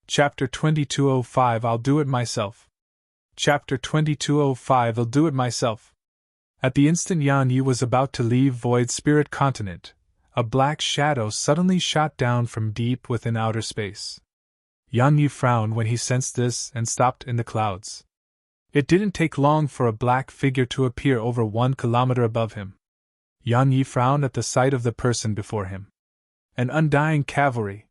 Chapter 2205 I'll do it myself. Chapter 2205 I'll do it myself. At the instant Yan Yi was about to leave Void Spirit Continent, a black shadow suddenly shot down from deep within outer space. Yan Yi frowned when he sensed this and stopped in the clouds. It didn't take long for a black figure to appear over 1 kilometer above him. Yan Yi frowned at the sight of the person before him. An undying cavalry.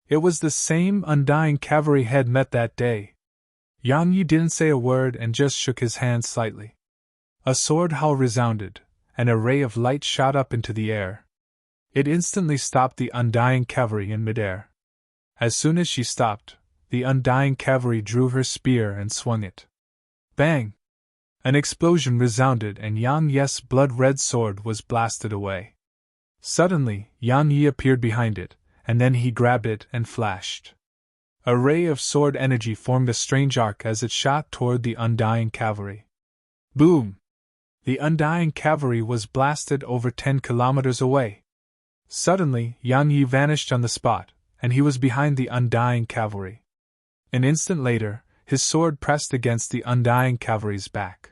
It was the same undying cavalry head met that day. Yan Yi didn't say a word and just shook his hand slightly. A sword howl resounded, and a ray of light shot up into the air. It instantly stopped the undying cavalry in midair. As soon as she stopped, the undying cavalry drew her spear and swung it. Bang! An explosion resounded and Yan Yi's blood-red sword was blasted away. Suddenly, Yan Yi appeared behind it, and then he grabbed it and flashed. A ray of sword energy formed a strange arc as it shot toward the undying cavalry. Boom! The undying cavalry was blasted over 10 kilometers away. Suddenly, Yan Yi vanished on the spot, and he was behind the undying cavalry. An instant later, his sword pressed against the undying cavalry's back.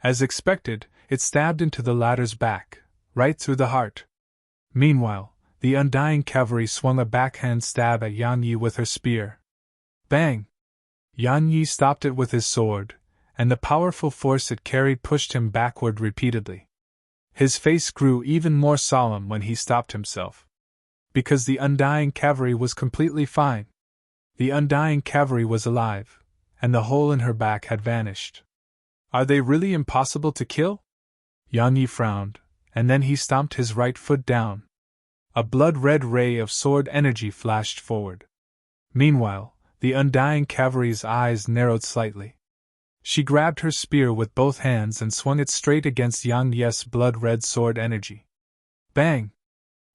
As expected, it stabbed into the latter's back, right through the heart. Meanwhile, the undying cavalry swung a backhand stab at Yan Yi with her spear. Bang! Yan Yi stopped it with his sword, and the powerful force it carried pushed him backward repeatedly. His face grew even more solemn when he stopped himself. Because the undying cavalry was completely fine. The undying cavalry was alive, and the hole in her back had vanished. Are they really impossible to kill? Yan Yi frowned, and then he stomped his right foot down. A blood-red ray of sword energy flashed forward. Meanwhile, the undying cavalry's eyes narrowed slightly. She grabbed her spear with both hands and swung it straight against Yan Yi's blood-red sword energy. Bang!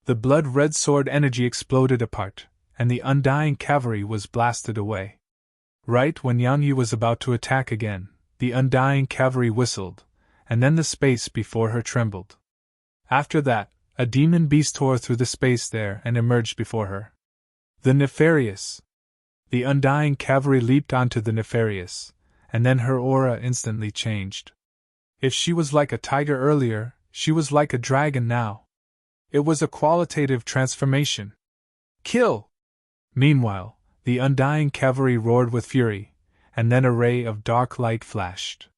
The blood-red sword energy exploded apart, and the undying cavalry was blasted away. Right when Yan Yi was about to attack again, the undying cavalry whistled, and then the space before her trembled. After that, a demon beast tore through the space there and emerged before her. The Nefarious. The undying cavalry leaped onto the Nefarious, and then her aura instantly changed. If she was like a tiger earlier, she was like a dragon now. It was a qualitative transformation. Kill! Meanwhile, the undying cavalry roared with fury, and then a ray of dark light flashed.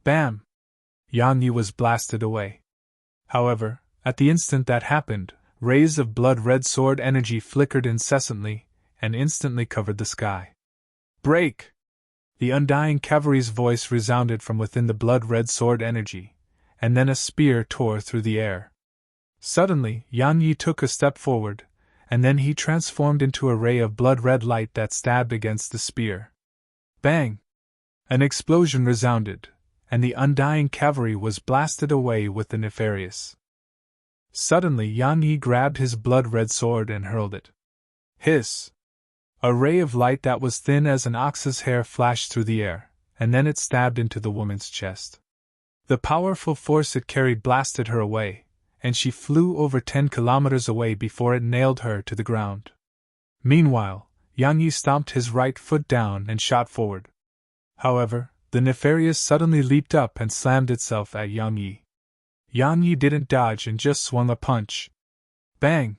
Bam! Yan Yi was blasted away. However, at the instant that happened, rays of blood-red sword energy flickered incessantly, and instantly covered the sky. Break! The undying cavalry's voice resounded from within the blood-red sword energy, and then a spear tore through the air. Suddenly, Yan Yi took a step forward, and then he transformed into a ray of blood-red light that stabbed against the spear. Bang! An explosion resounded, and the undying cavalry was blasted away with the Nefarious. Suddenly Yan Yi grabbed his blood-red sword and hurled it. Hiss! A ray of light that was thin as an ox's hair flashed through the air, and then it stabbed into the woman's chest. The powerful force it carried blasted her away, and she flew over 10 kilometers away before it nailed her to the ground. Meanwhile, Yan Yi stomped his right foot down and shot forward. However, the Nefarious suddenly leaped up and slammed itself at Yan Yi. Yan Yi didn't dodge and just swung a punch. Bang!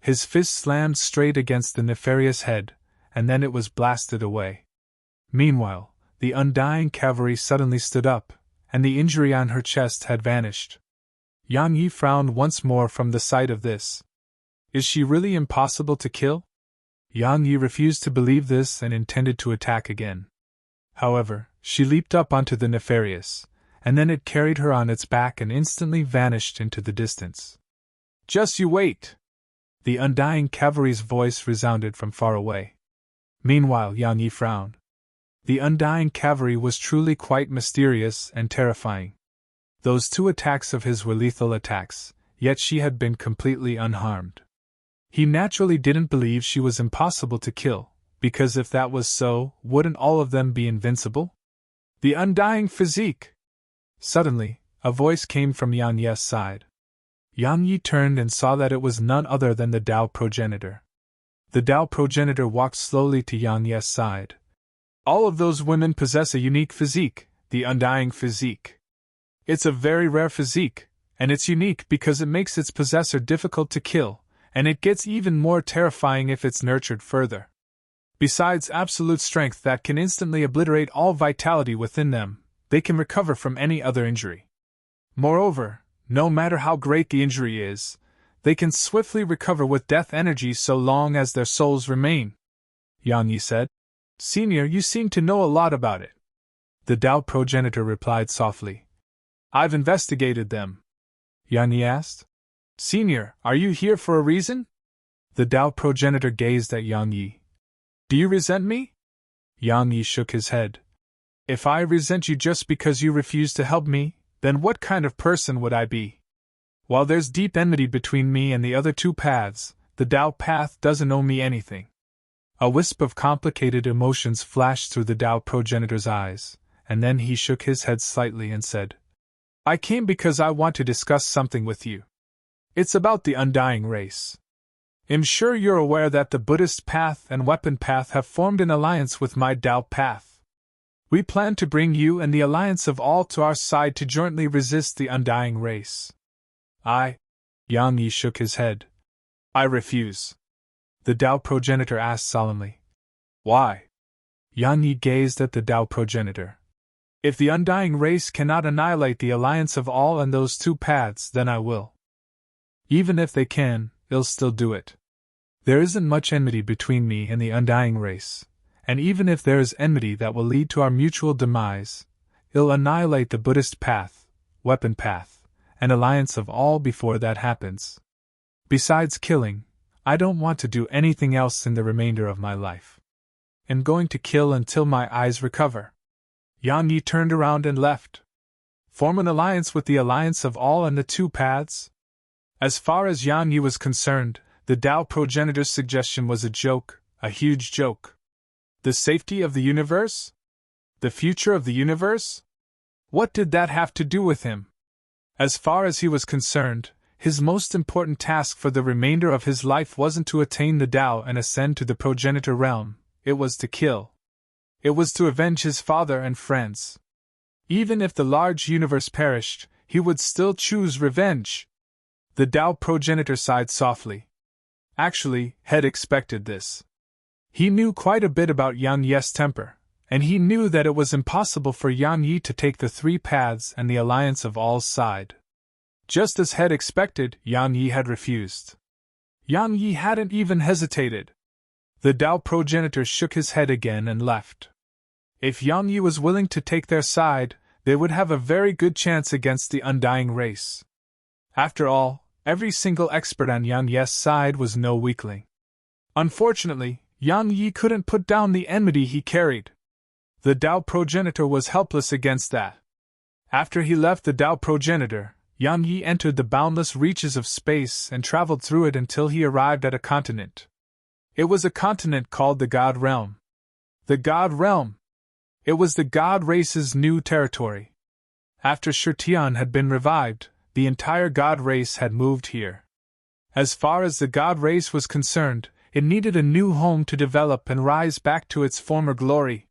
His fist slammed straight against the Nefarious head, and then it was blasted away. Meanwhile, the undying cavalry suddenly stood up, and the injury on her chest had vanished. Yan Yi frowned once more from the sight of this. Is she really impossible to kill? Yan Yi refused to believe this and intended to attack again. However, she leaped up onto the Nefarious, and then it carried her on its back and instantly vanished into the distance. Just you wait! The undying cavalry's voice resounded from far away. Meanwhile, Yan Yi frowned. The undying cavalry was truly quite mysterious and terrifying. Those 2 attacks of his were lethal attacks, yet she had been completely unharmed. He naturally didn't believe she was impossible to kill, because if that was so, wouldn't all of them be invincible? The undying physique! Suddenly, a voice came from Yan Yi's side. Yan Yi turned and saw that it was none other than the Tao progenitor. The Tao progenitor walked slowly to Yang Ye's side. All of those women possess a unique physique, the undying physique. It's a very rare physique, and it's unique because it makes its possessor difficult to kill, and it gets even more terrifying if it's nurtured further. Besides absolute strength that can instantly obliterate all vitality within them, they can recover from any other injury. Moreover, no matter how great the injury is, they can swiftly recover with death energy so long as their souls remain. Yang Yi said. Senior, you seem to know a lot about it. The Tao progenitor replied softly. I've investigated them. Yang Yi asked. Senior, are you here for a reason? The Tao progenitor gazed at Yang Yi. Do you resent me? Yang Yi shook his head. If I resent you just because you refuse to help me, then what kind of person would I be? While there's deep enmity between me and the other two paths, the Tao path doesn't owe me anything. A wisp of complicated emotions flashed through the Tao progenitor's eyes, and then he shook his head slightly and said, I came because I want to discuss something with you. It's about the undying race. I'm sure you're aware that the Buddhist path and weapon path have formed an alliance with my Tao path. We plan to bring you and the alliance of all to our side to jointly resist the undying race. Yang Yi shook his head. I refuse. The Tao progenitor asked solemnly. Why? Yang Yi gazed at the Tao progenitor. If the undying race cannot annihilate the alliance of all and those two paths, then I will. Even if they can, they'll still do it. There isn't much enmity between me and the undying race, and even if there is enmity that will lead to our mutual demise, it'll annihilate the Buddhist path, weapon path, and alliance of all before that happens. Besides killing, I don't want to do anything else in the remainder of my life. I'm going to kill until my eyes recover. Yang Yi turned around and left. Form an alliance with the alliance of all and the two paths? As far as Yang Yi was concerned, the Tao progenitor's suggestion was a joke, a huge joke. The safety of the universe? The future of the universe? What did that have to do with him? As far as he was concerned, his most important task for the remainder of his life wasn't to attain the Tao and ascend to the progenitor realm, it was to kill. It was to avenge his father and friends. Even if the large universe perished, he would still choose revenge. The Tao progenitor sighed softly. Actually, had expected this. He knew quite a bit about Yang Yi's temper, and he knew that it was impossible for Yang Yi to take the three paths and the alliance of all's side. Just as had expected, Yang Yi had refused. Yang Yi hadn't even hesitated. The Tao progenitor shook his head again and left. If Yang Yi was willing to take their side, they would have a very good chance against the undying race. After all, every single expert on Yang Yi's side was no weakling. Unfortunately, Yang Yi couldn't put down the enmity he carried. The Tao progenitor was helpless against that. After he left the Tao progenitor, Yang Yi entered the boundless reaches of space and traveled through it until he arrived at a continent. It was a continent called the God Realm. The God Realm! It was the God race's new territory. After Shirtian had been revived, the entire God race had moved here. As far as the God race was concerned, it needed a new home to develop and rise back to its former glory.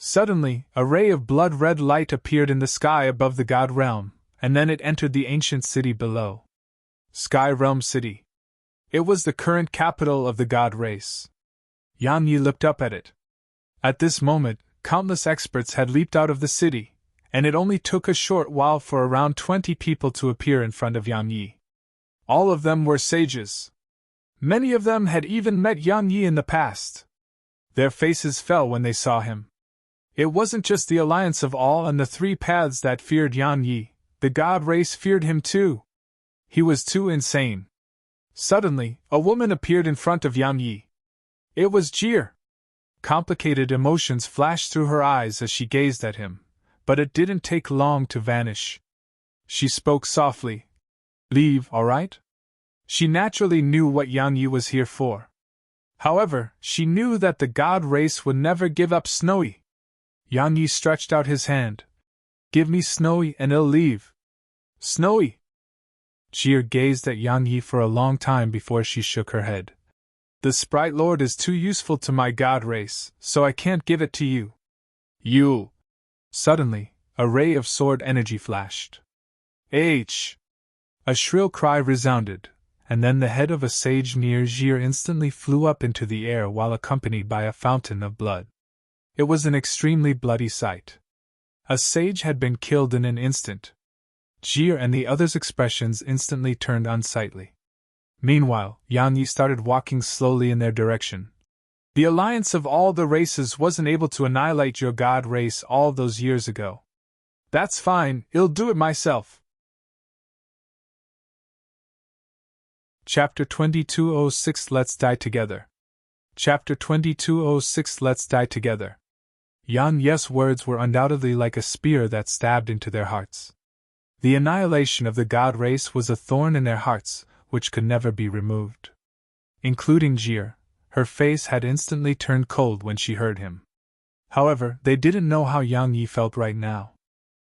Suddenly, a ray of blood-red light appeared in the sky above the God Realm, and then it entered the ancient city below. Sky Realm City. It was the current capital of the God race. Yang Yi looked up at it. At this moment, countless experts had leaped out of the city, and it only took a short while for around 20 people to appear in front of Yang Yi. All of them were sages. Many of them had even met Yang Yi in the past. Their faces fell when they saw him. It wasn't just the alliance of all and the three paths that feared Yang Yi, the God race feared him too. He was too insane. Suddenly, a woman appeared in front of Yang Yi. It was Jir. Complicated emotions flashed through her eyes as she gazed at him, but it didn't take long to vanish. She spoke softly. Leave, all right? She naturally knew what Yang Yi was here for. However, she knew that the God race would never give up Snowy. Yang Yi stretched out his hand. Give me Snowy and I'll leave. Snowy! Jir gazed at Yang Yi for a long time before she shook her head. The Sprite Lord is too useful to my god race, so I can't give it to you. You! Suddenly, a ray of sword energy flashed. H! A shrill cry resounded, and then the head of a sage near Jir instantly flew up into the air while accompanied by a fountain of blood. It was an extremely bloody sight. A sage had been killed in an instant. Jir and the others' expressions instantly turned unsightly. Meanwhile, Yang Yi started walking slowly in their direction. The alliance of all the races wasn't able to annihilate your god race all those years ago. That's fine, I'll do it myself. Chapter 2206 Let's Die Together. Chapter 2206 Let's Die Together. Yan Ye's words were undoubtedly like a spear that stabbed into their hearts. The annihilation of the god race was a thorn in their hearts, which could never be removed. Including Jir, her face had instantly turned cold when she heard him. However, they didn't know how Yang Yi felt right now.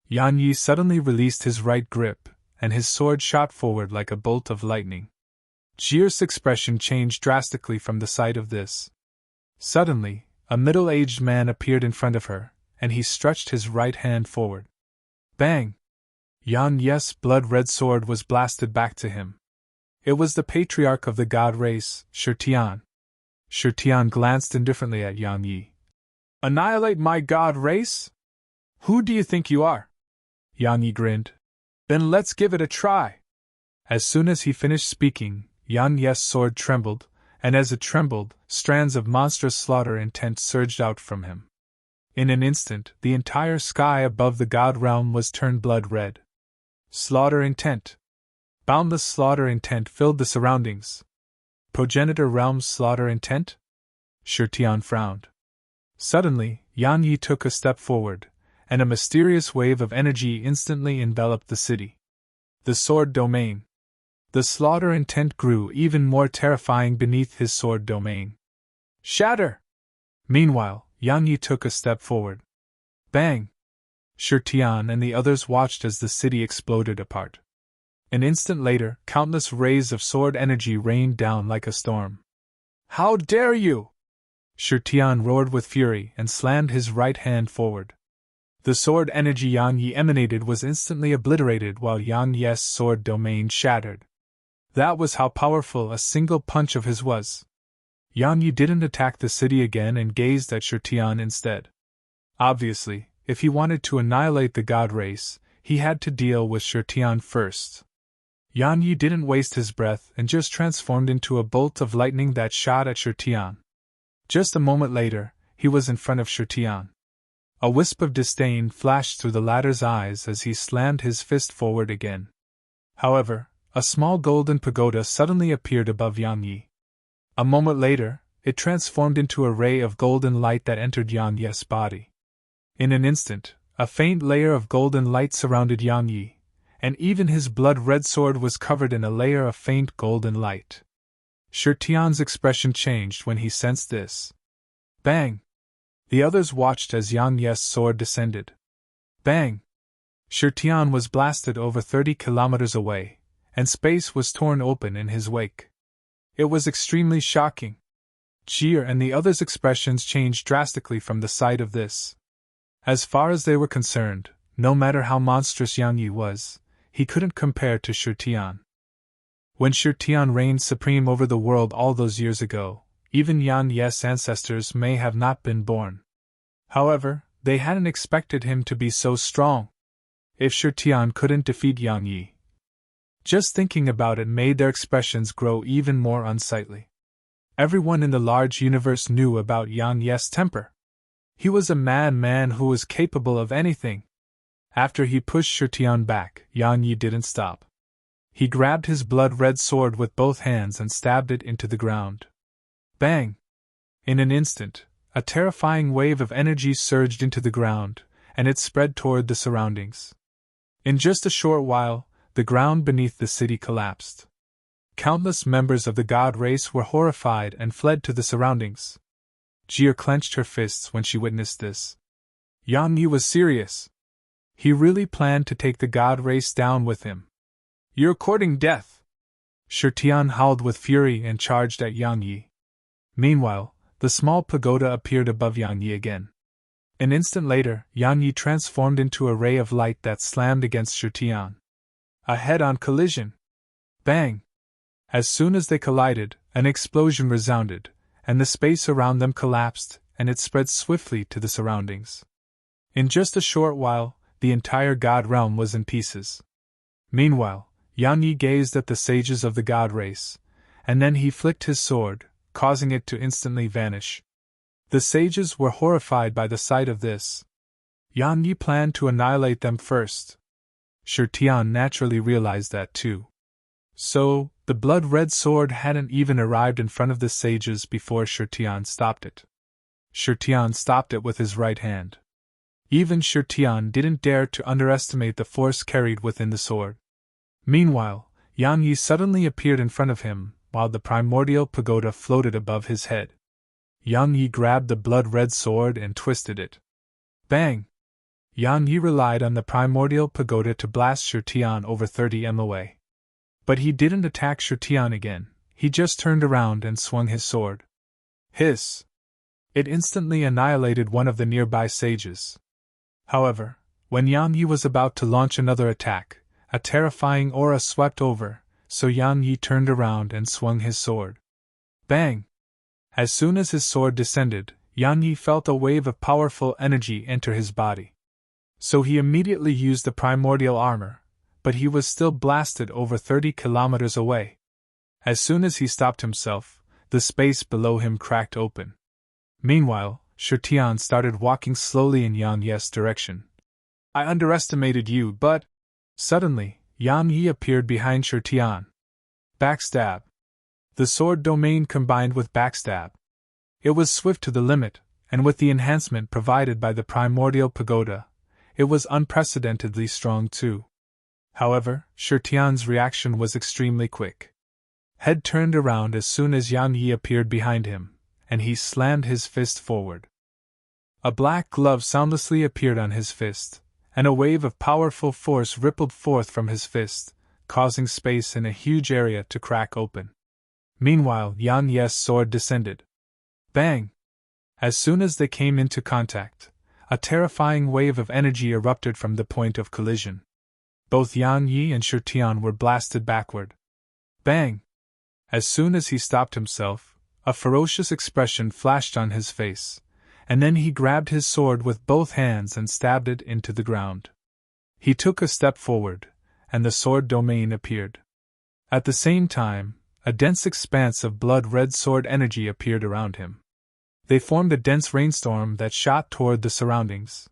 Yang Yi suddenly released his right grip, and his sword shot forward like a bolt of lightning. Jir's expression changed drastically from the sight of this. Suddenly, a middle-aged man appeared in front of her, and he stretched his right hand forward. Bang! Yan Ye's blood-red sword was blasted back to him. It was the patriarch of the god race, Shirtian. Shirtian glanced indifferently at Yang Yi. Annihilate my god race? Who do you think you are? Yang Yi grinned. Then let's give it a try. As soon as he finished speaking, Yang Ye's sword trembled, and as it trembled, strands of monstrous slaughter intent surged out from him. In an instant, the entire sky above the god realm was turned blood-red. Slaughter intent. Boundless slaughter intent filled the surroundings. Progenitor realm's slaughter intent? Shirtian frowned. Suddenly, Yang Yi took a step forward, and a mysterious wave of energy instantly enveloped the city. The sword domain. The slaughter intent grew even more terrifying beneath his sword domain. Shatter! Meanwhile, Yang Yi took a step forward. Bang! Shirtian and the others watched as the city exploded apart. An instant later, countless rays of sword energy rained down like a storm. How dare you! Shirtian roared with fury and slammed his right hand forward. The sword energy Yang Yi emanated was instantly obliterated while Yang Ye's sword domain shattered. That was how powerful a single punch of his was. Yang Yi didn't attack the city again and gazed at Shirtian instead. Obviously, if he wanted to annihilate the god race, he had to deal with Shirtian first. Yang Yi didn't waste his breath and just transformed into a bolt of lightning that shot at Shirtian. Just a moment later, he was in front of Shirtian. A wisp of disdain flashed through the latter's eyes as he slammed his fist forward again. However, a small golden pagoda suddenly appeared above Yang Yi. A moment later, it transformed into a ray of golden light that entered Yang Ye's body. In an instant, a faint layer of golden light surrounded Yang Yi, and even his blood-red sword was covered in a layer of faint golden light. Shirtian's expression changed when he sensed this. Bang! The others watched as Yang Ye's sword descended. Bang! Shirtian was blasted over 30 kilometers away, and space was torn open in his wake. It was extremely shocking. Jir and the others' expressions changed drastically from the sight of this. As far as they were concerned, no matter how monstrous Yang Yi was, he couldn't compare to Shirtian. When Shirtian reigned supreme over the world all those years ago, even Yang Ye's ancestors may have not been born. However, they hadn't expected him to be so strong. If Shirtian couldn't defeat Yang Yi, just thinking about it made their expressions grow even more unsightly. Everyone in the large universe knew about Yang Ye's temper. He was a madman who was capable of anything. After he pushed Shirtian back, Yang Yi didn't stop. He grabbed his blood-red sword with both hands and stabbed it into the ground. Bang! In an instant, a terrifying wave of energy surged into the ground, and it spread toward the surroundings. In just a short while, the ground beneath the city collapsed. Countless members of the god race were horrified and fled to the surroundings. Jir clenched her fists when she witnessed this. Yang Yi was serious. He really planned to take the god race down with him. You're courting death! Shirtian howled with fury and charged at Yang Yi. Meanwhile, the small pagoda appeared above Yang Yi again. An instant later, Yang Yi transformed into a ray of light that slammed against Shi Tian. A head-on collision. Bang! As soon as they collided, an explosion resounded, and the space around them collapsed, and it spread swiftly to the surroundings. In just a short while, the entire god realm was in pieces. Meanwhile, Yang Yi gazed at the sages of the god race, and then he flicked his sword, causing it to instantly vanish. The sages were horrified by the sight of this. Yang Yi planned to annihilate them first. Shi Tian naturally realized that too. So, the blood-red sword hadn't even arrived in front of the sages before Shi Tian stopped it. Shi Tian stopped it with his right hand. Even Shi Tian didn't dare to underestimate the force carried within the sword. Meanwhile, Yang Yi suddenly appeared in front of him, while the primordial pagoda floated above his head. Yang Yi grabbed the blood-red sword and twisted it. Bang! Yang Yi relied on the primordial pagoda to blast Shi Tian over 30 m away. But he didn't attack Shi Tian again, he just turned around and swung his sword. Hiss! It instantly annihilated one of the nearby sages. However, when Yang Yi was about to launch another attack, a terrifying aura swept over, so Yang Yi turned around and swung his sword. Bang! As soon as his sword descended, Yang Yi felt a wave of powerful energy enter his body. So he immediately used the primordial armor, but he was still blasted over 30 kilometers away. As soon as he stopped himself, the space below him cracked open. Meanwhile, Shi Tian started walking slowly in Yang Yi's direction. I underestimated you, but... Suddenly, Yang Yi appeared behind Shi Tian. Backstab. The sword domain combined with backstab. It was swift to the limit, and with the enhancement provided by the primordial pagoda, it was unprecedentedly strong too. However, Shi Tian's reaction was extremely quick. Head turned around as soon as Yang Yi appeared behind him, and he slammed his fist forward. A black glove soundlessly appeared on his fist, and a wave of powerful force rippled forth from his fist, causing space in a huge area to crack open. Meanwhile, Yang Yi's sword descended. Bang! As soon as they came into contact, a terrifying wave of energy erupted from the point of collision. Both Yang Yi and Shi Tian were blasted backward. Bang! As soon as he stopped himself, a ferocious expression flashed on his face, and then he grabbed his sword with both hands and stabbed it into the ground. He took a step forward, and the sword domain appeared. At the same time, a dense expanse of blood-red sword energy appeared around him. They formed a dense rainstorm that shot toward the surroundings.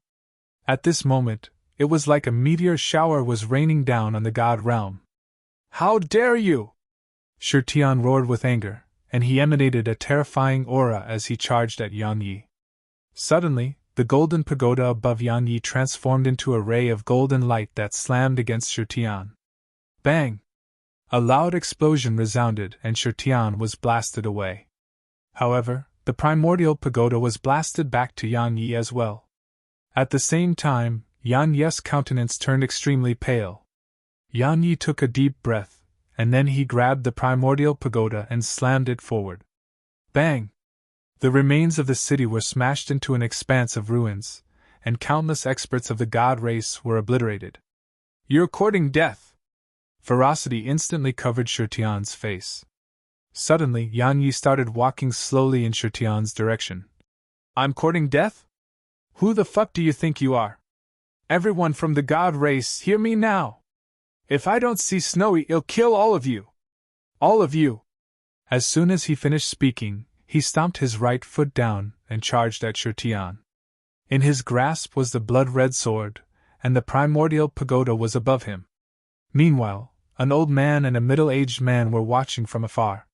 At this moment, it was like a meteor shower was raining down on the god realm. How dare you! Shi Tian roared with anger, and he emanated a terrifying aura as he charged at Yang Yi. Suddenly, the golden pagoda above Yang Yi transformed into a ray of golden light that slammed against Shi Tian. Bang! A loud explosion resounded and Shi Tian was blasted away. However, the primordial pagoda was blasted back to Yang Yi as well. At the same time, Yang Yi's countenance turned extremely pale. Yang Yi took a deep breath, and then he grabbed the primordial pagoda and slammed it forward. Bang! The remains of the city were smashed into an expanse of ruins, and countless experts of the god race were obliterated. You're courting death! Ferocity instantly covered Shi Tian's face. Suddenly, Yang Yi started walking slowly in Shi Tian's direction. I'm courting death? Who the fuck do you think you are? Everyone from the god race, hear me now! If I don't see Snowy, I'll kill all of you! All of you! As soon as he finished speaking, he stomped his right foot down and charged at Shi Tian. In his grasp was the blood-red sword, and the primordial pagoda was above him. Meanwhile, an old man and a middle-aged man were watching from afar.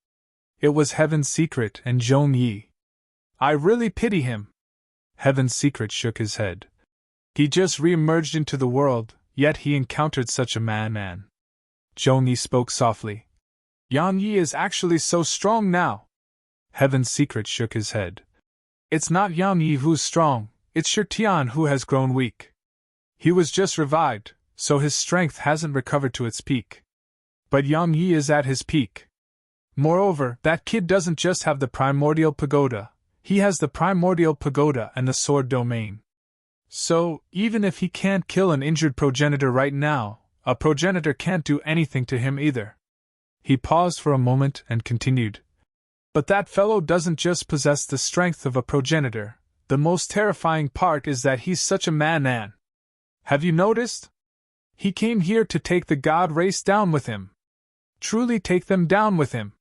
It was Heaven's Secret and Zhong Yi. I really pity him. Heaven's Secret shook his head. He just re-emerged into the world, yet he encountered such a man. Zhong Yi spoke softly. Yang Yi is actually so strong now. Heaven's Secret shook his head. It's not Yang Yi who's strong, it's Shi Tian who has grown weak. He was just revived, so his strength hasn't recovered to its peak. But Yang Yi is at his peak. Moreover, that kid doesn't just have the primordial pagoda, he has the primordial pagoda and the sword domain. So, even if he can't kill an injured progenitor right now, a progenitor can't do anything to him either. He paused for a moment and continued. But that fellow doesn't just possess the strength of a progenitor, the most terrifying part is that he's such a man. Have you noticed? He came here to take the god race down with him. Truly take them down with him.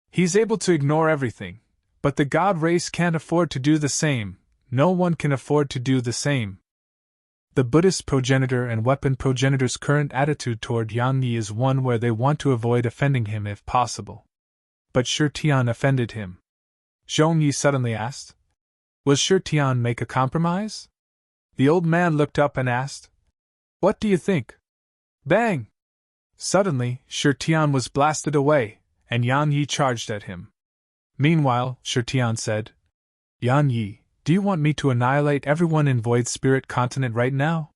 He's able to ignore everything, but the god race can't afford to do the same. No one can afford to do the same. The Buddhist progenitor and weapon progenitor's current attitude toward Yang Yi is one where they want to avoid offending him if possible. But Shi Tian offended him. Zhong Yi suddenly asked, "Will Shi Tian make a compromise?" The old man looked up and asked, "What do you think?" Bang! Suddenly, Shi Tian was blasted away, and Yang Yi charged at him. Meanwhile, Shi Tian said, "Yang Yi, do you want me to annihilate everyone in Void Spirit Continent right now?"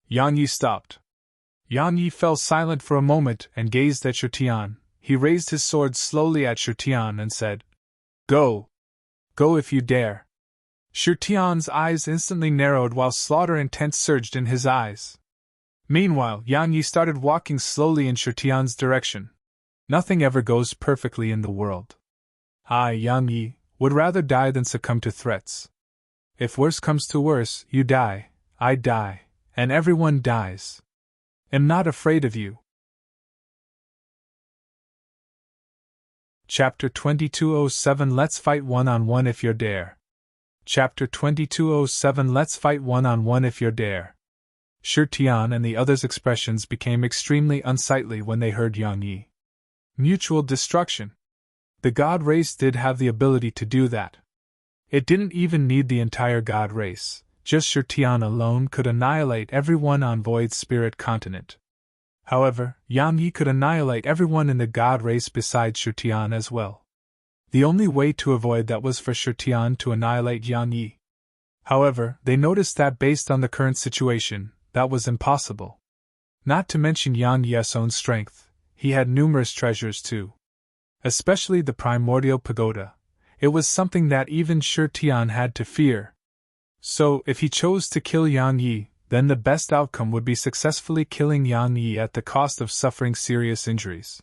Yang Yi stopped. Yang Yi fell silent for a moment and gazed at Shi Tian. He raised his sword slowly at Shi Tian and said, "Go! Go if you dare." Shi Tian's eyes instantly narrowed while slaughter intent surged in his eyes. Meanwhile, Yang Yi started walking slowly in Shi Tian's direction. Nothing ever goes perfectly in the world. I, Yang Yi, would rather die than succumb to threats. If worse comes to worse, you die, I die, and everyone dies. Am not afraid of you. Chapter 2207 Let's fight one-on-one if you dare. Chapter 2207 Let's fight one-on-one if you dare. Shi Tian and the others' expressions became extremely unsightly when they heard Yang Yi. Mutual destruction. The god race did have the ability to do that. It didn't even need the entire god race, just Shi Tian alone could annihilate everyone on Void Spirit Continent. However, Yang Yi could annihilate everyone in the god race besides Shi Tian as well. The only way to avoid that was for Shi Tian to annihilate Yang Yi. However, they noticed that based on the current situation, that was impossible. Not to mention Yang Yi's own strength, he had numerous treasures too. Especially the primordial pagoda. It was something that even Shi Tian had to fear. So, if he chose to kill Yang Yi, then the best outcome would be successfully killing Yang Yi at the cost of suffering serious injuries.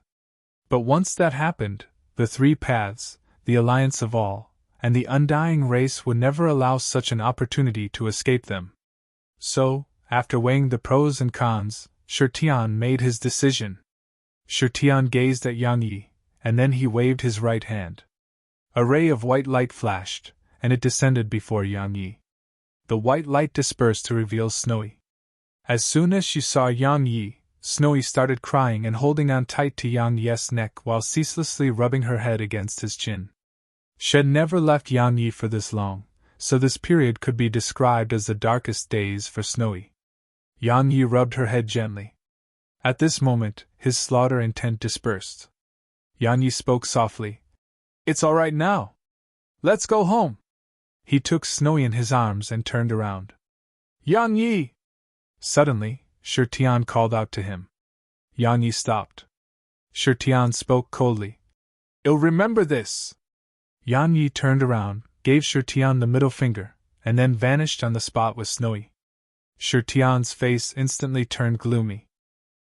But once that happened, the three paths, the alliance of all, and the undying race would never allow such an opportunity to escape them. So, after weighing the pros and cons, Shi Tian made his decision. Shi Tian gazed at Yang Yi, and then he waved his right hand. A ray of white light flashed, and it descended before Yang Yi. The white light dispersed to reveal Snowy. As soon as she saw Yang Yi, Snowy started crying and holding on tight to Yang Yi's neck while ceaselessly rubbing her head against his chin. She had never left Yang Yi for this long, so this period could be described as the darkest days for Snowy. Yang Yi rubbed her head gently. At this moment, his slaughter intent dispersed. Yang Yi spoke softly. "It's all right now. Let's go home." He took Snowy in his arms and turned around. "Yang Yi!" Suddenly, Shi Tian called out to him. Yang Yi stopped. Shi Tian spoke coldly. "You'll remember this." Yang Yi turned around, gave Shi Tian the middle finger, and then vanished on the spot with Snowy. Shi Tian's face instantly turned gloomy.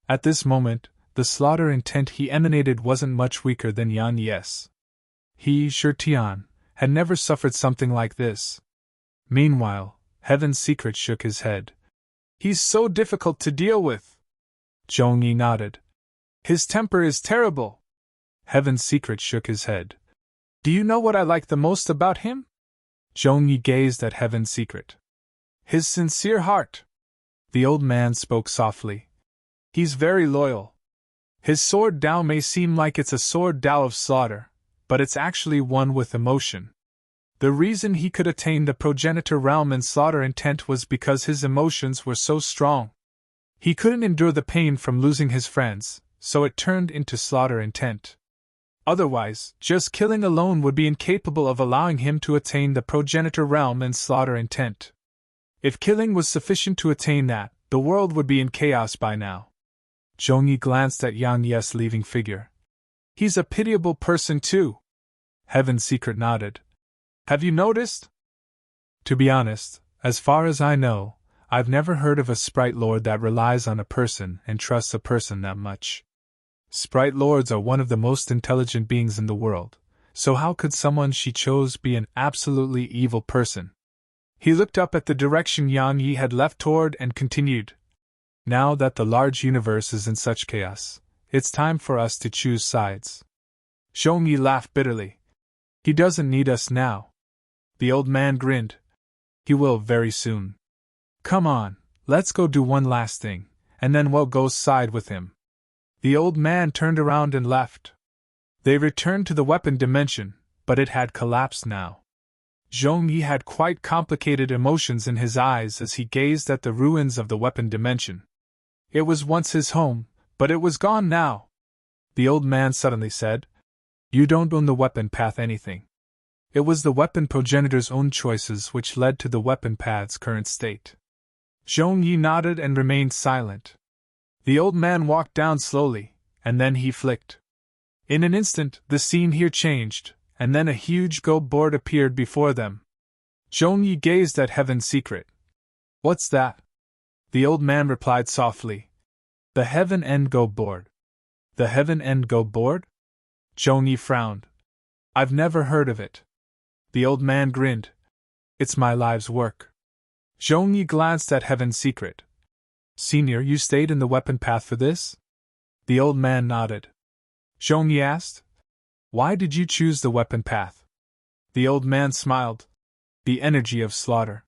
At this moment, the slaughter intent he emanated wasn't much weaker than Yang Yi's. He, Shi Tian, had never suffered something like this. Meanwhile, Heaven's Secret shook his head. "He's so difficult to deal with." Zhong Yi nodded. "His temper is terrible." Heaven's Secret shook his head. "Do you know what I like the most about him?" Zhong Yi gazed at Heaven's Secret. "His sincere heart." The old man spoke softly. "He's very loyal. His sword Dao may seem like it's a sword Dao of slaughter, but it's actually one with emotion. The reason he could attain the progenitor realm and slaughter intent was because his emotions were so strong. He couldn't endure the pain from losing his friends, so it turned into slaughter intent. Otherwise, just killing alone would be incapable of allowing him to attain the progenitor realm and slaughter intent. If killing was sufficient to attain that, the world would be in chaos by now." Zhong Yi glanced at Yang Yi's leaving figure. He's a pitiable person too. Heaven's Secret nodded. Have you noticed? To be honest, as far as I know, I've never heard of a Sprite Lord that relies on a person and trusts a person that much. Sprite Lords are one of the most intelligent beings in the world, so how could someone she chose be an absolutely evil person? He looked up at the direction Yang Yi had left toward and continued. Now that the large universe is in such chaos, it's time for us to choose sides. Zhong Yi laughed bitterly. He doesn't need us now. The old man grinned. He will very soon. Come on, let's go do one last thing, and then we'll go side with him. The old man turned around and left. They returned to the weapon dimension, but it had collapsed now. Zhong Yi had quite complicated emotions in his eyes as he gazed at the ruins of the weapon dimension. It was once his home, but it was gone now. The old man suddenly said, You don't own the weapon path anything. It was the weapon progenitor's own choices which led to the weapon path's current state. Zhong Yi nodded and remained silent. The old man walked down slowly, and then he flicked. In an instant, the scene here changed, and then a huge gold board appeared before them. Zhong Yi gazed at Heaven's Secret. What's that? The old man replied softly. The Heaven End Go board. The Heaven End Go board? Zhong Yi frowned. I've never heard of it. The old man grinned. It's my life's work. Zhong Yi glanced at Heaven's Secret. Senior, you stayed in the weapon path for this? The old man nodded. Zhong Yi asked, Why did you choose the weapon path? The old man smiled. The energy of slaughter.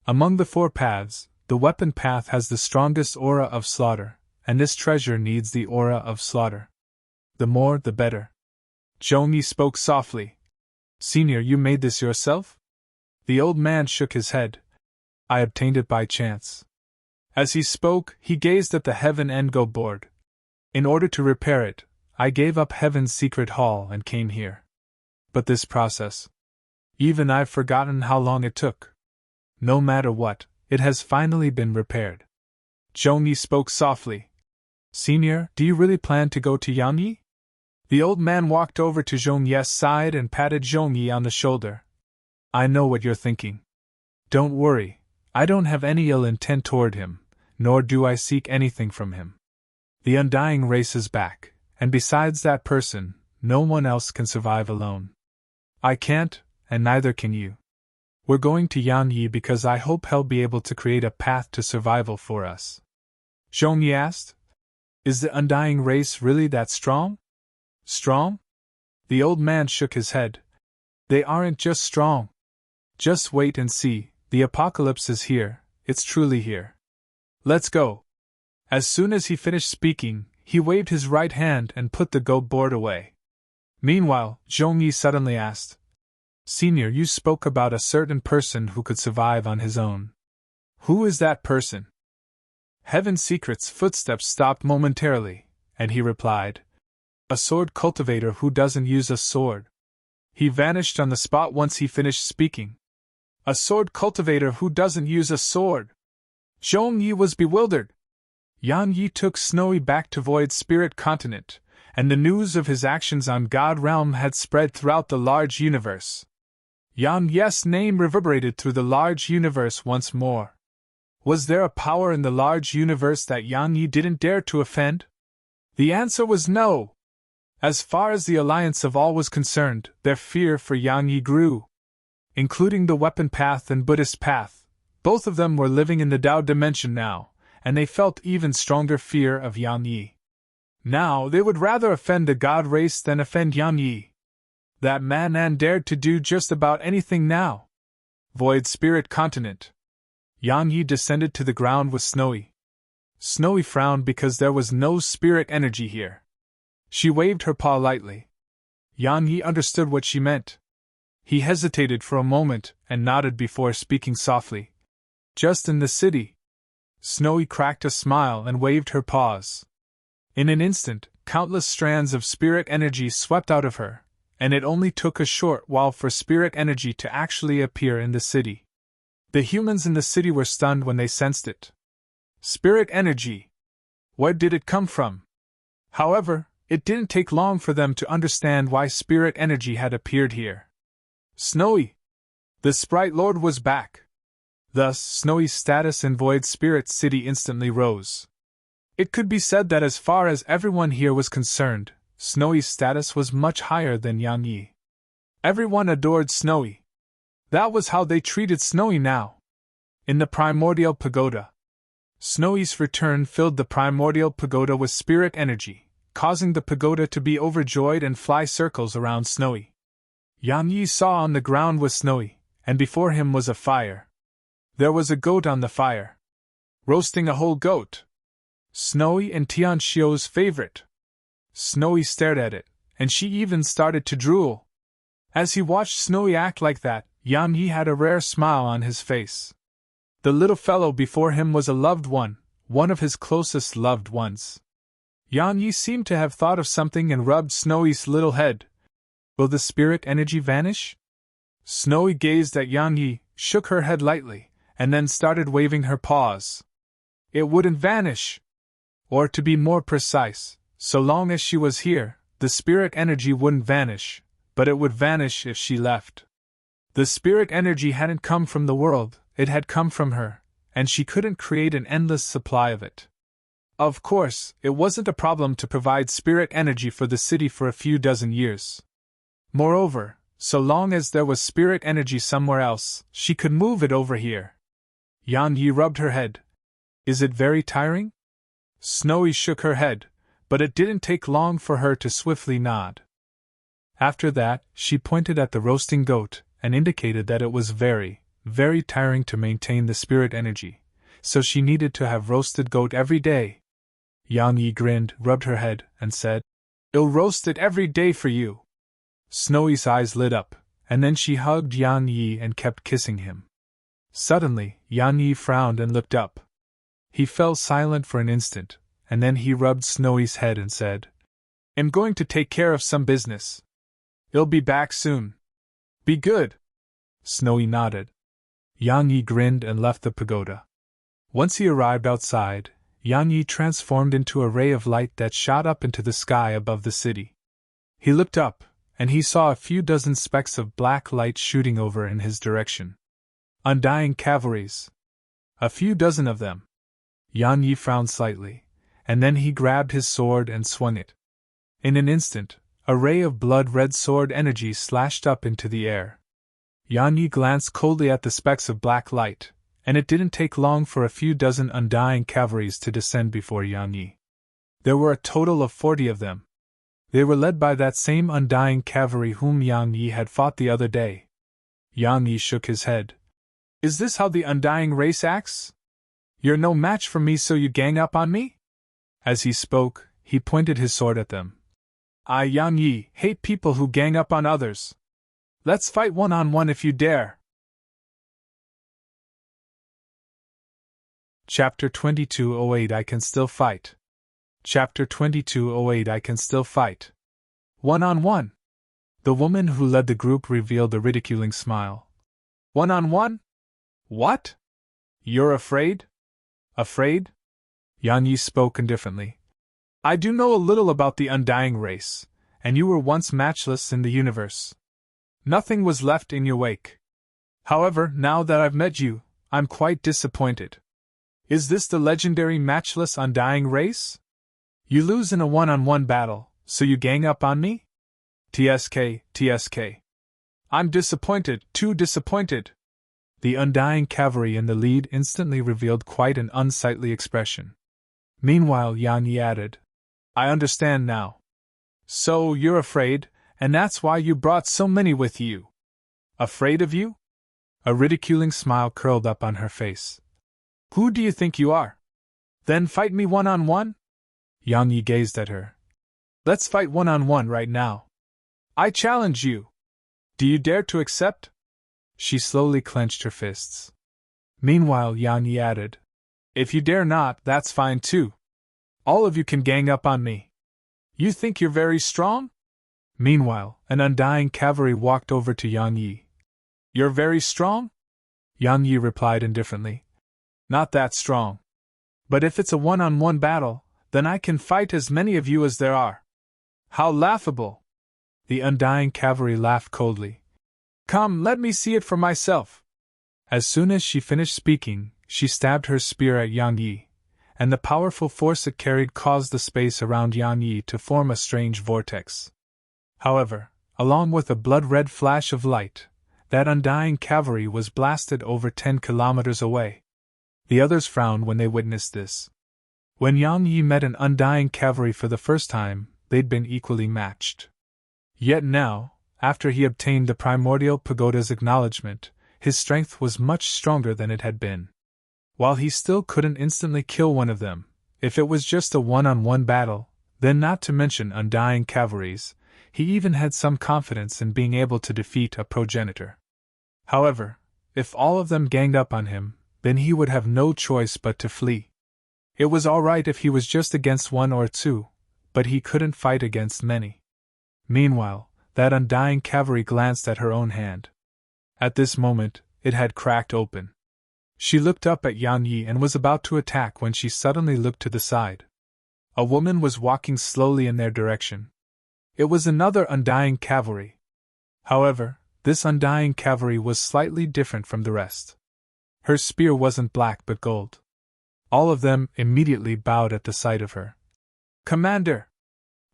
Among the 4 paths, the weapon path has the strongest aura of slaughter, and this treasure needs the aura of slaughter. The more, the better. Zhong Yi spoke softly. Senior, you made this yourself? The old man shook his head. I obtained it by chance. As he spoke, he gazed at the Heaven End Go board. In order to repair it, I gave up Heaven's Secret Hall and came here. But this process, even I've forgotten how long it took. No matter what, it has finally been repaired. Zhong Yi spoke softly. Senior, do you really plan to go to Yang Yi? The old man walked over to Zhong Yi's side and patted Zhong Yi on the shoulder. I know what you're thinking. Don't worry, I don't have any ill intent toward him, nor do I seek anything from him. The undying race is back, and besides that person, no one else can survive alone. I can't, and neither can you. We're going to Yang Yi because I hope he'll be able to create a path to survival for us. Zhong Yi asked, Is the undying race really that strong? Strong? The old man shook his head. They aren't just strong. Just wait and see, the apocalypse is here, it's truly here. Let's go. As soon as he finished speaking, he waved his right hand and put the go board away. Meanwhile, Zhong Yi suddenly asked, Senior, you spoke about a certain person who could survive on his own. Who is that person? Heaven's Secret's footsteps stopped momentarily, and he replied, A sword cultivator who doesn't use a sword. He vanished on the spot once he finished speaking. A sword cultivator who doesn't use a sword. Zhong Yi was bewildered. Yang Yi took Snowy back to Void Spirit Continent, and the news of his actions on God Realm had spread throughout the large universe. Yang Yi's name reverberated through the large universe once more. Was there a power in the large universe that Yang Yi didn't dare to offend? The answer was no. As far as the alliance of all was concerned, their fear for Yang Yi grew. Including the weapon path and Buddhist path, both of them were living in the Tao dimension now, and they felt even stronger fear of Yang Yi. Now they would rather offend the God race than offend Yang Yi. That man dared to do just about anything now. Void Spirit Continent. Yang Yi descended to the ground with Snowy. Snowy frowned because there was no spirit energy here. She waved her paw lightly. Yang Yi understood what she meant. He hesitated for a moment and nodded before speaking softly. Just in the city. Snowy cracked a smile and waved her paws. In an instant, countless strands of spirit energy swept out of her, and it only took a short while for spirit energy to actually appear in the city. The humans in the city were stunned when they sensed it. Spirit energy! Where did it come from? However, It didn't take long for them to understand why spirit energy had appeared here. Snowy! The Sprite Lord was back. Thus, Snowy's status in Void Spirit City instantly rose. It could be said that as far as everyone here was concerned, Snowy's status was much higher than Yang Yi. Everyone adored Snowy. That was how they treated Snowy now. In the Primordial Pagoda, Snowy's return filled the Primordial Pagoda with spirit energy, causing the pagoda to be overjoyed and fly circles around Snowy. Yang Yi saw on the ground was Snowy, and before him was a fire. There was a goat on the fire. Roasting a whole goat. Snowy and Tian Xiu's favorite. Snowy stared at it, and she even started to drool. As he watched Snowy act like that, Yang Yi had a rare smile on his face. The little fellow before him was a loved one of his closest loved ones. Yang Yi seemed to have thought of something and rubbed Snowy's little head. Will the spirit energy vanish? Snowy gazed at Yang Yi, shook her head lightly, and then started waving her paws. It wouldn't vanish. Or to be more precise, so long as she was here, the spirit energy wouldn't vanish, but it would vanish if she left. The spirit energy hadn't come from the world, it had come from her, and she couldn't create an endless supply of it. Of course, it wasn't a problem to provide spirit energy for the city for a few dozen years. Moreover, so long as there was spirit energy somewhere else, she could move it over here. Yang Yi rubbed her head. Is it very tiring? Snowy shook her head, but it didn't take long for her to swiftly nod. After that, she pointed at the roasting goat, and indicated that it was very, very tiring to maintain the spirit energy, so she needed to have roasted goat every day. Yang Yi grinned, rubbed her head, and said, I'll roast it every day for you. Snowy's eyes lit up, and then she hugged Yang Yi and kept kissing him. Suddenly, Yang Yi frowned and looked up. He fell silent for an instant, and then he rubbed Snowy's head and said, I'm going to take care of some business. I'll be back soon. Be good. Snowy nodded. Yang Yi grinned and left the pagoda. Once he arrived outside, Yang Yi transformed into a ray of light that shot up into the sky above the city. He looked up, and he saw a few dozen specks of black light shooting over in his direction. Undying cavalries. A few dozen of them. Yang Yi frowned slightly, and then he grabbed his sword and swung it. In an instant, a ray of blood-red sword energy slashed up into the air. Yang Yi glanced coldly at the specks of black light, and it didn't take long for a few dozen undying cavalries to descend before Yang Yi. There were a total of 40 of them. They were led by that same undying cavalry whom Yang Yi had fought the other day. Yang Yi shook his head. Is this how the undying race acts? You're no match for me, so you gang up on me? As he spoke, he pointed his sword at them. I, Yang Yi, hate people who gang up on others. Let's fight one-on-one if you dare. Chapter 2208 I Can Still Fight. Chapter 2208 I Can Still Fight. One-on-one. The woman who led the group revealed a ridiculing smile. One-on-one? What? You're afraid? Afraid? Yang Yi spoke indifferently. I do know a little about the undying race, and you were once matchless in the universe. Nothing was left in your wake. However, now that I've met you, I'm quite disappointed. Is this the legendary matchless undying race? You lose in a one-on-one battle, so you gang up on me? TSK. I'm disappointed, too disappointed. The undying cavalry in the lead instantly revealed quite an unsightly expression. Meanwhile, Yang Yi added, I understand now. So, you're afraid, and that's why you brought so many with you. Afraid of you? A ridiculing smile curled up on her face. Who do you think you are? Then fight me one-on-one? Yang Yi gazed at her. Let's fight one-on-one right now. I challenge you. Do you dare to accept? She slowly clenched her fists. Meanwhile, Yang Yi added, If you dare not, that's fine too. All of you can gang up on me. You think you're very strong? Meanwhile, an undying cavalry walked over to Yang Yi. You're very strong? Yang Yi replied indifferently. Not that strong. But if it's a one-on-one battle, then I can fight as many of you as there are. How laughable! The undying cavalry laughed coldly. Come, let me see it for myself. As soon as she finished speaking, she stabbed her spear at Yang Yi, and the powerful force it carried caused the space around Yang Yi to form a strange vortex. However, along with a blood-red flash of light, that undying cavalry was blasted over 10 kilometers away. The others frowned when they witnessed this. When Yang Yi met an undying cavalry for the first time, they'd been equally matched. Yet now, after he obtained the primordial pagoda's acknowledgement, his strength was much stronger than it had been. While he still couldn't instantly kill one of them, if it was just a one-on-one battle, then not to mention undying cavalries, he even had some confidence in being able to defeat a progenitor. However, if all of them ganged up on him, then he would have no choice but to flee. It was all right if he was just against one or two, but he couldn't fight against many. Meanwhile, that undying cavalry glanced at her own hand. At this moment, it had cracked open. She looked up at Yang Yi and was about to attack when she suddenly looked to the side. A woman was walking slowly in their direction. It was another undying cavalry. However, this undying cavalry was slightly different from the rest. Her spear wasn't black but gold. All of them immediately bowed at the sight of her. Commander!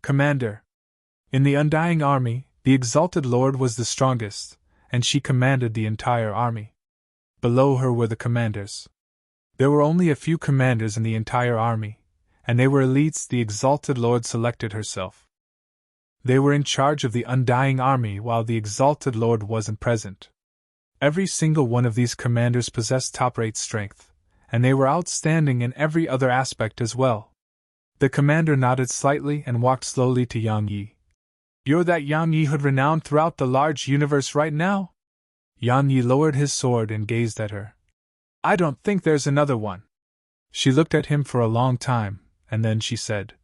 Commander! In the undying army, the exalted lord was the strongest, and she commanded the entire army. Below her were the commanders. There were only a few commanders in the entire army, and they were elites the exalted lord selected herself. They were in charge of the undying army while the exalted lord wasn't present. Every single one of these commanders possessed top-rate strength, and they were outstanding in every other aspect as well. The commander nodded slightly and walked slowly to Yang Yi. You're that Yang Yi who'd renowned throughout the large universe right now? Yang Yi lowered his sword and gazed at her. I don't think there's another one. She looked at him for a long time, and then she said,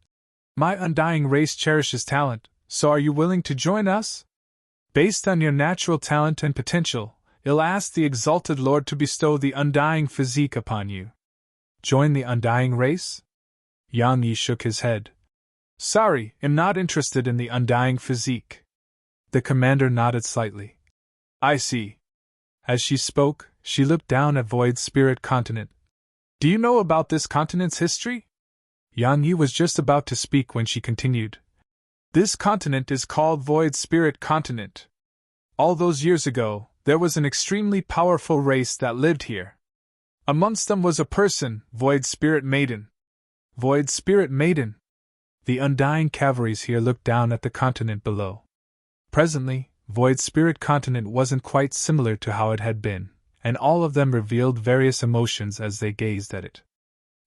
My undying race cherishes talent, so are you willing to join us? Based on your natural talent and potential, I'll ask the exalted lord to bestow the undying physique upon you. Join the undying race? Yang Yi shook his head. Sorry, I'm not interested in the undying physique. The commander nodded slightly. I see. As she spoke, she looked down at Void Spirit Continent. Do you know about this continent's history? Yang Yi was just about to speak when she continued. This continent is called Void Spirit Continent. All those years ago, there was an extremely powerful race that lived here. Amongst them was a person, Void Spirit Maiden. Void Spirit Maiden. The undying cavalries here looked down at the continent below. Presently, Void Spirit Continent wasn't quite similar to how it had been, and all of them revealed various emotions as they gazed at it.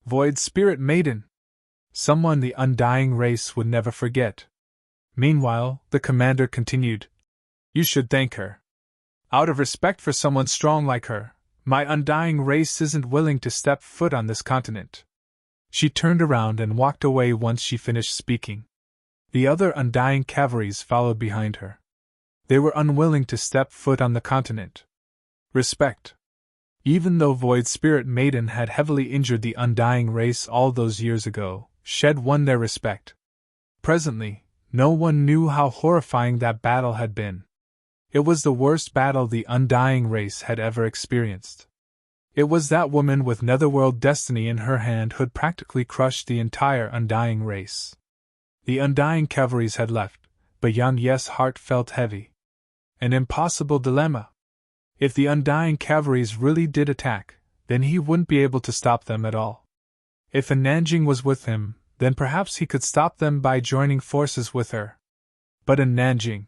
Void Spirit Maiden. Someone the undying race would never forget. Meanwhile, the commander continued. You should thank her. Out of respect for someone strong like her, my undying race isn't willing to step foot on this continent. She turned around and walked away once she finished speaking. The other undying cavalries followed behind her. They were unwilling to step foot on the continent. Respect. Even though Void Spirit Maiden had heavily injured the undying race all those years ago, Shed won their respect. Presently, no one knew how horrifying that battle had been. It was the worst battle the undying race had ever experienced. It was that woman with netherworld destiny in her hand who'd practically crushed the entire undying race. The undying cavalries had left, but Yang Yi's heart felt heavy. An impossible dilemma. If the undying cavalries really did attack, then he wouldn't be able to stop them at all. If Nanjing was with him, then perhaps he could stop them by joining forces with her. But Nanjing.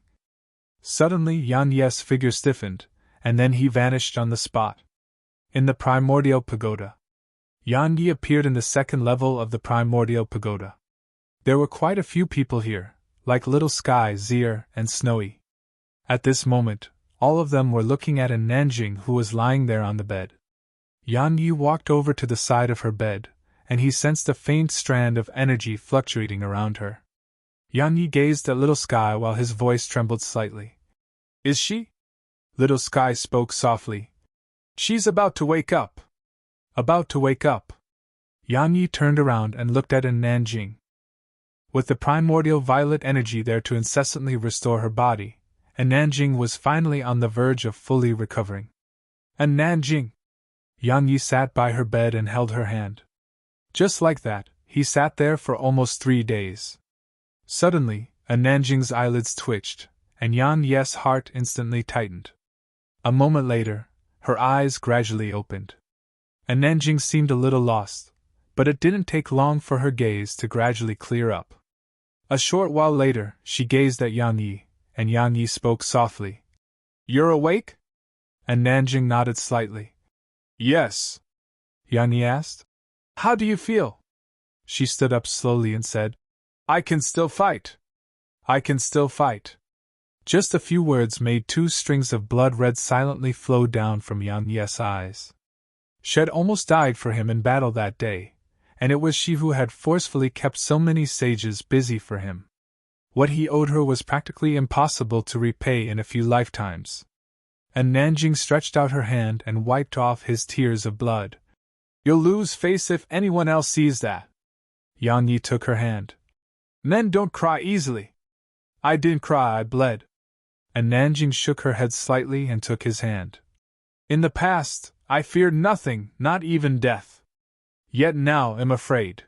Suddenly Yang Yi's figure stiffened, and then he vanished on the spot. In the primordial pagoda. Yang Yi appeared in the second level of the primordial pagoda. There were quite a few people here, like Little Sky, Zier, and Snowy. At this moment, all of them were looking at Nanjing, who was lying there on the bed. Yang Yi walked over to the side of her bed, and he sensed a faint strand of energy fluctuating around her. Yang Yi gazed at Little Sky while his voice trembled slightly. Is she? Little Sky spoke softly. She's about to wake up. About to wake up. Yang Yi turned around and looked at Nanjing. With the primordial violet energy there to incessantly restore her body, and Nanjing was finally on the verge of fully recovering. And Nanjing! Yang Yi sat by her bed and held her hand. Just like that, he sat there for almost 3 days. Suddenly, Nanjing's eyelids twitched, and Yan Yi's heart instantly tightened. A moment later, her eyes gradually opened. Nanjing seemed a little lost, but it didn't take long for her gaze to gradually clear up. A short while later, she gazed at Yang Yi, and Yang Yi spoke softly. "You're awake?" And Nanjing nodded slightly. "Yes." Yang Yi asked. "How do you feel?" She stood up slowly and said, "I can still fight. I can still fight." Just a few words made 2 strings of blood red silently flow down from Yang Yi's eyes. She had almost died for him in battle that day, and it was she who had forcefully kept so many sages busy for him. What he owed her was practically impossible to repay in a few lifetimes. And Nanjing stretched out her hand and wiped off his tears of blood. "You'll lose face if anyone else sees that." Yang Yi took her hand. "Men don't cry easily." "I didn't cry, I bled." And Nanjing shook her head slightly and took his hand. "In the past, I feared nothing, not even death. Yet now I'm afraid.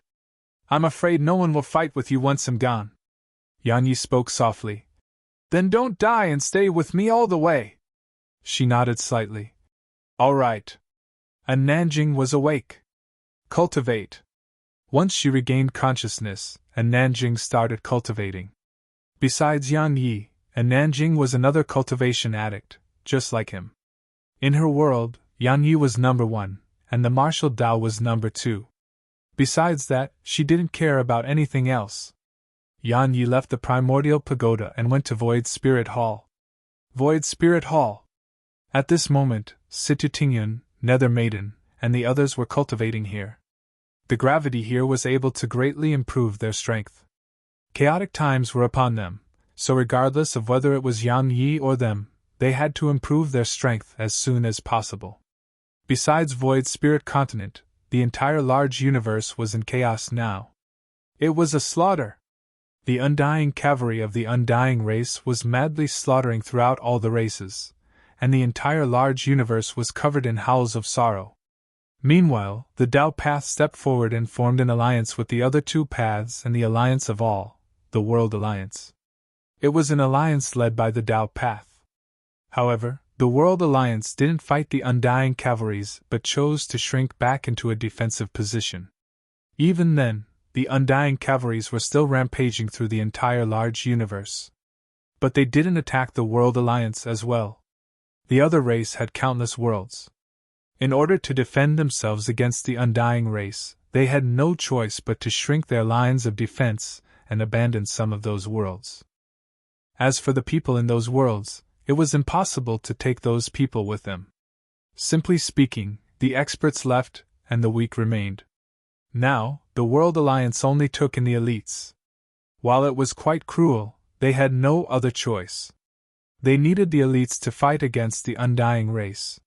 I'm afraid no one will fight with you once I'm gone." Yang Yi spoke softly. "Then don't die and stay with me all the way." She nodded slightly. "All right." And Nanjing was awake. Cultivate. Once she regained consciousness, and Nanjing started cultivating. Besides Yang Yi, Nanjing was another cultivation addict, just like him. In her world, Yang Yi was number 1, and the martial Tao was number 2. Besides that, she didn't care about anything else. Yang Yi left the primordial pagoda and went to Void Spirit Hall. Void Spirit Hall! At this moment, Situ Tingyun, Nether Maiden, and the others were cultivating here. The gravity here was able to greatly improve their strength. Chaotic times were upon them, so regardless of whether it was Yang Yi or them, they had to improve their strength as soon as possible. Besides Void Spirit Continent, the entire large universe was in chaos now. It was a slaughter. The undying cavalry of the undying race was madly slaughtering throughout all the races, and the entire large universe was covered in howls of sorrow. Meanwhile, the Tao Path stepped forward and formed an alliance with the other 2 paths and the Alliance of All, the World Alliance. It was an alliance led by the Tao Path. However, the World Alliance didn't fight the undying cavalries but chose to shrink back into a defensive position. Even then, the undying cavalries were still rampaging through the entire large universe. But they didn't attack the World Alliance as well. The other race had countless worlds. In order to defend themselves against the undying race, they had no choice but to shrink their lines of defense and abandon some of those worlds. As for the people in those worlds, it was impossible to take those people with them. Simply speaking, the experts left, and the weak remained. Now, the World Alliance only took in the elites. While it was quite cruel, they had no other choice. They needed the elites to fight against the undying race.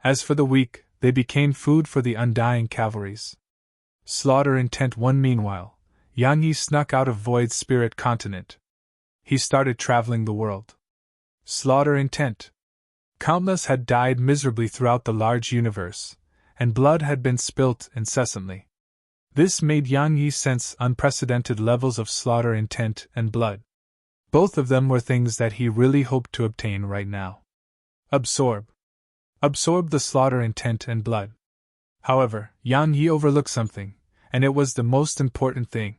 As for the weak, they became food for the undying cavalries. Slaughter Intent 1. Meanwhile, Yang Yi snuck out of Void Spirit Continent. He started traveling the world. Slaughter Intent. Countless had died miserably throughout the large universe, and blood had been spilt incessantly. This made Yang Yi sense unprecedented levels of slaughter intent and blood. Both of them were things that he really hoped to obtain right now. Absorb. Absorb the slaughter intent and blood. However, Yang Yi overlooked something, and it was the most important thing.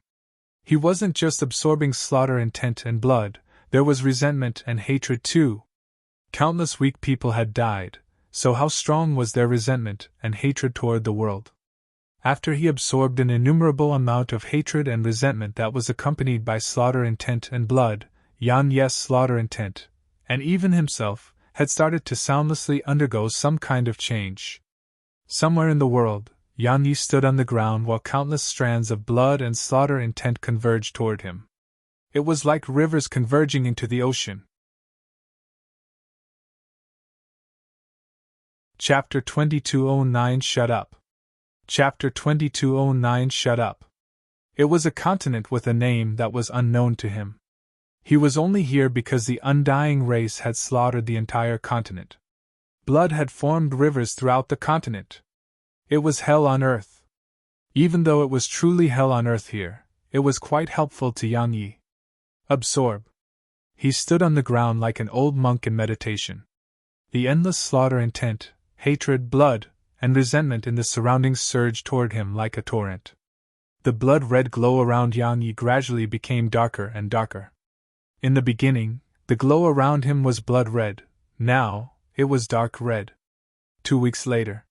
He wasn't just absorbing slaughter intent and blood, there was resentment and hatred too. Countless weak people had died, so how strong was their resentment and hatred toward the world? After he absorbed an innumerable amount of hatred and resentment that was accompanied by slaughter intent and blood, Yang Yi's slaughter intent, and even himself, had started to soundlessly undergo some kind of change. Somewhere in the world, Yang Yi stood on the ground while countless strands of blood and slaughter intent converged toward him. It was like rivers converging into the ocean. Chapter 2209 Shut Up. Chapter 2209 Shut Up. It was a continent with a name that was unknown to him. He was only here because the undying race had slaughtered the entire continent. Blood had formed rivers throughout the continent. It was hell on earth. Even though it was truly hell on earth here, it was quite helpful to Yang Yi. Absorb. He stood on the ground like an old monk in meditation. The endless slaughter, intent, hatred, blood, and resentment in the surroundings surged toward him like a torrent. The blood-red glow around Yang Yi gradually became darker and darker. In the beginning, the glow around him was blood-red. Now, it was dark red. 2 weeks later.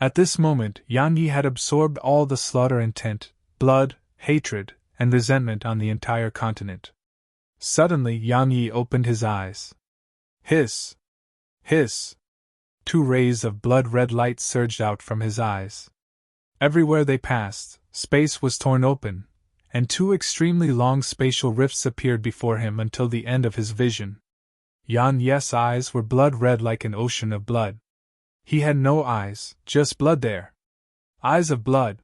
At this moment, Yang Yi had absorbed all the slaughter, intent, blood, hatred, and resentment on the entire continent. Suddenly, Yang Yi opened his eyes. Hiss! Hiss! 2 rays of blood-red light surged out from his eyes. Everywhere they passed, space was torn open, and 2 extremely long spatial rifts appeared before him until the end of his vision. Yang Yi's eyes were blood-red like an ocean of blood. He had no eyes, just blood there. Eyes of blood.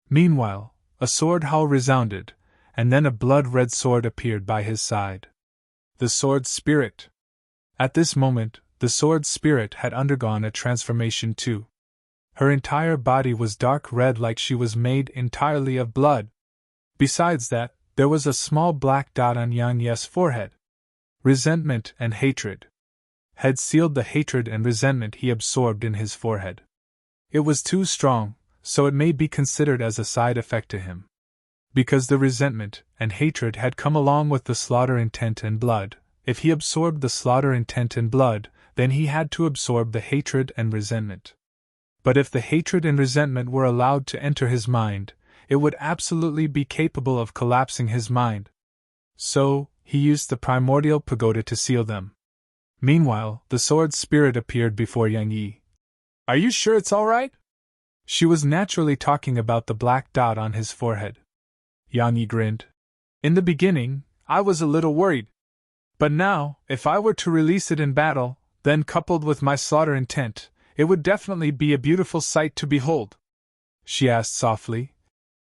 Meanwhile, a sword howl resounded, and then a blood-red sword appeared by his side. The sword spirit. At this moment, the sword spirit had undergone a transformation too. Her entire body was dark red like she was made entirely of blood. Besides that, there was a small black dot on Yang Yi's forehead. Resentment and hatred had sealed the hatred and resentment he absorbed in his forehead. It was too strong, so it may be considered as a side effect to him. Because the resentment and hatred had come along with the slaughter, intent, and blood, if he absorbed the slaughter, intent, and blood, then he had to absorb the hatred and resentment. But if the hatred and resentment were allowed to enter his mind, it would absolutely be capable of collapsing his mind. So, he used the primordial pagoda to seal them. Meanwhile, the sword spirit appeared before Yang Yi. Are you sure it's all right? She was naturally talking about the black dot on his forehead. Yang Yi grinned. In the beginning, I was a little worried. But now, if I were to release it in battle, then coupled with my slaughter intent, it would definitely be a beautiful sight to behold. She asked softly.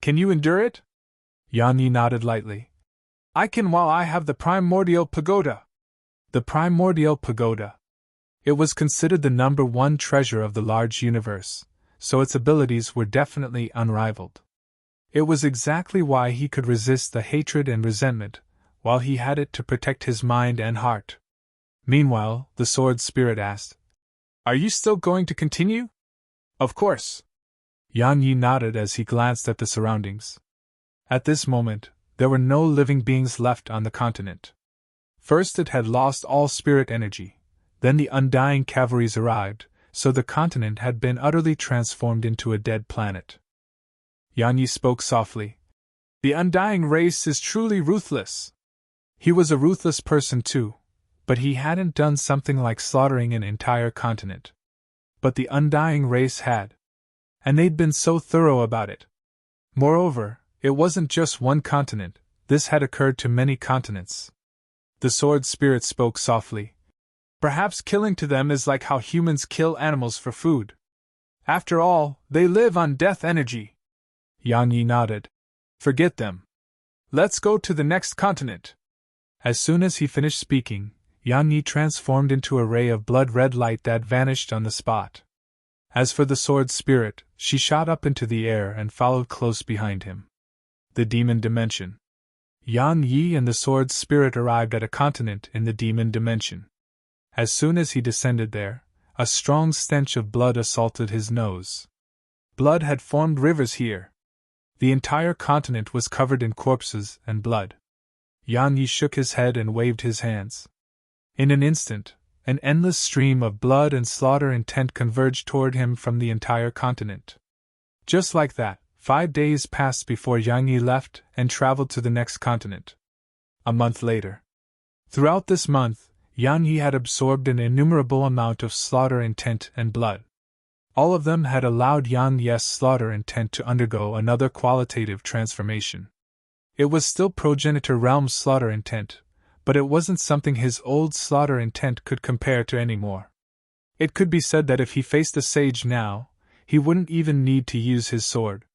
Can you endure it? Yang Yi nodded lightly. I can while I have the primordial pagoda. The primordial pagoda. It was considered the #1 treasure of the large universe, so its abilities were definitely unrivaled. It was exactly why he could resist the hatred and resentment, while he had it to protect his mind and heart. Meanwhile, the sword spirit asked, Are you still going to continue? Of course. Yang Yi nodded as he glanced at the surroundings. At this moment, there were no living beings left on the continent. First it had lost all spirit energy, then the undying cavalries arrived, so the continent had been utterly transformed into a dead planet. Yang Yi spoke softly. The undying race is truly ruthless. He was a ruthless person too, but he hadn't done something like slaughtering an entire continent. But the undying race had. And they'd been so thorough about it. Moreover, it wasn't just one continent, this had occurred to many continents. The sword spirit spoke softly. Perhaps killing to them is like how humans kill animals for food. After all, they live on death energy. Yang Yi nodded. Forget them. Let's go to the next continent. As soon as he finished speaking, Yang Yi transformed into a ray of blood-red light that vanished on the spot. As for the sword spirit, she shot up into the air and followed close behind him. The demon dimension. Yang Yi and the sword spirit arrived at a continent in the demon dimension. As soon as he descended there, a strong stench of blood assaulted his nose. Blood had formed rivers here. The entire continent was covered in corpses and blood. Yang Yi shook his head and waved his hands. In an instant, an endless stream of blood and slaughter intent converged toward him from the entire continent. Just like that, 5 days passed before Yang Yi left and traveled to the next continent. A month later. Throughout this month, Yang Yi had absorbed an innumerable amount of slaughter intent and blood. All of them had allowed Yang Yi's slaughter intent to undergo another qualitative transformation. It was still progenitor realm slaughter intent, but it wasn't something his old slaughter intent could compare to anymore. It could be said that if he faced a sage now, he wouldn't even need to use his sword.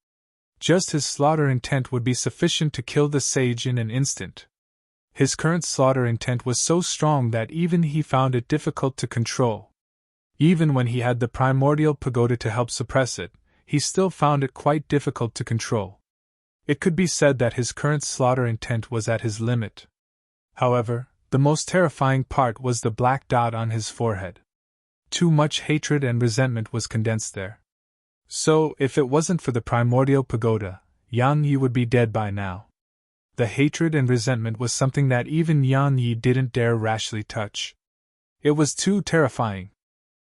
Just his slaughter intent would be sufficient to kill the sage in an instant. His current slaughter intent was so strong that even he found it difficult to control. Even when he had the primordial pagoda to help suppress it, he still found it quite difficult to control. It could be said that his current slaughter intent was at his limit. However, the most terrifying part was the black dot on his forehead. Too much hatred and resentment was condensed there. So, if it wasn't for the primordial pagoda, Yang Yi would be dead by now. The hatred and resentment was something that even Yang Yi didn't dare rashly touch. It was too terrifying.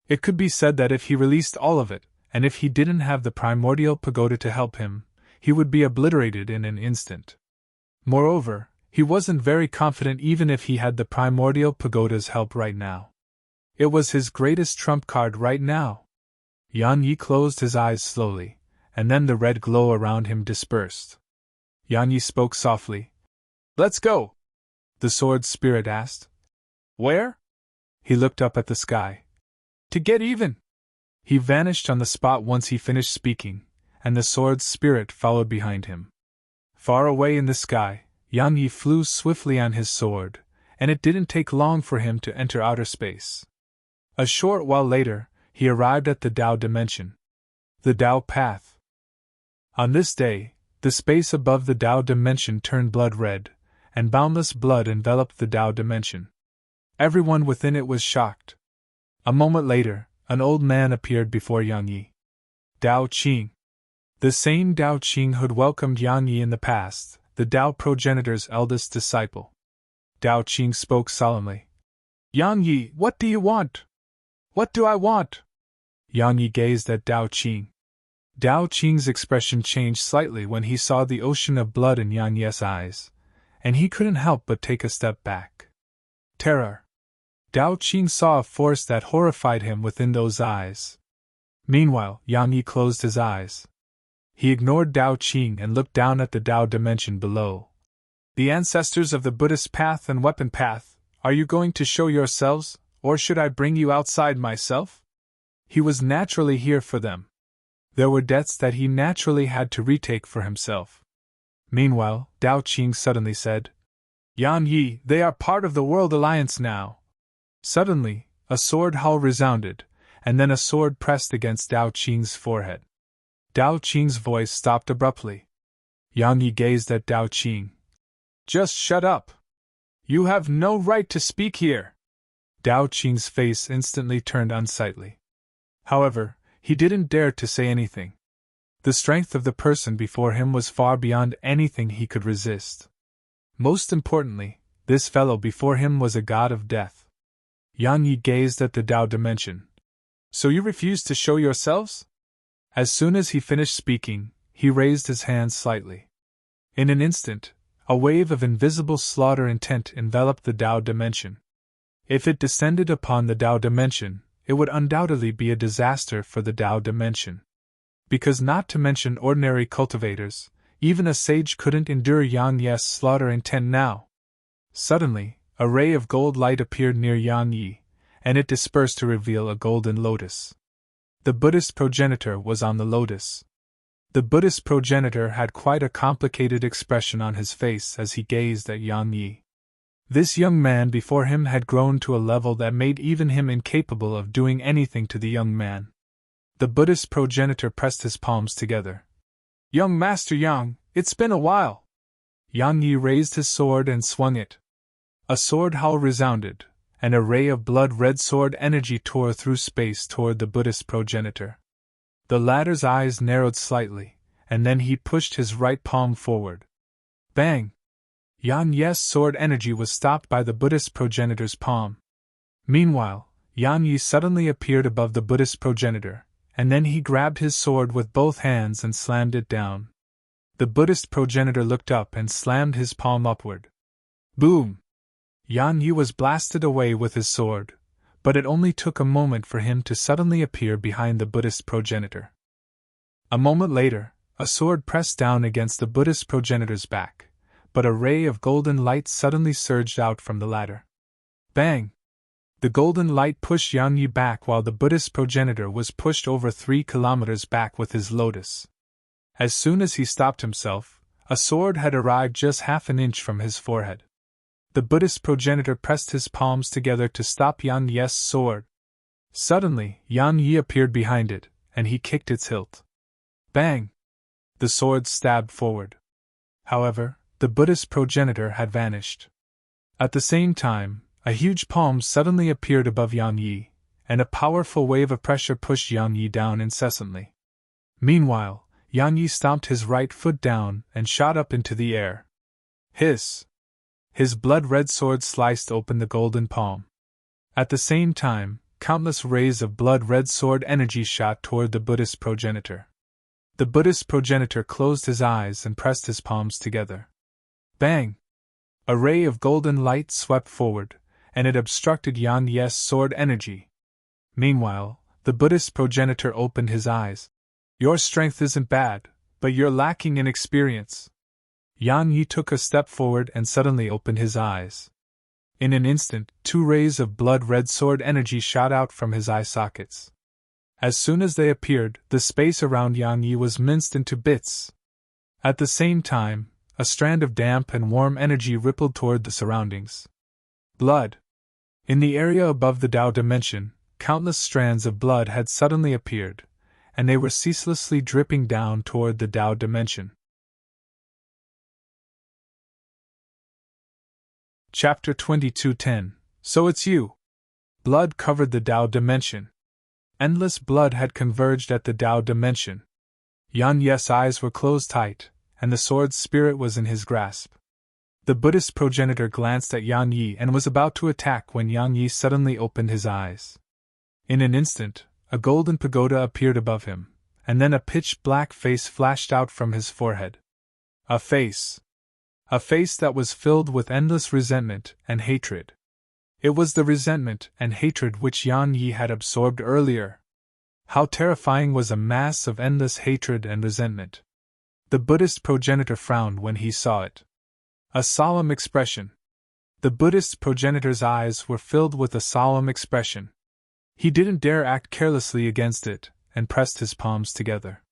It could be said that if he released all of it, and if he didn't have the primordial pagoda to help him, he would be obliterated in an instant. Moreover, he wasn't very confident even if he had the primordial pagoda's help right now. It was his greatest trump card right now. Yang Yi closed his eyes slowly, and then the red glow around him dispersed. Yang Yi spoke softly. "Let's go!" The sword spirit asked. "Where?" He looked up at the sky. "To get even!" He vanished on the spot once he finished speaking, and the sword spirit followed behind him. Far away in the sky, Yang Yi flew swiftly on his sword, and it didn't take long for him to enter outer space. A short while later, he arrived at the Tao dimension. The Tao path. On this day, the space above the Tao dimension turned blood red, and boundless blood enveloped the Tao dimension. Everyone within it was shocked. A moment later, an old man appeared before Yang Yi. Tao Qing. The same Tao Qing who'd welcomed Yang Yi in the past, the Tao progenitor's eldest disciple. Tao Qing spoke solemnly. "Yang Yi, what do you want?" "What do I want?" Yang Yi gazed at Tao Qing. Tao Qing's expression changed slightly when he saw the ocean of blood in Yang Yi's eyes, and he couldn't help but take a step back. Terror. Tao Qing saw a force that horrified him within those eyes. Meanwhile, Yang Yi closed his eyes. He ignored Tao Qing and looked down at the Tao dimension below. "The ancestors of the Buddhist path and weapon path, are you going to show yourselves, or should I bring you outside myself?" He was naturally here for them. There were debts that he naturally had to retake for himself. Meanwhile, Tao Qing suddenly said, "Yang Yi, they are part of the World Alliance now." Suddenly, a sword howl resounded, and then a sword pressed against Tao Qing's forehead. Tao Qing's voice stopped abruptly. Yang Yi gazed at Tao Qing. "Just shut up! You have no right to speak here!" Tao Qing's face instantly turned unsightly. However, he didn't dare to say anything. The strength of the person before him was far beyond anything he could resist. Most importantly, this fellow before him was a god of death. Yang Yi gazed at the Tao dimension. "So you refuse to show yourselves?" As soon as he finished speaking, he raised his hand slightly. In an instant, a wave of invisible slaughter intent enveloped the Tao dimension. If it descended upon the Tao dimension, it would undoubtedly be a disaster for the Tao dimension. Because not to mention ordinary cultivators, even a sage couldn't endure Yang Yi's slaughter intent now. Suddenly, a ray of gold light appeared near Yang Yi, and it dispersed to reveal a golden lotus. The Buddhist progenitor was on the lotus. The Buddhist progenitor had quite a complicated expression on his face as he gazed at Yang Yi. This young man before him had grown to a level that made even him incapable of doing anything to the young man. The Buddhist progenitor pressed his palms together. "Young Master Yang, it's been a while." Yang Yi raised his sword and swung it. A sword howl resounded, and a ray of blood-red sword energy tore through space toward the Buddhist progenitor. The latter's eyes narrowed slightly, and then he pushed his right palm forward. Bang! Yang Yi's sword energy was stopped by the Buddhist progenitor's palm. Meanwhile, Yang Yi suddenly appeared above the Buddhist progenitor, and then he grabbed his sword with both hands and slammed it down. The Buddhist progenitor looked up and slammed his palm upward. Boom! Yang Yi was blasted away with his sword, but it only took a moment for him to suddenly appear behind the Buddhist progenitor. A moment later, a sword pressed down against the Buddhist progenitor's back, but a ray of golden light suddenly surged out from the latter. Bang! The golden light pushed Yang Yi back while the Buddhist progenitor was pushed over 3 kilometers back with his lotus. As soon as he stopped himself, a sword had arrived just half an inch from his forehead. The Buddhist progenitor pressed his palms together to stop Yan Ye's sword. Suddenly, Yan Yi appeared behind it, and he kicked its hilt. Bang! The sword stabbed forward. However, the Buddhist progenitor had vanished. At the same time, a huge palm suddenly appeared above Yan Yi, and a powerful wave of pressure pushed Yan Yi down incessantly. Meanwhile, Yan Yi stomped his right foot down and shot up into the air. Hiss! His blood-red sword sliced open the golden palm. At the same time, countless rays of blood-red sword energy shot toward the Buddhist progenitor. The Buddhist progenitor closed his eyes and pressed his palms together. Bang! A ray of golden light swept forward, and it obstructed Yan Ye's sword energy. Meanwhile, the Buddhist progenitor opened his eyes. Your strength isn't bad, but you're lacking in experience. Yan Yi took a step forward and suddenly opened his eyes. In an instant, 2 rays of blood-red sword energy shot out from his eye sockets. As soon as they appeared, the space around Yan Yi was minced into bits. At the same time, a strand of damp and warm energy rippled toward the surroundings. Blood. In the area above the Tao dimension, countless strands of blood had suddenly appeared, and they were ceaselessly dripping down toward the Tao dimension. Chapter 22:10. So it's you. Blood covered the Tao dimension. Endless blood had converged at the Tao dimension. Yan Ye's eyes were closed tight, and the sword's spirit was in his grasp. The Buddhist progenitor glanced at Yan Yi and was about to attack when Yan Yi suddenly opened his eyes. In an instant, a golden pagoda appeared above him, and then a pitch-black face flashed out from his forehead. A face. A face that was filled with endless resentment and hatred. It was the resentment and hatred which Yan Yi had absorbed earlier. How terrifying was a mass of endless hatred and resentment. The Buddhist progenitor frowned when he saw it. A solemn expression. The Buddhist progenitor's eyes were filled with a solemn expression. He didn't dare act carelessly against it, and pressed his palms together.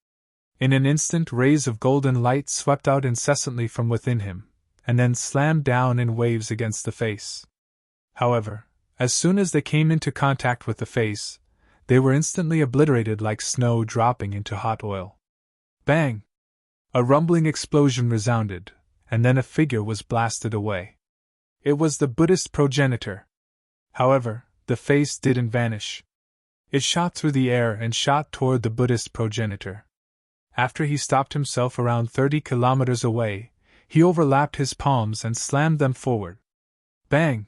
In an instant, rays of golden light swept out incessantly from within him, and then slammed down in waves against the face. However, as soon as they came into contact with the face, they were instantly obliterated like snow dropping into hot oil. Bang! A rumbling explosion resounded, and then a figure was blasted away. It was the Buddhist progenitor. However, the face didn't vanish. It shot through the air and shot toward the Buddhist progenitor. After he stopped himself around 30 kilometers away, he overlapped his palms and slammed them forward. Bang!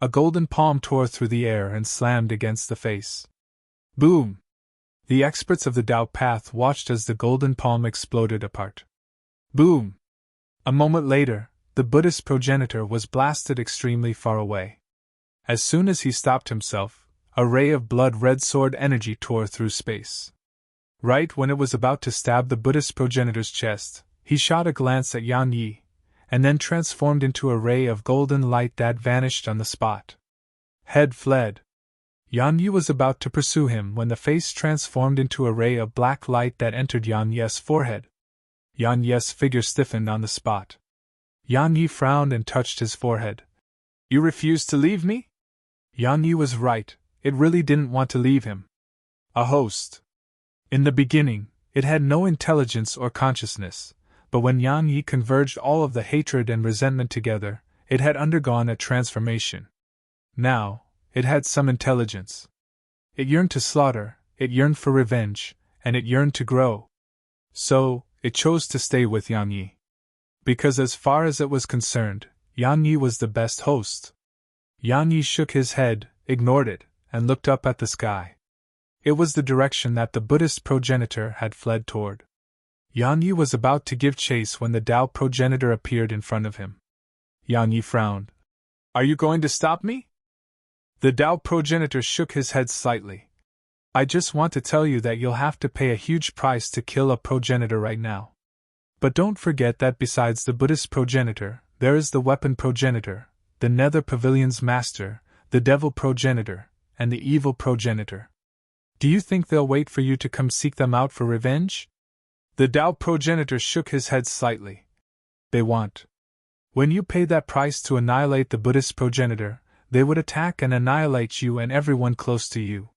A golden palm tore through the air and slammed against the face. Boom! The experts of the Tao path watched as the golden palm exploded apart. Boom! A moment later, the Buddhist progenitor was blasted extremely far away. As soon as he stopped himself, a ray of blood-red sword energy tore through space. Right when it was about to stab the Buddhist progenitor's chest, he shot a glance at Yan Yi, and then transformed into a ray of golden light that vanished on the spot. Head fled. Yan Yi was about to pursue him when the face transformed into a ray of black light that entered Yan Ye's forehead. Yan Ye's figure stiffened on the spot. Yan Yi frowned and touched his forehead. You refuse to leave me? Yan Yi was right, it really didn't want to leave him. A host. In the beginning, it had no intelligence or consciousness, but when Yan Yi converged all of the hatred and resentment together, it had undergone a transformation. Now, it had some intelligence. It yearned to slaughter, it yearned for revenge, and it yearned to grow. So, it chose to stay with Yan Yi. Because as far as it was concerned, Yan Yi was the best host. Yan Yi shook his head, ignored it, and looked up at the sky. It was the direction that the Buddhist progenitor had fled toward. Yan Yi was about to give chase when the Tao progenitor appeared in front of him. Yan Yi frowned. Are you going to stop me? The Tao progenitor shook his head slightly. I just want to tell you that you'll have to pay a huge price to kill a progenitor right now. But don't forget that besides the Buddhist progenitor, there is the weapon progenitor, the nether pavilion's master, the devil progenitor, and the evil progenitor. Do you think they'll wait for you to come seek them out for revenge? The Tao progenitor shook his head slightly. They want. When you pay that price to annihilate the Buddhist progenitor, they would attack and annihilate you and everyone close to you.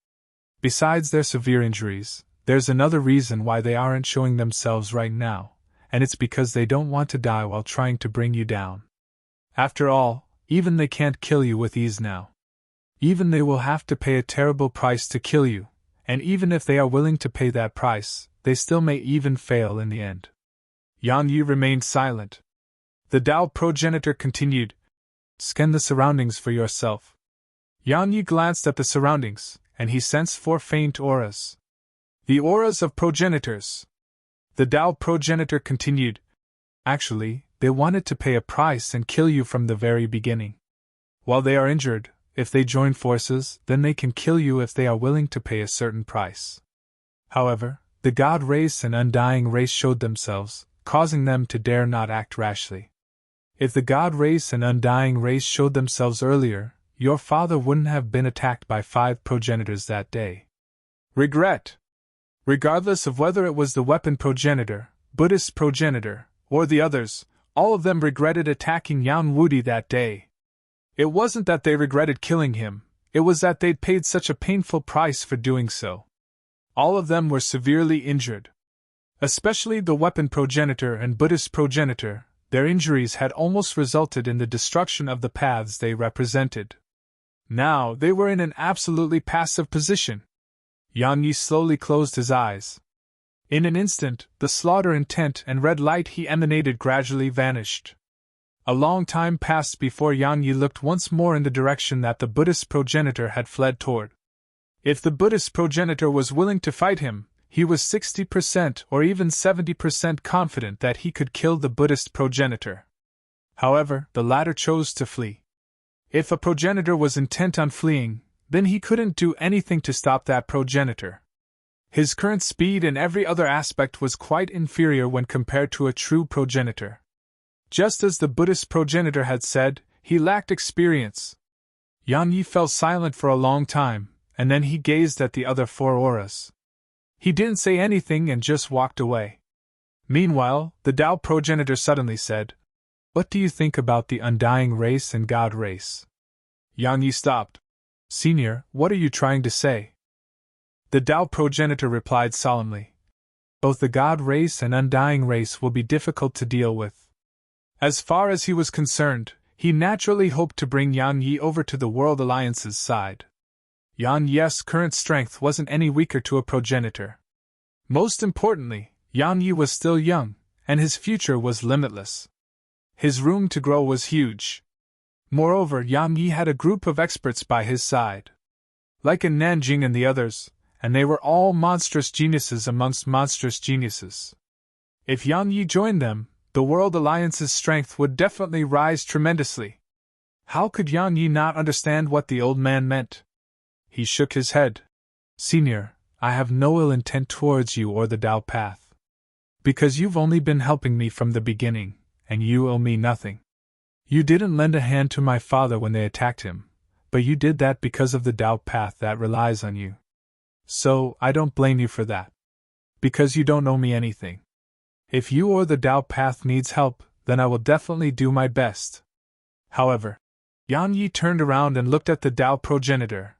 Besides their severe injuries, there's another reason why they aren't showing themselves right now, and it's because they don't want to die while trying to bring you down. After all, even they can't kill you with ease now. Even they will have to pay a terrible price to kill you, and even if they are willing to pay that price, they still may even fail in the end. Yan Yi remained silent. The Tao progenitor continued, Scan the surroundings for yourself. Yan Yi glanced at the surroundings, and he sensed 4 faint auras. The auras of progenitors. The Tao progenitor continued, Actually, they wanted to pay a price and kill you from the very beginning. While they are injured, if they join forces, then they can kill you if they are willing to pay a certain price. However, the God race and undying race showed themselves, causing them to dare not act rashly. If the God race and undying race showed themselves earlier, your father wouldn't have been attacked by 5 progenitors that day. Regret. Regardless of whether it was the weapon progenitor, Buddhist progenitor, or the others, all of them regretted attacking Yan Wudi that day. It wasn't that they regretted killing him, it was that they'd paid such a painful price for doing so. All of them were severely injured. Especially the weapon progenitor and Buddhist progenitor, their injuries had almost resulted in the destruction of the paths they represented. Now they were in an absolutely passive position. Yan Yi slowly closed his eyes. In an instant, the slaughter intent and red light he emanated gradually vanished. A long time passed before Yan Yi looked once more in the direction that the Buddhist progenitor had fled toward. If the Buddhist progenitor was willing to fight him, he was 60% or even 70% confident that he could kill the Buddhist progenitor. However, the latter chose to flee. If a progenitor was intent on fleeing, then he couldn't do anything to stop that progenitor. His current speed in every other aspect was quite inferior when compared to a true progenitor. Just as the Buddhist progenitor had said, he lacked experience. Yan Yi fell silent for a long time, and then he gazed at the other 4 auras. He didn't say anything and just walked away. Meanwhile, the Tao progenitor suddenly said, What do you think about the undying race and God race? Yan Yi stopped. Senior, what are you trying to say? The Tao progenitor replied solemnly. Both the God race and undying race will be difficult to deal with. As far as he was concerned, he naturally hoped to bring Yan Yi over to the World Alliance's side. Yan Yi's current strength wasn't any weaker to a progenitor. Most importantly, Yan Yi was still young, and his future was limitless. His room to grow was huge. Moreover, Yan Yi had a group of experts by his side. Like in Nanjing and the others, and they were all monstrous geniuses amongst monstrous geniuses. If Yan Yi joined them, the World Alliance's strength would definitely rise tremendously. How could Yan Yi not understand what the old man meant? He shook his head. Senior, I have no ill intent towards you or the Tao path. Because you've only been helping me from the beginning, and you owe me nothing. You didn't lend a hand to my father when they attacked him, but you did that because of the Tao path that relies on you. So, I don't blame you for that. Because you don't owe me anything. If you or the Tao path needs help, then I will definitely do my best. However, Yan Yi turned around and looked at the Tao progenitor.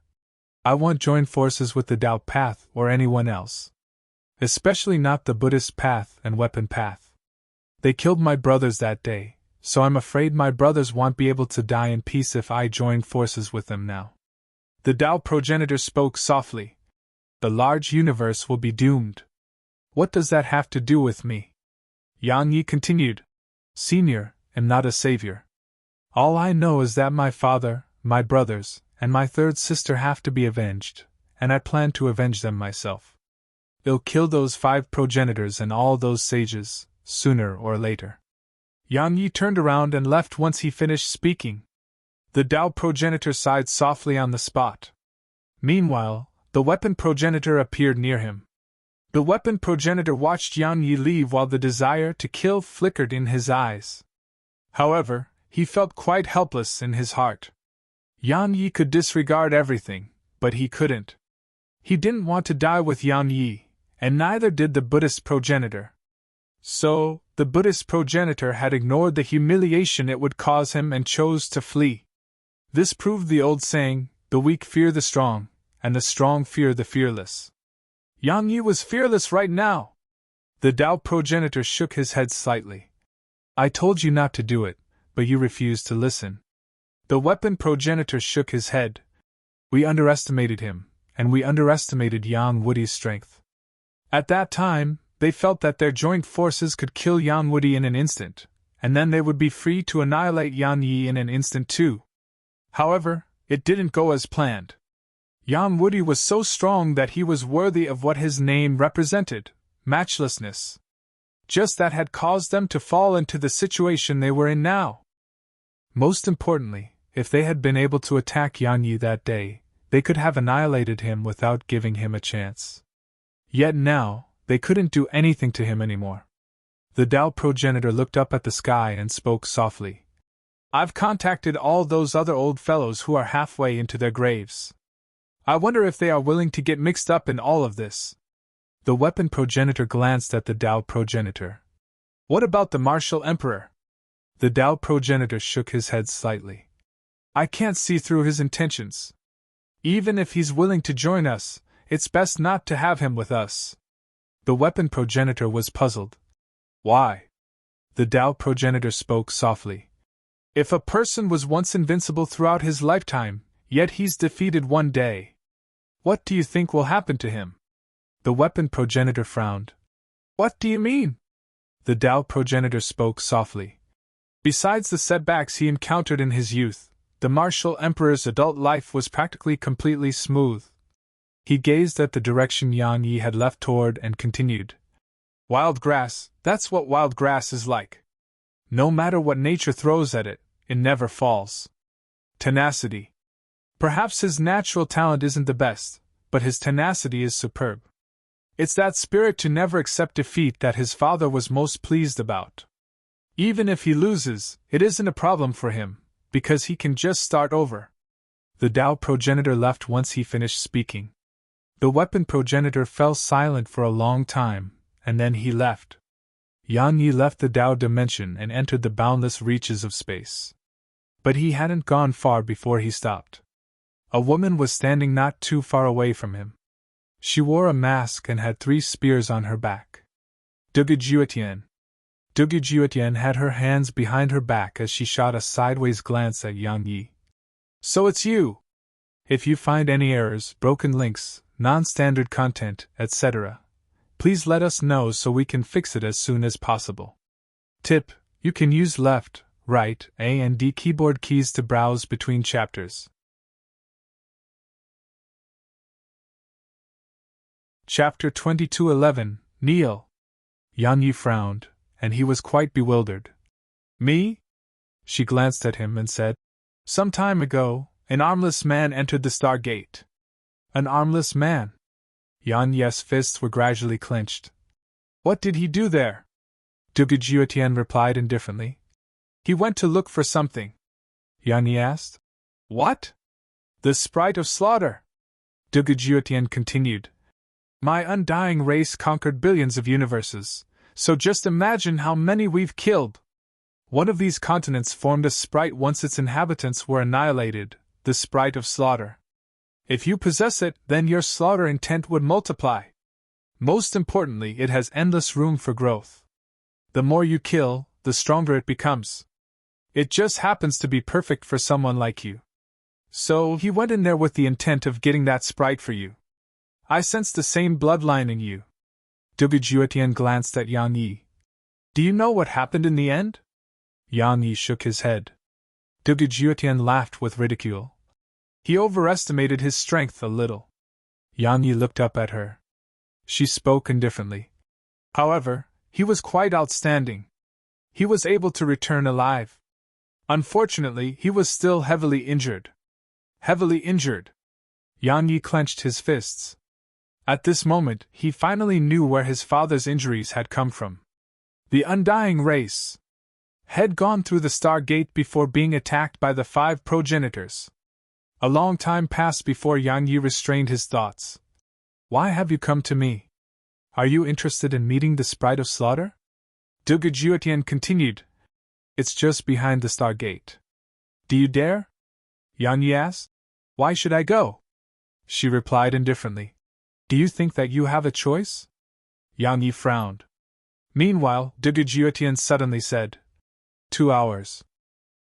I won't join forces with the Tao path or anyone else. Especially not the Buddhist path and weapon path. They killed my brothers that day, so I'm afraid my brothers won't be able to die in peace if I join forces with them now. The Tao progenitor spoke softly. The large universe will be doomed. What does that have to do with me? Yan Yi continued. Senior, am not a savior. All I know is that my father, my brothers, and my 3rd sister have to be avenged, and I plan to avenge them myself. I'll kill those 5 progenitors and all those sages, sooner or later. Yan Yi turned around and left once he finished speaking. The Tao progenitor sighed softly on the spot. Meanwhile, the weapon progenitor appeared near him. The weapon progenitor watched Yan Yi leave while the desire to kill flickered in his eyes. However, he felt quite helpless in his heart. Yan Yi could disregard everything, but he couldn't. He didn't want to die with Yan Yi, and neither did the Buddhist progenitor. So, the Buddhist progenitor had ignored the humiliation it would cause him and chose to flee. This proved the old saying, the weak fear the strong, and the strong fear the fearless. Yang Yi was fearless right now. The Tao progenitor shook his head slightly. I told you not to do it, but you refused to listen. The weapon progenitor shook his head. We underestimated him, and we underestimated Yang Woody's strength. At that time, they felt that their joint forces could kill Yang Woody in an instant, and then they would be free to annihilate Yang Yi in an instant too. However, it didn't go as planned. Yang Woody was so strong that he was worthy of what his name represented, matchlessness. Just that had caused them to fall into the situation they were in now. Most importantly, if they had been able to attack Yang Yi that day, they could have annihilated him without giving him a chance. Yet now, they couldn't do anything to him anymore. The Tao progenitor looked up at the sky and spoke softly. I've contacted all those other old fellows who are halfway into their graves. I wonder if they are willing to get mixed up in all of this. The weapon progenitor glanced at the Tao progenitor. What about the martial emperor? The Tao progenitor shook his head slightly. I can't see through his intentions. Even if he's willing to join us, it's best not to have him with us. The weapon progenitor was puzzled. Why? The Tao progenitor spoke softly. If a person was once invincible throughout his lifetime, yet he's defeated one day, what do you think will happen to him? The weapon progenitor frowned. What do you mean? The Tao progenitor spoke softly. Besides the setbacks he encountered in his youth, the martial emperor's adult life was practically completely smooth. He gazed at the direction Yang Yi had left toward and continued. Wild grass, that's what wild grass is like. No matter what nature throws at it, it never falls. Tenacity. Perhaps his natural talent isn't the best, but his tenacity is superb. It's that spirit to never accept defeat that his father was most pleased about. Even if he loses, it isn't a problem for him, because he can just start over. The Tao progenitor left once he finished speaking. The weapon progenitor fell silent for a long time, and then he left. Yang Yi left the Tao dimension and entered the boundless reaches of space. But he hadn't gone far before he stopped. A woman was standing not too far away from him. She wore a mask and had 3 spears on her back. Dugujuetian. Dugujuetian had her hands behind her back as she shot a sideways glance at Yang Yi. So it's you! If you find any errors, broken links, non-standard content, etc., please let us know so we can fix it as soon as possible. Tip: you can use left, right, A and D keyboard keys to browse between chapters. Chapter 2211, Kneel. Yang Yi frowned, and he was quite bewildered. Me? She glanced at him and said, Some time ago, an armless man entered the Stargate. An armless man? Yang Yi's fists were gradually clenched. What did he do there? Dugujuetian replied indifferently. He went to look for something. Yang Yi asked. What? The Sprite of Slaughter. Dugujuetian continued. My undying race conquered billions of universes, so just imagine how many we've killed. One of these continents formed a sprite once its inhabitants were annihilated, the Sprite of Slaughter. If you possess it, then your slaughter intent would multiply. Most importantly, it has endless room for growth. The more you kill, the stronger it becomes. It just happens to be perfect for someone like you. So he went in there with the intent of getting that sprite for you. I sense the same bloodline in you. Dugujuetian glanced at Yang Yi. Do you know what happened in the end? Yang Yi shook his head. Dugujuetian laughed with ridicule. He overestimated his strength a little. Yang Yi looked up at her. She spoke indifferently. However, he was quite outstanding. He was able to return alive. Unfortunately, he was still heavily injured. Heavily injured. Yang Yi clenched his fists. At this moment, he finally knew where his father's injuries had come from. The undying race had gone through the Stargate before being attacked by the 5 progenitors. A long time passed before Yang Yi restrained his thoughts. Why have you come to me? Are you interested in meeting the Sprite of Slaughter? Dugujuetian continued. It's just behind the Stargate. Do you dare? Yan Yi asked. Why should I go? She replied indifferently. Do you think that you have a choice? Yang Yi frowned. Meanwhile, Dugujuetian suddenly said, 2 hours.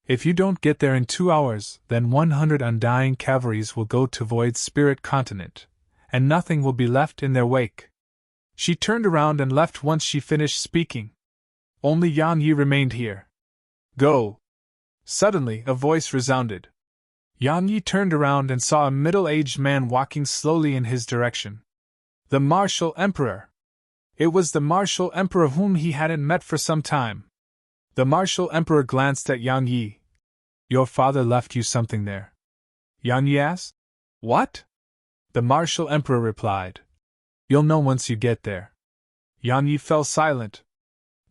If you don't get there in 2 hours, then 100 undying cavalries will go to Void's spirit continent, and nothing will be left in their wake. She turned around and left once she finished speaking. Only Yan Yi remained here. Go! Suddenly, a voice resounded. Yan Yi turned around and saw a middle-aged man walking slowly in his direction. The Martial Emperor! It was the Martial Emperor whom he hadn't met for some time. The Martial Emperor glanced at Yan Yi. Your father left you something there. Yan Yi asked. What? The Martial Emperor replied. You'll know once you get there. Yan Yi fell silent.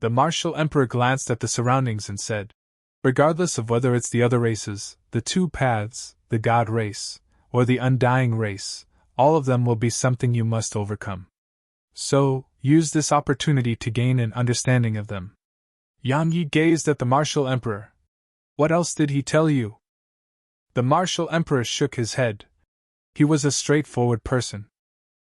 The Martial Emperor glanced at the surroundings and said, regardless of whether it's the other races, the two paths, the God race, or the undying race, all of them will be something you must overcome. So, use this opportunity to gain an understanding of them. Yan Yi gazed at the Martial Emperor. What else did he tell you? The Martial Emperor shook his head. He was a straightforward person.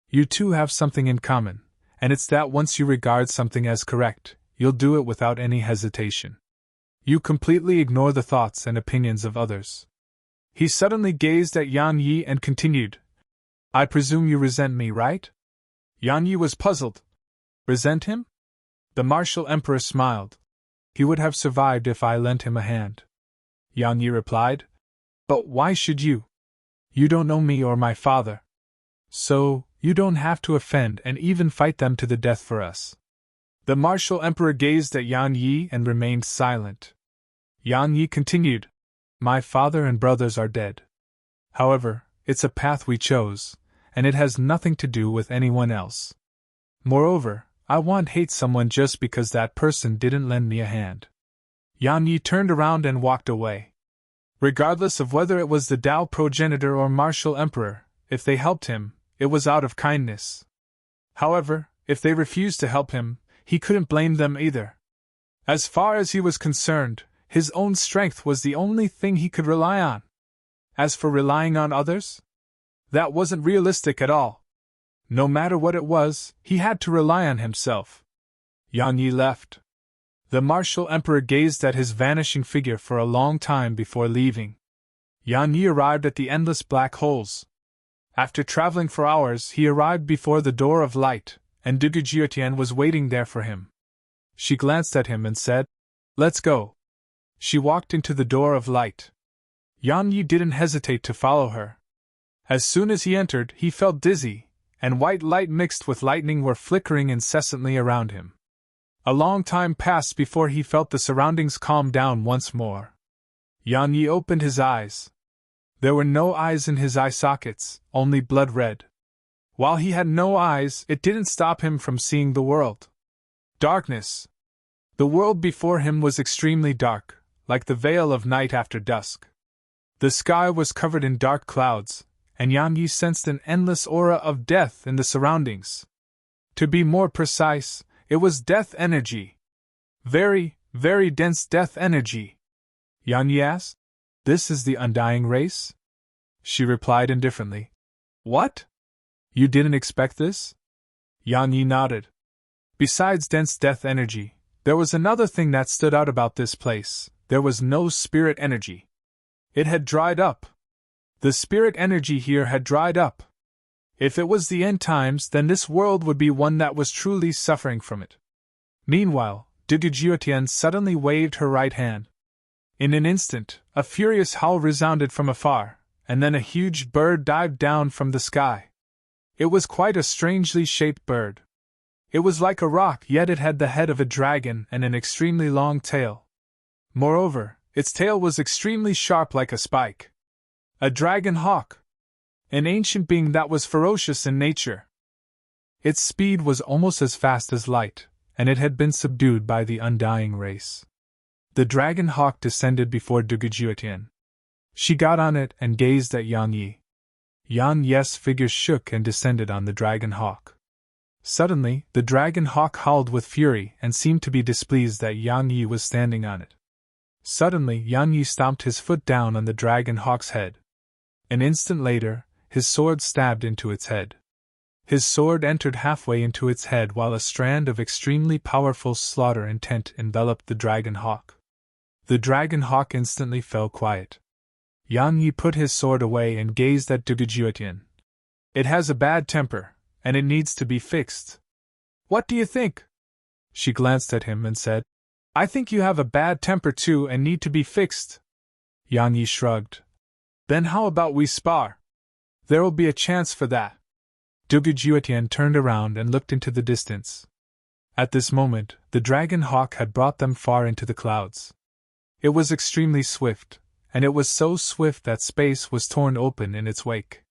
You two have something in common, and it's that once you regard something as correct, you'll do it without any hesitation. You completely ignore the thoughts and opinions of others. He suddenly gazed at Yan Yi and continued. I presume you resent me, right? Yan Yi was puzzled. Resent him? The Martial Emperor smiled. He would have survived if I lent him a hand. Yan Yi replied. But why should you? You don't know me or my father. So, you don't have to offend and even fight them to the death for us. The Martial Emperor gazed at Yan Yi and remained silent. Yan Yi continued. My father and brothers are dead. However, it's a path we chose, and it has nothing to do with anyone else. Moreover, I won't hate someone just because that person didn't lend me a hand. Yan Yi turned around and walked away. Regardless of whether it was the Tao progenitor or Martial Emperor, if they helped him, it was out of kindness. However, if they refused to help him, he couldn't blame them either. As far as he was concerned, his own strength was the only thing he could rely on. As for relying on others, that wasn't realistic at all. No matter what it was, he had to rely on himself. Yan Yi left. The Martial Emperor gazed at his vanishing figure for a long time before leaving. Yan Yi arrived at the endless black holes. After traveling for hours, he arrived before the door of light, and Dugujuetian was waiting there for him. She glanced at him and said, Let's go. She walked into the door of light. Yan Yi didn't hesitate to follow her. As soon as he entered, he felt dizzy, and white light mixed with lightning were flickering incessantly around him. A long time passed before he felt the surroundings calm down once more. Yan Yi opened his eyes. There were no eyes in his eye sockets, only blood red. While he had no eyes, it didn't stop him from seeing the world. Darkness. The world before him was extremely dark, like the veil of night after dusk. The sky was covered in dark clouds, and Yan Yi sensed an endless aura of death in the surroundings. To be more precise, it was death energy. Very, very dense death energy. Yan Yi asked, This is the undying race? She replied indifferently. What? You didn't expect this? Yan Yi nodded. Besides dense death energy, there was another thing that stood out about this place. There was no spirit energy. It had dried up. The spirit energy here had dried up. If it was the end times, then this world would be one that was truly suffering from it. Meanwhile, Dugujuetian suddenly waved her right hand. In an instant, a furious howl resounded from afar, and then a huge bird dived down from the sky. It was quite a strangely shaped bird. It was like a rock, yet it had the head of a dragon and an extremely long tail. Moreover, its tail was extremely sharp like a spike. A dragon hawk. An ancient being that was ferocious in nature. Its speed was almost as fast as light, and it had been subdued by the undying race. The dragon hawk descended before Dugujuetian. She got on it and gazed at Yan Yi. Yan Yi's figure shook and descended on the dragon hawk. Suddenly, the dragon hawk howled with fury and seemed to be displeased that Yang Yi was standing on it. Suddenly, Yang Yi stomped his foot down on the dragon hawk's head. An instant later, his sword stabbed into its head. His sword entered halfway into its head while a strand of extremely powerful slaughter intent enveloped the dragon hawk. The dragon hawk instantly fell quiet. Yang Yi put his sword away and gazed at Dugujuetian. It has a bad temper, and it needs to be fixed. What do you think? She glanced at him and said, I think you have a bad temper too and need to be fixed. Yang Yi shrugged. Then how about we spar? There will be a chance for that. Dugujuetian turned around and looked into the distance. At this moment, the dragon hawk had brought them far into the clouds. It was extremely swift, and it was so swift that space was torn open in its wake.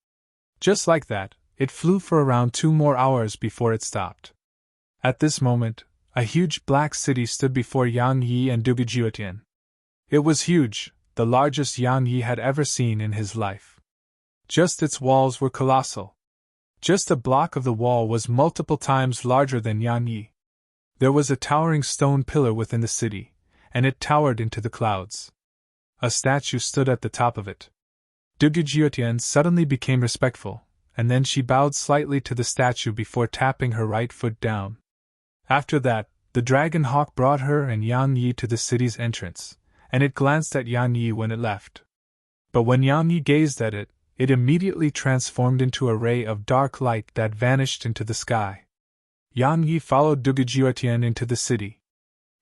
Just like that, it flew for around 2 more hours before it stopped. At this moment, a huge black city stood before Yang Yi and Dugujuetian. It was huge, the largest Yang Yi had ever seen in his life. Just its walls were colossal. Just a block of the wall was multiple times larger than Yang Yi. There was a towering stone pillar within the city, and it towered into the clouds. A statue stood at the top of it. Dugujuetian suddenly became respectful, and then she bowed slightly to the statue before tapping her right foot down. After that, the dragon hawk brought her and Yang Yi to the city's entrance, and it glanced at Yang Yi when it left. But when Yang Yi gazed at it, it immediately transformed into a ray of dark light that vanished into the sky. Yang Yi followed Dugujuetian into the city.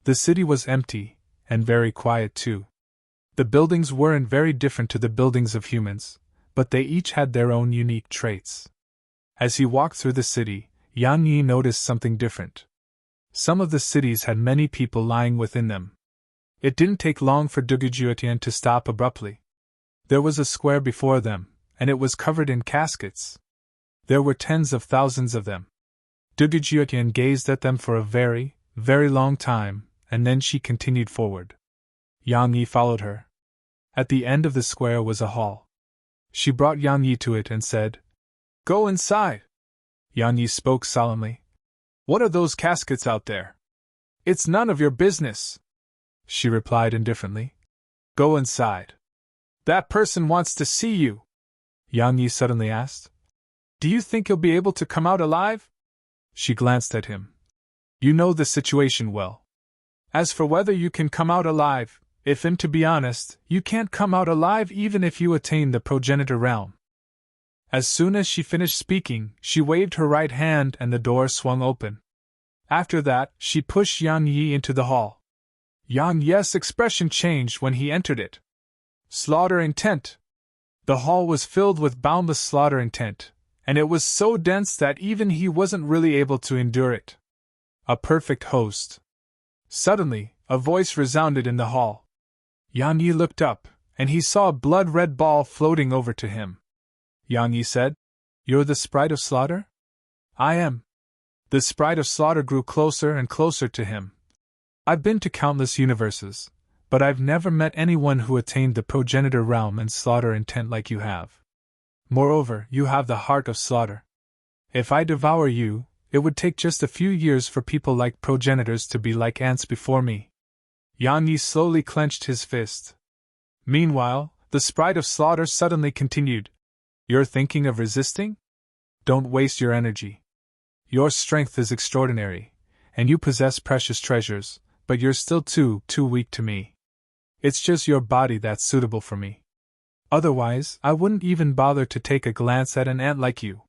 The city was empty, and very quiet too. The buildings weren't very different to the buildings of humans, but they each had their own unique traits. As he walked through the city, Yang Yi noticed something different. Some of the cities had many people lying within them. It didn't take long for Dugujuetian to stop abruptly. There was a square before them, and it was covered in caskets. There were tens of thousands of them. Dugujuetian gazed at them for a very, very long time, and then she continued forward. Yang Yi followed her. At the end of the square was a hall. She brought Yang Yi to it and said, Go inside. Yang Yi spoke solemnly. What are those caskets out there? It's none of your business. She replied indifferently. Go inside. That person wants to see you. Yang Yi suddenly asked. Do you think you'll be able to come out alive? She glanced at him. You know the situation well. As for whether you can come out alive, to be honest, you can't come out alive even if you attain the progenitor realm. As soon as she finished speaking, she waved her right hand and the door swung open. After that, she pushed Yang Yi into the hall. Yang Yi's expression changed when he entered it. Slaughter intent. The hall was filled with boundless slaughter intent, and it was so dense that even he wasn't really able to endure it. A perfect host. Suddenly, a voice resounded in the hall. Yang Yi looked up, and he saw a blood-red ball floating over to him. Yang Yi said, You're the sprite of slaughter? I am. The sprite of slaughter grew closer and closer to him. I've been to countless universes, but I've never met anyone who attained the progenitor realm and slaughter intent like you have. Moreover, you have the heart of slaughter. If I devour you, it would take just a few years for people like progenitors to be like ants before me. Yang Yi slowly clenched his fist. Meanwhile, the sprite of slaughter suddenly continued. You're thinking of resisting? Don't waste your energy. Your strength is extraordinary, and you possess precious treasures, but you're still too weak to me. It's just your body that's suitable for me. Otherwise, I wouldn't even bother to take a glance at an ant like you.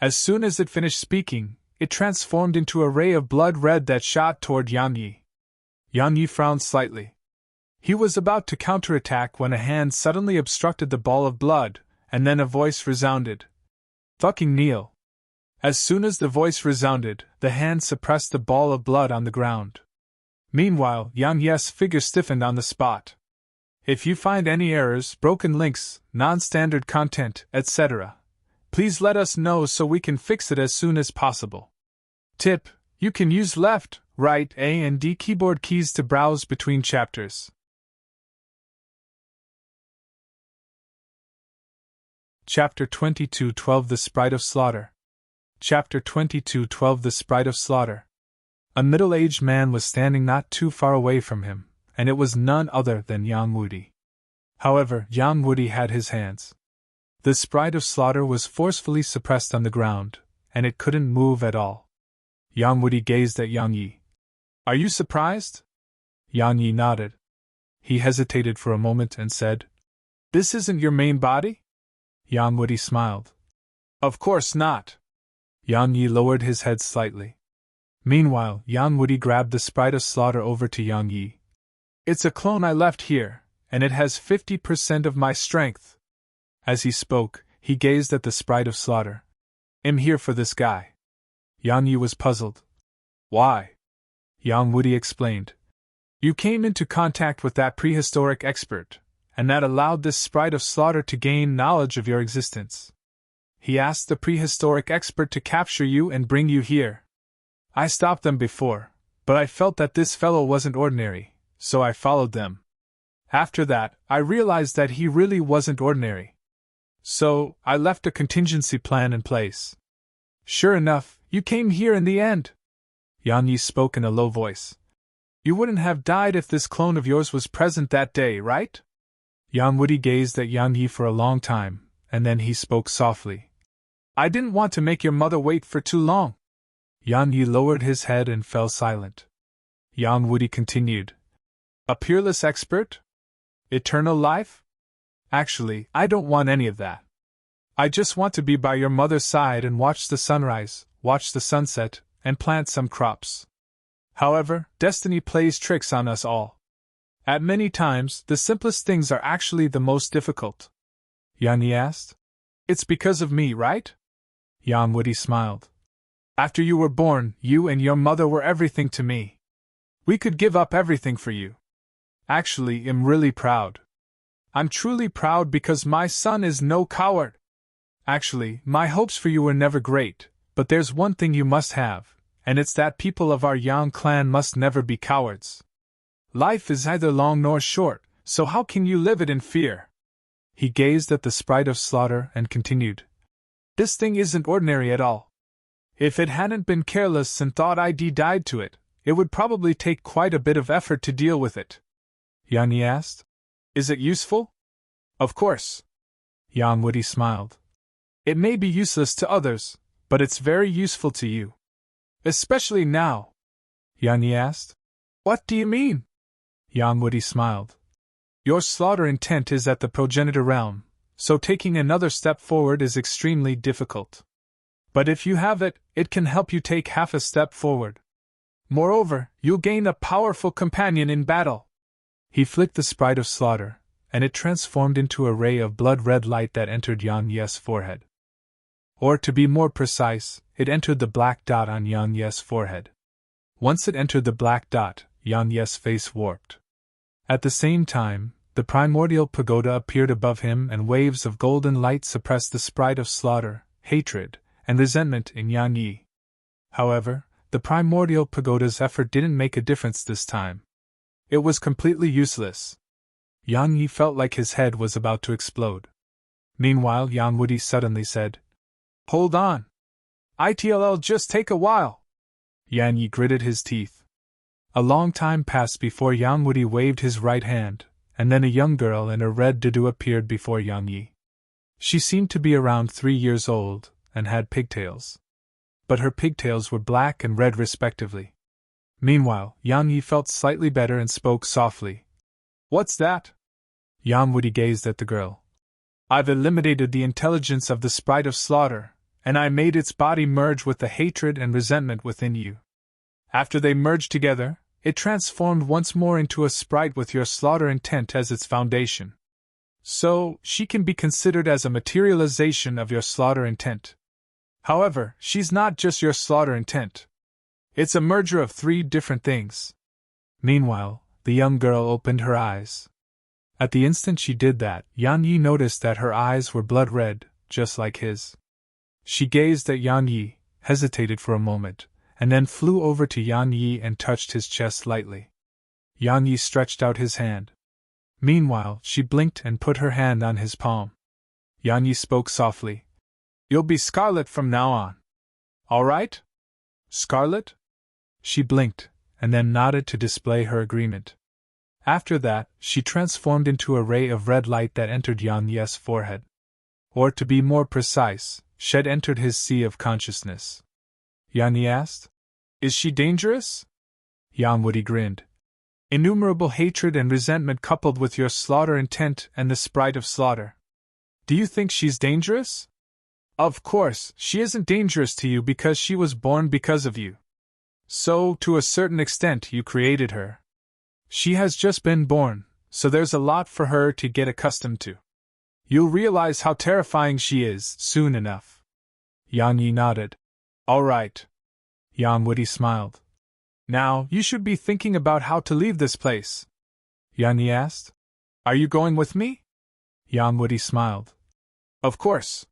As soon as it finished speaking, it transformed into a ray of blood red that shot toward Yang Yi. Yang Yi frowned slightly. He was about to counterattack when a hand suddenly obstructed the ball of blood, and then a voice resounded. Fucking kneel. As soon as the voice resounded, the hand suppressed the ball of blood on the ground. Meanwhile, Yang Yi's figure stiffened on the spot. If you find any errors, broken links, non-standard content, etc., please let us know so we can fix it as soon as possible. Tip: you can use left, right, A and D keyboard keys to browse between chapters. Chapter 22:12 The Sprite of Slaughter. Chapter 22:12 The Sprite of Slaughter. A middle-aged man was standing not too far away from him, and it was none other than young Woody. However, young Woody had his hands. The Sprite of Slaughter was forcefully suppressed on the ground, and it couldn't move at all. Young Woody gazed at Yang Yi. "Are you surprised?" Yang Yi nodded. He hesitated for a moment and said, "This isn't your main body?" Yang Woody smiled. "Of course not." Yang Yi lowered his head slightly. Meanwhile, Yang Woody grabbed the Sprite of Slaughter over to Yang Yi. "It's a clone I left here, and it has 50% of my strength." As he spoke, he gazed at the Sprite of Slaughter. "I'm here for this guy." Yang Yi was puzzled. "Why?" Yang Woody explained. "You came into contact with that prehistoric expert, and that allowed this Sprite of Slaughter to gain knowledge of your existence. He asked the prehistoric expert to capture you and bring you here. I stopped them before, but I felt that this fellow wasn't ordinary, so I followed them. After that, I realized that he really wasn't ordinary. So, I left a contingency plan in place. Sure enough, you came here in the end." Yang Yi spoke in a low voice. "You wouldn't have died if this clone of yours was present that day, right?" Yang Woody gazed at Yang Yi for a long time, and then he spoke softly. "I didn't want to make your mother wait for too long." Yang Yi lowered his head and fell silent. Yang Woody continued. "A peerless expert? Eternal life? Actually, I don't want any of that. I just want to be by your mother's side and watch the sunrise, watch the sunset, and plant some crops. However, destiny plays tricks on us all. At many times, the simplest things are actually the most difficult." Yang Yi asked. "It's because of me, right?" Yang Woody smiled. "After you were born, you and your mother were everything to me. We could give up everything for you. Actually, I'm really proud. I'm truly proud because my son is no coward. Actually, my hopes for you were never great, but there's one thing you must have, and it's that people of our Yang clan must never be cowards. Life is neither long nor short, so how can you live it in fear?" He gazed at the Sprite of Slaughter and continued. "This thing isn't ordinary at all. If it hadn't been careless and thought I'd died to it, it would probably take quite a bit of effort to deal with it." Yang Yi asked. "Is it useful?" "Of course." Yang Woody smiled. "It may be useless to others, but it's very useful to you. Especially now." Yang Yi asked. "What do you mean?" Yang Woody smiled. "Your slaughter intent is at the progenitor realm, so taking another step forward is extremely difficult. But if you have it, it can help you take half a step forward. Moreover, you'll gain a powerful companion in battle." He flicked the Sprite of Slaughter, and it transformed into a ray of blood-red light that entered Yang Yi's forehead. Or to be more precise, it entered the black dot on Yang Yi's forehead. Once it entered the black dot, Yang Yi's face warped. At the same time, the primordial pagoda appeared above him and waves of golden light suppressed the Sprite of Slaughter, hatred, and resentment in Yang Yi. However, the primordial pagoda's effort didn't make a difference this time. It was completely useless. Yang Yi felt like his head was about to explode. Meanwhile, Yang Woody suddenly said, "Hold on. It'll just take a while." Yang Yi gritted his teeth. A long time passed before Yang Woody waved his right hand, and then a young girl in a red tutu appeared before Yang Yi. She seemed to be around 3 years old, and had pigtails. But her pigtails were black and red respectively. Meanwhile, Yang Yi felt slightly better and spoke softly. "What's that?" Yang Woody gazed at the girl. "I've eliminated the intelligence of the Sprite of Slaughter, and I made its body merge with the hatred and resentment within you. After they merged together, it transformed once more into a sprite with your slaughter intent as its foundation. So, she can be considered as a materialization of your slaughter intent. However, she's not just your slaughter intent. It's a merger of 3 different things." Meanwhile, the young girl opened her eyes. At the instant she did that, Yang Yi noticed that her eyes were blood red, just like his. She gazed at Yang Yi, hesitated for a moment, and then flew over to Yang Yi and touched his chest lightly. Yang Yi stretched out his hand. Meanwhile, she blinked and put her hand on his palm. Yang Yi spoke softly. "You'll be scarlet from now on." All right? Scarlet? She blinked, and then nodded to display her agreement. After that, she transformed into a ray of red light that entered Yang Ye's forehead. Or to be more precise, Shed entered his sea of consciousness. Yang Yi asked, "Is she dangerous?" Yang Woody grinned. "Innumerable hatred and resentment coupled with your slaughter intent and the sprite of slaughter. Do you think she's dangerous? Of course, she isn't dangerous to you because she was born because of you. So, to a certain extent, you created her. She has just been born, so there's a lot for her to get accustomed to. You'll realize how terrifying she is soon enough." Yang Yi nodded. "All right." Yang Woody smiled. "Now, you should be thinking about how to leave this place." Yang Yi asked, "Are you going with me?" Yang Woody smiled. "Of course."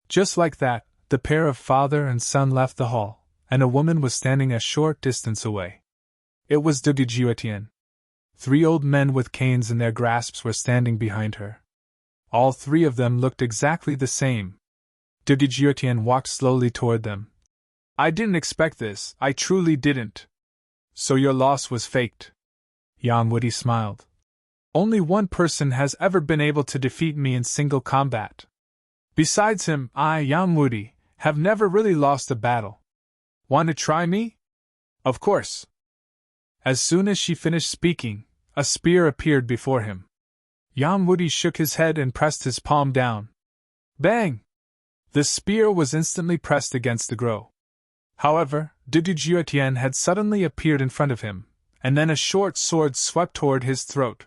Just like that, the pair of father and son left the hall, and a woman was standing a short distance away. It was de Guillotienne. 3 old men with canes in their grasps were standing behind her. All 3 of them looked exactly the same. De Guillotienne walked slowly toward them. "I didn't expect this, I truly didn't." "So your loss was faked?" Yang Woody smiled. "Only one person has ever been able to defeat me in single combat. Besides him, I, Yang Woody, have never really lost a battle. Want to try me?" "Of course." As soon as she finished speaking, a spear appeared before him. Yang Woody shook his head and pressed his palm down. Bang! The spear was instantly pressed against the grow. However, de Guillotienne had suddenly appeared in front of him, and then a short sword swept toward his throat.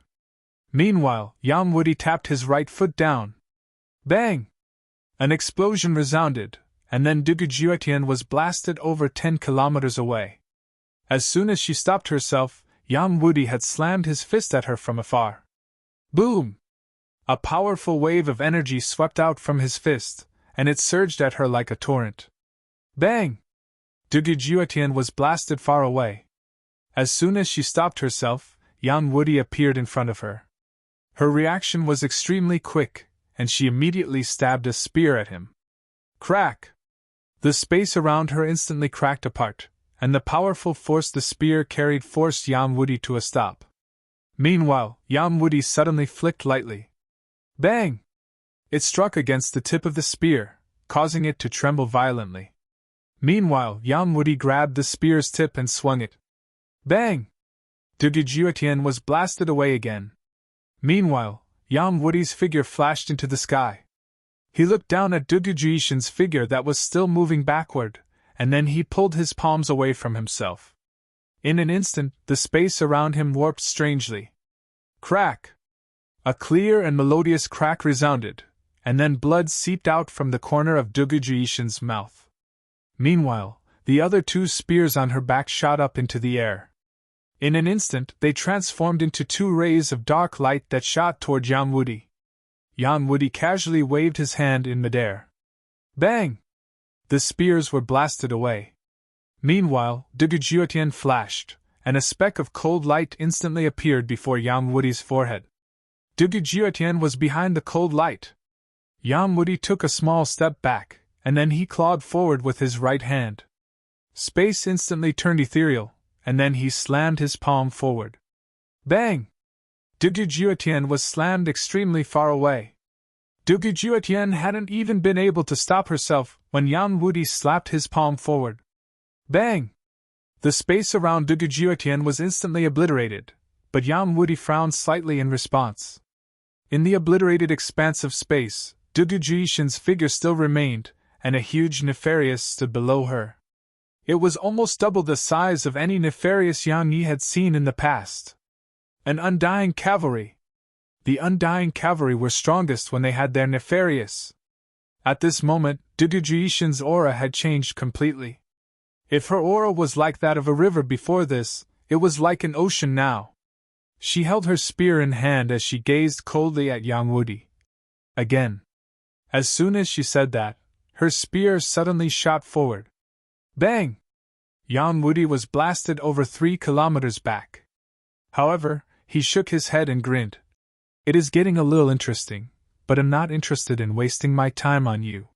Meanwhile, Yang Woody tapped his right foot down. Bang! An explosion resounded, and then de Guillotienne was blasted over 10 kilometers away. As soon as she stopped herself, Yang Woody had slammed his fist at her from afar. Boom! A powerful wave of energy swept out from his fist, and it surged at her like a torrent. Bang! De Guillotienne was blasted far away. As soon as she stopped herself, Yang Woody appeared in front of her. Her reaction was extremely quick, and she immediately stabbed a spear at him. Crack! The space around her instantly cracked apart, and the powerful force the spear carried forced Yang Woody to a stop. Meanwhile, Yang Woody suddenly flicked lightly. Bang! It struck against the tip of the spear, causing it to tremble violently. Meanwhile, Yang Woody grabbed the spear's tip and swung it. Bang! De Guillotienne was blasted away again. Meanwhile, Yang Woody's figure flashed into the sky. He looked down at de Guillotienne's figure that was still moving backward, and then he pulled his palms away from himself. In an instant, the space around him warped strangely. Crack! A clear and melodious crack resounded, and then blood seeped out from the corner of de Guillotienne's mouth. Meanwhile, the other 2 spears on her back shot up into the air. In an instant, they transformed into 2 rays of dark light that shot toward Yang Woody. Yang Woody casually waved his hand in midair. Bang! The spears were blasted away. Meanwhile, de Guillotienne flashed, and a speck of cold light instantly appeared before Yang Woody's forehead. De Guillotienne was behind the cold light. Yang Woody took a small step back, and then he clawed forward with his right hand. Space instantly turned ethereal, and then he slammed his palm forward. Bang! De Guillotienne was slammed extremely far away. De Guillotienne hadn't even been able to stop herself when Yang Woody slapped his palm forward. Bang! The space around de Guillotienne was instantly obliterated, but Yang Woody frowned slightly in response. In the obliterated expanse of space, de Guillotienne's figure still remained, and a huge Nefarious stood below her. It was almost double the size of any Nefarious Yang Yi had seen in the past. An undying cavalry. The undying cavalry were strongest when they had their Nefarious. At this moment, de Guillotienne's aura had changed completely. If her aura was like that of a river before this, it was like an ocean now. She held her spear in hand as she gazed coldly at Yang Woody. Again. As soon as she said that, her spear suddenly shot forward. Bang! Yang Woody was blasted over 3 kilometers back. However, he shook his head and grinned. It is getting a little interesting, but I'm not interested in wasting my time on you.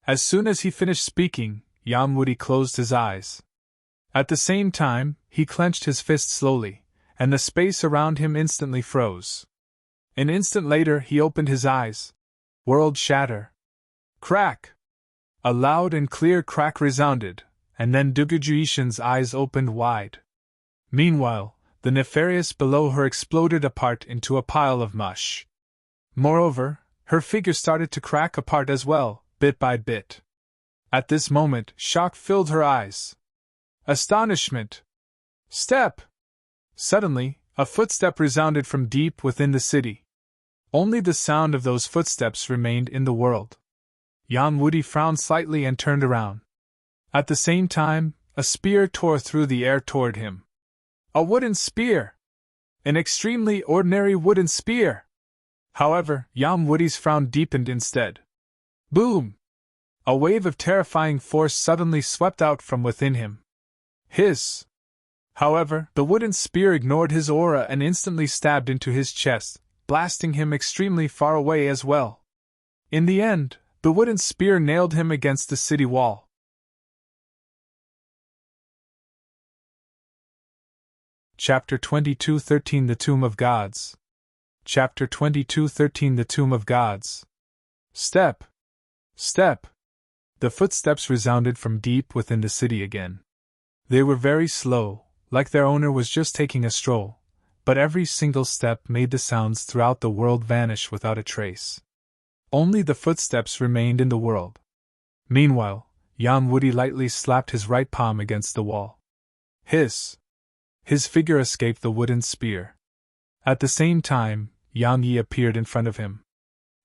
As soon as he finished speaking, Yang Wudi closed his eyes. At the same time, he clenched his fist slowly, and the space around him instantly froze. An instant later, he opened his eyes. World shatter. Crack! A loud and clear crack resounded, and then Dugujuishin's eyes opened wide. Meanwhile, the nefarious below her exploded apart into a pile of mush. Moreover, her figure started to crack apart as well, bit by bit. At this moment, shock filled her eyes. Astonishment! Step! Suddenly, a footstep resounded from deep within the city. Only the sound of those footsteps remained in the world. Yang Wudi frowned slightly and turned around. At the same time, a spear tore through the air toward him. A wooden spear! An extremely ordinary wooden spear! However, Yang Wudi's frown deepened instead. Boom! A wave of terrifying force suddenly swept out from within him. Hiss! However, the wooden spear ignored his aura and instantly stabbed into his chest, blasting him extremely far away as well. In the end, the wooden spear nailed him against the city wall. Chapter 22:13 The Tomb of Gods. Chapter 22:13 The Tomb of Gods. Step! Step! The footsteps resounded from deep within the city again. They were very slow, like their owner was just taking a stroll, but every single step made the sounds throughout the world vanish without a trace. Only the footsteps remained in the world. Meanwhile, Yang Wudi lightly slapped his right palm against the wall. Hiss! His figure escaped the wooden spear. At the same time, Yang Yi appeared in front of him.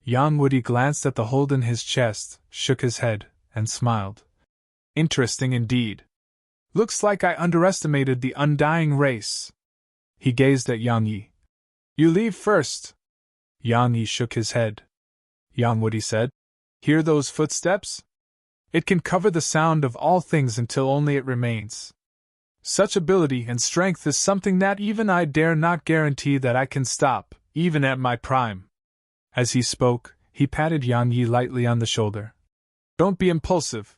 Yang Wudi glanced at the hole in his chest, shook his head, and smiled. Interesting indeed. Looks like I underestimated the undying race. He gazed at Yang Yi. You leave first. Yang Yi shook his head. Yang Wudi said, Hear those footsteps? It can cover the sound of all things until only it remains. Such ability and strength is something that even I dare not guarantee that I can stop, even at my prime. As he spoke, he patted Yang Yi lightly on the shoulder. Don't be impulsive.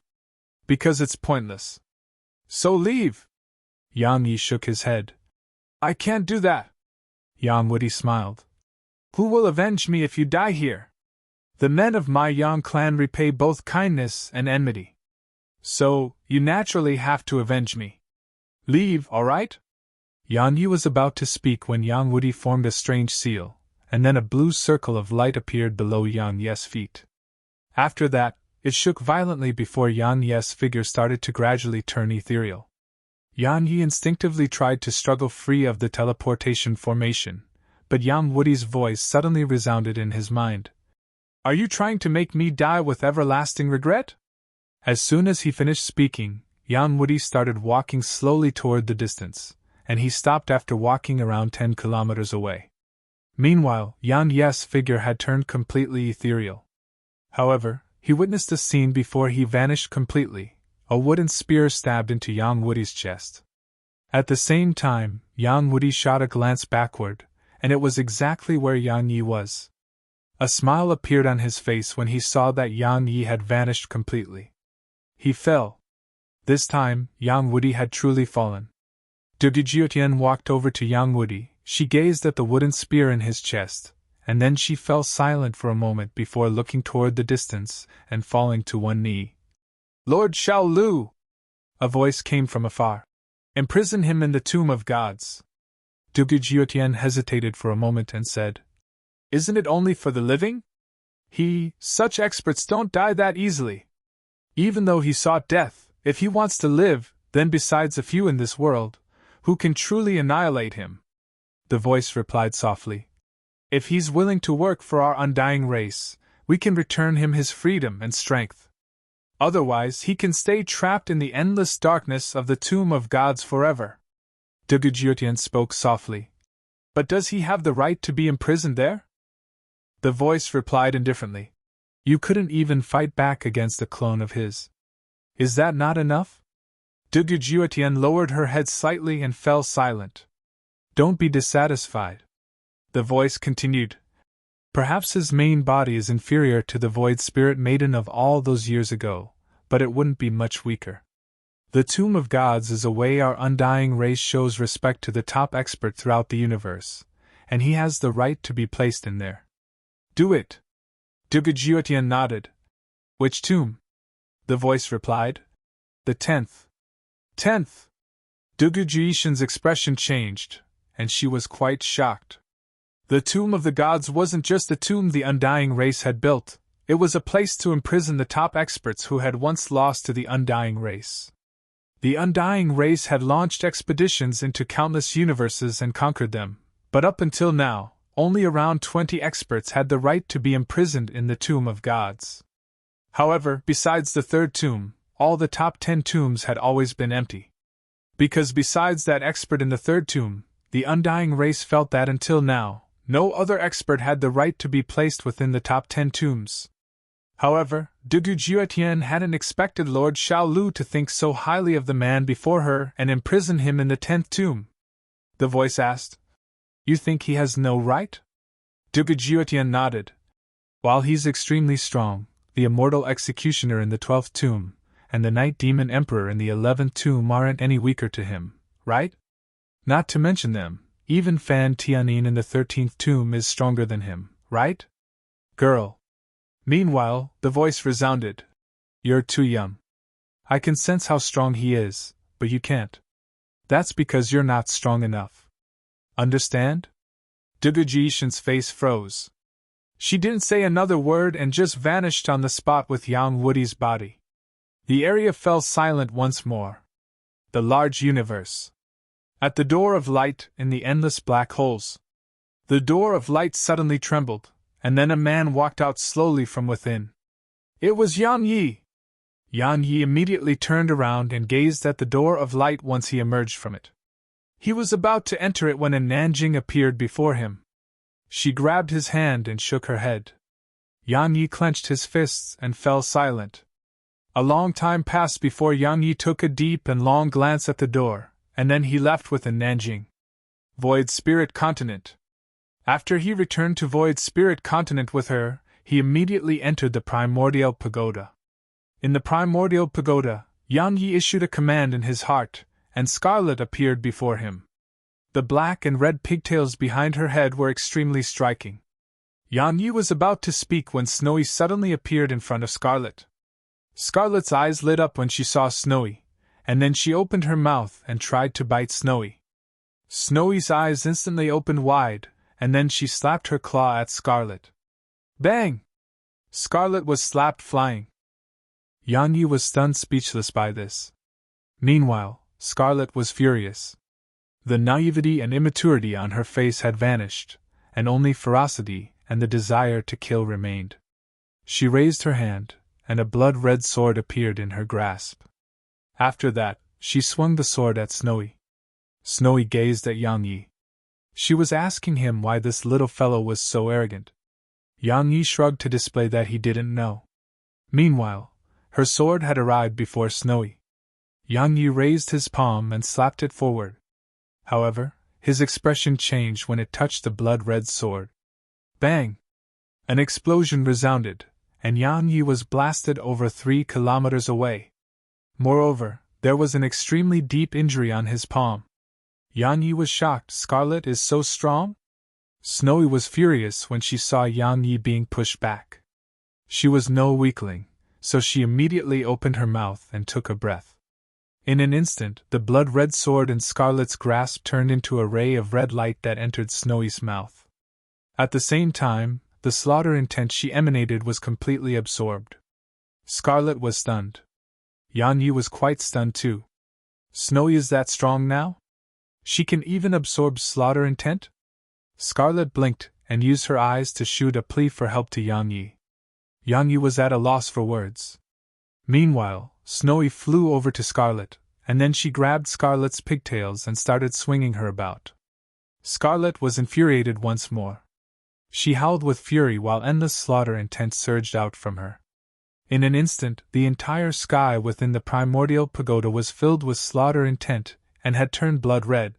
Because it's pointless. So leave. Yang Yi shook his head. I can't do that. Yang Wudi smiled. Who will avenge me if you die here? The men of my Yang clan repay both kindness and enmity. So, you naturally have to avenge me. Leave, all right? Yang Yi was about to speak when Yang Wudi formed a strange seal, and then a blue circle of light appeared below Yang Yi's feet. After that, it shook violently before Yang Yi's figure started to gradually turn ethereal. Yang Yi instinctively tried to struggle free of the teleportation formation, but Yang Wudi's voice suddenly resounded in his mind. Are you trying to make me die with everlasting regret? As soon as he finished speaking, Yang Wudi started walking slowly toward the distance, and he stopped after walking around 10 kilometers away. Meanwhile, Yang Yi's figure had turned completely ethereal. However, he witnessed a scene before he vanished completely. A wooden spear stabbed into Yang Wudi's chest. At the same time, Yang Wudi shot a glance backward, and it was exactly where Yang Yi was. A smile appeared on his face when he saw that Yang Yi had vanished completely. He fell. This time, Yang Wudi had truly fallen. Dugujuetian walked over to Yang Wudi. She gazed at the wooden spear in his chest, and then she fell silent for a moment before looking toward the distance and falling to one knee. Lord Xiao Lu! A voice came from afar. Imprison him in the tomb of gods. Dugujuetian hesitated for a moment and said, Isn't it only for the living? Such experts don't die that easily. Even though he sought death, if he wants to live, then besides a few in this world, who can truly annihilate him? The voice replied softly. If he's willing to work for our undying race, we can return him his freedom and strength. Otherwise, he can stay trapped in the endless darkness of the tomb of gods forever. Dugujuetian spoke softly. But does he have the right to be imprisoned there? The voice replied indifferently. You couldn't even fight back against a clone of his. Is that not enough? Dugujuetian lowered her head slightly and fell silent. Don't be dissatisfied. The voice continued. Perhaps his main body is inferior to the void spirit maiden of all those years ago, but it wouldn't be much weaker. The Tomb of Gods is a way our undying race shows respect to the top expert throughout the universe, and he has the right to be placed in there. Do it. Dugujiutian nodded. Which tomb? The voice replied. The 10th. 10th! Dugujiishan's expression changed, and she was quite shocked. The Tomb of the Gods wasn't just a tomb the undying race had built, it was a place to imprison the top experts who had once lost to the undying race. The undying race had launched expeditions into countless universes and conquered them, but up until now, only around 20 experts had the right to be imprisoned in the Tomb of Gods. However, besides the third tomb, all the top 10 tombs had always been empty. Because besides that expert in the third tomb, the undying race felt that until now, no other expert had the right to be placed within the top 10 tombs. However, Dugujiutian hadn't expected Lord Xiaolu to think so highly of the man before her and imprison him in the 10th tomb. The voice asked, You think he has no right? Dugujiutian nodded. While he's extremely strong, the immortal executioner in the 12th tomb, and the Night Demon Emperor in the 11th tomb aren't any weaker to him, right? Not to mention them, even Fan Tianyin in the 13th tomb is stronger than him, right? Girl. Meanwhile, the voice resounded. You're too young. I can sense how strong he is, but you can't. That's because you're not strong enough. Understand? Dugujiishan's face froze. She didn't say another word and just vanished on the spot with Yang Woody's body. The area fell silent once more. The large universe. At the door of light in the endless black holes. The door of light suddenly trembled, and then a man walked out slowly from within. It was Yan Yi. Yan Yi immediately turned around and gazed at the door of light once he emerged from it. He was about to enter it when a Nanjing appeared before him. She grabbed his hand and shook her head. Yan Yi clenched his fists and fell silent. A long time passed before Yan Yi took a deep and long glance at the door, and then he left with a Nanjing. Void Spirit Continent. After he returned to Void Spirit Continent with her, he immediately entered the Primordial Pagoda. In the Primordial Pagoda, Yan Yi issued a command in his heart, and Scarlet appeared before him. The black and red pigtails behind her head were extremely striking. Yan Yi was about to speak when Snowy suddenly appeared in front of Scarlet. Scarlet's eyes lit up when she saw Snowy, and then she opened her mouth and tried to bite Snowy. Snowy's eyes instantly opened wide, and then she slapped her claw at Scarlet. Bang! Scarlet was slapped flying. Yan Yi was stunned speechless by this. Meanwhile, Scarlet was furious. The naivety and immaturity on her face had vanished, and only ferocity and the desire to kill remained. She raised her hand, and a blood-red sword appeared in her grasp. After that, she swung the sword at Snowy. Snowy gazed at Yang Yi. She was asking him why this little fellow was so arrogant. Yang Yi shrugged to display that he didn't know. Meanwhile, her sword had arrived before Snowy. Yang Yi raised his palm and slapped it forward. However, his expression changed when it touched the blood-red sword. Bang! An explosion resounded, and Yang Yi was blasted over 3 kilometers away. Moreover, there was an extremely deep injury on his palm. Yang Yi was shocked. Scarlet is so strong? Snowy was furious when she saw Yang Yi being pushed back. She was no weakling, so she immediately opened her mouth and took a breath. In an instant, the blood-red sword in Scarlet's grasp turned into a ray of red light that entered Snowy's mouth. At the same time, the slaughter intent she emanated was completely absorbed. Scarlet was stunned. Yang Yi was quite stunned too. Snowy is that strong now? She can even absorb slaughter intent? Scarlet blinked and used her eyes to shoot a plea for help to Yang Yi. Yang Yi was at a loss for words. Meanwhile, Snowy flew over to Scarlet, and then she grabbed Scarlet's pigtails and started swinging her about. Scarlet was infuriated once more. She howled with fury while endless slaughter intent surged out from her. In an instant, the entire sky within the Primordial Pagoda was filled with slaughter intent and had turned blood red.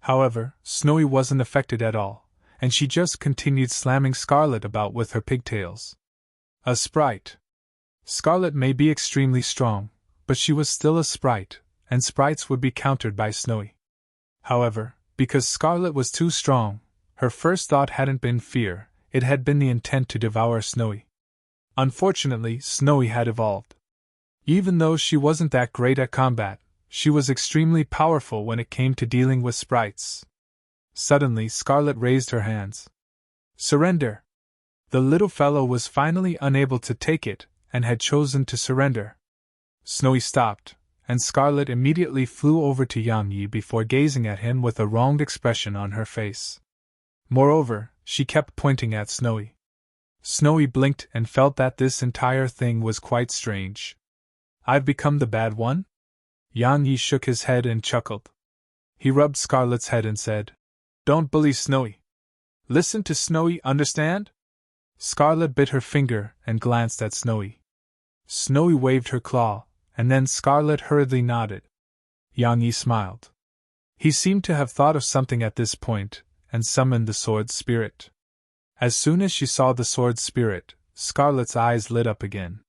However, Snowy wasn't affected at all, and she just continued slamming Scarlet about with her pigtails. A sprite. Scarlet may be extremely strong, but she was still a sprite, and sprites would be countered by Snowy. However, because Scarlet was too strong, her first thought hadn't been fear, it had been the intent to devour Snowy. Unfortunately, Snowy had evolved. Even though she wasn't that great at combat, she was extremely powerful when it came to dealing with sprites. Suddenly, Scarlet raised her hands. Surrender! The little fellow was finally unable to take it, and had chosen to surrender. Snowy stopped, and Scarlet immediately flew over to Yang Yi before gazing at him with a wronged expression on her face. Moreover, she kept pointing at Snowy. Snowy blinked and felt that this entire thing was quite strange. I've become the bad one? Yang Yi shook his head and chuckled. He rubbed Scarlet's head and said, Don't bully Snowy. Listen to Snowy, understand? Scarlet bit her finger and glanced at Snowy. Snowy waved her claw, and then Scarlet hurriedly nodded. Yang Yi smiled. He seemed to have thought of something at this point, and summoned the sword spirit. As soon as she saw the sword spirit, Scarlet's eyes lit up again.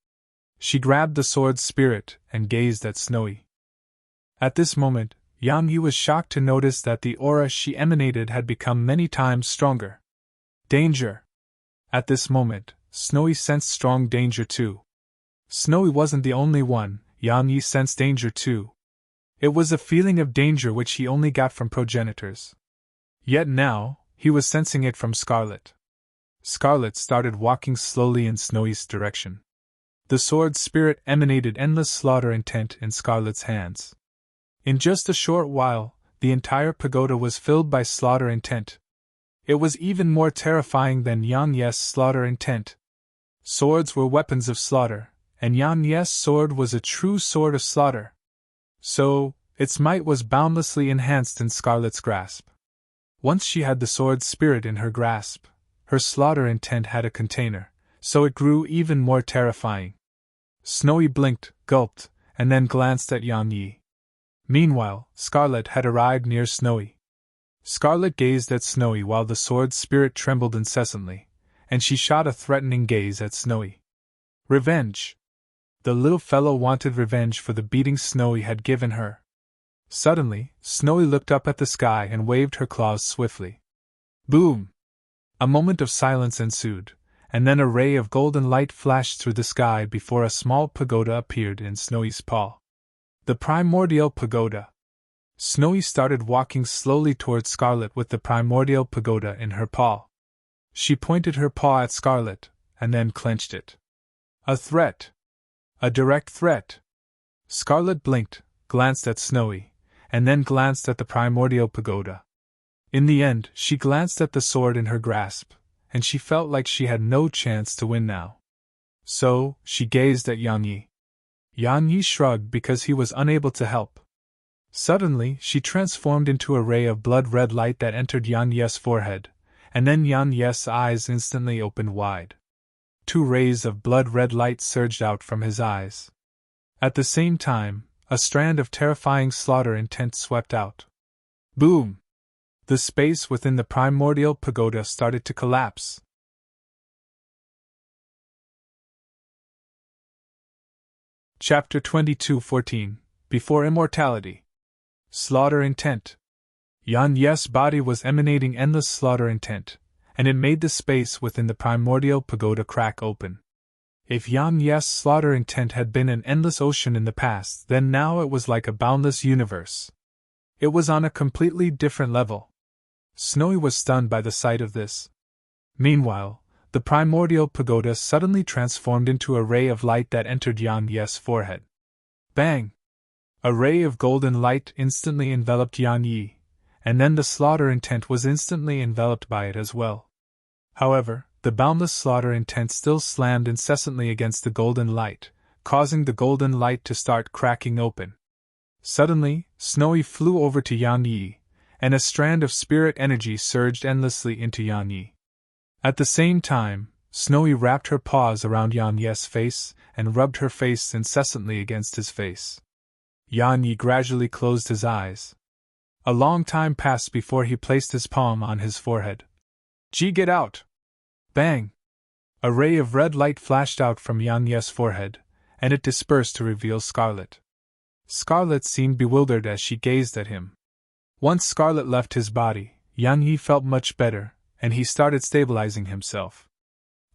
She grabbed the sword spirit and gazed at Snowy. At this moment, Yang Yi was shocked to notice that the aura she emanated had become many times stronger. Danger! At this moment, Snowy sensed strong danger too. Snowy wasn't the only one, Yang Yi sensed danger too. It was a feeling of danger which he only got from progenitors. Yet now, he was sensing it from Scarlet. Scarlet started walking slowly in Snowy's direction. The sword spirit emanated endless slaughter intent in Scarlet's hands. In just a short while, the entire pagoda was filled by slaughter intent. It was even more terrifying than Yang Yi's slaughter intent. Swords were weapons of slaughter, and Yang Yi's sword was a true sword of slaughter. So, its might was boundlessly enhanced in Scarlet's grasp. Once she had the sword spirit in her grasp, her slaughter intent had a container, so it grew even more terrifying. Snowy blinked, gulped, and then glanced at Yang Yi. Meanwhile, Scarlet had arrived near Snowy. Scarlet gazed at Snowy while the sword spirit trembled incessantly, and she shot a threatening gaze at Snowy. Revenge! The little fellow wanted revenge for the beating Snowy had given her. Suddenly, Snowy looked up at the sky and waved her claws swiftly. Boom! A moment of silence ensued, and then a ray of golden light flashed through the sky before a small pagoda appeared in Snowy's paw. The primordial pagoda. Snowy started walking slowly toward Scarlet with the primordial pagoda in her paw. She pointed her paw at Scarlet, and then clenched it. A threat. A direct threat. Scarlet blinked, glanced at Snowy, and then glanced at the primordial pagoda. In the end, she glanced at the sword in her grasp, and she felt like she had no chance to win now. So, she gazed at Yang Yi. Yang Yi shrugged because he was unable to help. Suddenly, she transformed into a ray of blood-red light that entered Yang Yi's forehead, and then Yang Yi's eyes instantly opened wide. 2 rays of blood-red light surged out from his eyes. At the same time, a strand of terrifying slaughter intent swept out. Boom! The space within the primordial pagoda started to collapse. Chapter 22:14 Before Immortality. Slaughter intent. Yang Yi's body was emanating endless slaughter intent, and it made the space within the primordial pagoda crack open. If Yang Yi's slaughter intent had been an endless ocean in the past, then now it was like a boundless universe. It was on a completely different level. Snowy was stunned by the sight of this. Meanwhile, the primordial pagoda suddenly transformed into a ray of light that entered Yang Yi's forehead. Bang! A ray of golden light instantly enveloped Yang Yi, and then the slaughter intent was instantly enveloped by it as well. However, the boundless slaughter intent still slammed incessantly against the golden light, causing the golden light to start cracking open. Suddenly, Snowy flew over to Yang Yi, and a strand of spirit energy surged endlessly into Yang Yi. At the same time, Snowy wrapped her paws around Yang Yi's face and rubbed her face incessantly against his face. Yang Yi gradually closed his eyes. A long time passed before he placed his palm on his forehead. Gee, get out! Bang! A ray of red light flashed out from Yang Yi's forehead, and it dispersed to reveal Scarlet. Scarlet seemed bewildered as she gazed at him. Once Scarlet left his body, Yang Yi felt much better, and he started stabilizing himself.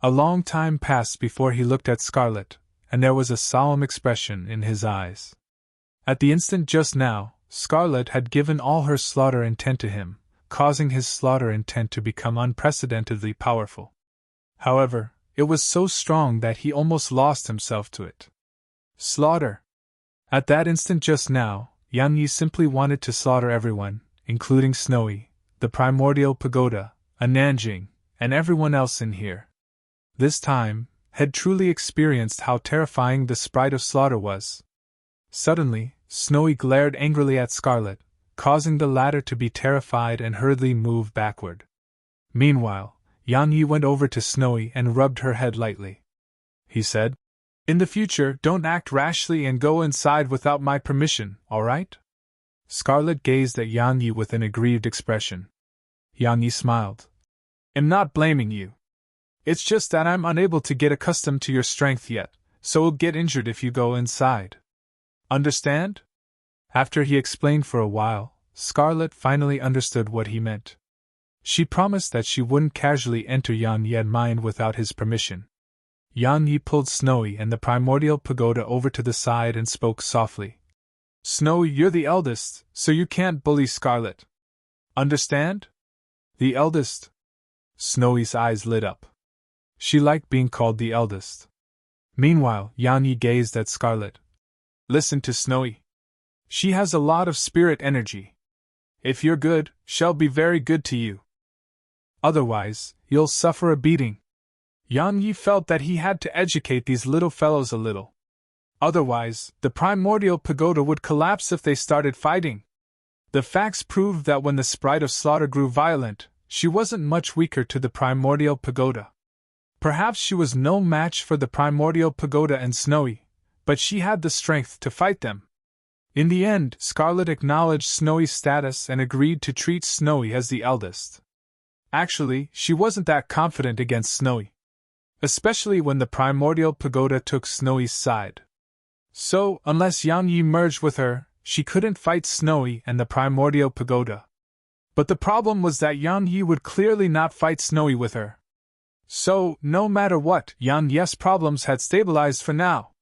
A long time passed before he looked at Scarlet, and there was a solemn expression in his eyes. At the instant just now, Scarlet had given all her slaughter intent to him, causing his slaughter intent to become unprecedentedly powerful. However, it was so strong that he almost lost himself to it. Slaughter! At that instant just now, Yang Yi simply wanted to slaughter everyone, including Snowy, the Primordial Pagoda, Nanjing, and everyone else in here. This time, had truly experienced how terrifying the sprite of slaughter was. Suddenly, Snowy glared angrily at Scarlet, causing the latter to be terrified and hurriedly move backward. Meanwhile, Yang Yi went over to Snowy and rubbed her head lightly. He said, "In the future, don't act rashly and go inside without my permission, all right?" Scarlet gazed at Yang Yi with an aggrieved expression. Yang Yi smiled. "I'm not blaming you. It's just that I'm unable to get accustomed to your strength yet, so you'll get injured if you go inside. Understand?" After he explained for a while, Scarlet finally understood what he meant. She promised that she wouldn't casually enter Yang Yi's mind without his permission. Yang Yi pulled Snowy and the Primordial Pagoda over to the side and spoke softly. "Snowy, you're the eldest, so you can't bully Scarlet. Understand?" "The eldest?" Snowy's eyes lit up. She liked being called the eldest. Meanwhile, Yang Yi gazed at Scarlet. "Listen to Snowy. She has a lot of spirit energy. If you're good, she'll be very good to you. Otherwise, you'll suffer a beating." Yang Yi felt that he had to educate these little fellows a little. Otherwise, the Primordial Pagoda would collapse if they started fighting. The facts proved that when the sprite of slaughter grew violent, she wasn't much weaker to the Primordial Pagoda. Perhaps she was no match for the Primordial Pagoda and Snowy, but she had the strength to fight them. In the end, Scarlet acknowledged Snowy's status and agreed to treat Snowy as the eldest. Actually, she wasn't that confident against Snowy, especially when the Primordial Pagoda took Snowy's side. So, unless Yang Yi merged with her, she couldn't fight Snowy and the Primordial Pagoda. But the problem was that Yang Yi would clearly not fight Snowy with her. So, no matter what, Yang Yi's problems had stabilized for now.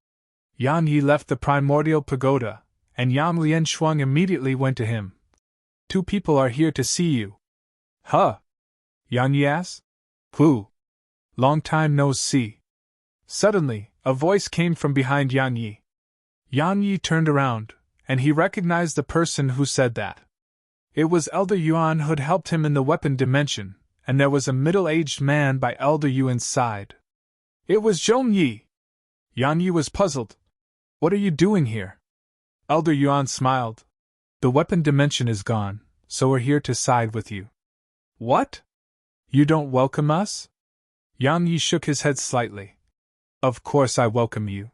Yang Yi left the Primordial Pagoda, and Yang Lianshuang immediately went to him. "Two people are here to see you." "Huh?" Yang Yi asked. "Who?" "Long time no see." Suddenly, a voice came from behind Yang Yi. Yang Yi turned around, and he recognized the person who said that. It was Elder Yuan who'd helped him in the weapon dimension, and there was a middle-aged man by Elder Yuan's side. It was Zhong Yi. Yang Yi was puzzled. "What are you doing here?" Elder Yuan smiled. "The weapon dimension is gone, so we're here to side with you." "What? You don't welcome us?" Yang Yi shook his head slightly. "Of course I welcome you.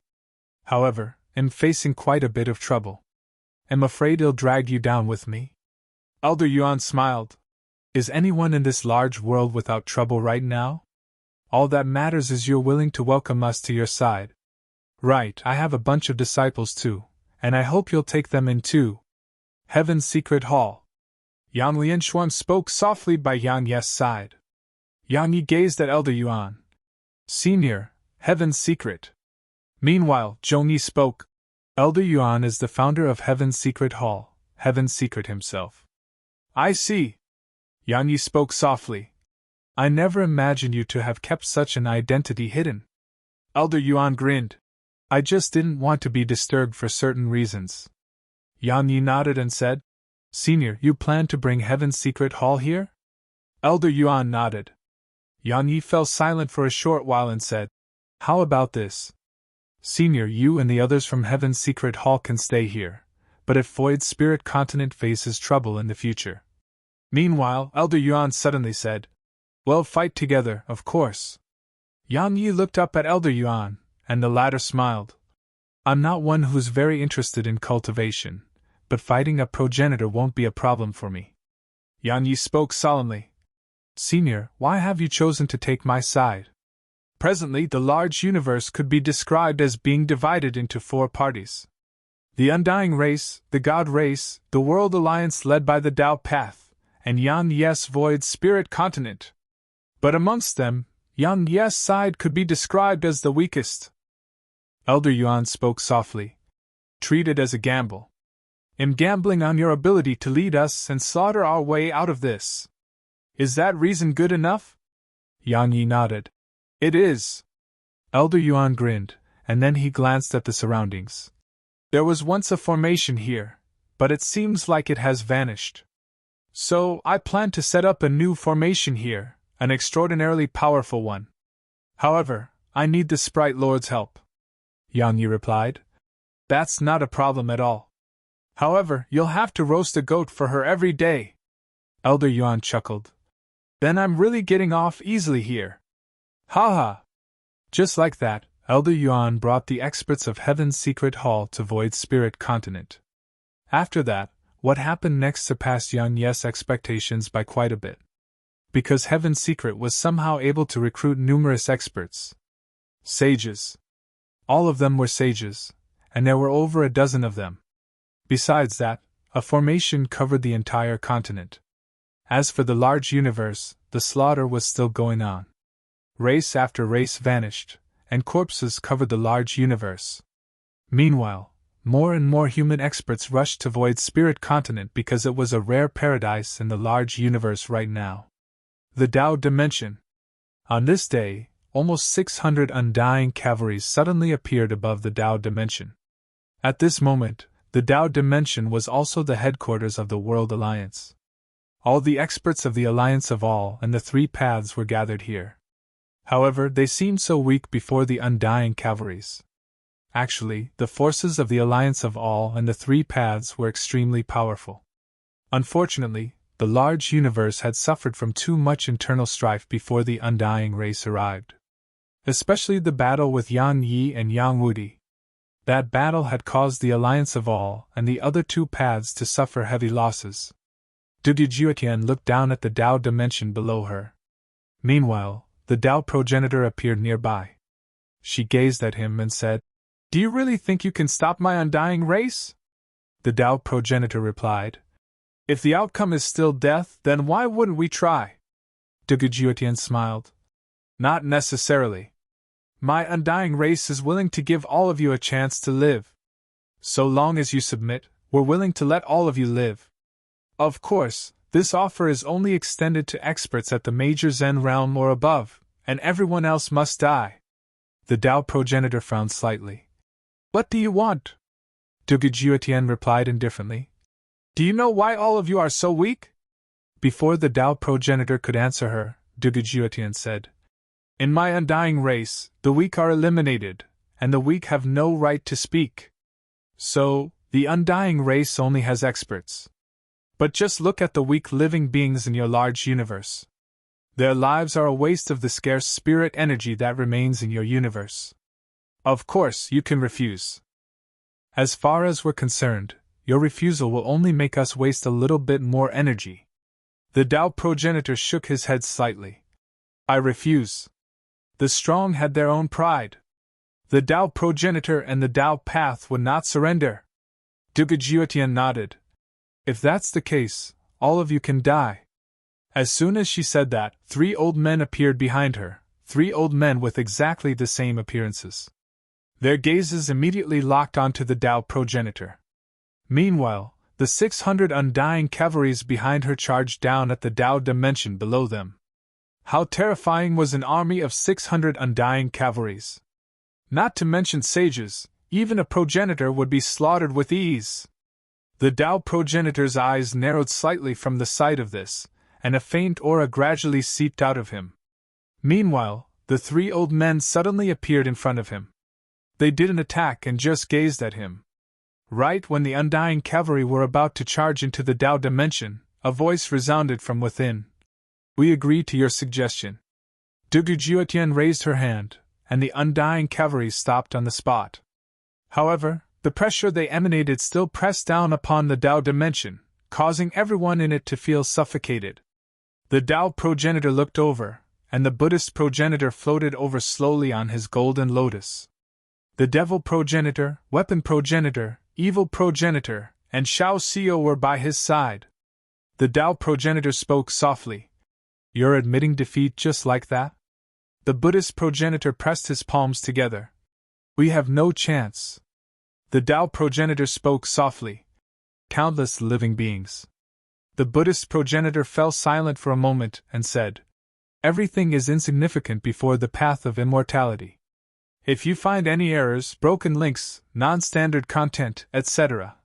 However, I'm facing quite a bit of trouble. I'm afraid I'll drag you down with me." Elder Yuan smiled. "Is anyone in this large world without trouble right now? All that matters is you're willing to welcome us to your side. Right, I have a bunch of disciples too, and I hope you'll take them in too. Heaven's Secret Hall." Yang Lianshuang spoke softly by Yang Yi's side. Yang Yi gazed at Elder Yuan. "Senior, Heaven's Secret." Meanwhile, Zhong Yi spoke. "Elder Yuan is the founder of Heaven's Secret Hall, Heaven's Secret himself." "I see." Yang Yi spoke softly. "I never imagined you to have kept such an identity hidden." Elder Yuan grinned. "I just didn't want to be disturbed for certain reasons." Yang Yi nodded and said, "Senior, you plan to bring Heaven's Secret Hall here?" Elder Yuan nodded. Yang Yi fell silent for a short while and said, "How about this? Senior, you and the others from Heaven's Secret Hall can stay here, but if Void's Spirit Continent faces trouble in the future." Meanwhile, Elder Yuan suddenly said, "Well, fight together, of course." Yang Yi looked up at Elder Yuan, and the latter smiled. "I'm not one who's very interested in cultivation, but fighting a progenitor won't be a problem for me." Yang Yi spoke solemnly. "Senior, why have you chosen to take my side?" Presently, the large universe could be described as being divided into 4 parties. The Undying Race, the God Race, the World Alliance led by the Tao Path, and Yang Yes Void Spirit Continent. But amongst them, Yang Yes side could be described as the weakest. Elder Yuan spoke softly. Treat it as a gamble. I'm gambling on your ability to lead us and slaughter our way out of this. Is that reason good enough? Yang Yi nodded. It is. Elder Yuan grinned, and then he glanced at the surroundings. There was once a formation here, but it seems like it has vanished. So, I plan to set up a new formation here, an extraordinarily powerful one. However, I need the Sprite Lord's help. Yang Yi replied. That's not a problem at all. However, you'll have to roast a goat for her every day. Elder Yuan chuckled. Then I'm really getting off easily here. Ha ha! Just like that, Elder Yuan brought the experts of Heaven's Secret Hall to Void Spirit Continent. After that, what happened next surpassed Yang Yes' expectations by quite a bit. Because Heaven's Secret was somehow able to recruit numerous experts. Sages. All of them were sages, and there were over a dozen of them. Besides that, a formation covered the entire continent. As for the large universe, the slaughter was still going on. Race after race vanished, and corpses covered the large universe. Meanwhile, more and more human experts rushed to Void Spirit Continent because it was a rare paradise in the large universe right now. The Tao Dimension. On this day, almost 600 undying cavalries suddenly appeared above the Tao Dimension. At this moment, the Tao Dimension was also the headquarters of the World Alliance. All the experts of the Alliance of All and the 3 paths were gathered here. However, they seemed so weak before the undying cavalries. Actually, the forces of the Alliance of All and the 3 paths were extremely powerful. Unfortunately, the large universe had suffered from too much internal strife before the undying race arrived. Especially the battle with Yang Yi and Yang Wudi. That battle had caused the Alliance of All and the other 2 paths to suffer heavy losses. Dugu Jiutian looked down at the Tao Dimension below her. Meanwhile, the Tao Progenitor appeared nearby. She gazed at him and said, Do you really think you can stop my undying race? The Tao Progenitor replied, If the outcome is still death, then why wouldn't we try? Dugu Jiutian smiled. Not necessarily. My undying race is willing to give all of you a chance to live. So long as you submit, we're willing to let all of you live. Of course, this offer is only extended to experts at the major Zen realm or above, and everyone else must die. The Tao Progenitor frowned slightly. What do you want? Dugu Jiutian replied indifferently. Do you know why all of you are so weak? Before the Tao Progenitor could answer her, Dugu Jiutian said, In my undying race, the weak are eliminated, and the weak have no right to speak. So, the undying race only has experts. But just look at the weak living beings in your large universe. Their lives are a waste of the scarce spirit energy that remains in your universe. Of course, you can refuse. As far as we're concerned, your refusal will only make us waste a little bit more energy. The Tao Progenitor shook his head slightly. I refuse. The strong had their own pride. The Tao Progenitor and the Tao Path would not surrender. Dugu Jiutian nodded. If that's the case, all of you can die. As soon as she said that, 3 old men appeared behind her, 3 old men with exactly the same appearances. Their gazes immediately locked onto the Tao Progenitor. Meanwhile, the 600 undying cavalries behind her charged down at the Tao Dimension below them. How terrifying was an army of 600 undying cavalries! Not to mention sages, even a progenitor would be slaughtered with ease. The Tao Progenitor's eyes narrowed slightly from the sight of this, and a faint aura gradually seeped out of him. Meanwhile, the 3 old men suddenly appeared in front of him. They didn't attack and just gazed at him. Right when the undying cavalry were about to charge into the Tao Dimension, a voice resounded from within. We agree to your suggestion. Dugu Jiutian raised her hand, and the undying cavalry stopped on the spot. However, the pressure they emanated still pressed down upon the Tao Dimension, causing everyone in it to feel suffocated. The Tao Progenitor looked over, and the Buddhist progenitor floated over slowly on his golden lotus. The devil progenitor, weapon progenitor, evil progenitor, and Shao Xiao were by his side. The Tao progenitor spoke softly. You're admitting defeat just like that? The Buddhist progenitor pressed his palms together. We have no chance. The Tao progenitor spoke softly. Countless living beings. The Buddhist progenitor fell silent for a moment and said, Everything is insignificant before the path of immortality. If you find any errors, broken links, non-standard content, etc.,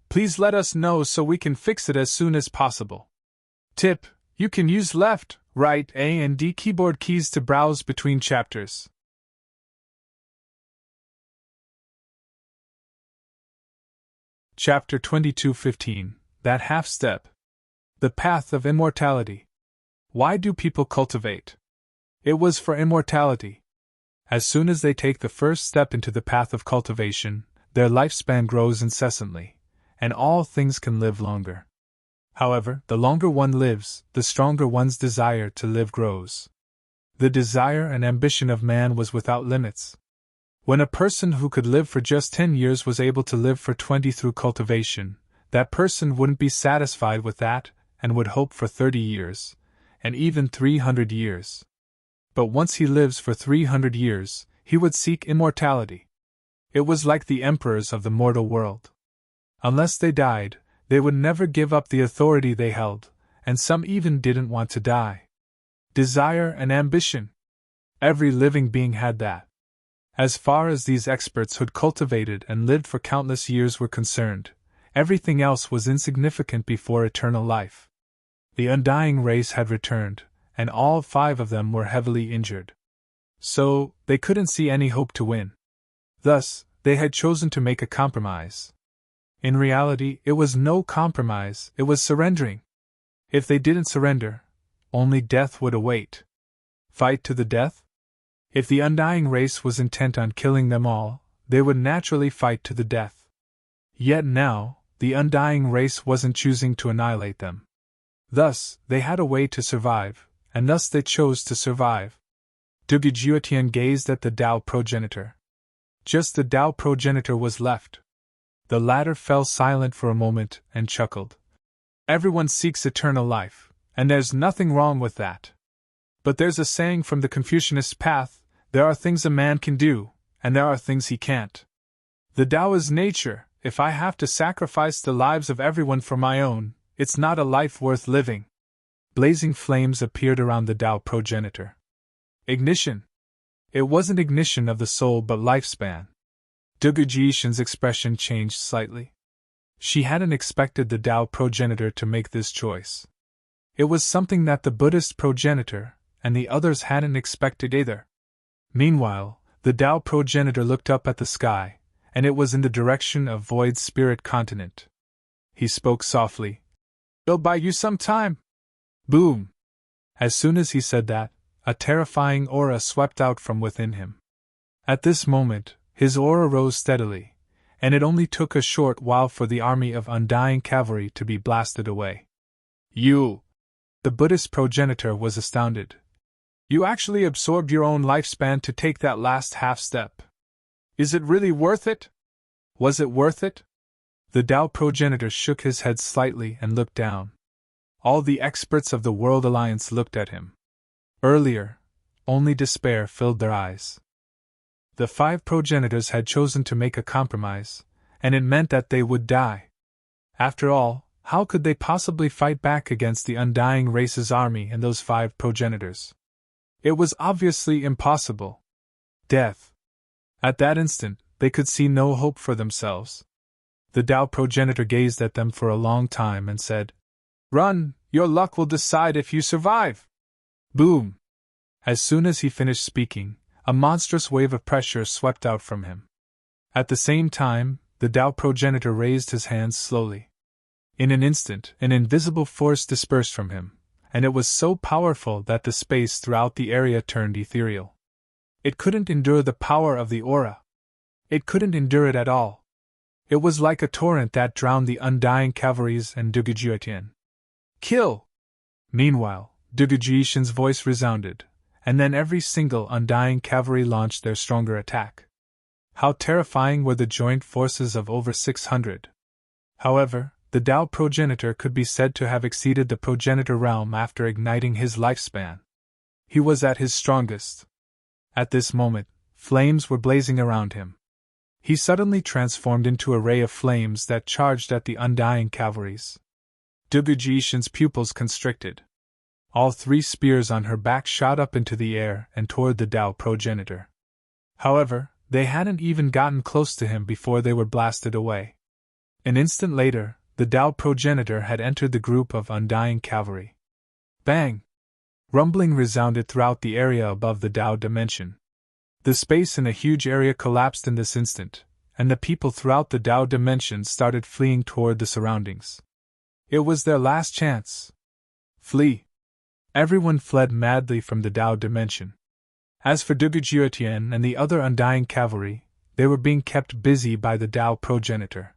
please let us know so we can fix it as soon as possible. Tip: you can use left, right, A and D keyboard keys to browse between chapters. Chapter 22:15, That Half Step. The Path of Immortality. Why do people cultivate? It was for immortality. As soon as they take the first step into the path of cultivation, their lifespan grows incessantly, and all things can live longer. However, the longer one lives, the stronger one's desire to live grows. The desire and ambition of man was without limits. When a person who could live for just 10 years was able to live for 20 through cultivation, that person wouldn't be satisfied with that and would hope for 30 years, and even 300 years. But once he lives for 300 years, he would seek immortality. It was like the emperors of the mortal world. Unless they died, they would never give up the authority they held, and some even didn't want to die. Desire and ambition. Every living being had that. As far as these experts who'd cultivated and lived for countless years were concerned, everything else was insignificant before eternal life. The undying race had returned, and all 5 of them were heavily injured. So, they couldn't see any hope to win. Thus, they had chosen to make a compromise. In reality, it was no compromise, it was surrendering. If they didn't surrender, only death would await. Fight to the death? If the undying race was intent on killing them all, they would naturally fight to the death. Yet now, the undying race wasn't choosing to annihilate them. Thus, they had a way to survive, and thus they chose to survive. Dugujiutian gazed at the Tao progenitor. Just the Tao progenitor was left. The latter fell silent for a moment and chuckled. Everyone seeks eternal life, and there's nothing wrong with that. But there's a saying from the Confucianist path, there are things a man can do, and there are things he can't. The Tao is nature. If I have to sacrifice the lives of everyone for my own, it's not a life worth living. Blazing flames appeared around the Tao progenitor. Ignition. It wasn't ignition of the soul but lifespan. Dugu Jishin's expression changed slightly. She hadn't expected the Tao progenitor to make this choice. It was something that the Buddhist progenitor and the others hadn't expected either. Meanwhile, the Tao progenitor looked up at the sky, and it was in the direction of Void's spirit continent. He spoke softly. It'll buy you some time. Boom! As soon as he said that, a terrifying aura swept out from within him. At this moment, his aura rose steadily, and it only took a short while for the army of undying cavalry to be blasted away. You! The Buddhist progenitor was astounded. You actually absorbed your own lifespan to take that last half step. Is it really worth it? Was it worth it? The Tao progenitor shook his head slightly and looked down. All the experts of the World Alliance looked at him. Earlier, only despair filled their eyes. The 5 progenitors had chosen to make a compromise, and it meant that they would die. After all, how could they possibly fight back against the undying race's army and those 5 progenitors? It was obviously impossible. Death. At that instant, they could see no hope for themselves. The Tao progenitor gazed at them for a long time and said, Run, your luck will decide if you survive. Boom! As soon as he finished speaking, a monstrous wave of pressure swept out from him. At the same time, the Tao progenitor raised his hands slowly. In an instant, an invisible force dispersed from him, and it was so powerful that the space throughout the area turned ethereal. It couldn't endure the power of the aura. It couldn't endure it at all. It was like a torrent that drowned the undying cavalries and Dugujiutian. Kill! Meanwhile, Dugu Jishin's voice resounded, and then every single undying cavalry launched their stronger attack. How terrifying were the joint forces of over 600. However, the Tao progenitor could be said to have exceeded the progenitor realm after igniting his lifespan. He was at his strongest. At this moment, flames were blazing around him. He suddenly transformed into a ray of flames that charged at the undying cavalries. Dugu Jishin's pupils constricted. All 3 spears on her back shot up into the air and toward the Tao progenitor. However, they hadn't even gotten close to him before they were blasted away. An instant later, the Tao progenitor had entered the group of undying cavalry. Bang! Rumbling resounded throughout the area above the Tao dimension. The space in a huge area collapsed in this instant, and the people throughout the Tao dimension started fleeing toward the surroundings. It was their last chance. Flee! Everyone fled madly from the Tao dimension. As for Dugu Jiutian and the other undying cavalry, they were being kept busy by the Tao progenitor.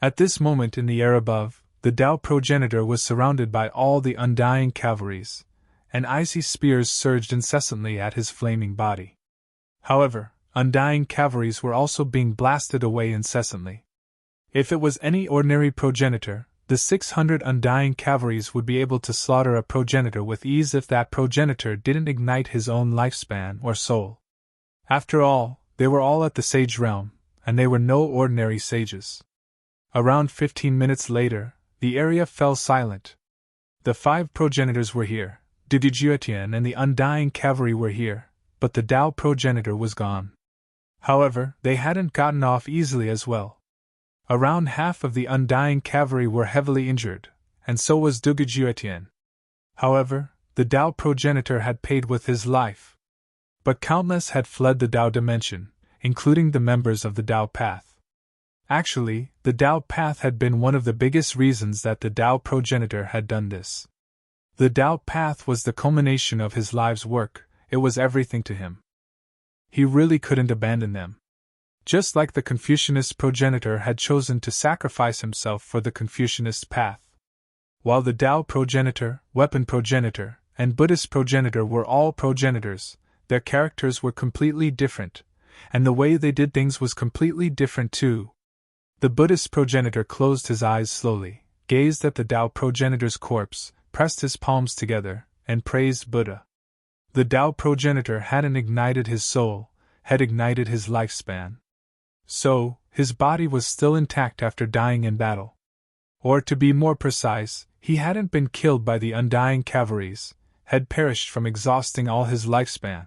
At this moment in the air above, the Tao progenitor was surrounded by all the undying cavalries, and icy spears surged incessantly at his flaming body. However, undying cavalries were also being blasted away incessantly. If it was any ordinary progenitor, the 600 undying cavalries would be able to slaughter a progenitor with ease if that progenitor didn't ignite his own lifespan or soul. After all, they were all at the sage realm, and they were no ordinary sages. Around 15 minutes later, the area fell silent. The 5 progenitors were here, Dugu Jiutian and the undying cavalry were here, but the Tao progenitor was gone. However, they hadn't gotten off easily as well. Around half of the undying cavalry were heavily injured, and so was Dugu Jiutian. However, the Tao progenitor had paid with his life. But countless had fled the Tao dimension, including the members of the Tao path. Actually, the Tao path had been one of the biggest reasons that the Tao progenitor had done this. The Tao path was the culmination of his life's work, it was everything to him. He really couldn't abandon them. Just like the Confucianist progenitor had chosen to sacrifice himself for the Confucianist path. While the Tao progenitor, weapon progenitor, and Buddhist progenitor were all progenitors, their characters were completely different, and the way they did things was completely different too. The Buddhist progenitor closed his eyes slowly, gazed at the Tao progenitor's corpse, pressed his palms together, and praised Buddha. The Tao progenitor hadn't ignited his soul, had ignited his lifespan. So, his body was still intact after dying in battle. Or to be more precise, he hadn't been killed by the undying cavalries, had perished from exhausting all his lifespan.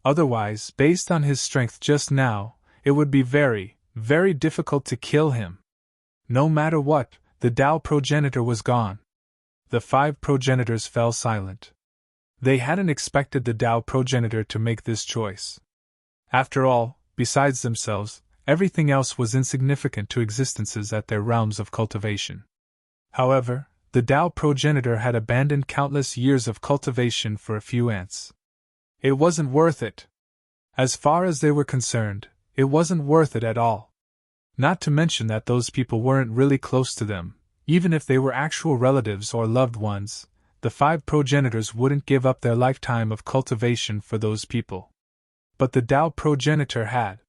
Otherwise, based on his strength just now, it would be very, very difficult to kill him. No matter what, the Tao progenitor was gone. The 5 progenitors fell silent. They hadn't expected the Tao progenitor to make this choice. After all, besides themselves, everything else was insignificant to existences at their realms of cultivation. However, the Tao progenitor had abandoned countless years of cultivation for a few ants. It wasn't worth it. As far as they were concerned, it wasn't worth it at all. Not to mention that those people weren't really close to them, even if they were actual relatives or loved ones, the 5 progenitors wouldn't give up their lifetime of cultivation for those people. But the Tao progenitor had.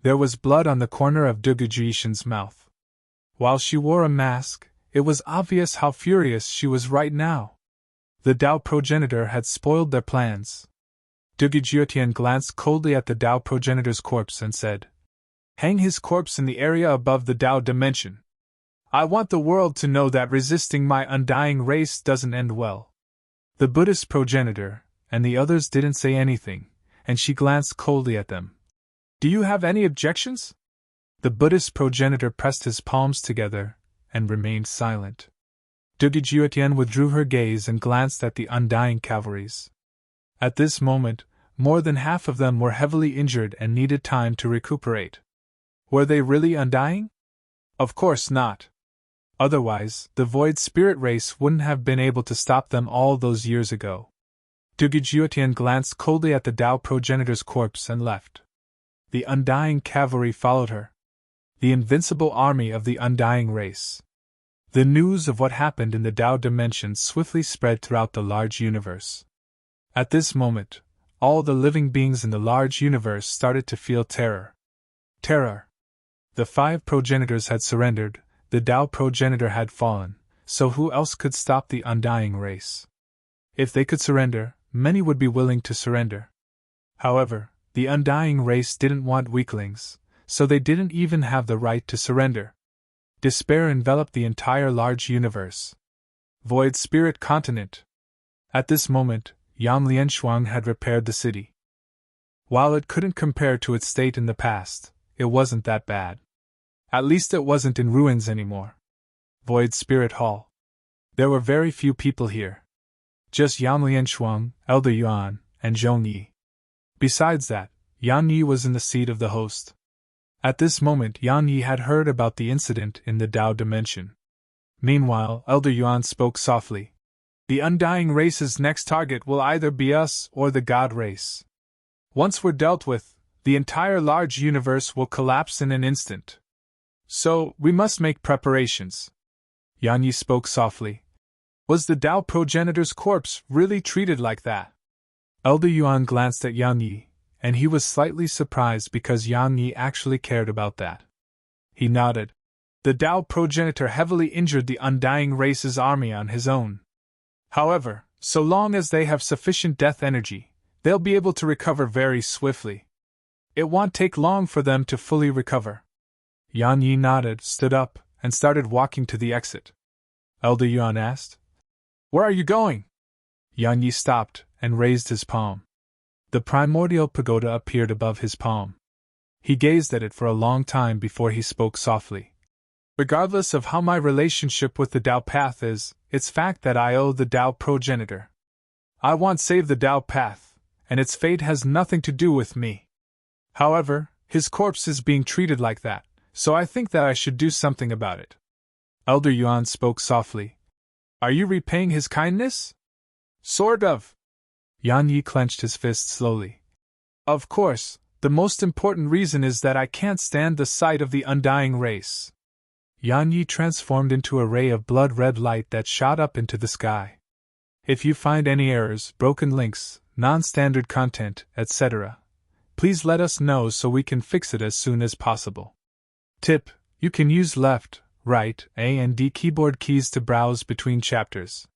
There was blood on the corner of Dugu Jishin's mouth. While she wore a mask, it was obvious how furious she was right now. The Tao progenitor had spoiled their plans. Dugu Jiutian glanced coldly at the Tao progenitor's corpse and said, "Hang his corpse in the area above the Tao dimension. I want the world to know that resisting my undying race doesn't end well." The Buddhist progenitor and the others didn't say anything, and she glanced coldly at them. "Do you have any objections?" The Buddhist progenitor pressed his palms together and remained silent. Dugu Jiutian withdrew her gaze and glanced at the undying cavalries. At this moment, more than half of them were heavily injured and needed time to recuperate. Were they really undying? Of course not. Otherwise, the void spirit race wouldn't have been able to stop them all those years ago. Dugu Jiutian glanced coldly at the Tao progenitor's corpse and left. The undying cavalry followed her. The invincible army of the undying race. The news of what happened in the Tao dimension swiftly spread throughout the large universe. At this moment, all the living beings in the large universe started to feel terror. Terror. The 5 progenitors had surrendered, the Tao progenitor had fallen, so who else could stop the undying race? If they could surrender, many would be willing to surrender. However, the undying race didn't want weaklings, so they didn't even have the right to surrender. Despair enveloped the entire large universe. Void Spirit Continent. At this moment, Yan Lianshuang had repaired the city. While it couldn't compare to its state in the past, it wasn't that bad. At least it wasn't in ruins anymore. Void Spirit Hall. There were very few people here. Just Yan Lianshuang, Elder Yuan, and Zhong Yi. Besides that, Yan Yi was in the seat of the host. At this moment Yan Yi had heard about the incident in the Tao dimension. Meanwhile, Elder Yuan spoke softly. The undying race's next target will either be us or the God race. Once we're dealt with, the entire large universe will collapse in an instant. So, we must make preparations. Yan Yi spoke softly. Was the Tao progenitor's corpse really treated like that? Elder Yuan glanced at Yan Yi, and he was slightly surprised because Yan Yi actually cared about that. He nodded. The Tao progenitor heavily injured the undying race's army on his own. However, so long as they have sufficient death energy, they'll be able to recover very swiftly. It won't take long for them to fully recover. Yan Yi nodded, stood up, and started walking to the exit. Elder Yuan asked, "Where are you going?" Yan Yi stopped and raised his palm. The primordial pagoda appeared above his palm. He gazed at it for a long time before he spoke softly. Regardless of how my relationship with the Tao path is, it's fact that I owe the Tao progenitor. I want save the Tao path, and its fate has nothing to do with me. However, his corpse is being treated like that, so I think that I should do something about it. Elder Yuan spoke softly. Are you repaying his kindness? Sort of. Yan Yi clenched his fist slowly. Of course, the most important reason is that I can't stand the sight of the undying race. Yan Yi transformed into a ray of blood-red light that shot up into the sky. If you find any errors, broken links, non-standard content, etc., please let us know so we can fix it as soon as possible. Tip: you can use left, right, A and D keyboard keys to browse between chapters.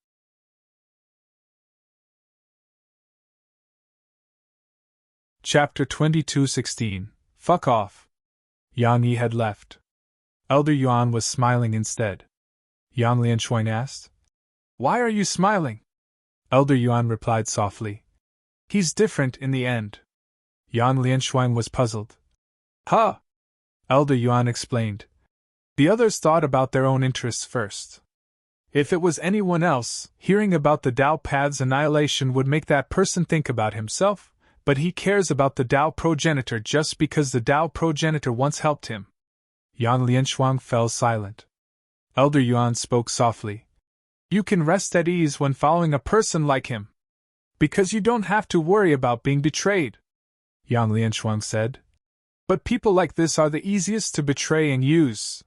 Chapter 22:16. Fuck off. Yan Yi had left. Elder Yuan was smiling instead. Yan Lianshuang asked, "Why are you smiling?" Elder Yuan replied softly, "He's different in the end." Yan Lianshuang was puzzled. Huh! Elder Yuan explained. The others thought about their own interests first. If it was anyone else, hearing about the Tao Path's annihilation would make that person think about himself, but he cares about the Tao progenitor just because the Tao progenitor once helped him. Yan Lianshuang fell silent. Elder Yuan spoke softly. You can rest at ease when following a person like him, because you don't have to worry about being betrayed, Yan Lianshuang said. But people like this are the easiest to betray and use.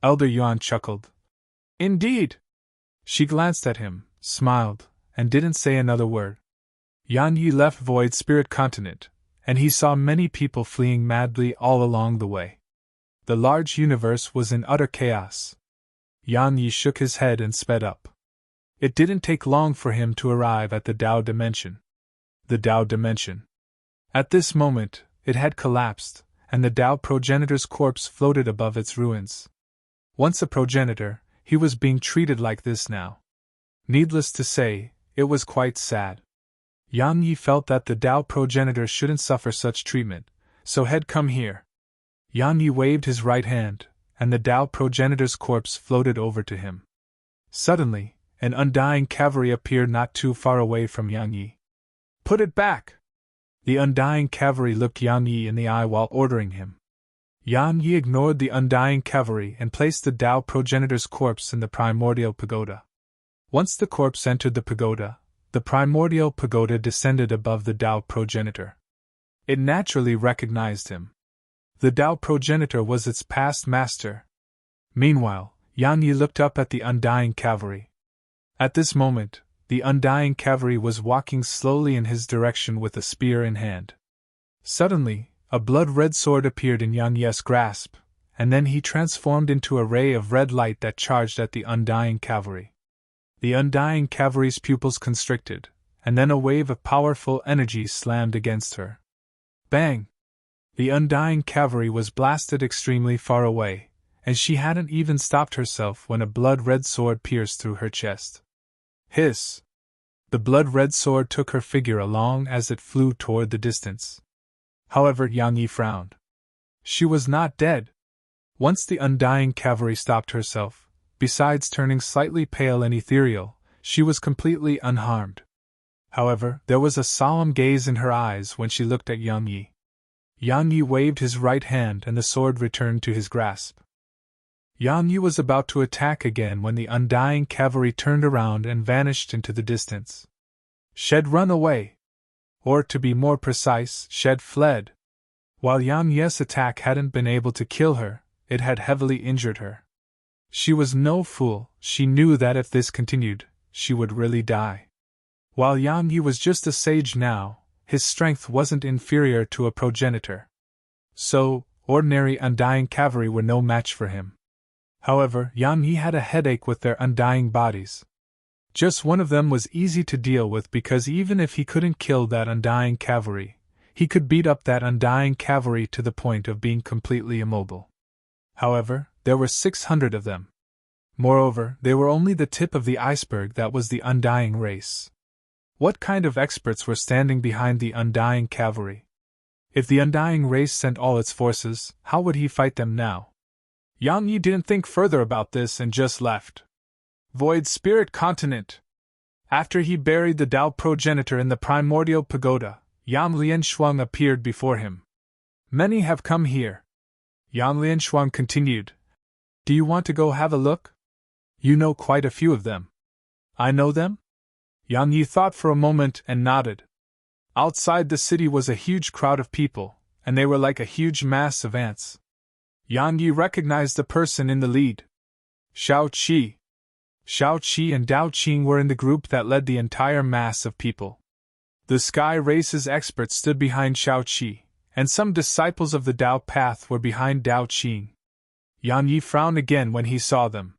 Elder Yuan chuckled. Indeed. She glanced at him, smiled, and didn't say another word. Yan Yi left Void Spirit Continent, and he saw many people fleeing madly all along the way. The large universe was in utter chaos. Yan Yi shook his head and sped up. It didn't take long for him to arrive at the Tao dimension. The Tao dimension. At this moment, it had collapsed, and the Tao progenitor's corpse floated above its ruins. Once a progenitor, he was being treated like this now. Needless to say, it was quite sad. Yan Yi felt that the Tao progenitor shouldn't suffer such treatment, so had come here. Yan Yi waved his right hand, and the Tao progenitor's corpse floated over to him. Suddenly, an undying cavalry appeared not too far away from Yan Yi. Put it back! The undying cavalry looked Yan Yi in the eye while ordering him. Yan Yi ignored the undying cavalry and placed the Tao progenitor's corpse in the primordial pagoda. Once the corpse entered the primordial pagoda descended above the Tao progenitor. It naturally recognized him. The Tao progenitor was its past master. Meanwhile, Yan Yi looked up at the undying cavalry. At this moment, the undying cavalry was walking slowly in his direction with a spear in hand. Suddenly, a blood-red sword appeared in Yang Ye's grasp, and then he transformed into a ray of red light that charged at the undying cavalry. The undying cavalry's pupils constricted, and then a wave of powerful energy slammed against her. Bang! The undying cavalry was blasted extremely far away, and she hadn't even stopped herself when a blood-red sword pierced through her chest. Hiss! The blood-red sword took her figure along as it flew toward the distance. However, Yang Yi frowned. She was not dead. Once the undying cavalry stopped herself, besides turning slightly pale and ethereal, she was completely unharmed. However, there was a solemn gaze in her eyes when she looked at Yang Yi. Yang Yi waved his right hand and the sword returned to his grasp. Yang Yi was about to attack again when the undying cavalry turned around and vanished into the distance. Shed run away. Or to be more precise, Shed fled. While Yang Ye's attack hadn't been able to kill her, it had heavily injured her. She was no fool, she knew that if this continued, she would really die. While Yang Yi was just a sage now, his strength wasn't inferior to a progenitor. So, ordinary undying cavalry were no match for him. However, Yang Yi had a headache with their undying bodies. Just one of them was easy to deal with because even if he couldn't kill that undying cavalry, he could beat up that undying cavalry to the point of being completely immobile. However, there were 600 of them. Moreover, they were only the tip of the iceberg that was the undying race. What kind of experts were standing behind the undying cavalry? If the undying race sent all its forces, how would he fight them now? Yang Yi didn't think further about this and just left. Void Spirit Continent. After he buried the Tao progenitor in the primordial pagoda, Yang Lianshuang appeared before him. Many have come here. Yang Lianshuang continued. Do you want to go have a look? You know quite a few of them. I know them? Yang Yi thought for a moment and nodded. Outside the city was a huge crowd of people, and they were like a huge mass of ants. Yang Yi recognized the person in the lead. Xiao Qi. Xiao Qi and Dao Qing were in the group that led the entire mass of people. The Sky Race's experts stood behind Xiao Qi, and some disciples of the Tao path were behind Dao Qing. Yang Yi frowned again when he saw them.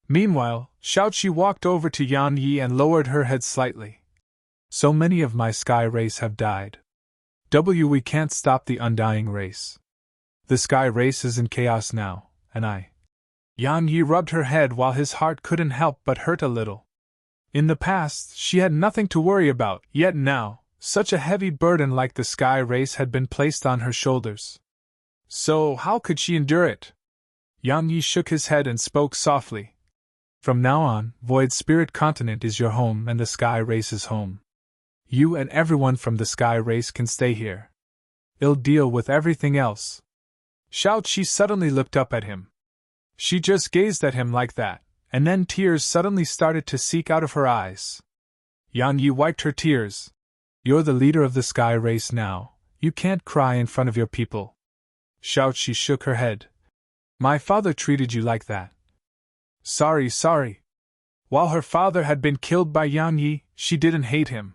Meanwhile, Xiao Qi walked over to Yang Yi and lowered her head slightly. So many of my Sky Race have died. We can't stop the undying race. The Sky Race is in chaos now, and I. Yang Yi rubbed her head while his heart couldn't help but hurt a little. In the past, she had nothing to worry about, yet now, such a heavy burden like the Sky Race had been placed on her shoulders. So, how could she endure it? Yang Yi shook his head and spoke softly. From now on, Void Spirit Continent is your home and the Sky Race's home. You and everyone from the Sky Race can stay here. I'll deal with everything else. Xiao Qi suddenly looked up at him. She just gazed at him like that, and then tears suddenly started to seep out of her eyes. Yang Yi wiped her tears. You're the leader of the Sky Race now, you can't cry in front of your people. Xiao Qi shook her head. My father treated you like that. Sorry. While her father had been killed by Yang Yi, she didn't hate him.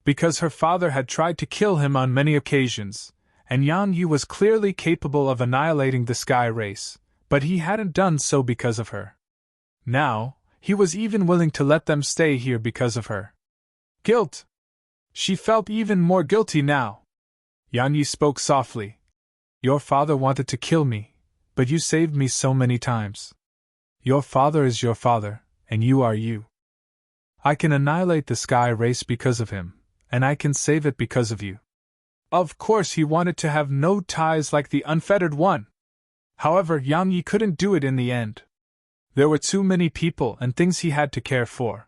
Because her father had tried to kill him on many occasions, and Yang Yi was clearly capable of annihilating the Sky Race, but he hadn't done so because of her. Now, he was even willing to let them stay here because of her. Guilt! She felt even more guilty now. Yang Yi spoke softly. Your father wanted to kill me, but you saved me so many times. Your father is your father, and you are you. I can annihilate the Sky Race because of him, and I can save it because of you. Of course he wanted to have no ties like the Unfettered One. However, Yang Yi couldn't do it in the end. There were too many people and things he had to care for.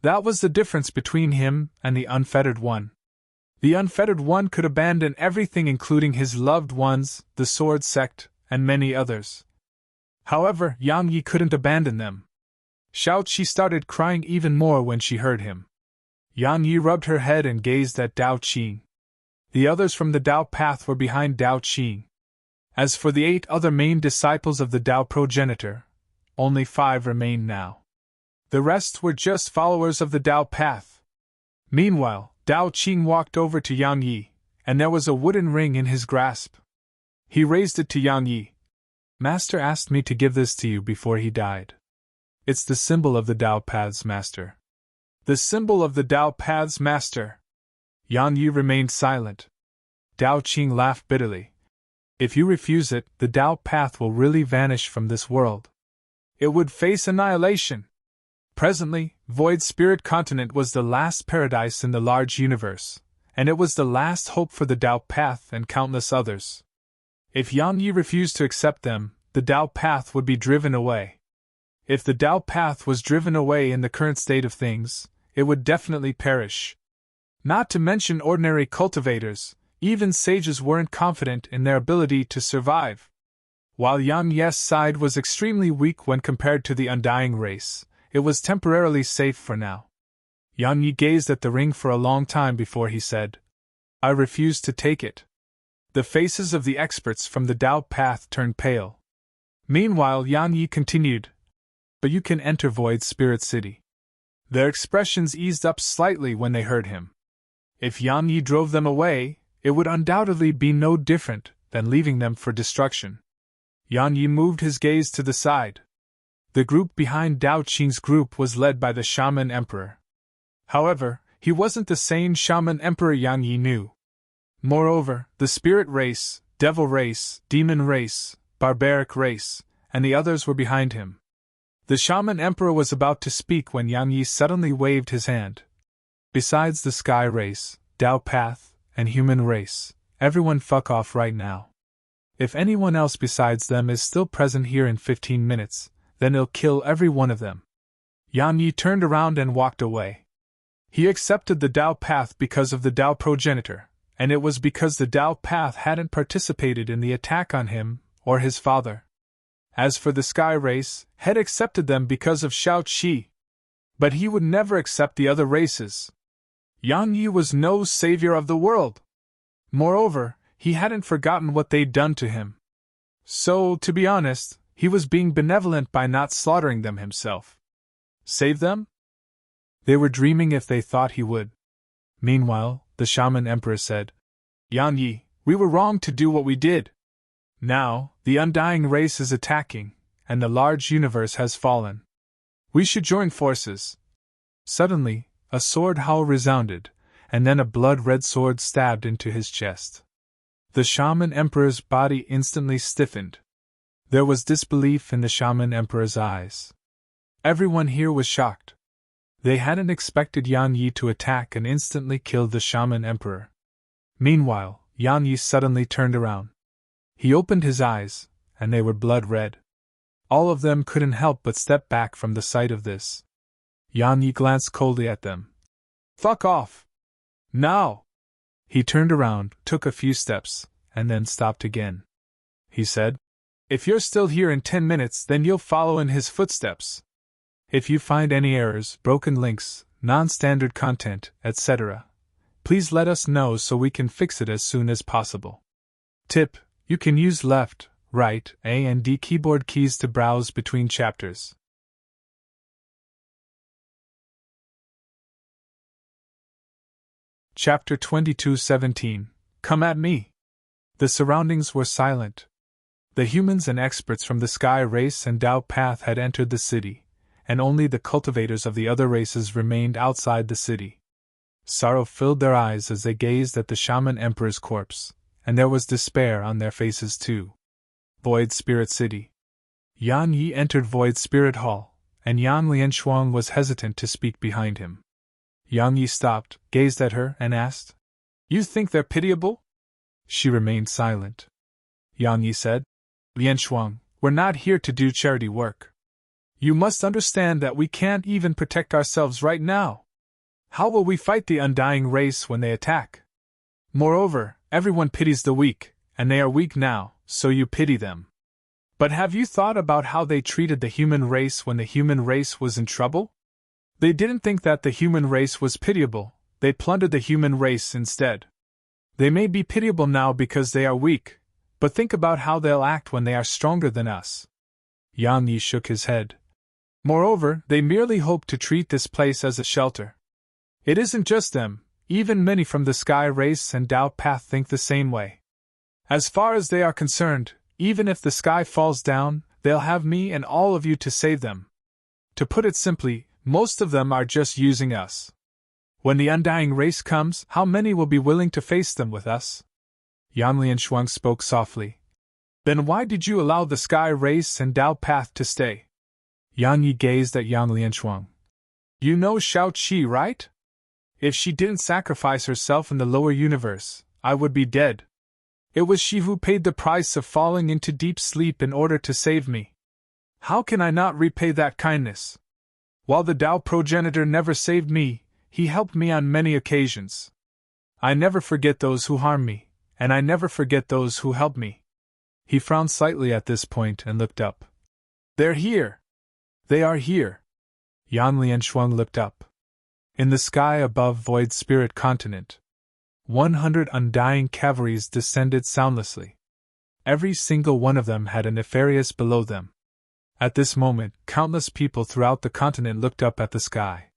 That was the difference between him and the Unfettered One. The Unfettered One could abandon everything including his loved ones, the Sword Sect, and many others. However, Yang Yi couldn't abandon them. Xiao Qi started crying even more when she heard him. Yang Yi rubbed her head and gazed at Dao Qing. The others from the Tao path were behind Dao Qing. As for the 8 other main disciples of the Tao progenitor, only 5 remained now. The rest were just followers of the Tao path. Meanwhile, Dao Qing walked over to Yang Yi, and there was a wooden ring in his grasp. He raised it to Yang Yi. Master asked me to give this to you before he died. It's the symbol of the Tao paths, Master. The symbol of the Tao paths, Master. Yang Yi remained silent. Dao Qing laughed bitterly. If you refuse it, the Tao path will really vanish from this world. It would face annihilation. Presently, Void Spirit Continent was the last paradise in the large universe, and it was the last hope for the Tao path and countless others. If Yang Yi refused to accept them, the Tao path would be driven away. If the Tao path was driven away in the current state of things, it would definitely perish. Not to mention ordinary cultivators, even sages weren't confident in their ability to survive. While Yang Yi's side was extremely weak when compared to the undying race, it was temporarily safe for now. Yang Yi gazed at the ring for a long time before he said, I refuse to take it. The faces of the experts from the Tao path turned pale. Meanwhile, Yang Yi continued, But you can enter Void Spirit City. Their expressions eased up slightly when they heard him. If Yang Yi drove them away, it would undoubtedly be no different than leaving them for destruction. Yang Yi moved his gaze to the side. The group behind Dao Qing's group was led by the Shaman Emperor. However, he wasn't the same Shaman Emperor Yang Yi knew. Moreover, the Spirit Race, Devil Race, Demon Race, Barbaric Race, and the others were behind him. The Shaman Emperor was about to speak when Yang Yi suddenly waved his hand. Besides the Sky Race, Tao Path, and Human Race, everyone fuck off right now. If anyone else besides them is still present here in 15 minutes, then he'll kill every one of them. Yang Yi turned around and walked away. He accepted the Tao Path because of the Tao progenitor, and it was because the Tao Path hadn't participated in the attack on him or his father. As for the Sky Race, had accepted them because of Shao Qi. But he would never accept the other races. Yang Yi was no savior of the world. Moreover, he hadn't forgotten what they'd done to him. So, to be honest, he was being benevolent by not slaughtering them himself. Save them? They were dreaming if they thought he would. Meanwhile, the Shaman Emperor said, Yang Yi, we were wrong to do what we did. Now, the undying race is attacking, and the large universe has fallen. We should join forces. Suddenly, a sword howl resounded, and then a blood-red sword stabbed into his chest. The Shaman Emperor's body instantly stiffened. There was disbelief in the Shaman Emperor's eyes. Everyone here was shocked. They hadn't expected Yang Yi to attack and instantly kill the Shaman Emperor. Meanwhile, Yang Yi suddenly turned around. He opened his eyes, and they were blood-red. All of them couldn't help but step back from the sight of this. Yang Yi glanced coldly at them. Fuck off! Now! He turned around, took a few steps, and then stopped again. He said, If you're still here in 10 minutes, then you'll follow in his footsteps. If you find any errors, broken links, non-standard content, etc., please let us know so we can fix it as soon as possible. Tip: you can use left, right, A and D keyboard keys to browse between chapters. Chapter 22:17. Come at me. The surroundings were silent. The humans and experts from the Sky Race and Tao Path had entered the city, and only the cultivators of the other races remained outside the city. Sorrow filled their eyes as they gazed at the Shaman Emperor's corpse, and there was despair on their faces too. Void Spirit City. Yang Yi entered Void Spirit Hall, and Yan Lianshuang was hesitant to speak behind him. Yang Yi stopped, gazed at her, and asked, You think they're pitiable? She remained silent. Yang Yi said, Lianshuang, we're not here to do charity work. You must understand that we can't even protect ourselves right now. How will we fight the undying race when they attack? Moreover, everyone pities the weak, and they are weak now, so you pity them. But have you thought about how they treated the human race when the human race was in trouble? They didn't think that the human race was pitiable, they plundered the human race instead. They may be pitiable now because they are weak, but think about how they'll act when they are stronger than us. Yang Yi shook his head. Moreover, they merely hope to treat this place as a shelter. It isn't just them, even many from the sky race and Tao path think the same way. As far as they are concerned, even if the sky falls down, they'll have me and all of you to save them. To put it simply, most of them are just using us. When the undying race comes, how many will be willing to face them with us? Yan Lianshuang spoke softly. Then why did you allow the sky race and Tao path to stay? Yang Yi gazed at Yang Lianshuang. You know Xiao Qi, right? If she didn't sacrifice herself in the lower universe, I would be dead. It was she who paid the price of falling into deep sleep in order to save me. How can I not repay that kindness? While the Tao progenitor never saved me, he helped me on many occasions. I never forget those who harm me, and I never forget those who help me. He frowned slightly at this point and looked up. They're here. They are here. Yan Lianshuang looked up. In the sky above Void Spirit Continent, 100 undying cavalries descended soundlessly. Every single one of them had a nefarious below them. At this moment, countless people throughout the continent looked up at the sky.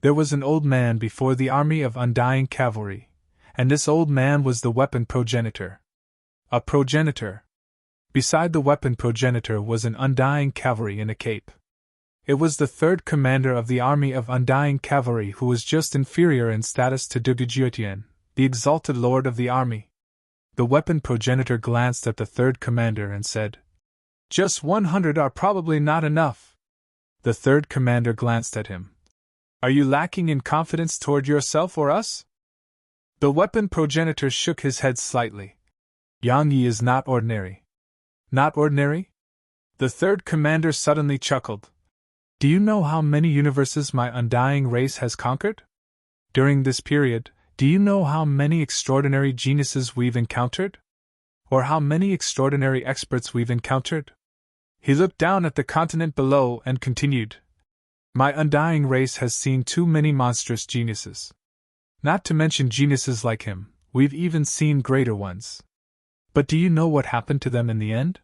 There was an old man before the army of undying cavalry, and this old man was the weapon progenitor. A progenitor. Beside the weapon progenitor was an undying cavalry in a cape. It was the third commander of the army of undying cavalry who was just inferior in status to Dugujiutian, the exalted lord of the army. The weapon progenitor glanced at the third commander and said, Just 100 are probably not enough. The third commander glanced at him. Are you lacking in confidence toward yourself or us? The weapon progenitor shook his head slightly. Yang Yi is not ordinary. Not ordinary? The third commander suddenly chuckled. Do you know how many universes my undying race has conquered? During this period, do you know how many extraordinary geniuses we've encountered? Or how many extraordinary experts we've encountered? He looked down at the continent below and continued. My undying race has seen too many monstrous geniuses. Not to mention geniuses like him, we've even seen greater ones. But do you know what happened to them in the end?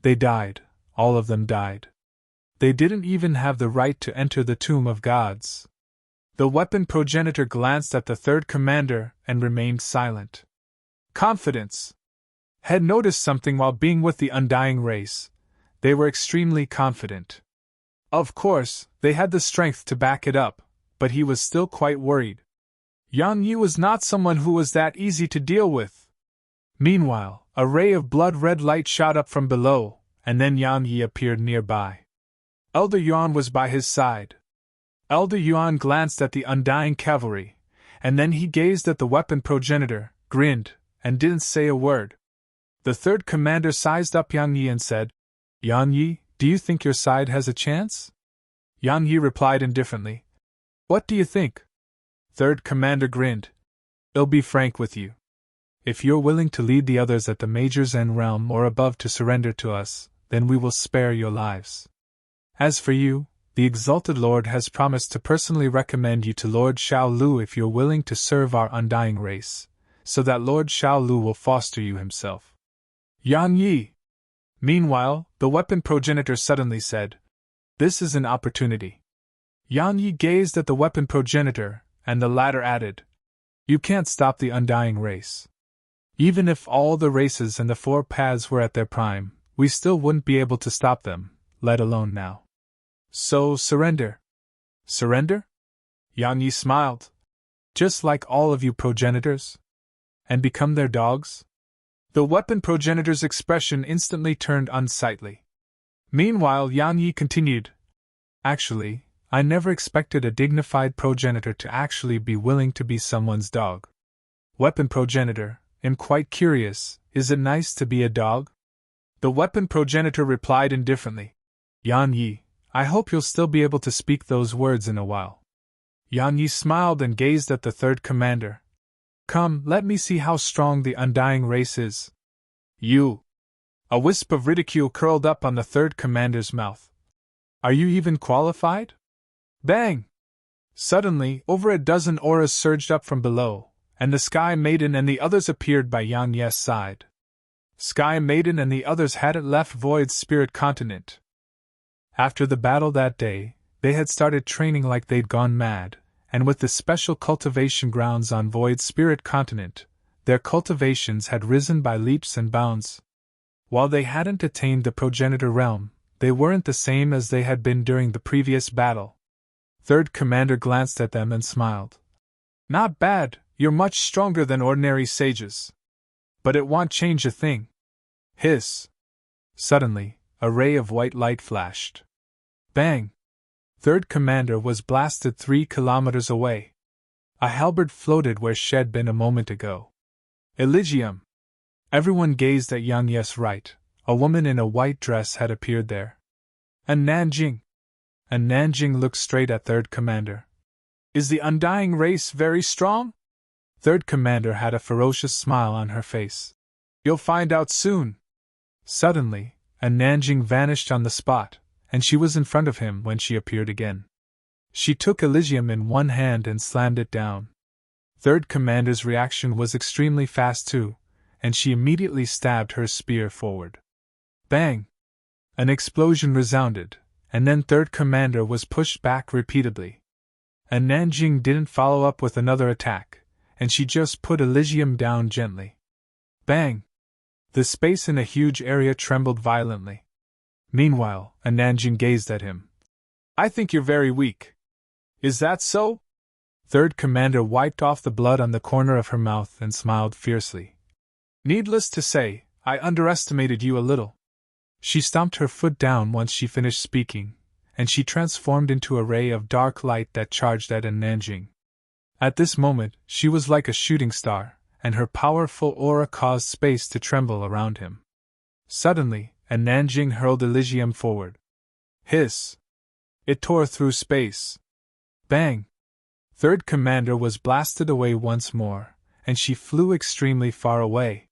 They died, all of them died. They didn't even have the right to enter the tomb of gods. The weapon progenitor glanced at the third commander and remained silent. Confidence. Had noticed something while being with the undying race. They were extremely confident. Of course, they had the strength to back it up, but he was still quite worried. Yang Yi was not someone who was that easy to deal with. Meanwhile, a ray of blood-red light shot up from below, and then Yang Yi appeared nearby. Elder Yuan was by his side. Elder Yuan glanced at the undying cavalry, and then he gazed at the weapon progenitor, grinned, and didn't say a word. The third commander sized up Yang Yi and said, Yang Yi, do you think your side has a chance? Yang Yi replied indifferently. What do you think? Third commander grinned. I'll be frank with you. If you're willing to lead the others at the Major Zen realm or above to surrender to us, then we will spare your lives. As for you, the Exalted Lord has promised to personally recommend you to Lord Xiao Lu if you're willing to serve our undying race, so that Lord Xiao Lu will foster you himself. Yang Yi! Meanwhile, the weapon progenitor suddenly said, This is an opportunity. Yang Yi gazed at the weapon progenitor, and the latter added, You can't stop the undying race. Even if all the races and the four paths were at their prime, we still wouldn't be able to stop them, let alone now. So surrender. Surrender? Yang Yi smiled. Just like all of you progenitors? And become their dogs? The weapon progenitor's expression instantly turned unsightly. Meanwhile, Yang Yi continued. Actually, I never expected a dignified progenitor to actually be willing to be someone's dog. Weapon progenitor, I'm quite curious, is it nice to be a dog? The weapon progenitor replied indifferently. Yang Yi, I hope you'll still be able to speak those words in a while. Yang Yi smiled and gazed at the third commander. Come, let me see how strong the undying race is. You! A wisp of ridicule curled up on the third commander's mouth. Are you even qualified? Bang! Suddenly, over a dozen auras surged up from below, and the Sky Maiden and the others appeared by Yang Yi's side. Sky Maiden and the others hadn't left Void's spirit continent. After the battle that day, they had started training like they'd gone mad, and with the special cultivation grounds on Void Spirit Continent, their cultivations had risen by leaps and bounds. While they hadn't attained the progenitor realm, they weren't the same as they had been during the previous battle. Third Commander glanced at them and smiled. Not bad, you're much stronger than ordinary sages. But it won't change a thing. Hiss. Suddenly, a ray of white light flashed. Bang! Third Commander was blasted 3 kilometers away. A halberd floated where she'd been a moment ago. Elysium! Everyone gazed at Yang. Yes, right. A woman in a white dress had appeared there. And Nanjing! And Nanjing looked straight at Third Commander. Is the undying race very strong? Third Commander had a ferocious smile on her face. You'll find out soon. Suddenly, and Nanjing vanished on the spot, and she was in front of him when she appeared again. She took Elysium in one hand and slammed it down. Third Commander's reaction was extremely fast too, and she immediately stabbed her spear forward. Bang! An explosion resounded, and then Third Commander was pushed back repeatedly. And Nanjing didn't follow up with another attack, and she just put Elysium down gently. Bang! The space in a huge area trembled violently. Meanwhile, Nanjing gazed at him. I think you're very weak. Is that so? Third Commander wiped off the blood on the corner of her mouth and smiled fiercely. Needless to say, I underestimated you a little. She stomped her foot down once she finished speaking, and she transformed into a ray of dark light that charged at Nanjing. At this moment, she was like a shooting star, and her powerful aura caused space to tremble around him. Suddenly, Nanjing hurled Elysium forward. Hiss! It tore through space. Bang! Third Commander was blasted away once more, and she flew extremely far away.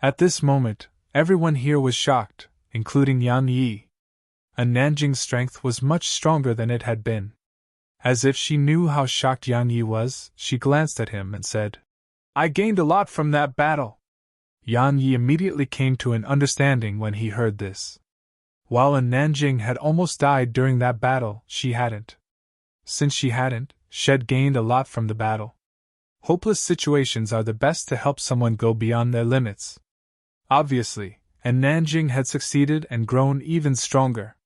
At this moment, everyone here was shocked, including Yan Yi. Nanjing's strength was much stronger than it had been. As if she knew how shocked Yan Yi was, she glanced at him and said, I gained a lot from that battle. Yan Yi immediately came to an understanding when he heard this. While Nanjing had almost died during that battle, she hadn't. Since she hadn't, she'd gained a lot from the battle. Hopeless situations are the best to help someone go beyond their limits. Obviously, Nanjing had succeeded and grown even stronger.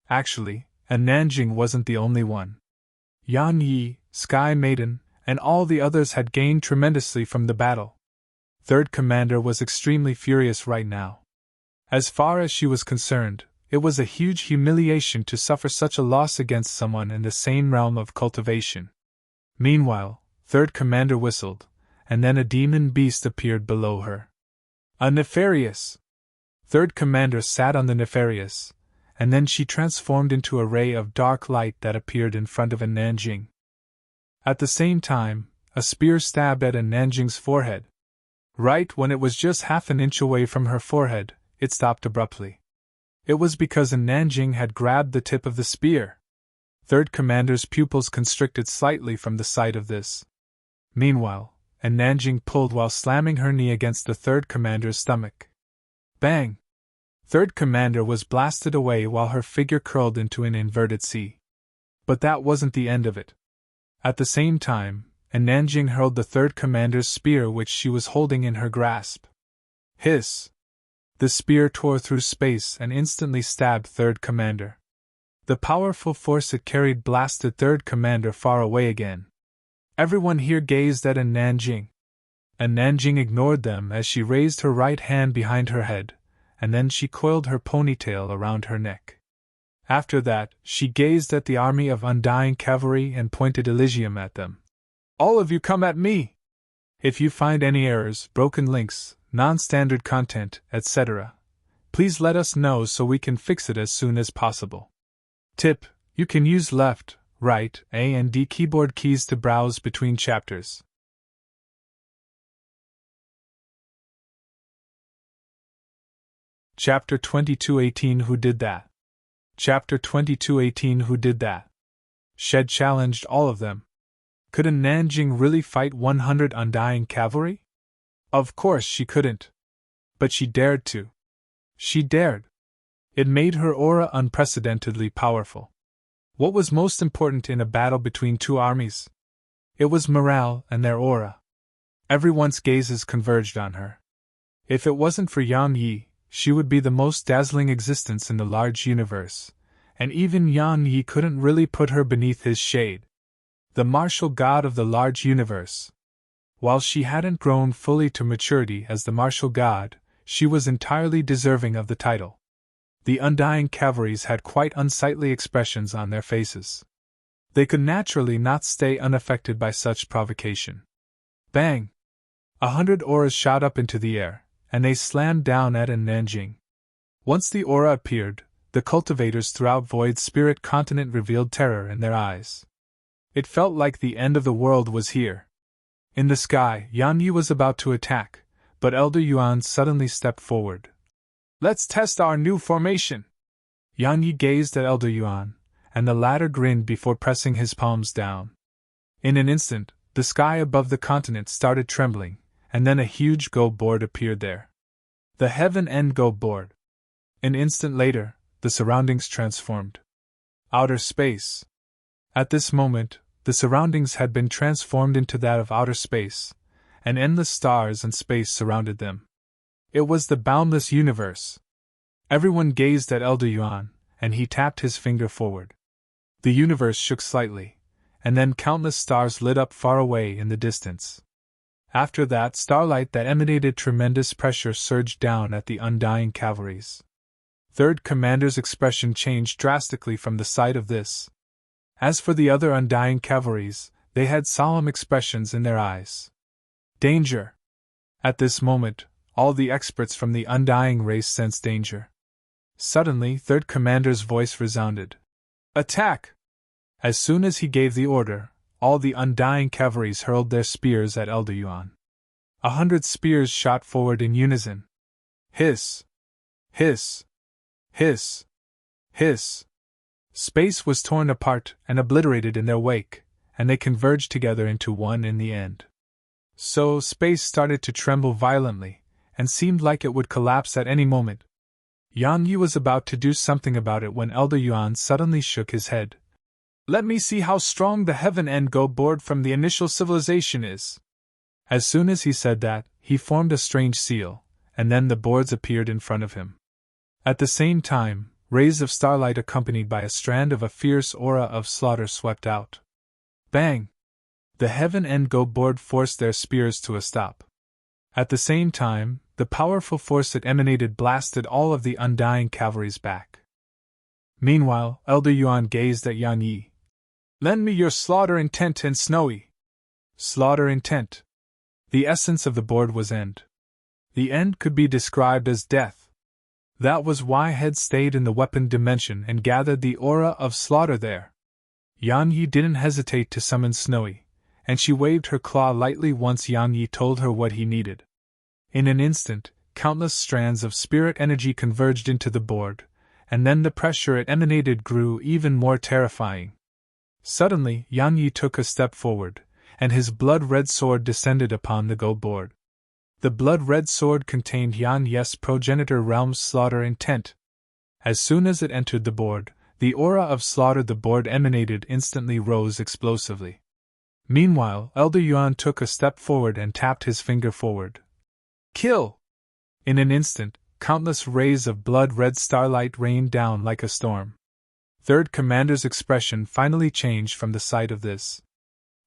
Actually, Nanjing wasn't the only one. Yan Yi, Sky Maiden, and all the others had gained tremendously from the battle. Third Commander was extremely furious right now. As far as she was concerned, it was a huge humiliation to suffer such a loss against someone in the same realm of cultivation. Meanwhile, Third Commander whistled, and then a demon beast appeared below her. A Nefarious! Third Commander sat on the Nefarious, and then she transformed into a ray of dark light that appeared in front of Nanjing. At the same time, a spear stabbed at Nanjing's forehead. Right when it was just half an inch away from her forehead, it stopped abruptly. It was because Nanjing had grabbed the tip of the spear. Third Commander's pupils constricted slightly from the sight of this. Meanwhile, Nanjing pulled while slamming her knee against the Third Commander's stomach. Bang! Third Commander was blasted away while her figure curled into an inverted C. But that wasn't the end of it. At the same time, Nanjing hurled the Third Commander's spear which she was holding in her grasp. Hiss! The spear tore through space and instantly stabbed Third Commander. The powerful force it carried blasted Third Commander far away again. Everyone here gazed at Nanjing. Nanjing ignored them as she raised her right hand behind her head, and then she coiled her ponytail around her neck. After that, she gazed at the army of undying cavalry and pointed Elysium at them. All of you come at me! If you find any errors, broken links, non-standard content, etc., please let us know so we can fix it as soon as possible. Tip: you can use left, right, A and D keyboard keys to browse between chapters. Chapter 22:18 Who Did That? Chapter 22:18 Who Did That? Shed challenged all of them. Could Nanjing really fight 100 undying cavalry? Of course she couldn't. But she dared to. She dared. It made her aura unprecedentedly powerful. What was most important in a battle between two armies? It was morale and their aura. Everyone's gazes converged on her. If it wasn't for Yan Yi, she would be the most dazzling existence in the large universe, and even Yan Yi couldn't really put her beneath his shade. The martial god of the large universe. While she hadn't grown fully to maturity as the martial god, she was entirely deserving of the title. The undying cavalries had quite unsightly expressions on their faces. They could naturally not stay unaffected by such provocation. Bang! 100 auras shot up into the air, and they slammed down at Nanjing. Once the aura appeared, the cultivators throughout Void's spirit continent revealed terror in their eyes. It felt like the end of the world was here. In the sky, Yan Yi was about to attack, but Elder Yuan suddenly stepped forward. "Let's test our new formation!" Yan Yi gazed at Elder Yuan, and the latter grinned before pressing his palms down. In an instant, the sky above the continent started trembling, and then a huge go board appeared there. The Heaven End Go board. An instant later, the surroundings transformed. Outer space. At this moment, the surroundings had been transformed into that of outer space, and endless stars and space surrounded them. It was the boundless universe. Everyone gazed at Elder Yuan, and he tapped his finger forward. The universe shook slightly, and then countless stars lit up far away in the distance. After that, starlight that emanated tremendous pressure surged down at the undying cavalries. Third Commander's expression changed drastically from the sight of this. As for the other undying cavalries, they had solemn expressions in their eyes. Danger! At this moment, all the experts from the undying race sensed danger. Suddenly, Third Commander's voice resounded. Attack! As soon as he gave the order, all the undying cavalries hurled their spears at Elder Yuan. 100 spears shot forward in unison. Hiss! Hiss! Hiss! Hiss! Space was torn apart and obliterated in their wake, and they converged together into one in the end. So, space started to tremble violently, and seemed like it would collapse at any moment. Yan Yi was about to do something about it when Elder Yuan suddenly shook his head. "Let me see how strong the Heaven End Go board from the initial civilization is." As soon as he said that, he formed a strange seal, and then the boards appeared in front of him. At the same time, rays of starlight accompanied by a strand of a fierce aura of slaughter swept out. Bang! The Heaven End Go board forced their spears to a stop. At the same time, the powerful force it emanated blasted all of the undying cavalries back. Meanwhile, Elder Yuan gazed at Yan Yi. "Lend me your slaughter intent and snowy." Slaughter intent. The essence of the board was end. The end could be described as death. That was why Head stayed in the weapon dimension and gathered the aura of slaughter there. Yan Yi didn't hesitate to summon Snowy, and she waved her claw lightly once Yan Yi told her what he needed. In an instant, countless strands of spirit energy converged into the board, and then the pressure it emanated grew even more terrifying. Suddenly, Yan Yi took a step forward, and his blood-red sword descended upon the go board. The blood-red sword contained Yan Yi's progenitor realm's slaughter intent. As soon as it entered the board, the aura of slaughter the board emanated instantly rose explosively. Meanwhile, Elder Yuan took a step forward and tapped his finger forward. Kill! In an instant, countless rays of blood-red starlight rained down like a storm. Third Commander's expression finally changed from the sight of this.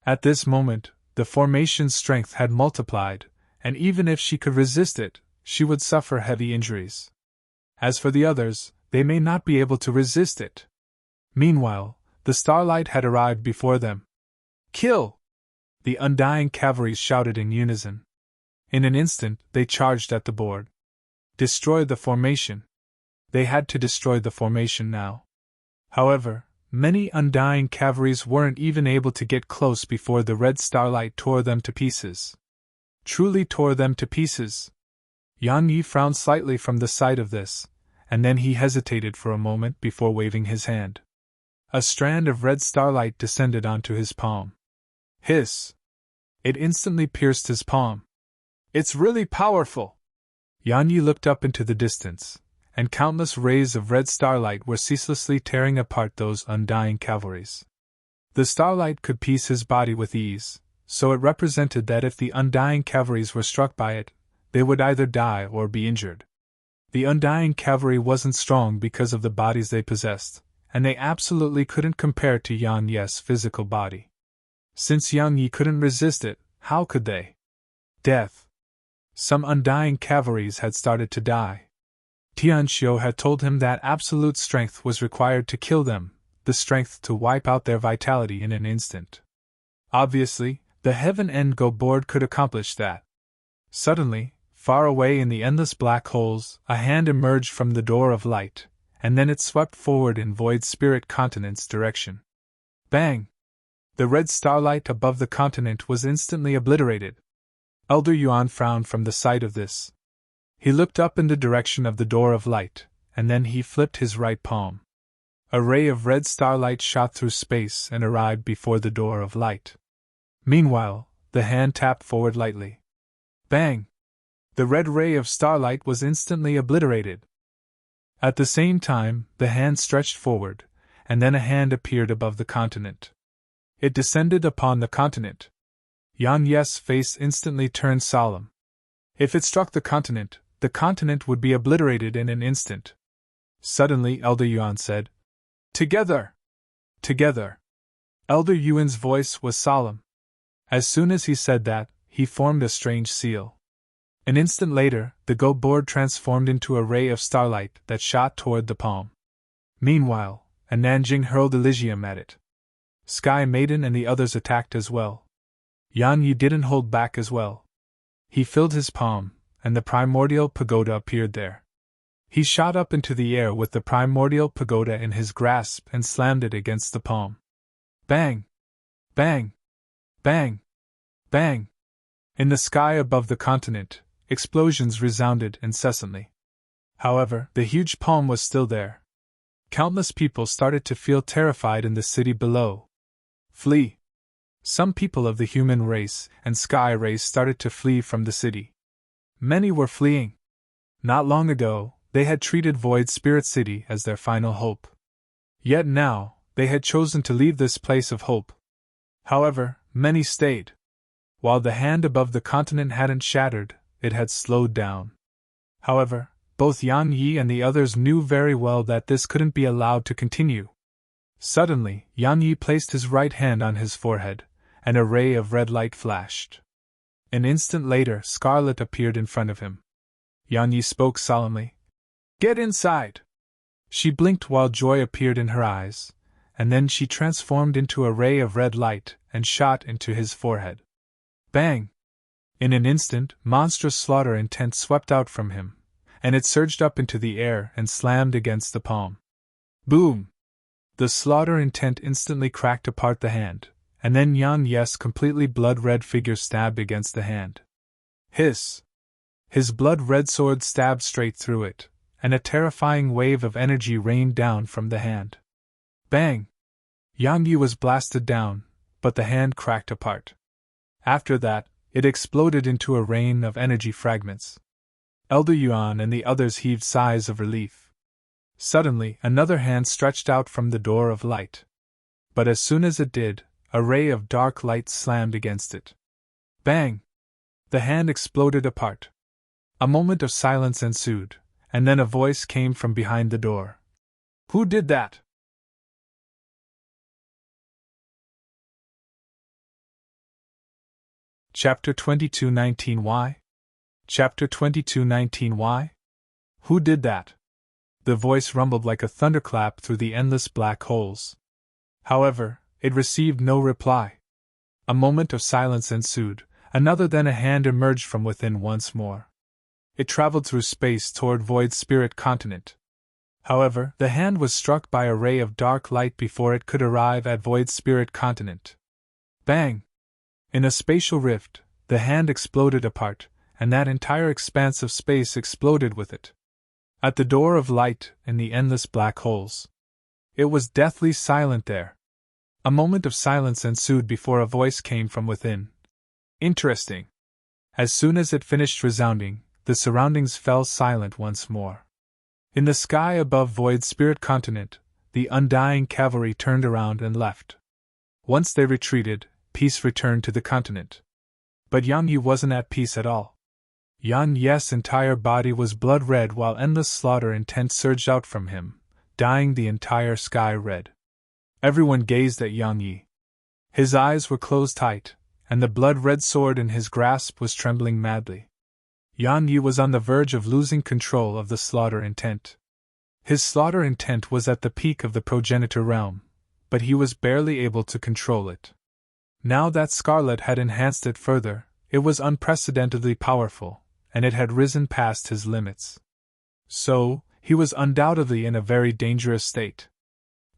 At this moment, the formation's strength had multiplied, and even if she could resist it, she would suffer heavy injuries. As for the others, they may not be able to resist it. Meanwhile, the starlight had arrived before them. Kill! The undying cavalries shouted in unison. In an instant, they charged at the board. Destroy the formation. They had to destroy the formation now. However, many undying cavalries weren't even able to get close before the red starlight tore them to pieces. Truly tore them to pieces. Yan Yi frowned slightly from the sight of this, and then he hesitated for a moment before waving his hand. A strand of red starlight descended onto his palm. Hiss! It instantly pierced his palm. It's really powerful! Yan Yi looked up into the distance, and countless rays of red starlight were ceaselessly tearing apart those undying cavalries. The starlight could piece his body with ease, so it represented that if the undying cavalries were struck by it, they would either die or be injured. The undying cavalry wasn't strong because of the bodies they possessed, and they absolutely couldn't compare to Yan Ye's physical body. Since Yang Yi couldn't resist it, how could they? Death. Some undying cavalries had started to die. Tianxiu had told him that absolute strength was required to kill them, the strength to wipe out their vitality in an instant. Obviously, the Heaven End Go board could accomplish that. Suddenly, far away in the endless black holes, a hand emerged from the door of light, and then it swept forward in Void Spirit Continent's direction. Bang! The red starlight above the continent was instantly obliterated. Elder Yuan frowned from the sight of this. He looked up in the direction of the door of light, and then he flipped his right palm. A ray of red starlight shot through space and arrived before the door of light. Meanwhile, the hand tapped forward lightly. Bang! The red ray of starlight was instantly obliterated. At the same time, the hand stretched forward, and then a hand appeared above the continent. It descended upon the continent. Yan Ye's face instantly turned solemn. If it struck the continent would be obliterated in an instant. Suddenly, Elder Yuan said, "Together! Together!" Elder Yuan's voice was solemn. As soon as he said that, he formed a strange seal. An instant later, the Go board transformed into a ray of starlight that shot toward the palm. Meanwhile, a Nanjing hurled Elysium at it. Sky Maiden and the others attacked as well. Yan Yi didn't hold back as well. He filled his palm, and the primordial pagoda appeared there. He shot up into the air with the primordial pagoda in his grasp and slammed it against the palm. Bang! Bang! Bang! Bang! In the sky above the continent, explosions resounded incessantly. However, the huge palm was still there. Countless people started to feel terrified in the city below. Flee! Some people of the human race and sky race started to flee from the city. Many were fleeing. Not long ago, they had treated Void Spirit City as their final hope. Yet now, they had chosen to leave this place of hope. However, many stayed. While the hand above the continent hadn't shattered, it had slowed down. However, both Yan Yi and the others knew very well that this couldn't be allowed to continue. Suddenly, Yan Yi placed his right hand on his forehead, and a ray of red light flashed. An instant later, Scarlet appeared in front of him. Yan Yi spoke solemnly. "Get inside!" She blinked while joy appeared in her eyes, and then she transformed into a ray of red light and shot into his forehead. Bang! In an instant, monstrous slaughter intent swept out from him, and it surged up into the air and slammed against the palm. Boom! The slaughter intent instantly cracked apart the hand, and then Yan Ye's completely blood-red figure stabbed against the hand. Hiss! His blood-red sword stabbed straight through it, and a terrifying wave of energy rained down from the hand. Bang! Yang Yi was blasted down, but the hand cracked apart. After that, it exploded into a rain of energy fragments. Elder Yuan and the others heaved sighs of relief. Suddenly, another hand stretched out from the door of light. But as soon as it did, a ray of dark light slammed against it. Bang! The hand exploded apart. A moment of silence ensued, and then a voice came from behind the door. "Who did that?" Chapter 22:19 Chapter 22:19 Who did that? The voice rumbled like a thunderclap through the endless black holes. However, it received no reply. A moment of silence ensued, then a hand emerged from within once more. It traveled through space toward Void Spirit Continent. However, the hand was struck by a ray of dark light before it could arrive at Void Spirit Continent. Bang! In a spatial rift, the hand exploded apart, and that entire expanse of space exploded with it. At the door of light, in the endless black holes, it was deathly silent there. A moment of silence ensued before a voice came from within. Interesting. As soon as it finished resounding, the surroundings fell silent once more. In the sky above Void Spirit Continent, the undying cavalry turned around and left. Once they retreated, peace returned to the continent. But Yang Yi wasn't at peace at all. Yang Yi's entire body was blood red while endless slaughter intent surged out from him, dyeing the entire sky red. Everyone gazed at Yang Yi. His eyes were closed tight, and the blood-red sword in his grasp was trembling madly. Yang Yi was on the verge of losing control of the slaughter intent. His slaughter intent was at the peak of the progenitor realm, but he was barely able to control it. Now that Scarlet had enhanced it further, it was unprecedentedly powerful, and it had risen past his limits. So, he was undoubtedly in a very dangerous state.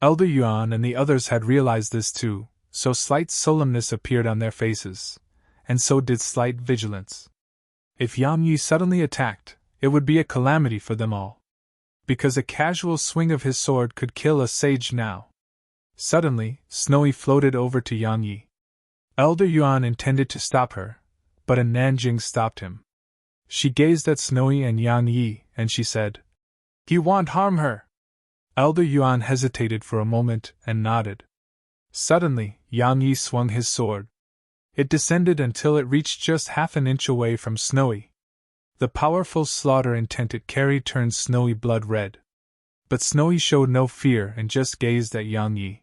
Elder Yuan and the others had realized this too, so slight solemnness appeared on their faces, and so did slight vigilance. If Yang Yi suddenly attacked, it would be a calamity for them all. Because a casual swing of his sword could kill a sage now. Suddenly, Snowy floated over to Yang Yi. Elder Yuan intended to stop her, but a Nanjing stopped him. She gazed at Snowy and Yang Yi, and she said, "He won't harm her." Elder Yuan hesitated for a moment and nodded. Suddenly, Yang Yi swung his sword. It descended until it reached just half an inch away from Snowy. The powerful slaughter intent it carried turned Snowy blood red. But Snowy showed no fear and just gazed at Yang Yi.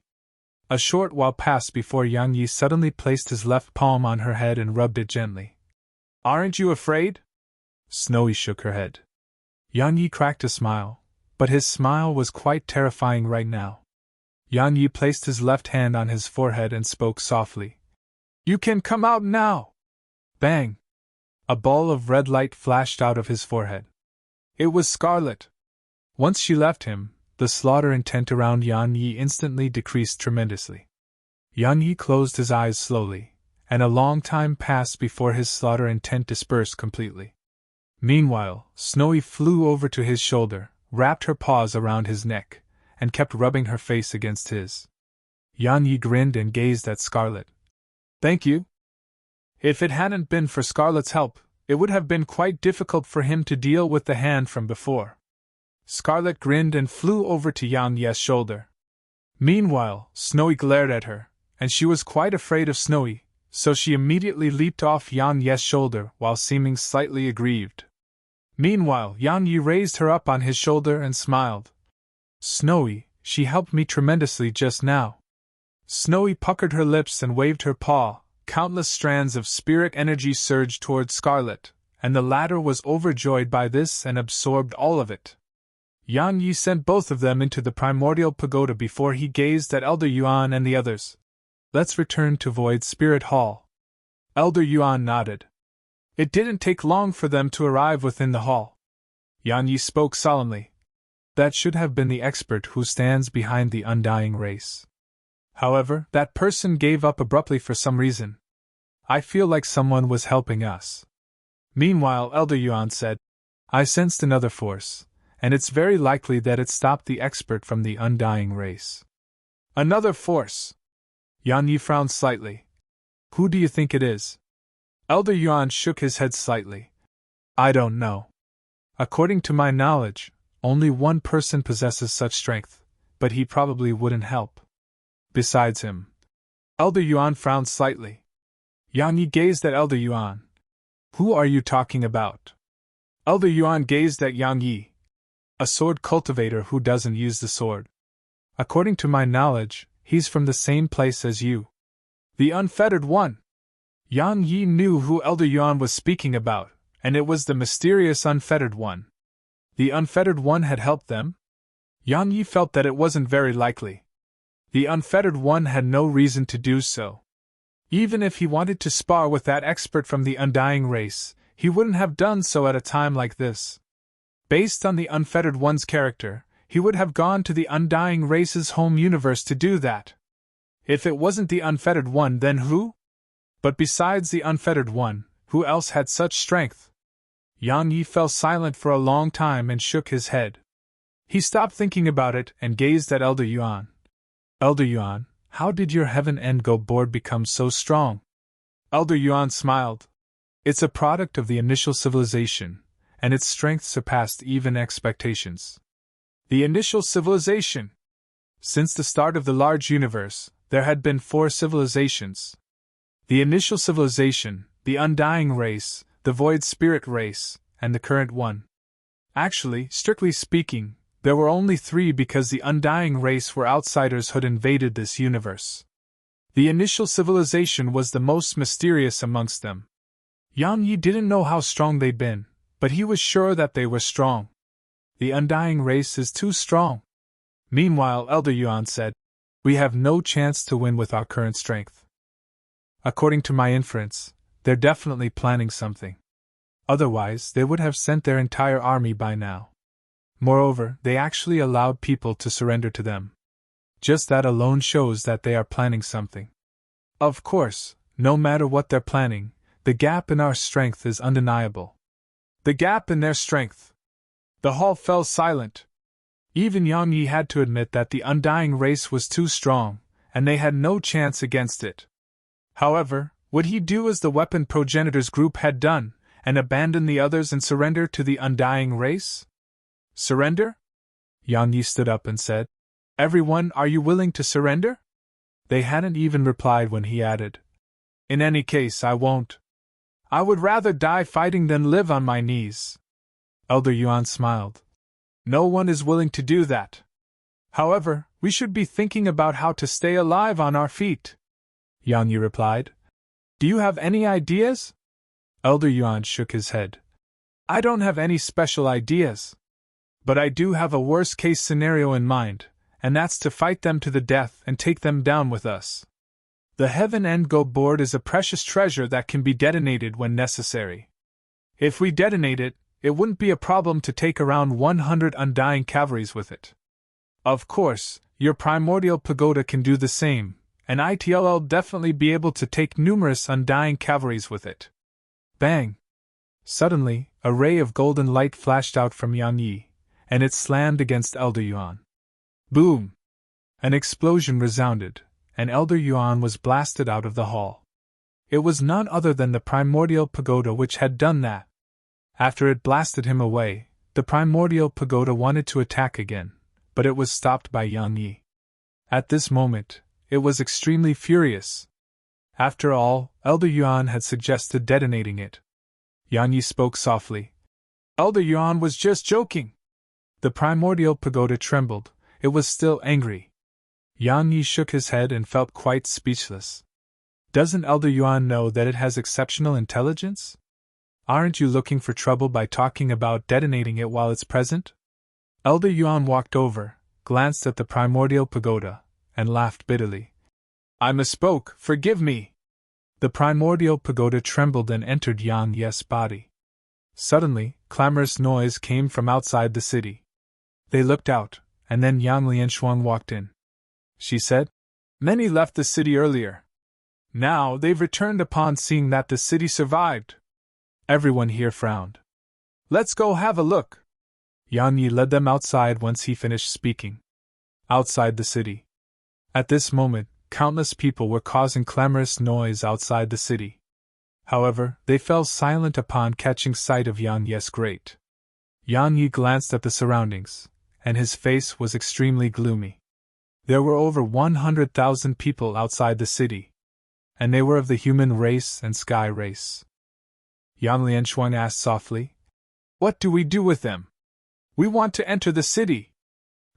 A short while passed before Yang Yi suddenly placed his left palm on her head and rubbed it gently. "Aren't you afraid?" Snowy shook her head. Yang Yi cracked a smile, but his smile was quite terrifying right now. Yang Yi placed his left hand on his forehead and spoke softly. "You can come out now!" Bang! A ball of red light flashed out of his forehead. It was Scarlet. Once she left him, the slaughter intent around Yang Yi instantly decreased tremendously. Yang Yi closed his eyes slowly, and a long time passed before his slaughter intent dispersed completely. Meanwhile, Snowy flew over to his shoulder, wrapped her paws around his neck, and kept rubbing her face against his. Yang Yi grinned and gazed at Scarlet. "Thank you. If it hadn't been for Scarlet's help, it would have been quite difficult for him to deal with the hand from before." Scarlet grinned and flew over to Yang Yi's shoulder. Meanwhile, Snowy glared at her, and she was quite afraid of Snowy, so she immediately leaped off Yang Yi's shoulder while seeming slightly aggrieved. Meanwhile, Yang Yi raised her up on his shoulder and smiled. "Snowy, she helped me tremendously just now." Snowy puckered her lips and waved her paw. Countless strands of spirit energy surged toward Scarlet, and the latter was overjoyed by this and absorbed all of it. Yang Yi sent both of them into the primordial pagoda before he gazed at Elder Yuan and the others. "Let's return to Void Spirit Hall." Elder Yuan nodded. It didn't take long for them to arrive within the hall. Yang Yi spoke solemnly. "That should have been the expert who stands behind the undying race. However, that person gave up abruptly for some reason. I feel like someone was helping us." Meanwhile, Elder Yuan said, "I sensed another force, and it's very likely that it stopped the expert from the undying race." "Another force?" Yang Yi frowned slightly. "Who do you think it is?" Elder Yuan shook his head slightly. "I don't know. According to my knowledge, only one person possesses such strength, but he probably wouldn't help. Besides him." Elder Yuan frowned slightly. Yang Yi gazed at Elder Yuan. "Who are you talking about?" Elder Yuan gazed at Yang Yi. "A sword cultivator who doesn't use the sword. According to my knowledge, he's from the same place as you." "The Unfettered One!" Yang Yi knew who Elder Yuan was speaking about, and it was the mysterious Unfettered One. The Unfettered One had helped them? Yang Yi felt that it wasn't very likely. The Unfettered One had no reason to do so. Even if he wanted to spar with that expert from the Undying Race, he wouldn't have done so at a time like this. Based on the Unfettered One's character, he would have gone to the Undying Race's home universe to do that. If it wasn't the Unfettered One, then who? But besides the Unfettered One, who else had such strength? Yang Yi fell silent for a long time and shook his head. He stopped thinking about it and gazed at Elder Yuan. "Elder Yuan, how did your Heaven End Go board become so strong?" Elder Yuan smiled. "It's a product of the initial civilization, and its strength surpassed even expectations. The initial civilization. Since the start of the large universe, there had been 4 civilizations. The initial civilization, the undying race, the void spirit race, and the current one. Actually, strictly speaking, there were only 3 because the undying race were outsiders who'd invaded this universe. The initial civilization was the most mysterious amongst them. Yang Yi didn't know how strong they'd been, but he was sure that they were strong. The undying race is too strong. Meanwhile, Elder Yuan said, "We have no chance to win with our current strength. According to my inference, they're definitely planning something. Otherwise, they would have sent their entire army by now. Moreover, they actually allowed people to surrender to them. Just that alone shows that they are planning something. Of course, no matter what they're planning, the gap in our strength is undeniable." The gap in their strength. The hall fell silent. Even Yang Yi had to admit that the undying race was too strong, and they had no chance against it. However, would he do as the weapon progenitors group had done, and abandon the others and surrender to the undying race? Surrender? Yang Yi stood up and said, "Everyone, are you willing to surrender?" They hadn't even replied when he added, "In any case, I won't. I would rather die fighting than live on my knees." Elder Yuan smiled. "No one is willing to do that. However, we should be thinking about how to stay alive on our feet," Yang Yi replied. "Do you have any ideas?" Elder Yuan shook his head. "I don't have any special ideas. But I do have a worst-case scenario in mind, and that's to fight them to the death and take them down with us. The Heaven End Go board is a precious treasure that can be detonated when necessary. If we detonate it, it wouldn't be a problem to take around 100 undying cavalries with it. Of course, your primordial pagoda can do the same, and it'll definitely be able to take numerous undying cavalries with it." Bang! Suddenly, a ray of golden light flashed out from Yang Yi, and it slammed against Elder Yuan. Boom! An explosion resounded, and Elder Yuan was blasted out of the hall. It was none other than the primordial pagoda which had done that. After it blasted him away, the primordial pagoda wanted to attack again, but it was stopped by Yang Yi. At this moment, it was extremely furious. After all, Elder Yuan had suggested detonating it. Yang Yi spoke softly. "Elder Yuan was just joking." The primordial pagoda trembled. It was still angry. Yang Yi shook his head and felt quite speechless. "Doesn't Elder Yuan know that it has exceptional intelligence? Aren't you looking for trouble by talking about detonating it while it's present?" Elder Yuan walked over, glanced at the primordial pagoda, and laughed bitterly. "I misspoke, forgive me." The primordial pagoda trembled and entered Yang Yi's body. Suddenly, clamorous noise came from outside the city. They looked out, and then Yang Lianshuang walked in. She said, "Many left the city earlier. Now they've returned upon seeing that the city survived." Everyone here frowned. "Let's go have a look." Yang Yi led them outside once he finished speaking. Outside the city. At this moment, countless people were causing clamorous noise outside the city. However, they fell silent upon catching sight of Yang Yi's grate. Yang Yi glanced at the surroundings, and his face was extremely gloomy. There were over 100,000 people outside the city, and they were of the human race and sky race. Yang Lianshuang asked softly, "What do we do with them? We want to enter the city."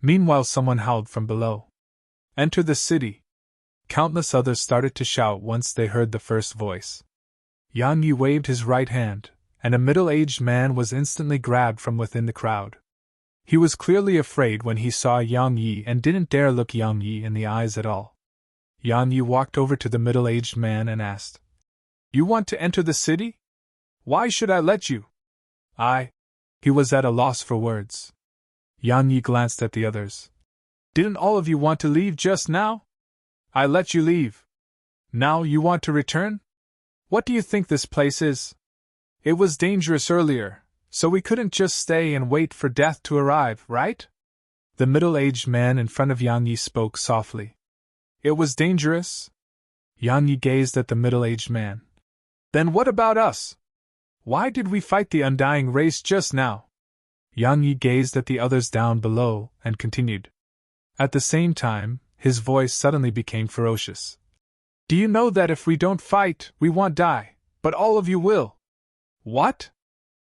Meanwhile, someone howled from below. "Enter the city." Countless others started to shout once they heard the first voice. Yang Yi waved his right hand, and a middle-aged man was instantly grabbed from within the crowd. He was clearly afraid when he saw Yang Yi and didn't dare look Yang Yi in the eyes at all. Yang Yi walked over to the middle-aged man and asked, "You want to enter the city? Why should I let you?" He was at a loss for words. Yang Yi glanced at the others. "Didn't all of you want to leave just now? I let you leave. Now you want to return? What do you think this place is? It was dangerous earlier, so we couldn't just stay and wait for death to arrive, right?" The middle-aged man in front of Yang Yi spoke softly. "It was dangerous?" Yang Yi gazed at the middle-aged man. "Then what about us? Why did we fight the undying race just now?" Yang Yi gazed at the others down below and continued. At the same time, his voice suddenly became ferocious. Do you know that if we don't fight, we won't die, but all of you will? What?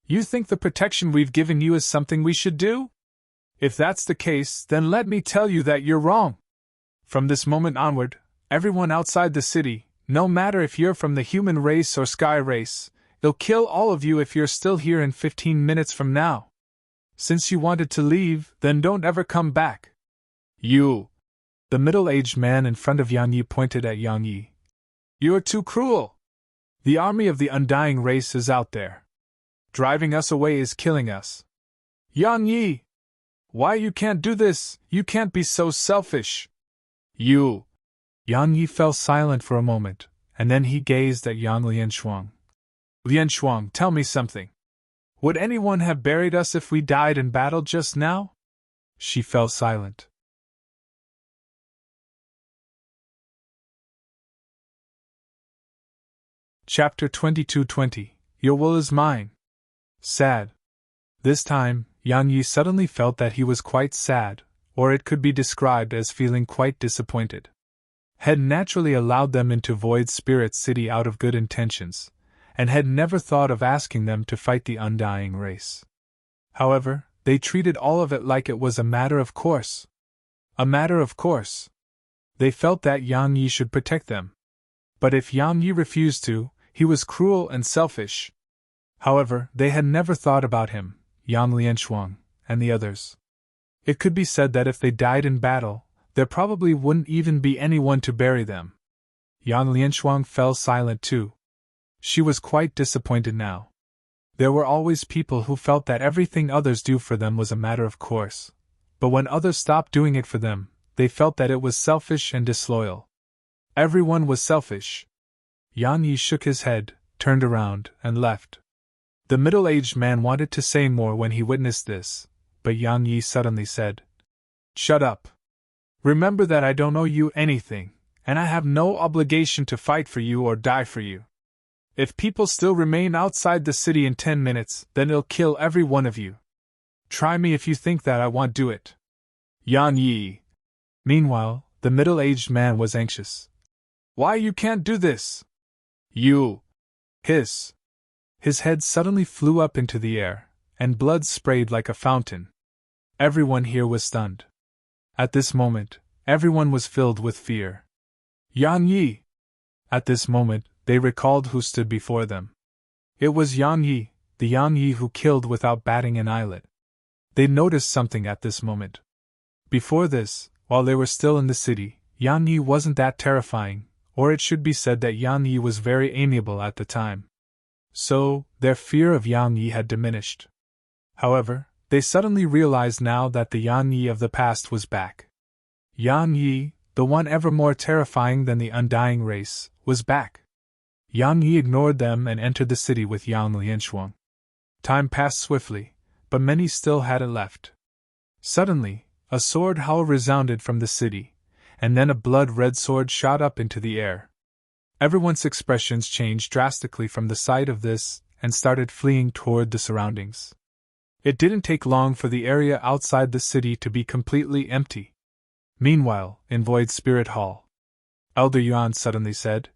You think the protection we've given you is something we should do? If that's the case, then let me tell you that you're wrong. From this moment onward, everyone outside the city, no matter if you're from the human race or sky race, they'll kill all of you if you're still here in 15 minutes from now. Since you wanted to leave, then don't ever come back. You! The middle-aged man in front of Yang Yi pointed at Yang Yi. You're too cruel! The army of the undying race is out there. Driving us away is killing us. Yang Yi! Why you can't do this? You can't be so selfish! You! Yang Yi fell silent for a moment, and then he gazed at Yang Lianshuang. Lianshuang, tell me something. Would anyone have buried us if we died in battle just now? She fell silent. Chapter 22:20. Your will is mine. Sad. This time, Yang Yi suddenly felt that he was quite sad, or it could be described as feeling quite disappointed. Had naturally allowed them into Void Spirit City out of good intentions, and had never thought of asking them to fight the undying race. However, they treated all of it like it was a matter of course. A matter of course. They felt that Yang Yi should protect them. But if Yang Yi refused to, he was cruel and selfish. However, they had never thought about him, Yang Lianshuang, and the others. It could be said that if they died in battle, there probably wouldn't even be anyone to bury them. Yang Lianshuang fell silent too. She was quite disappointed now. There were always people who felt that everything others do for them was a matter of course, but when others stopped doing it for them, they felt that it was selfish and disloyal. Everyone was selfish. Yang Yi shook his head, turned around, and left. The middle-aged man wanted to say more when he witnessed this, but Yang Yi suddenly said, Shut up. Remember that I don't owe you anything, and I have no obligation to fight for you or die for you. If people still remain outside the city in 10 minutes, then I'll kill every one of you. Try me if you think that I won't do it. Yang Yi. Meanwhile, the middle-aged man was anxious. Why you can't do this? You. Hiss. His head suddenly flew up into the air, and blood sprayed like a fountain. Everyone here was stunned. At this moment, everyone was filled with fear. Yang Yi! At this moment, they recalled who stood before them. It was Yang Yi, the Yang Yi who killed without batting an eyelid. They noticed something at this moment. Before this, while they were still in the city, Yang Yi wasn't that terrifying, or it should be said that Yang Yi was very amiable at the time. So, their fear of Yang Yi had diminished. However, they suddenly realized now that the Yang Yi of the past was back. Yang Yi, the one ever more terrifying than the undying race, was back. Yang Yi ignored them and entered the city with Yang Lianshuang. Time passed swiftly, but many still hadn't left. Suddenly, a sword howl resounded from the city, and then a blood-red sword shot up into the air. Everyone's expressions changed drastically from the sight of this and started fleeing toward the surroundings. It didn't take long for the area outside the city to be completely empty. Meanwhile, in Void Spirit Hall, Elder Yuan suddenly said,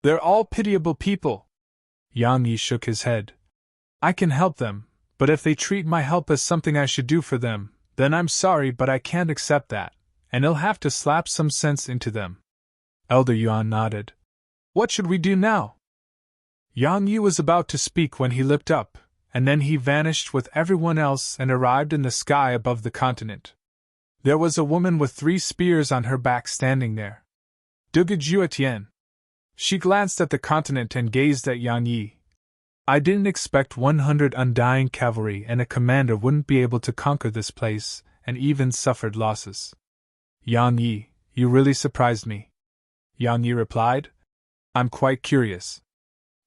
They're all pitiable people. Yang Yi shook his head. I can help them, but if they treat my help as something I should do for them, then I'm sorry but I can't accept that, and I'll have to slap some sense into them. Elder Yuan nodded. What should we do now? Yang Yi was about to speak when he leapt up, and then he vanished with everyone else and arrived in the sky above the continent. There was a woman with 3 spears on her back standing there. Dugujuetian. She glanced at the continent and gazed at Yang Yi. I didn't expect 100 undying cavalry and a commander wouldn't be able to conquer this place, and even suffered losses. Yang Yi, you really surprised me. Yang Yi replied. I'm quite curious.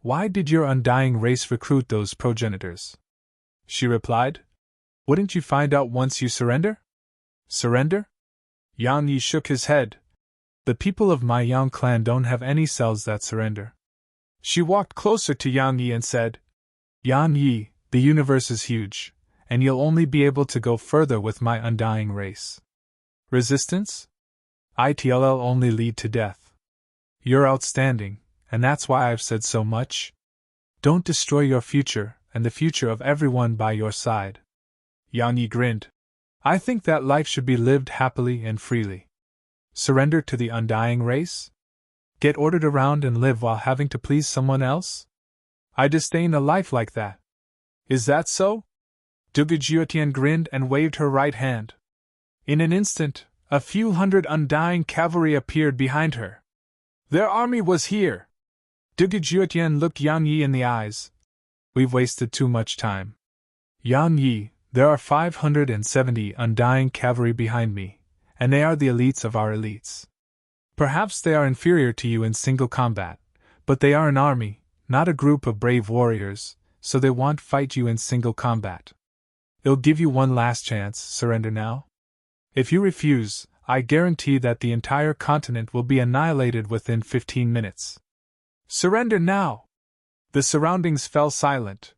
Why did your undying race recruit those progenitors? She replied. Wouldn't you find out once you surrender? Surrender? Yang Yi shook his head. The people of my Yang clan don't have any cells that surrender. She walked closer to Yang Yi and said, Yang Yi, the universe is huge, and you'll only be able to go further with my undying race. Resistance? It'll only lead to death. You're outstanding, and that's why I've said so much. Don't destroy your future, and the future of everyone by your side. Yang Yi grinned. I think that life should be lived happily and freely. Surrender to the undying race? Get ordered around and live while having to please someone else? I disdain a life like that. Is that so? Dugujiutian grinned and waved her right hand. In an instant, a few hundred undying cavalry appeared behind her. Their army was here. Dugujiutian looked Yang Yi in the eyes. We've wasted too much time. Yang Yi, there are 570 undying cavalry behind me, and they are the elites of our elites. Perhaps they are inferior to you in single combat, but they are an army, not a group of brave warriors, so they won't fight you in single combat. They'll give you one last chance. Surrender now? If you refuse, I guarantee that the entire continent will be annihilated within 15 minutes. Surrender now! The surroundings fell silent.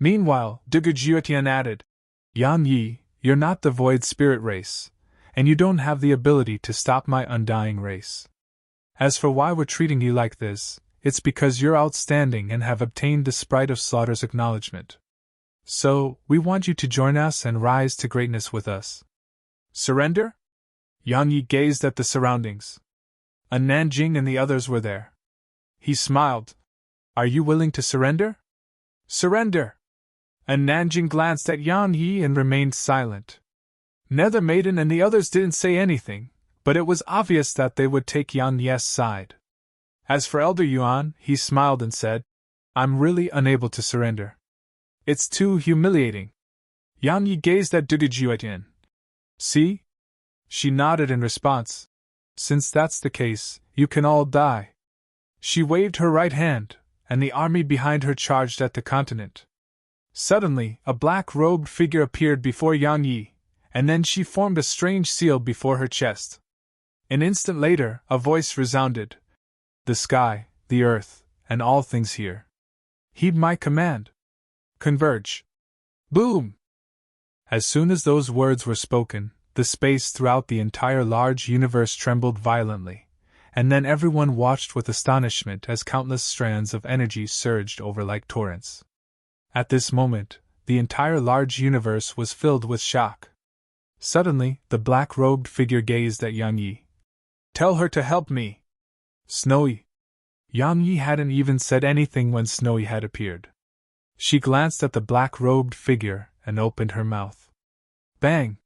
Meanwhile, Dugujiutian added, Yang Yi, you're not the void spirit race, and you don't have the ability to stop my undying race. As for why we're treating you like this, it's because you're outstanding and have obtained the Sprite of Slaughter's acknowledgement. So, we want you to join us and rise to greatness with us. Surrender? Yang Yi gazed at the surroundings. A Nanjing and the others were there. He smiled. Are you willing to surrender? Surrender! A Nanjing glanced at Yang Yi and remained silent. Nether Maiden and the others didn't say anything, but it was obvious that they would take Yang Yi's side. As for Elder Yuan, he smiled and said, I'm really unable to surrender. It's too humiliating. Yang Yi gazed at Dugujiutian. See? She nodded in response. Since that's the case, you can all die. She waved her right hand, and the army behind her charged at the continent. Suddenly, a black-robed figure appeared before Yang Yi, and then she formed a strange seal before her chest. An instant later, a voice resounded. The sky, the earth, and all things here. Heed my command. Converge. Boom! As soon as those words were spoken, the space throughout the entire large universe trembled violently, and then everyone watched with astonishment as countless strands of energy surged over like torrents. At this moment, the entire large universe was filled with shock. Suddenly, the black-robed figure gazed at Yang Yi. Tell her to help me. Snowy. Yang Yi hadn't even said anything when Snowy had appeared. She glanced at the black-robed figure and opened her mouth. Bang!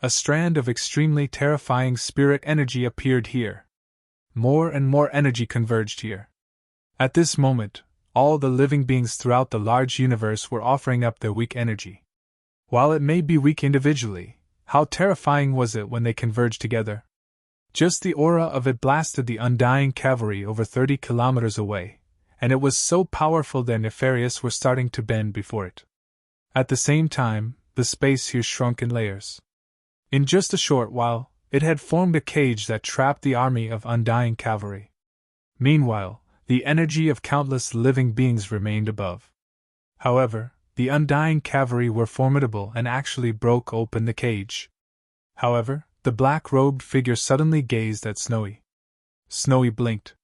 A strand of extremely terrifying spirit energy appeared here. More and more energy converged here. At this moment, all the living beings throughout the large universe were offering up their weak energy. While it may be weak individually, how terrifying was it when they converged together? Just the aura of it blasted the undying cavalry over 30 kilometers away, and it was so powerful that Nefarious were starting to bend before it. At the same time, the space here shrunk in layers. In just a short while, it had formed a cage that trapped the army of undying cavalry. Meanwhile, the energy of countless living beings remained above. However, the undying cavalry were formidable and actually broke open the cage. However, the black-robed figure suddenly gazed at Snowy. Snowy blinked.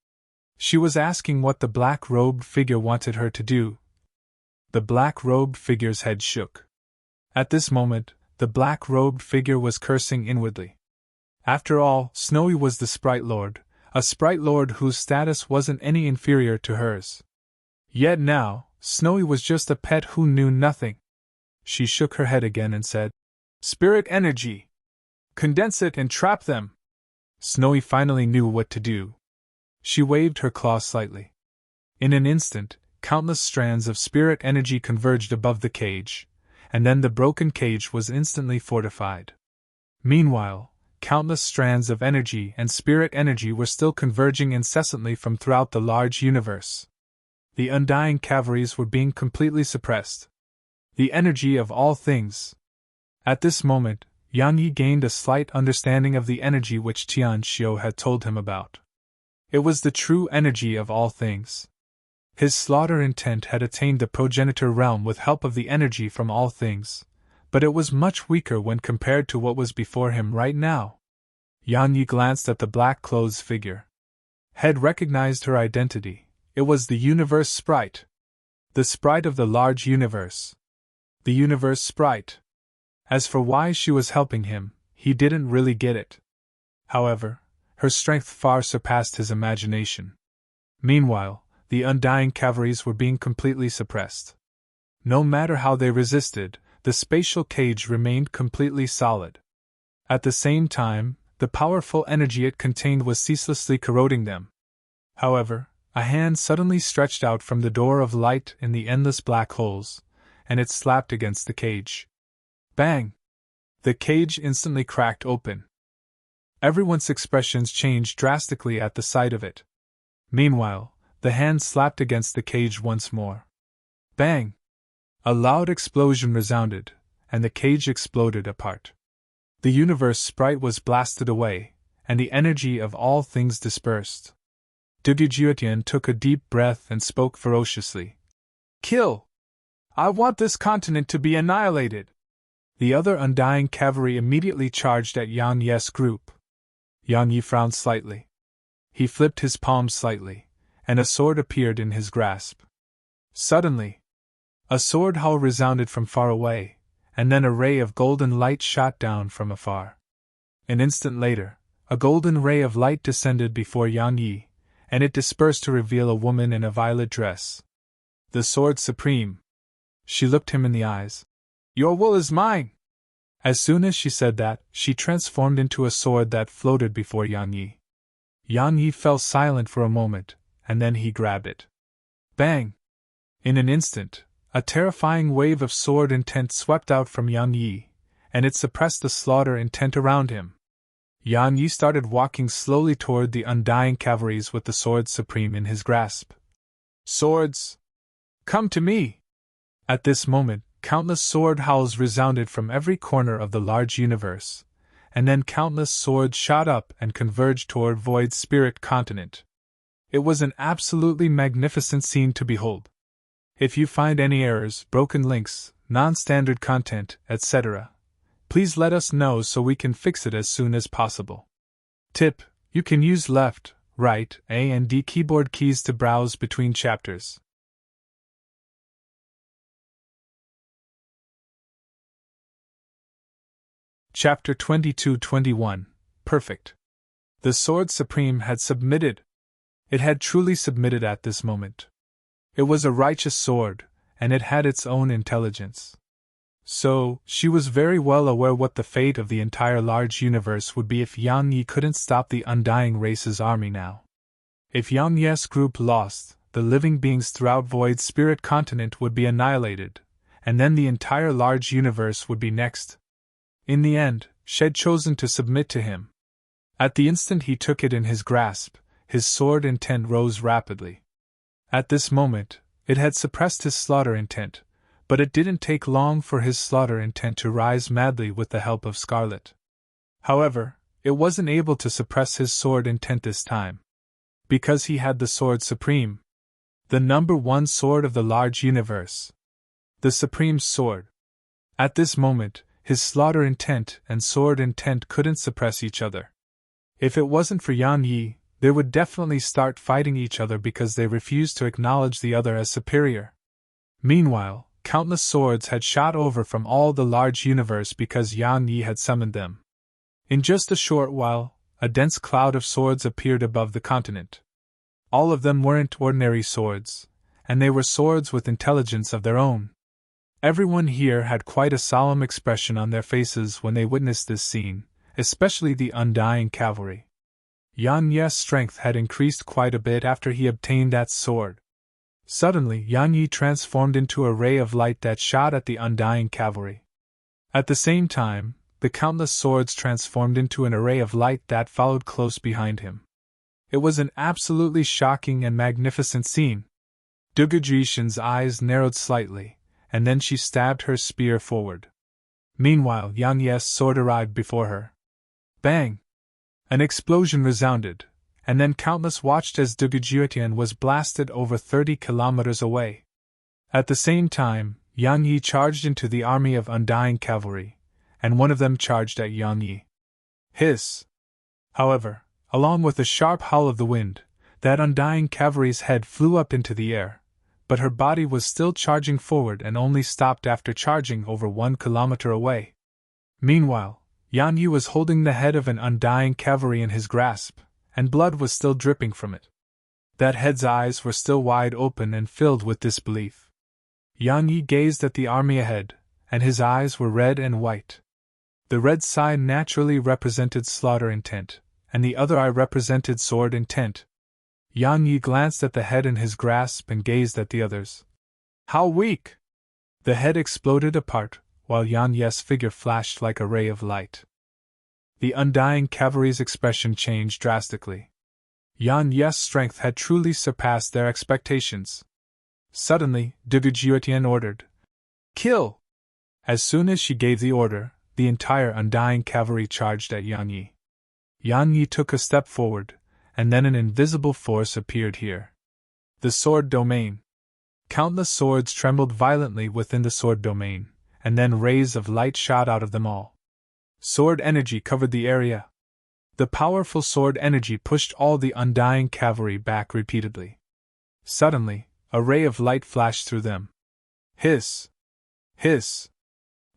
She was asking what the black-robed figure wanted her to do. The black-robed figure's head shook. At this moment, the black-robed figure was cursing inwardly. After all, Snowy was the Sprite Lord, a Sprite Lord whose status wasn't any inferior to hers. Yet now, Snowy was just a pet who knew nothing. She shook her head again and said, Spirit energy! Condense it and trap them! Snowy finally knew what to do. She waved her claws slightly. In an instant, countless strands of spirit energy converged above the cage, and then the broken cage was instantly fortified. Meanwhile, countless strands of energy and spirit energy were still converging incessantly from throughout the large universe. The undying cavalries were being completely suppressed. The energy of all things. At this moment, Yang Yi gained a slight understanding of the energy which Tian Xiu had told him about. It was the true energy of all things. His slaughter intent had attained the progenitor realm with help of the energy from all things, but it was much weaker when compared to what was before him right now. Yan Yi glanced at the black-clothes figure. Had recognized her identity. It was the universe sprite. The sprite of the large universe. The universe sprite. As for why she was helping him, he didn't really get it. However, her strength far surpassed his imagination. Meanwhile, the undying cavalries were being completely suppressed. No matter how they resisted, the spatial cage remained completely solid. At the same time, the powerful energy it contained was ceaselessly corroding them. However, a hand suddenly stretched out from the door of light in the endless black holes, and it slapped against the cage. Bang! The cage instantly cracked open. Everyone's expressions changed drastically at the sight of it. Meanwhile, the hand slapped against the cage once more. Bang! A loud explosion resounded, and the cage exploded apart. The universe sprite was blasted away, and the energy of all things dispersed. Dugujiutian took a deep breath and spoke ferociously. Kill! I want this continent to be annihilated! The other undying cavalry immediately charged at Yang Yi's group. Yang Yi frowned slightly. He flipped his palms slightly, and a sword appeared in his grasp. Suddenly, a sword howl resounded from far away, and then a ray of golden light shot down from afar. An instant later, a golden ray of light descended before Yang Yi, and it dispersed to reveal a woman in a violet dress. The Sword Supreme. She looked him in the eyes. Your will is mine! As soon as she said that, she transformed into a sword that floated before Yang Yi. Yang Yi fell silent for a moment, and then he grabbed it. Bang! In an instant, a terrifying wave of sword intent swept out from Yang Yi, and it suppressed the slaughter intent around him. Yang Yi started walking slowly toward the undying cavalries with the Sword Supreme in his grasp. Swords! Come to me! At this moment, countless sword howls resounded from every corner of the large universe, and then countless swords shot up and converged toward Void's spirit continent. It was an absolutely magnificent scene to behold. If you find any errors, broken links, non-standard content, etc., please let us know so we can fix it as soon as possible. Tip: you can use left, right, A and D keyboard keys to browse between chapters. Chapter 22-21. Perfect. The Sword Supreme had submitted. It had truly submitted at this moment. It was a righteous sword, and it had its own intelligence. So, she was very well aware what the fate of the entire large universe would be if Yang Yi couldn't stop the undying race's army now. If Yang Yi's group lost, the living beings throughout Void's spirit continent would be annihilated, and then the entire large universe would be next. In the end, she had chosen to submit to him. At the instant he took it in his grasp, his sword intent rose rapidly. At this moment, it had suppressed his slaughter intent, but it didn't take long for his slaughter intent to rise madly with the help of Scarlet. However, it wasn't able to suppress his sword intent this time. Because he had the Sword Supreme. The number one sword of the large universe. The Supreme Sword. At this moment, his slaughter intent and sword intent couldn't suppress each other. If it wasn't for Yang Yi, they would definitely start fighting each other because they refused to acknowledge the other as superior. Meanwhile, countless swords had shot over from all the large universe because Yang Yi had summoned them. In just a short while, a dense cloud of swords appeared above the continent. All of them weren't ordinary swords, and they were swords with intelligence of their own. Everyone here had quite a solemn expression on their faces when they witnessed this scene, especially the undying cavalry. Yang Yi's strength had increased quite a bit after he obtained that sword. Suddenly, Yang Yi transformed into a ray of light that shot at the undying cavalry. At the same time, the countless swords transformed into an array of light that followed close behind him. It was an absolutely shocking and magnificent scene. Dugujiutian's eyes narrowed slightly, and then she stabbed her spear forward. Meanwhile, Yang Yi's sword arrived before her. Bang! An explosion resounded, and then countless watched as Dugujiutian was blasted over 30 kilometers away. At the same time, Yang Yi charged into the army of undying cavalry, and one of them charged at Yang Yi. Hiss! However, along with the sharp howl of the wind, that undying cavalry's head flew up into the air, but her body was still charging forward and only stopped after charging over 1 kilometer away. Meanwhile, Yang Yi was holding the head of an undying cavalry in his grasp, and blood was still dripping from it. That head's eyes were still wide open and filled with disbelief. Yang Yi gazed at the army ahead, and his eyes were red and white. The red side naturally represented slaughter intent, and the other eye represented sword intent. Yang Yi glanced at the head in his grasp and gazed at the others. How weak! The head exploded apart, while Yang Yi's figure flashed like a ray of light. The undying cavalry's expression changed drastically. Yang Yi's strength had truly surpassed their expectations. Suddenly, Dugujiutian ordered, "Kill!" As soon as she gave the order, the entire undying cavalry charged at Yang Yi. Yang Yi took a step forward, and then an invisible force appeared here. The sword domain. Countless swords trembled violently within the sword domain, and then rays of light shot out of them all. Sword energy covered the area. The powerful sword energy pushed all the undying cavalry back repeatedly. Suddenly, a ray of light flashed through them. Hiss! Hiss!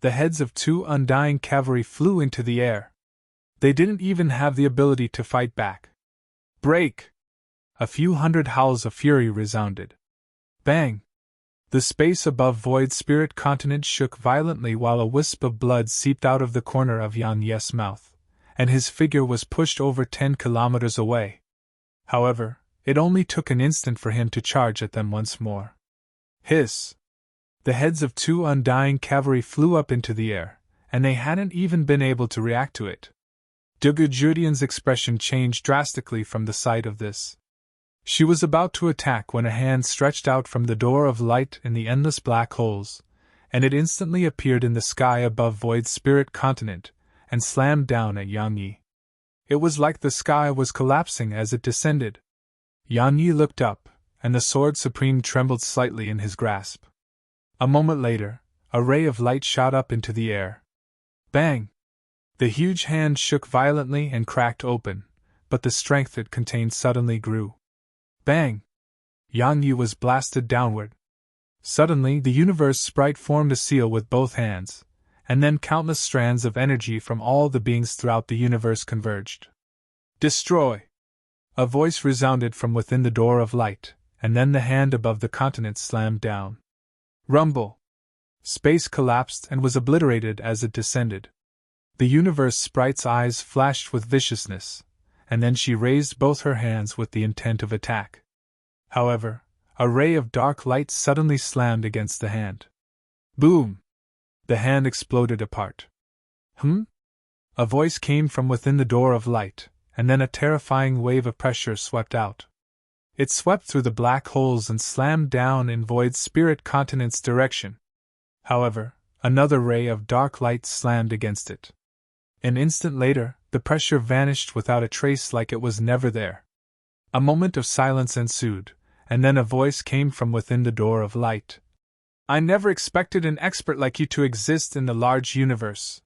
The heads of 2 undying cavalry flew into the air. They didn't even have the ability to fight back. Break! A few hundred howls of fury resounded. Bang! The space above Void Spirit Continent shook violently while a wisp of blood seeped out of the corner of Yang Yi's mouth, and his figure was pushed over 10 kilometers away. However, it only took an instant for him to charge at them once more. Hiss! The heads of 2 undying cavalry flew up into the air, and they hadn't even been able to react to it. Dugujiutian's expression changed drastically from the sight of this. She was about to attack when a hand stretched out from the door of light in the endless black holes, and it instantly appeared in the sky above Void Spirit Continent, and slammed down at Yang Yi. It was like the sky was collapsing as it descended. Yang Yi looked up, and the sword supreme trembled slightly in his grasp. A moment later, a ray of light shot up into the air. Bang! The huge hand shook violently and cracked open, but the strength it contained suddenly grew. Bang! Yang Yi was blasted downward. Suddenly, the universe sprite formed a seal with both hands, and then countless strands of energy from all the beings throughout the universe converged. Destroy! A voice resounded from within the door of light, and then the hand above the continent slammed down. Rumble! Space collapsed and was obliterated as it descended. The universe sprite's eyes flashed with viciousness, and then she raised both her hands with the intent of attack. However, a ray of dark light suddenly slammed against the hand. Boom! The hand exploded apart. A voice came from within the door of light, and then a terrifying wave of pressure swept out. It swept through the black holes and slammed down in Void Spirit Continent's direction. However, another ray of dark light slammed against it. An instant later, the pressure vanished without a trace, like it was never there. A moment of silence ensued, and then a voice came from within the door of light. I never expected an expert like you to exist in the large universe.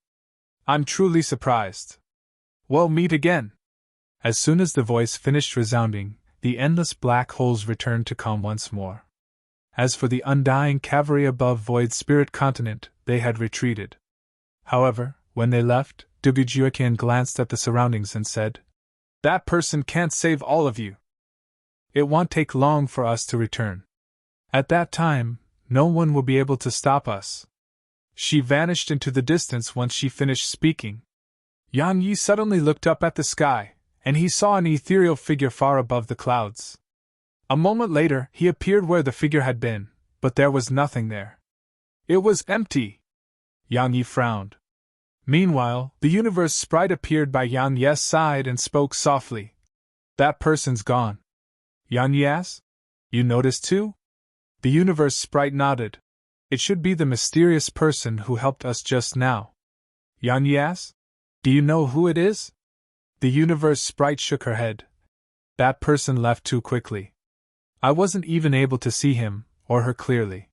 I'm truly surprised. We'll meet again. As soon as the voice finished resounding, the endless black holes returned to calm once more. As for the undying cavalry above Void Spirit Continent, they had retreated. However, when they left, Dugujiutian glanced at the surroundings and said, That person can't save all of you. It won't take long for us to return. At that time, no one will be able to stop us. She vanished into the distance once she finished speaking. Yang Yi suddenly looked up at the sky, and he saw an ethereal figure far above the clouds. A moment later, he appeared where the figure had been, but there was nothing there. It was empty. Yang Yi frowned. Meanwhile, the universe sprite appeared by Yang Yi's side and spoke softly. That person's gone. Yang Yi asked, You noticed too? The universe sprite nodded. It should be the mysterious person who helped us just now. Yang Yi asked, Do you know who it is? The universe sprite shook her head. That person left too quickly. I wasn't even able to see him, or her clearly.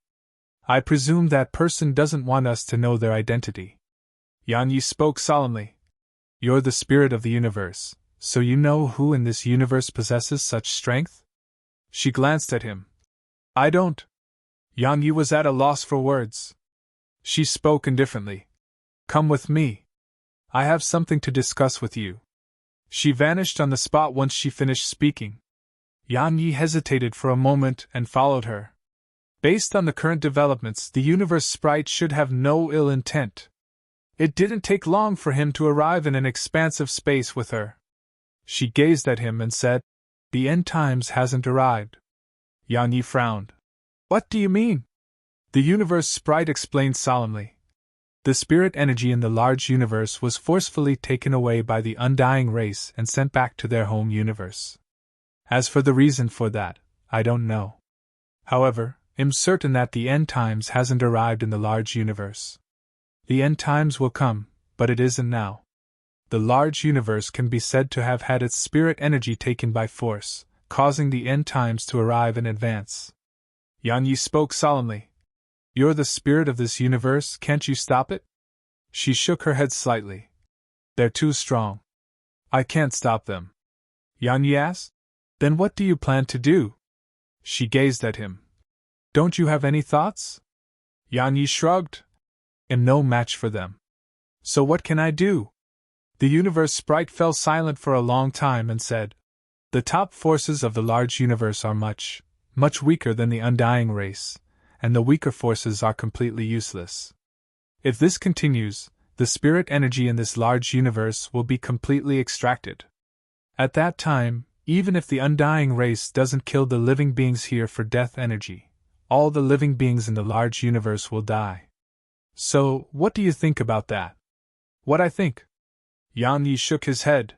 I presume that person doesn't want us to know their identity. Yan Yi spoke solemnly. You're the spirit of the universe, so you know who in this universe possesses such strength? She glanced at him. I don't. Yan Yi was at a loss for words. She spoke indifferently. Come with me. I have something to discuss with you. She vanished on the spot once she finished speaking. Yan Yi hesitated for a moment and followed her. Based on the current developments, the universe sprite should have no ill intent. It didn't take long for him to arrive in an expansive space with her. She gazed at him and said, The end times hasn't arrived. Yan Yi frowned. What do you mean? The universe sprite explained solemnly. The spirit energy in the large universe was forcefully taken away by the undying race and sent back to their home universe. As for the reason for that, I don't know. However, I'm certain that the end times hasn't arrived in the large universe. The end times will come, but it isn't now. The large universe can be said to have had its spirit energy taken by force, causing the end times to arrive in advance. Yan Yi spoke solemnly. You're the spirit of this universe, can't you stop it? She shook her head slightly. They're too strong. I can't stop them. Yan Yi asked. Then what do you plan to do? She gazed at him. Don't you have any thoughts? Yan Yi shrugged. I'm no match for them. So what can I do? The universe sprite fell silent for a long time and said, The top forces of the large universe are much weaker than the undying race, and the weaker forces are completely useless. If this continues, the spirit energy in this large universe will be completely extracted. At that time, even if the undying race doesn't kill the living beings here for death energy, all the living beings in the large universe will die. So, what do you think about that? What I think? Yan Yi shook his head.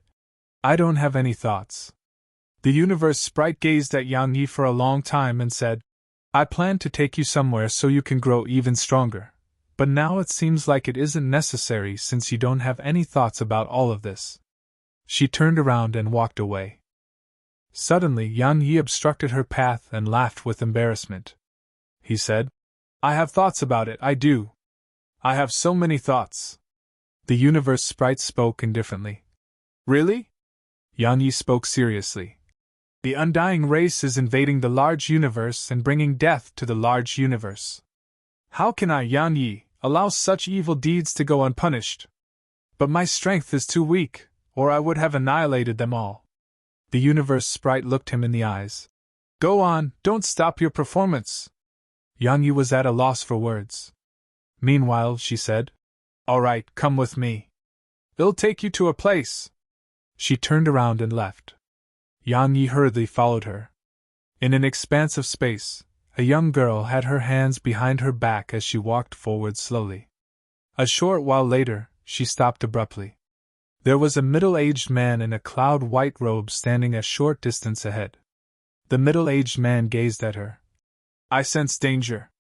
I don't have any thoughts. The universe sprite gazed at Yan Yi for a long time and said, I plan to take you somewhere so you can grow even stronger, but now it seems like it isn't necessary since you don't have any thoughts about all of this. She turned around and walked away. Suddenly Yan Yi obstructed her path and laughed with embarrassment. He said, I have thoughts about it, I do. I have so many thoughts. The universe sprite spoke indifferently. Really? Yan Yi spoke seriously. The undying race is invading the large universe and bringing death to the large universe. How can I, Yan Yi, allow such evil deeds to go unpunished? But my strength is too weak, or I would have annihilated them all. The universe sprite looked him in the eyes. Go on, don't stop your performance. Yan Yi was at a loss for words. Meanwhile, she said, All right, come with me. It'll take you to a place. She turned around and left. Yan Yi hurriedly followed her. In an expanse of space, a young girl had her hands behind her back as she walked forward slowly. A short while later, she stopped abruptly. There was a middle-aged man in a cloud-white robe standing a short distance ahead. The middle-aged man gazed at her. I sense danger.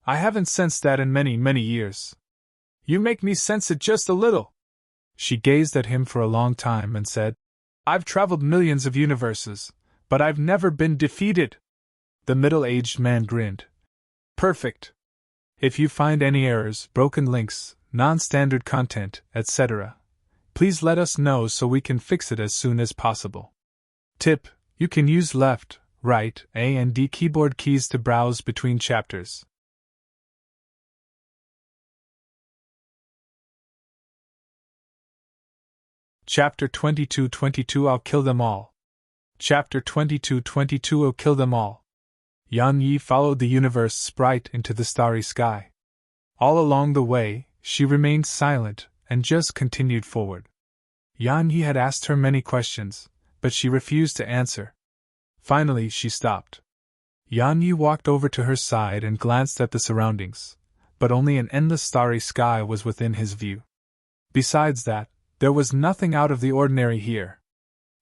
I haven't sensed that in many, many years. You make me sense it just a little. She gazed at him for a long time and said, I've traveled millions of universes, but I've never been defeated. The middle-aged man grinned. Perfect. If you find any errors, broken links, non-standard content, etc., please let us know so we can fix it as soon as possible. Tip: you can use left, right, A and D keyboard keys to browse between chapters. Chapter 22-22 I'll kill them all. Chapter 22-22 I'll kill them all. Yan Yi followed the universe sprite into the starry sky. All along the way, she remained silent and just continued forward. Yan Yi had asked her many questions, but she refused to answer. Finally, she stopped. Yan Yi walked over to her side and glanced at the surroundings, but only an endless starry sky was within his view. Besides that, there was nothing out of the ordinary here.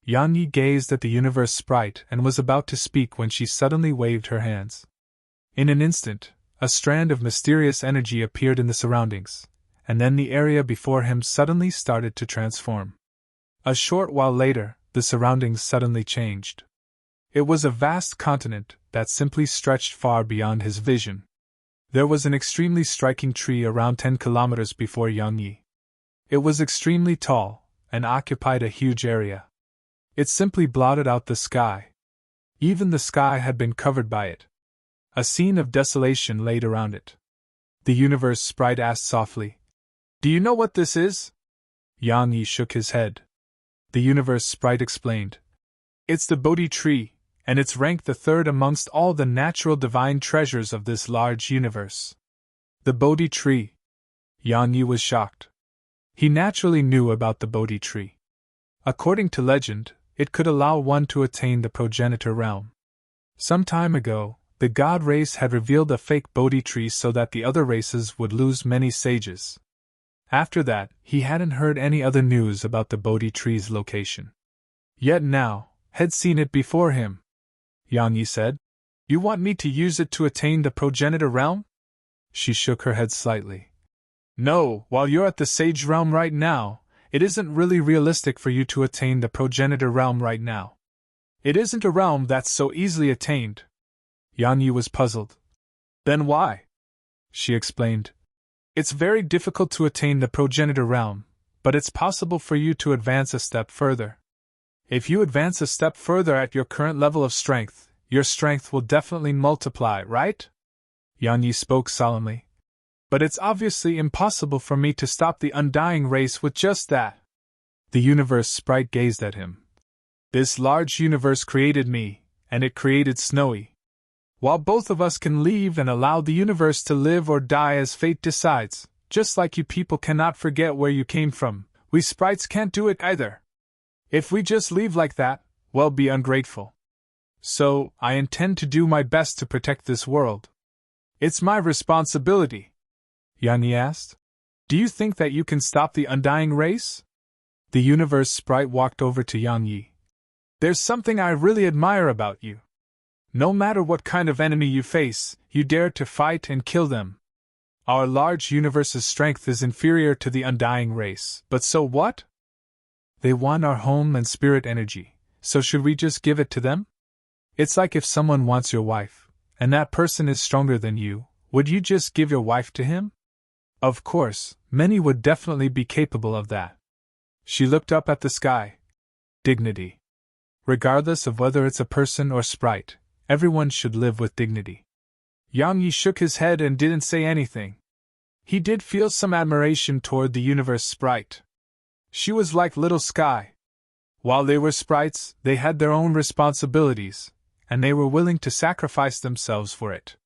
Yan Yi gazed at the universe sprite and was about to speak when she suddenly waved her hands. In an instant, a strand of mysterious energy appeared in the surroundings, and then the area before him suddenly started to transform. A short while later, the surroundings suddenly changed. It was a vast continent that simply stretched far beyond his vision. There was an extremely striking tree around 10 kilometers before Yangyi. It was extremely tall, and occupied a huge area. It simply blotted out the sky. Even the sky had been covered by it. A scene of desolation laid around it. The universe sprite asked softly, "Do you know what this is?" Yangyi shook his head. The universe sprite explained, "It's the Bodhi tree, and it's ranked the third amongst all the natural divine treasures of this large universe." The Bodhi tree. Yangyi was shocked. He naturally knew about the Bodhi tree. According to legend, it could allow one to attain the progenitor realm. Some time ago, the god race had revealed a fake Bodhi tree so that the other races would lose many sages. After that, he hadn't heard any other news about the Bodhi tree's location. Yet now, had seen it before him. Yangyi said, "You want me to use it to attain the progenitor realm?" She shook her head slightly. "No, while you're at the sage realm right now, it isn't really realistic for you to attain the progenitor realm right now. It isn't a realm that's so easily attained." Yangyi was puzzled. "Then why?" She explained. "It's very difficult to attain the progenitor realm, but it's possible for you to advance a step further. If you advance a step further at your current level of strength, your strength will definitely multiply, right?" Yangyi spoke solemnly. "But it's obviously impossible for me to stop the undying race with just that." The universe sprite gazed at him. "This large universe created me, and it created Snowy. While both of us can leave and allow the universe to live or die as fate decides, just like you people cannot forget where you came from, we sprites can't do it either. If we just leave like that, we'll be ungrateful. So, I intend to do my best to protect this world. It's my responsibility." Yangyi asked, "Do you think that you can stop the undying race?" The universe sprite walked over to Yangyi. "There's something I really admire about you. No matter what kind of enemy you face, you dare to fight and kill them. Our large universe's strength is inferior to the undying race, but so what? They want our home and spirit energy, so should we just give it to them? It's like if someone wants your wife, and that person is stronger than you, would you just give your wife to him? Of course, many would definitely be capable of that." She looked up at the sky. Dignity. Regardless of whether it's a person or sprite, everyone should live with dignity. Yangyi shook his head and didn't say anything. He did feel some admiration toward the universe sprite. She was like little Sky. While they were sprites, they had their own responsibilities, and they were willing to sacrifice themselves for it.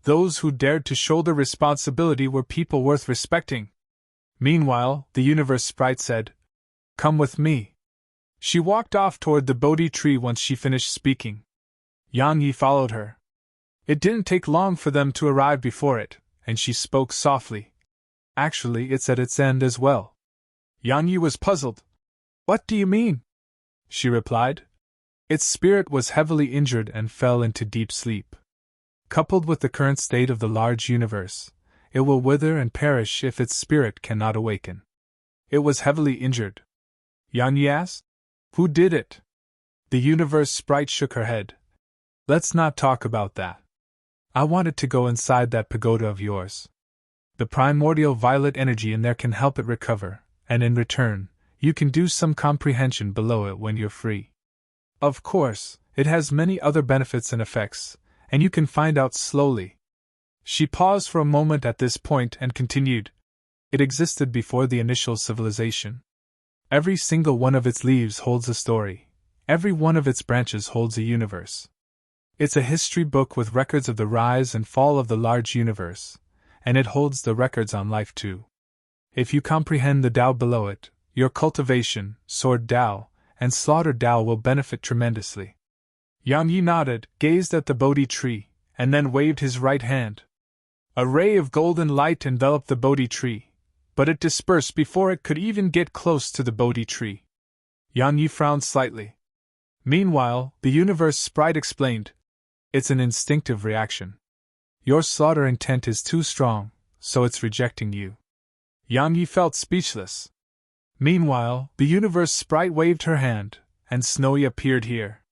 Those who dared to shoulder responsibility were people worth respecting. Meanwhile, the universe sprite said, "Come with me." She walked off toward the Bodhi tree once she finished speaking. Yangyi followed her. It didn't take long for them to arrive before it, and she spoke softly. "Actually, it's at its end as well." Yangyi was puzzled. "What do you mean?" She replied. Its spirit was heavily injured and fell into deep sleep. Coupled with the current state of the large universe, it will wither and perish if its spirit cannot awaken. It was heavily injured. Yangyi asked, "Who did it?" The universe sprite shook her head. "Let's not talk about that. I wanted to go inside that pagoda of yours. The primordial violet energy in there can help it recover, and in return, you can do some comprehension below it when you're free. Of course, it has many other benefits and effects, and you can find out slowly." She paused for a moment at this point and continued. "It existed before the initial civilization. Every single one of its leaves holds a story. Every one of its branches holds a universe. It's a history book with records of the rise and fall of the large universe, and it holds the records on life too. If you comprehend the Tao below it, your cultivation, sword Tao, and slaughter Tao will benefit tremendously." Yangyi nodded, gazed at the Bodhi tree, and then waved his right hand. A ray of golden light enveloped the Bodhi tree, but it dispersed before it could even get close to the Bodhi tree. Yangyi frowned slightly. Meanwhile, the universe sprite explained, "It's an instinctive reaction. Your slaughter intent is too strong, so it's rejecting you." Yangyi felt speechless. Meanwhile, the universe sprite waved her hand, and Snowy appeared here.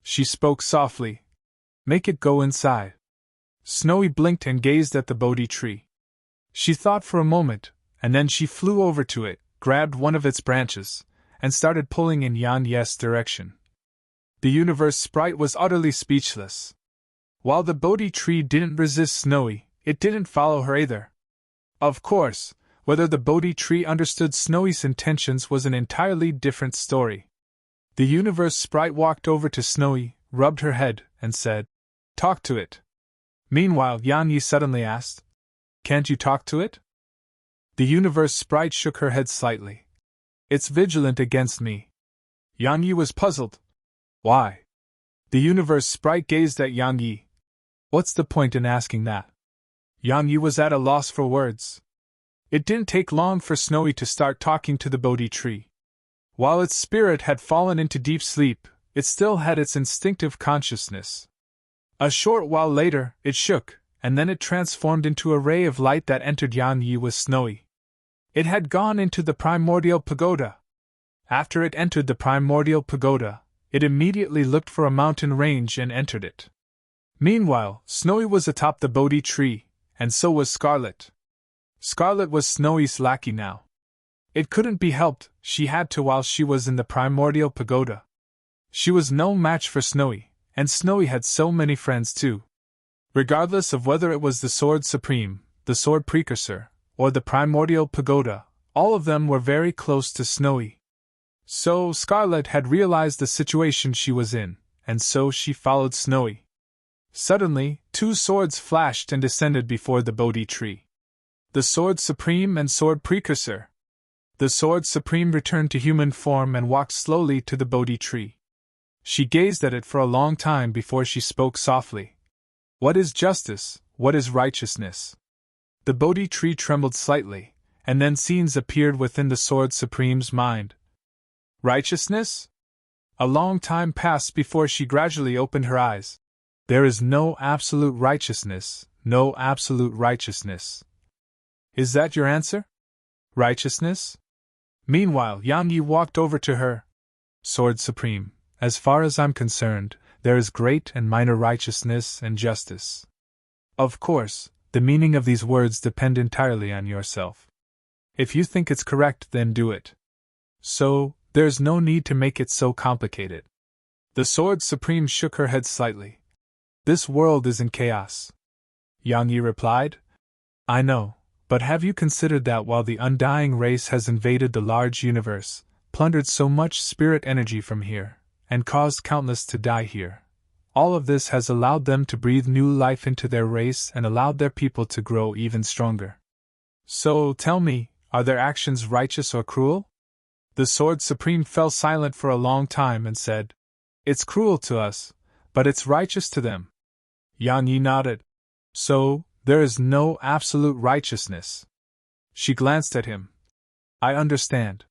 She spoke softly. "Make it go inside." Snowy blinked and gazed at the Bodhi tree. She thought for a moment, and then she flew over to it, grabbed one of its branches, and started pulling in Yan Ye's direction. The universe sprite was utterly speechless. While the Bodhi tree didn't resist Snowy, it didn't follow her either. Of course, whether the Bodhi tree understood Snowy's intentions was an entirely different story. The universe sprite walked over to Snowy, rubbed her head, and said, "Talk to it." Meanwhile, Yan Yi suddenly asked, "Can't you talk to it?" The universe sprite shook her head slightly. "It's vigilant against me." Yan Yi was puzzled. "Why?" The universe sprite gazed at Yan Yi. "What's the point in asking that?" Yan Yi was at a loss for words. It didn't take long for Snowy to start talking to the Bodhi tree. While its spirit had fallen into deep sleep, it still had its instinctive consciousness. A short while later, it shook, and then it transformed into a ray of light that entered Yan Yi with Snowy. It had gone into the primordial pagoda. After it entered the primordial pagoda, it immediately looked for a mountain range and entered it. Meanwhile, Snowy was atop the Bodhi tree, and so was Scarlet. Scarlet was Snowy's lackey now. It couldn't be helped, she had to while she was in the primordial pagoda. She was no match for Snowy, and Snowy had so many friends too. Regardless of whether it was the Sword Supreme, the Sword Precursor, or the primordial pagoda, all of them were very close to Snowy. So Scarlet had realized the situation she was in, and so she followed Snowy. Suddenly, two swords flashed and descended before the Bodhi tree. The Sword Supreme and Sword Precursor. The Sword Supreme returned to human form and walked slowly to the Bodhi tree. She gazed at it for a long time before she spoke softly. "What is justice? What is righteousness?" The Bodhi tree trembled slightly, and then scenes appeared within the Sword Supreme's mind. Righteousness? A long time passed before she gradually opened her eyes. "There is no absolute righteousness, no absolute righteousness." "Is that your answer? Righteousness?" Meanwhile, Yan Yi walked over to her. "Sword Supreme, as far as I'm concerned, there is great and minor righteousness and justice. Of course, the meaning of these words depend entirely on yourself. If you think it's correct, then do it. So, there's no need to make it so complicated." The Sword Supreme shook her head slightly. "This world is in chaos," Yan Yi replied. "I know, but have you considered that while the undying race has invaded the large universe, plundered so much spirit energy from here, and caused countless to die here, all of this has allowed them to breathe new life into their race and allowed their people to grow even stronger. So, tell me, are their actions righteous or cruel?" The Sword Supreme fell silent for a long time and said, "It's cruel to us, but it's righteous to them." Yan Yi nodded. "So, there is no absolute righteousness." She glanced at him. "I understand."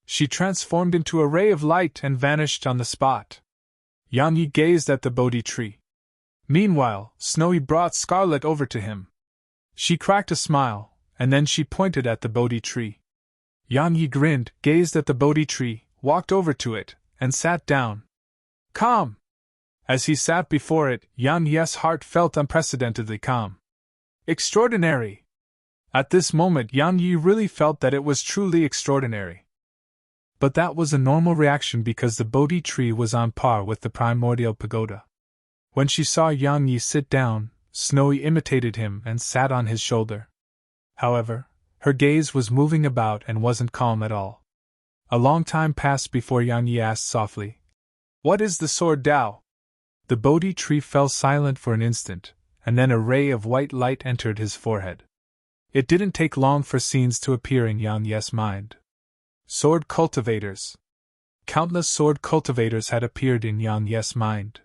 She transformed into a ray of light and vanished on the spot. Yan Yi gazed at the Bodhi tree. Meanwhile, Snowy brought Scarlet over to him. She cracked a smile, and then she pointed at the Bodhi tree. Yan Yi grinned, gazed at the Bodhi tree, walked over to it, and sat down. Calm! As he sat before it, Yan Yi's heart felt unprecedentedly calm. Extraordinary! At this moment, Yan Yi really felt that it was truly extraordinary. But that was a normal reaction because the Bodhi tree was on par with the primordial pagoda. When she saw Yan Yi sit down, Snowy imitated him and sat on his shoulder. However, her gaze was moving about and wasn't calm at all. A long time passed before Yan Yi asked softly, "What is the sword Tao?" The Bodhi tree fell silent for an instant, and then a ray of white light entered his forehead. It didn't take long for scenes to appear in Yan Yi's mind. Sword cultivators. Countless sword cultivators had appeared in Yan Yi's mind.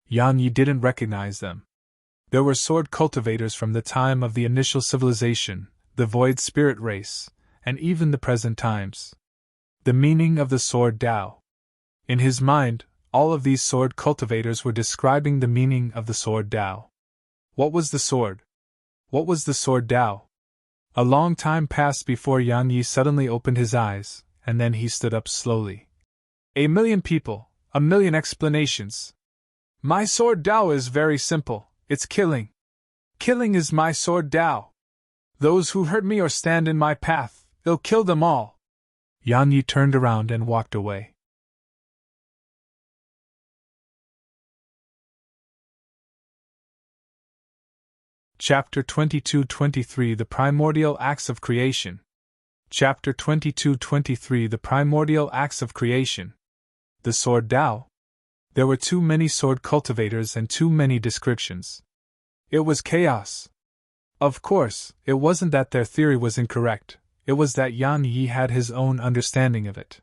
Yan Yi didn't recognize them. There were sword cultivators from the time of the initial civilization, the void spirit race, and even the present times. The meaning of the sword Tao. In his mind, all of these sword cultivators were describing the meaning of the sword Tao. What was the sword? What was the sword Tao? A long time passed before Yan Yi suddenly opened his eyes, and then he stood up slowly. "A million people, a million explanations. My sword Tao is very simple, it's killing. Killing is my sword Tao. Those who hurt me or stand in my path, I'll kill them all. Yan Yi turned around and walked away. Chapter 22-23 The Primordial Acts of Creation. Chapter 22-23 The Primordial Acts of Creation. The sword Tao. There were too many sword cultivators and too many descriptions. It was chaos. Of course, it wasn't that their theory was incorrect, it was that Yan Yi had his own understanding of it.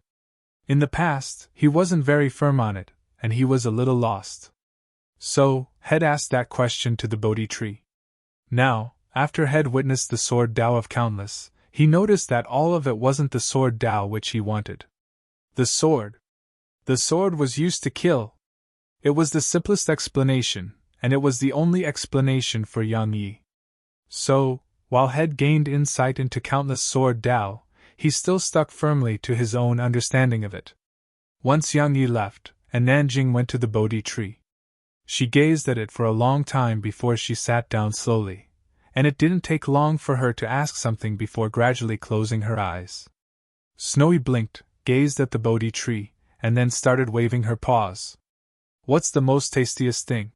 In the past, he wasn't very firm on it, and he was a little lost. So, Head asked that question to the Bodhi tree. Now, after Head witnessed the sword Tao of Countless, he noticed that all of it wasn't the sword Tao which he wanted. The sword was used to kill. It was the simplest explanation, and it was the only explanation for Yan Yi. So, while Head gained insight into Countless sword Tao, he still stuck firmly to his own understanding of it. Once Yan Yi left, and Nanjing went to the Bodhi tree. She gazed at it for a long time before she sat down slowly, and it didn't take long for her to ask something before gradually closing her eyes. Snowy blinked, gazed at the Bodhi tree, and then started waving her paws. What's the most tastiest thing?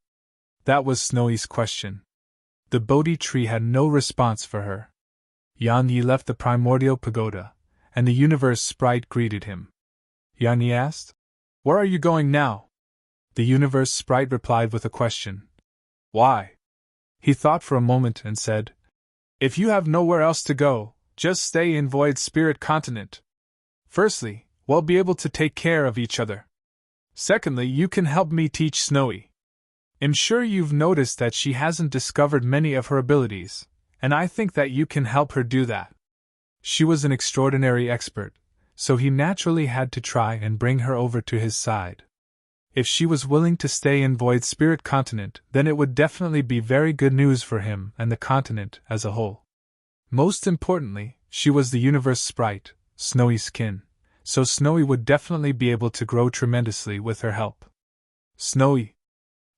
That was Snowy's question. The Bodhi tree had no response for her. Yan Yi left the primordial pagoda, and the universe sprite greeted him. Yan Yi asked, "Where are you going now?" The universe sprite replied with a question. "Why?" He thought for a moment and said, "If you have nowhere else to go, just stay in Void Spirit Continent. Firstly, we'll be able to take care of each other. Secondly, you can help me teach Snowy. I'm sure you've noticed that she hasn't discovered many of her abilities, and I think that you can help her do that." She was an extraordinary expert, so he naturally had to try and bring her over to his side. If she was willing to stay in Void Spirit Continent, then it would definitely be very good news for him and the continent as a whole. Most importantly, she was the universe sprite, Snowy's kin, so Snowy would definitely be able to grow tremendously with her help. Snowy.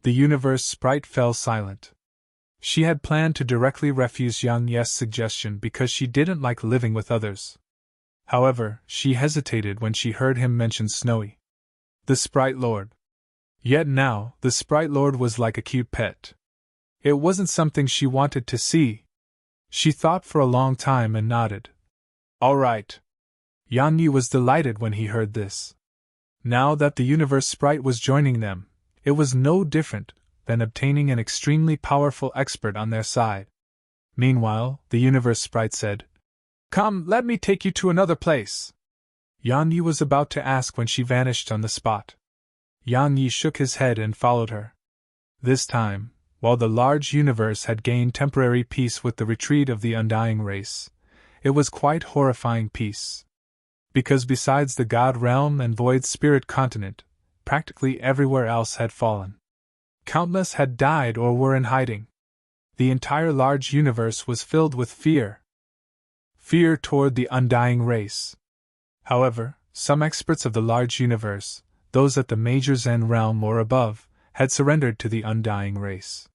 The universe sprite fell silent. She had planned to directly refuse Yang Yi's suggestion because she didn't like living with others. However, she hesitated when she heard him mention Snowy. The Sprite Lord. Yet now, the Sprite Lord was like a cute pet. It wasn't something she wanted to see. She thought for a long time and nodded. All right. Yan Yi was delighted when he heard this. Now that the universe sprite was joining them, it was no different than obtaining an extremely powerful expert on their side. Meanwhile, the universe sprite said, "Come, let me take you to another place." Yan Yi was about to ask when she vanished on the spot. Yan Yi shook his head and followed her. This time, while the large universe had gained temporary peace with the retreat of the undying race, it was quite horrifying peace. Because besides the God realm and Void Spirit Continent, practically everywhere else had fallen. Countless had died or were in hiding. The entire large universe was filled with fear. Fear toward the undying race. However, some experts of the large universe, those at the Major Zen realm or above, had surrendered to the undying race.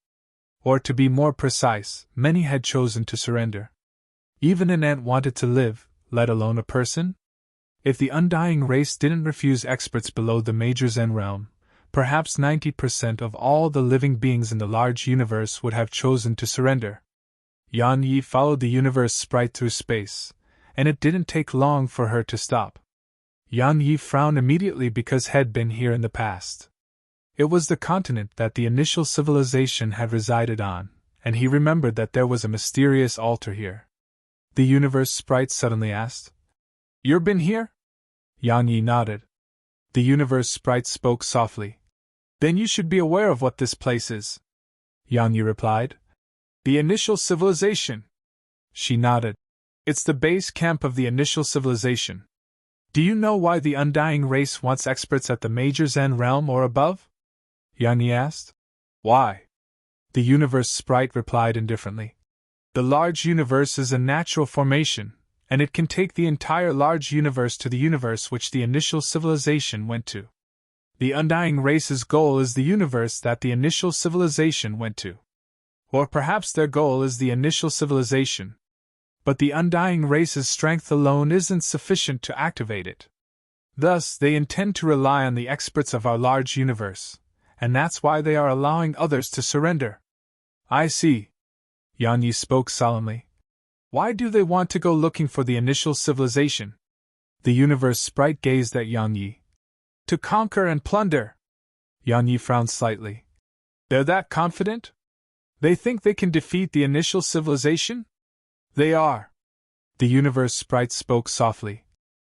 Or to be more precise, many had chosen to surrender. Even an ant wanted to live, let alone a person? If the undying race didn't refuse experts below the Major Zen realm, perhaps 90% of all the living beings in the large universe would have chosen to surrender. Yan Yi followed the universe sprite through space, and it didn't take long for her to stop. Yan Yi frowned immediately because had been here in the past. It was the continent that the initial civilization had resided on, and he remembered that there was a mysterious altar here. The universe sprite suddenly asked, "You've been here?" Yan Yi nodded. The universe sprite spoke softly. "Then you should be aware of what this place is." Yan Yi replied. "The initial civilization." She nodded. "It's the base camp of the initial civilization. Do you know why the undying race wants experts at the Major Zen realm or above?" Yan Yi asked. "Why?" The universe sprite replied indifferently. "The large universe is a natural formation, and it can take the entire large universe to the universe which the initial civilization went to. The undying race's goal is the universe that the initial civilization went to." Or perhaps their goal is the initial civilization. But the undying race's strength alone isn't sufficient to activate it. Thus, they intend to rely on the experts of our large universe, and that's why they are allowing others to surrender. I see. Yan Yi spoke solemnly. Why do they want to go looking for the initial civilization? The universe sprite gazed at Yan Yi. To conquer and plunder. Yan Yi frowned slightly. They're that confident? They think they can defeat the initial civilization? They are. The universe sprite spoke softly.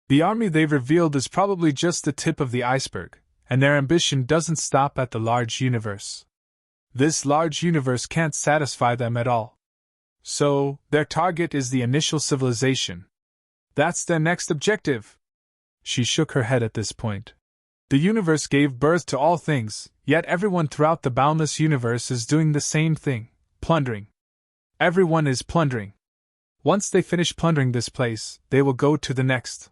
The army they've revealed is probably just the tip of the iceberg, and their ambition doesn't stop at the large universe. This large universe can't satisfy them at all. So, their target is the initial civilization. That's their next objective. She shook her head at this point. The universe gave birth to all things, yet everyone throughout the boundless universe is doing the same thing, plundering. Everyone is plundering. Once they finish plundering this place, they will go to the next.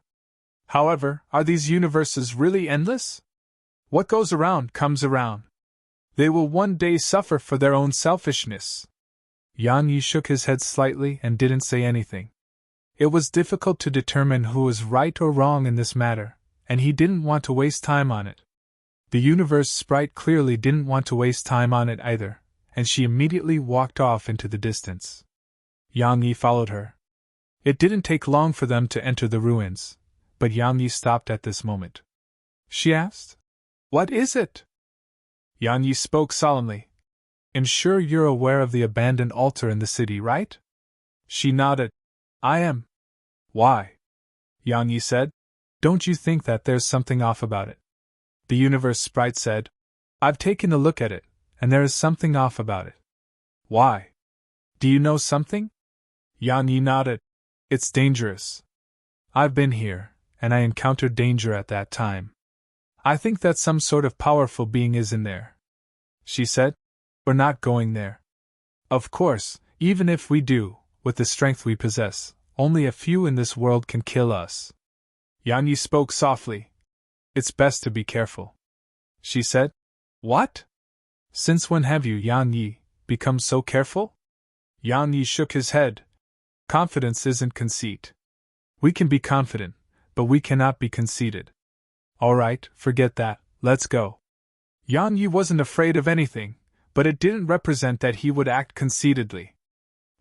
However, are these universes really endless? What goes around comes around. They will one day suffer for their own selfishness. Yan Yi shook his head slightly and didn't say anything. It was difficult to determine who was right or wrong in this matter, and he didn't want to waste time on it. The universe sprite clearly didn't want to waste time on it either, and she immediately walked off into the distance. Yang Yi followed her. It didn't take long for them to enter the ruins, but Yang Yi stopped at this moment. She asked, "What is it?" Yang Yi spoke solemnly. "I'm sure you're aware of the abandoned altar in the city, right?" She nodded. "I am." "Why?" Yang Yi said. "Don't you think that there's something off about it?" The universe sprite said, "I've taken a look at it, and there is something off about it." "Why? Do you know something?" Yang Yi nodded. "It's dangerous. I've been here, and I encountered danger at that time. I think that some sort of powerful being is in there." She said, "We're not going there. Of course, even if we do, with the strength we possess, only a few in this world can kill us." Yang Yi spoke softly. "It's best to be careful." She said, "What? Since when have you, Yang Yi, become so careful?" Yang Yi shook his head. "Confidence isn't conceit. We can be confident, but we cannot be conceited." "All right, forget that, let's go." Yang Yi wasn't afraid of anything, but it didn't represent that he would act conceitedly.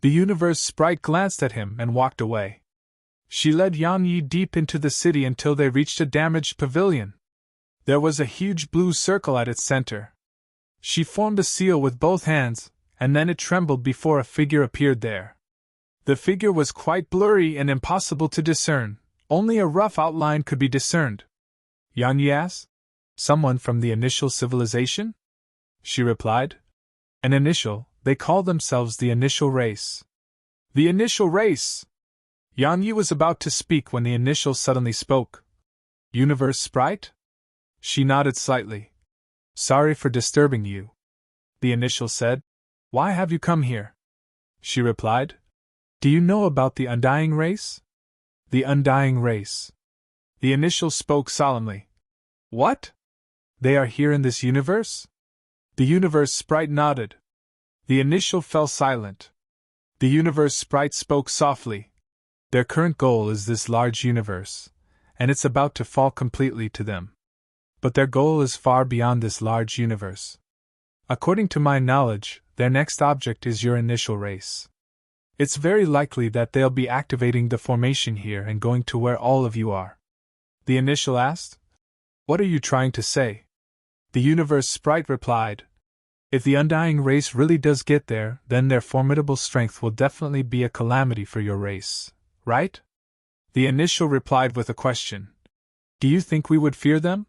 The universe sprite glanced at him and walked away. She led Yang Yi deep into the city until they reached a damaged pavilion. There was a huge blue circle at its center. She formed a seal with both hands, and then it trembled before a figure appeared there. The figure was quite blurry and impossible to discern, only a rough outline could be discerned. Yang Yi asked, "Someone from the initial civilization?" She replied, "An initial, they call themselves the initial race." "The initial race!" Yang Yi was about to speak when the initial suddenly spoke. "Universe sprite?" She nodded slightly. "Sorry for disturbing you." The initial said, "Why have you come here?" She replied, "Do you know about the undying race?" "The undying race." The initial spoke solemnly. "What? They are here in this universe?" The universe sprite nodded. The initial fell silent. The universe sprite spoke softly. "Their current goal is this large universe, and it's about to fall completely to them. But their goal is far beyond this large universe. According to my knowledge, their next object is your initial race. It's very likely that they'll be activating the formation here and going to where all of you are." The initial asked, "What are you trying to say?" The universe sprite replied, "If the undying race really does get there, then their formidable strength will definitely be a calamity for your race, right?" The initial replied with a question. "Do you think we would fear them?"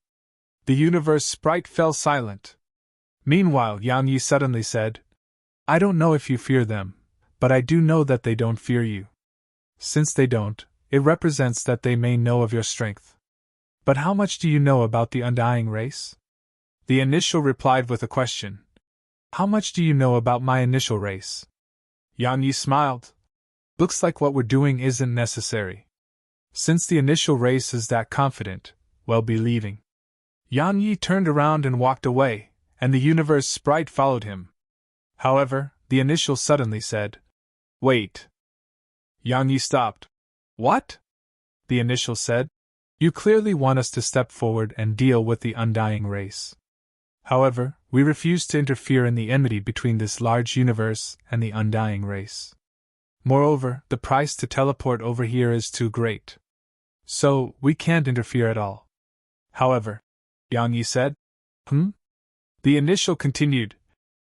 The universe sprite fell silent. Meanwhile, Yang Yi suddenly said, "I don't know if you fear them, but I do know that they don't fear you. Since they don't, it represents that they may know of your strength. But how much do you know about the undying race?" The initial replied with a question. "How much do you know about my initial race?" Yang Yi smiled. "Looks like what we're doing isn't necessary. Since the initial race is that confident, we'll be leaving." Yang Yi turned around and walked away, and the universe sprite followed him. However, The initial suddenly said. Wait. Yang Yi stopped. What? The initial said. You clearly want us to step forward and deal with the undying race. However, we refuse to interfere in the enmity between this large universe and the undying race. Moreover, the price to teleport over here is too great. So, we can't interfere at all. However, Yang Yi said. The initial continued.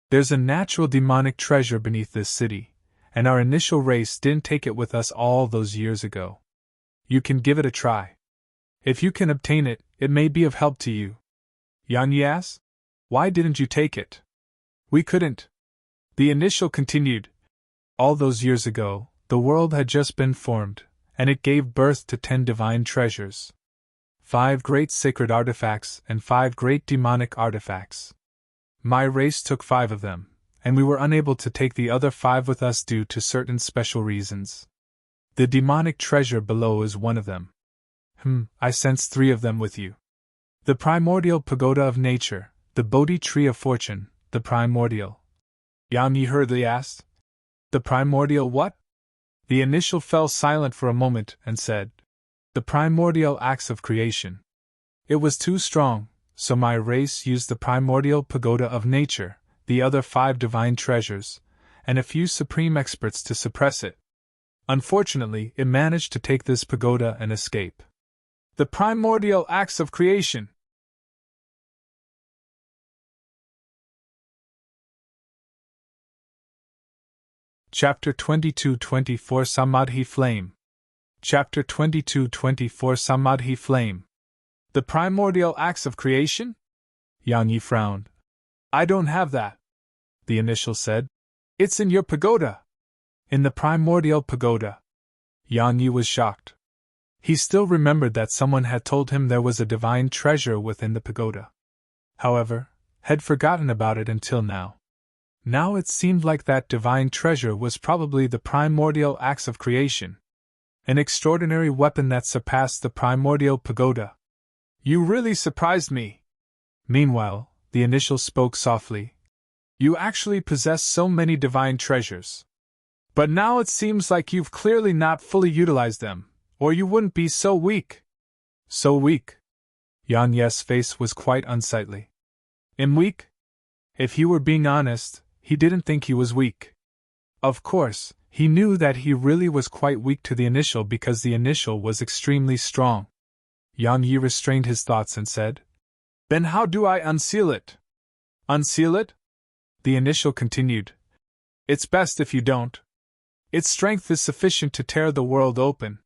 There's a natural demonic treasure beneath this city, and our initial race didn't take it with us all those years ago. You can give it a try. If you can obtain it, it may be of help to you. Yang Yi asked. Why didn't you take it? We couldn't. The initial continued. All those years ago, the world had just been formed, and it gave birth to 10 divine treasures. 5 great sacred artifacts and 5 great demonic artifacts. My race took 5 of them, and we were unable to take the other 5 with us due to certain special reasons. The demonic treasure below is one of them. I sense 3 of them with you. The primordial pagoda of nature, the Bodhi tree of fortune, the primordial. Yang Yi hurriedly asked. The primordial what? The initial fell silent for a moment and said. The primordial acts of creation. It was too strong, so my race used the primordial pagoda of nature, the other 5 divine treasures, and a few supreme experts to suppress it. Unfortunately, it managed to take this pagoda and escape. The primordial acts of creation. Chapter 22-24 Samadhi Flame. Chapter 22-24 Samadhi Flame. The primordial acts of creation? Yang Yi frowned. I don't have that. The initial said. It's in your pagoda. In the primordial pagoda. Yang Yi was shocked. He still remembered that someone had told him there was a divine treasure within the pagoda. However, had forgotten about it until now. Now it seemed like that divine treasure was probably the primordial acts of creation. An extraordinary weapon that surpassed the primordial pagoda. You really surprised me. Meanwhile, the initial spoke softly. You actually possess so many divine treasures. But now it seems like you've clearly not fully utilized them, or you wouldn't be so weak. So weak? Yang Yi's face was quite unsightly. Am weak? If he were being honest, he didn't think he was weak. Of course, he knew that he really was quite weak to the initial because the initial was extremely strong. Yang Yi restrained his thoughts and said, Then how do I unseal it? Unseal it? The initial continued. It's best if you don't. Its strength is sufficient to tear the world open.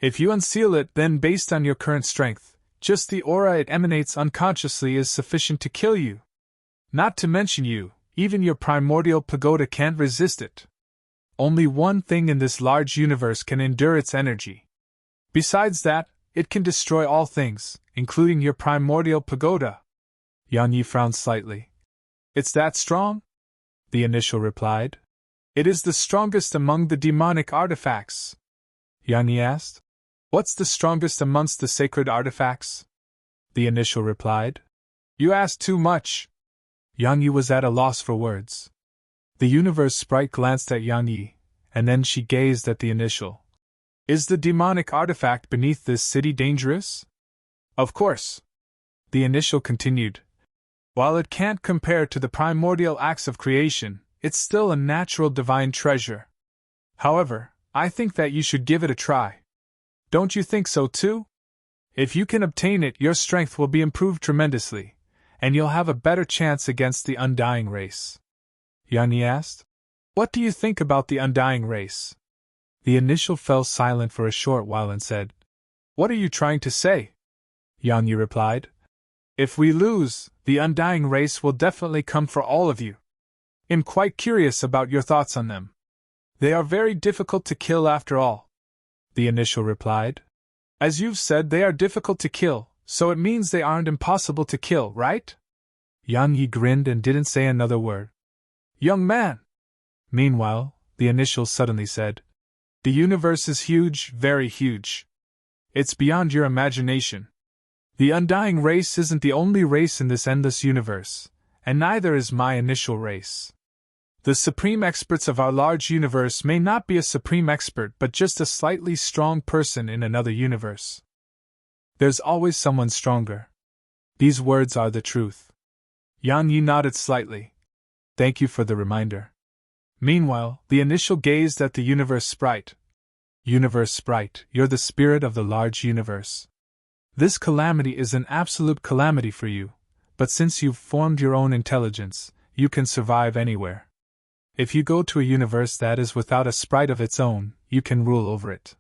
If you unseal it, then based on your current strength, just the aura it emanates unconsciously is sufficient to kill you. Not to mention you, even your primordial pagoda can't resist it. Only one thing in this large universe can endure its energy. Besides that, it can destroy all things, including your primordial pagoda. Yang Yi frowned slightly. It's that strong? The initial replied. It is the strongest among the demonic artifacts. Yang Yi asked. What's the strongest amongst the sacred artifacts? The initial replied. You ask too much. Yang Yi was at a loss for words. The universe sprite glanced at Yang Yi, and then she gazed at the initial. Is the demonic artifact beneath this city dangerous? Of course. The initial continued. While it can't compare to the primordial acts of creation, it's still a natural divine treasure. However, I think that you should give it a try. Don't you think so too? If you can obtain it, your strength will be improved tremendously, and you'll have a better chance against the undying race. Yang Yi asked. What do you think about the undying race? The initial fell silent for a short while and said, What are you trying to say? Yang Yi replied. If we lose, the undying race will definitely come for all of you. I'm quite curious about your thoughts on them. They are very difficult to kill after all. The initial replied. As you've said, they are difficult to kill, so it means they aren't impossible to kill, right? Yang Yi grinned and didn't say another word. Young man! Meanwhile, the initial suddenly said, The universe is huge, very huge. It's beyond your imagination. The undying race isn't the only race in this endless universe, and neither is my initial race. The supreme experts of our large universe may not be a supreme expert but just a slightly strong person in another universe. There's always someone stronger. These words are the truth. Yan Yi nodded slightly. Thank you for the reminder. Meanwhile, the initial gazed at the universe sprite. Universe sprite, you're the spirit of the large universe. This calamity is an absolute calamity for you, but since you've formed your own intelligence, you can survive anywhere. If you go to a universe that is without a sprite of its own, you can rule over it.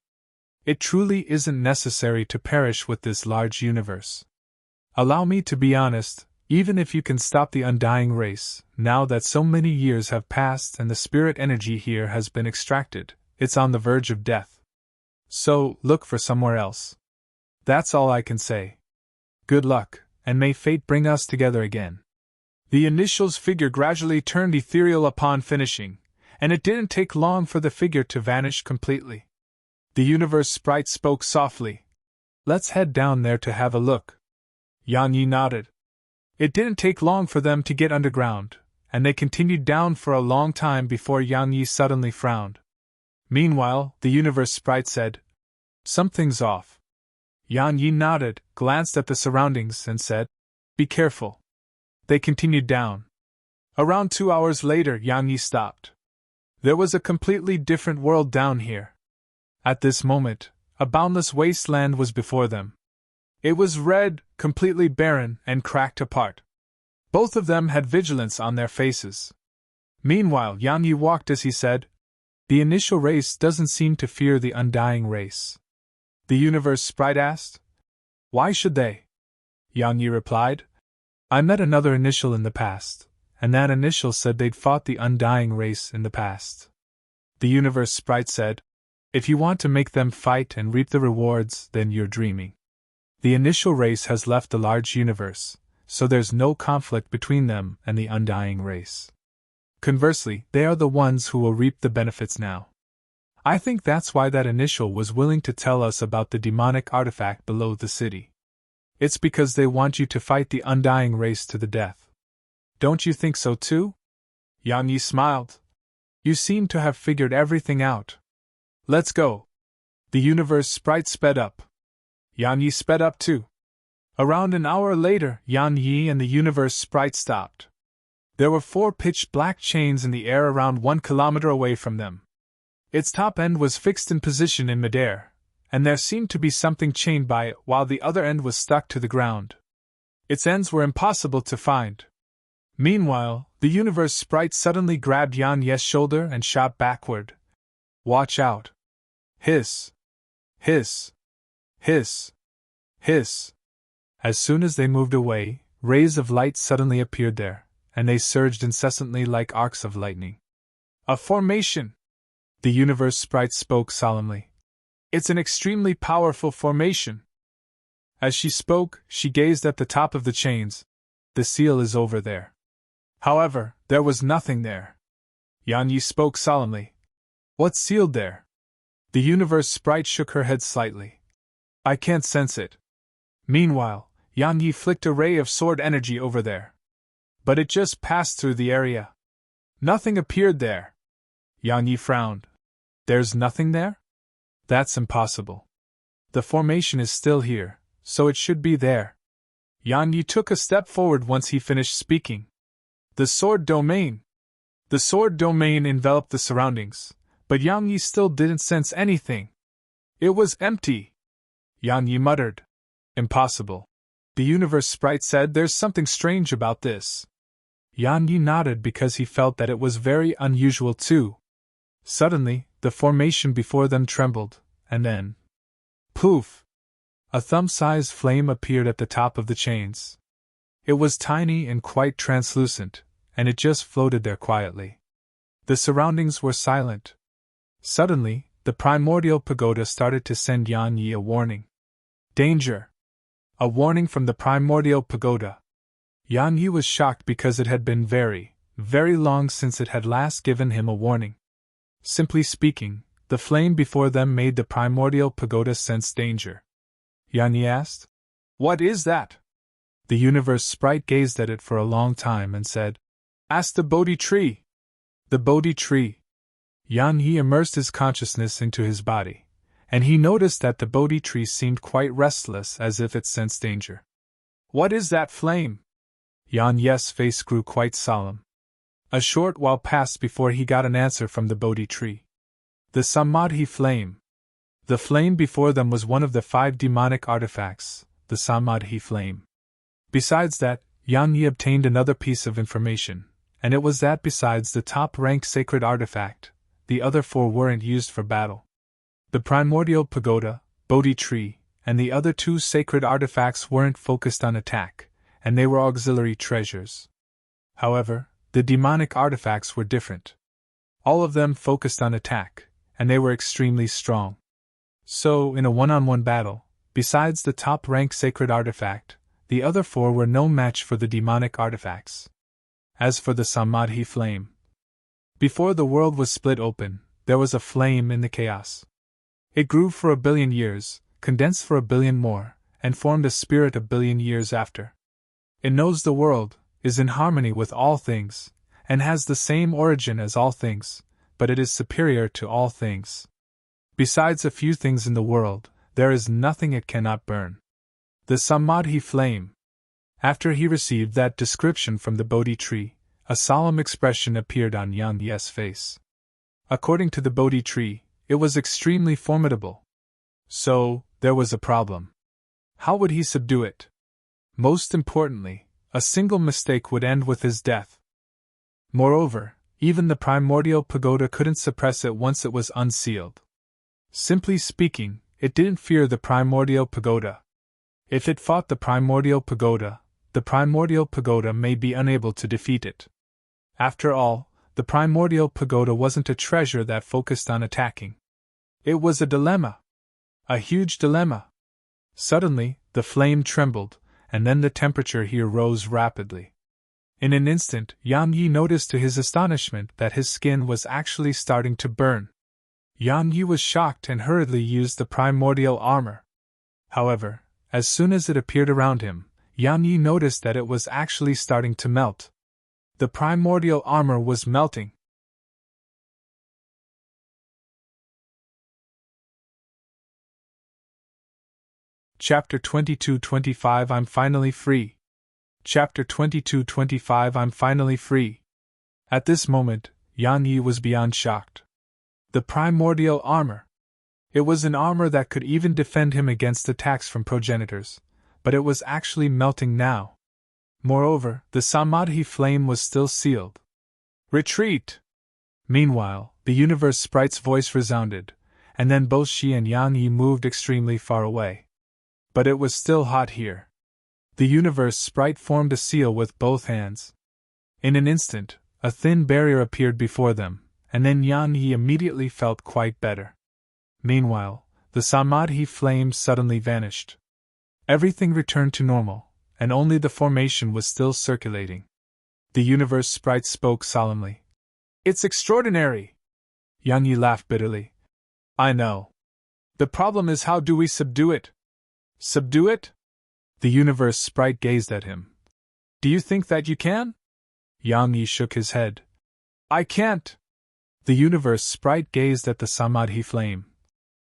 It truly isn't necessary to perish with this large universe. Allow me to be honest, even if you can stop the undying race, now that so many years have passed and the spirit energy here has been extracted, it's on the verge of death. So, look for somewhere else. That's all I can say. Good luck, and may fate bring us together again. The initial's figure gradually turned ethereal upon finishing, and it didn't take long for the figure to vanish completely. The universe sprite spoke softly. Let's head down there to have a look. Yan Yi nodded. It didn't take long for them to get underground, and they continued down for a long time before Yan Yi suddenly frowned. Meanwhile, the universe sprite said, Something's off. Yan Yi nodded, glanced at the surroundings, and said, Be careful. They continued down. Around 2 hours later, Yan Yi stopped. There was a completely different world down here. At this moment, a boundless wasteland was before them. It was red, completely barren, and cracked apart. Both of them had vigilance on their faces. Meanwhile, Yan Yi walked as he said, The initial race doesn't seem to fear the undying race. The universe sprite asked, Why should they? Yan Yi replied, I met another initial in the past, and that initial said they'd fought the undying race in the past. The universe sprite said, If you want to make them fight and reap the rewards, then you're dreaming. The initial race has left the large universe, so there's no conflict between them and the undying race. Conversely, they are the ones who will reap the benefits now. I think that's why that initial was willing to tell us about the demonic artifact below the city. It's because they want you to fight the undying race to the death. Don't you think so too? Yan Yi smiled. You seem to have figured everything out. Let's go. The universe sprite sped up. Yan Yi sped up too. Around an hour later, Yan Yi and the universe sprite stopped. There were 4 pitch-black chains in the air around 1 kilometer away from them. Its top end was fixed in position in midair, and there seemed to be something chained by it while the other end was stuck to the ground. Its ends were impossible to find. Meanwhile, the universe sprite suddenly grabbed Yan Yi's shoulder and shot backward. Watch out. Hiss. Hiss. Hiss. Hiss. As soon as they moved away, rays of light suddenly appeared there, and they surged incessantly like arcs of lightning. A formation! The universe sprite spoke solemnly. It's an extremely powerful formation. As she spoke, she gazed at the top of the chains. The seal is over there. However, there was nothing there. Yan Yi spoke solemnly. What's sealed there? The universe sprite shook her head slightly. I can't sense it. Meanwhile, Yan Yi flicked a ray of sword energy over there. But it just passed through the area. Nothing appeared there. Yan Yi frowned. There's nothing there? That's impossible. The formation is still here, so it should be there. Yan Yi took a step forward once he finished speaking. The sword domain. The sword domain enveloped the surroundings, but Yan Yi still didn't sense anything. It was empty. Yan Yi muttered. Impossible. The universe sprite said there's something strange about this. Yan Yi nodded because he felt that it was very unusual too. Suddenly, the formation before them trembled, and then, poof! A thumb-sized flame appeared at the top of the chains. It was tiny and quite translucent, and it just floated there quietly. The surroundings were silent. Suddenly, the primordial pagoda started to send Yan Yi a warning. Danger! A warning from the primordial pagoda. Yan Yi was shocked because it had been very, very long since it had last given him a warning. Simply speaking, the flame before them made the primordial pagoda sense danger. Yan Yi asked, What is that? The universe sprite gazed at it for a long time and said, Ask the Bodhi tree. The Bodhi tree. Yan Yi immersed his consciousness into his body, and he noticed that the Bodhi tree seemed quite restless, as if it sensed danger. What is that flame? Yan Yi's face grew quite solemn. A short while passed before he got an answer from the Bodhi tree. The Samadhi flame. The flame before them was one of the 5 demonic artifacts, the Samadhi flame. Besides that, Yan Yi obtained another piece of information, and it was that besides the top-ranked sacred artifact, the other 4 weren't used for battle. The primordial pagoda, Bodhi tree, and the other 2 sacred artifacts weren't focused on attack, and they were auxiliary treasures. However, the demonic artifacts were different. All of them focused on attack, and they were extremely strong. So, in a one-on-one battle, besides the top-ranked sacred artifact, the other 4 were no match for the demonic artifacts. As for the Samadhi flame, before the world was split open, there was a flame in the chaos. It grew for 1 billion years, condensed for 1 billion more, and formed a spirit 1 billion years after. It knows the world, is in harmony with all things, and has the same origin as all things, but it is superior to all things. Besides a few things in the world, there is nothing it cannot burn. The Samadhi flame. After he received that description from the Bodhi tree, a solemn expression appeared on Yan Yi's face. According to the Bodhi tree, it was extremely formidable. So, there was a problem. How would he subdue it? Most importantly, a single mistake would end with his death. Moreover, even the primordial pagoda couldn't suppress it once it was unsealed. Simply speaking, it didn't fear the primordial pagoda. If it fought the primordial pagoda may be unable to defeat it. After all, the primordial pagoda wasn't a treasure that focused on attacking. It was a dilemma. A huge dilemma. Suddenly, the flame trembled, and then the temperature here rose rapidly. In an instant, Yan Yi noticed to his astonishment that his skin was actually starting to burn. Yan Yi was shocked and hurriedly used the primordial armor. However, as soon as it appeared around him, Yan Yi noticed that it was actually starting to melt. The primordial armor was melting. Chapter 22-25 I'm finally free. Chapter 22-25 I'm finally free. At this moment, Yan Yi was beyond shocked. The primordial armor. It was an armor that could even defend him against attacks from progenitors, but it was actually melting now. Moreover, the Samadhi flame was still sealed. Retreat! Meanwhile, the universe sprite's voice resounded, and then both she and Yan Yi moved extremely far away. But it was still hot here. The universe sprite formed a seal with both hands. In an instant, a thin barrier appeared before them, and then Yan Yi immediately felt quite better. Meanwhile, the Samadhi flame suddenly vanished. Everything returned to normal, and only the formation was still circulating. The universe sprite spoke solemnly. It's extraordinary! Yan Yi laughed bitterly. I know. The problem is, how do we subdue it? Subdue it? The universe sprite gazed at him. Do you think that you can? Yan Yi shook his head. I can't. The universe sprite gazed at the Samadhi flame.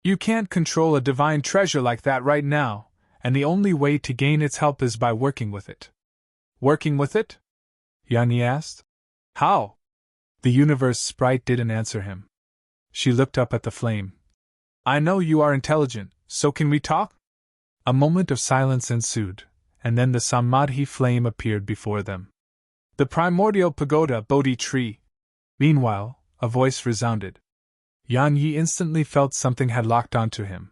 You can't control a divine treasure like that right now, and the only way to gain its help is by working with it. Working with it? Yan Yi asked. How? The universe sprite didn't answer him. She looked up at the flame. I know you are intelligent, so can we talk? A moment of silence ensued, and then the Samadhi flame appeared before them. The primordial pagoda Bodhi tree. Meanwhile, a voice resounded. Yan Yi instantly felt something had locked onto him.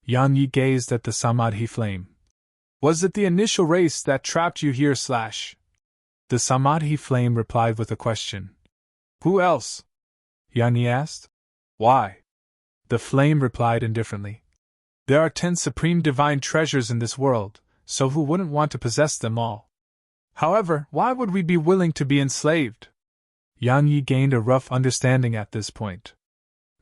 Yan Yi gazed at the Samadhi flame. Was it the initial race that trapped you here? The Samadhi flame replied with a question. Who else? Yan Yi asked. Why? The flame replied indifferently. There are 10 supreme divine treasures in this world, so who wouldn't want to possess them all? However, why would we be willing to be enslaved? Yan Yi gained a rough understanding at this point.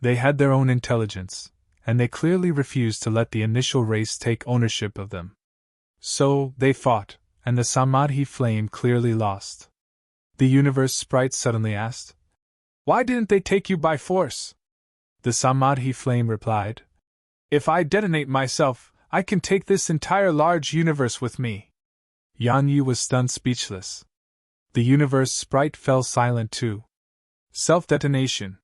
They had their own intelligence, and they clearly refused to let the initial race take ownership of them. So, they fought, and the Samadhi flame clearly lost. The universe sprite suddenly asked, Why didn't they take you by force? The Samadhi flame replied. If I detonate myself, I can take this entire large universe with me. Yan Yi was stunned speechless. The universe sprite fell silent too. Self-detonation.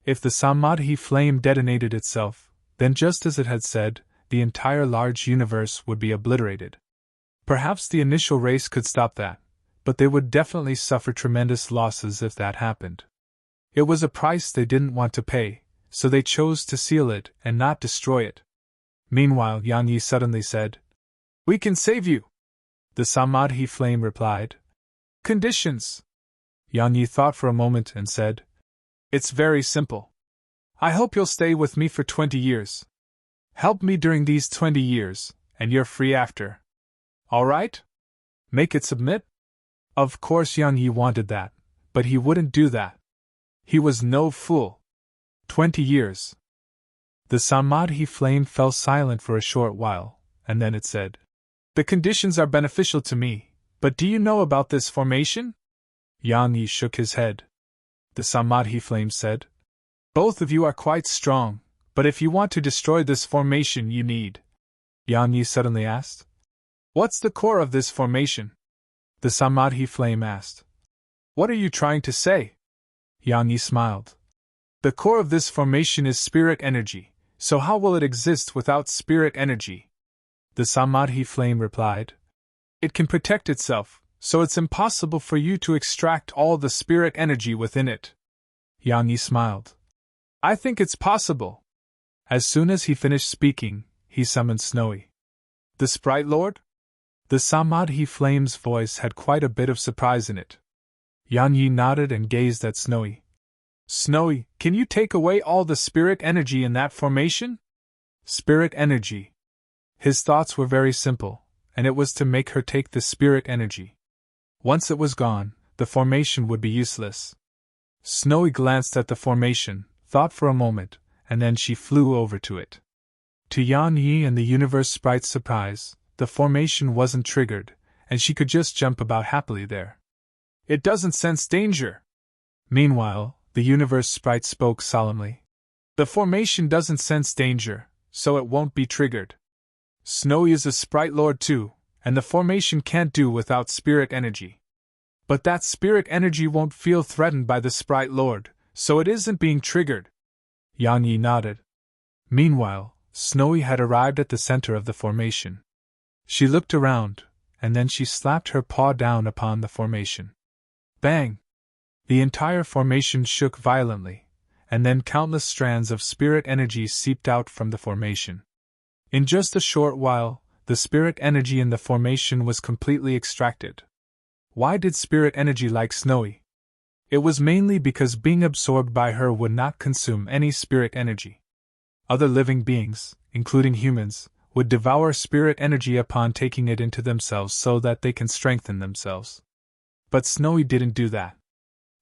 If the Samadhi flame detonated itself, then just as it had said, the entire large universe would be obliterated. Perhaps the initial race could stop that, but they would definitely suffer tremendous losses if that happened. It was a price they didn't want to pay, so they chose to seal it and not destroy it. Meanwhile, Yan Yi suddenly said, We can save you. The Samadhi flame replied. Conditions. Yan Yi thought for a moment and said, It's very simple. I hope you'll stay with me for 20 years. Help me during these 20 years, and you're free after. All right? Make it submit? Of course Yan Yi wanted that, but he wouldn't do that. He was no fool. 20 years. The Samadhi flame fell silent for a short while, and then it said, The conditions are beneficial to me, but do you know about this formation? Yan Yi shook his head. The Samadhi flame said, Both of you are quite strong, but if you want to destroy this formation you need. Yan Yi suddenly asked, What's the core of this formation? The Samadhi flame asked. What are you trying to say? Yan Yi smiled. The core of this formation is spirit energy, so how will it exist without spirit energy? The Samadhi flame replied. It can protect itself, so it's impossible for you to extract all the spirit energy within it. Yan Yi smiled. I think it's possible. As soon as he finished speaking, he summoned Snowy. The Sprite Lord? The Samadhi flame's voice had quite a bit of surprise in it. Yan Yi nodded and gazed at Snowy. Snowy, can you take away all the spirit energy in that formation? Spirit energy. His thoughts were very simple, and it was to make her take the spirit energy. Once it was gone, the formation would be useless. Snowy glanced at the formation, thought for a moment, and then she flew over to it. To Yan Yi and the universe sprite's surprise, the formation wasn't triggered, and she could just jump about happily there. It doesn't sense danger. Meanwhile, the universe sprite spoke solemnly. The formation doesn't sense danger, so it won't be triggered. Snowy is a sprite lord too, and the formation can't do without spirit energy. But that spirit energy won't feel threatened by the sprite lord, so it isn't being triggered. Yan Yi nodded. Meanwhile, Snowy had arrived at the center of the formation. She looked around, and then she slapped her paw down upon the formation. Bang! The entire formation shook violently, and then countless strands of spirit energy seeped out from the formation. In just a short while, the spirit energy in the formation was completely extracted. Why did spirit energy like Snowy? It was mainly because being absorbed by her would not consume any spirit energy. Other living beings, including humans, would devour spirit energy upon taking it into themselves so that they can strengthen themselves. But Snowy didn't do that.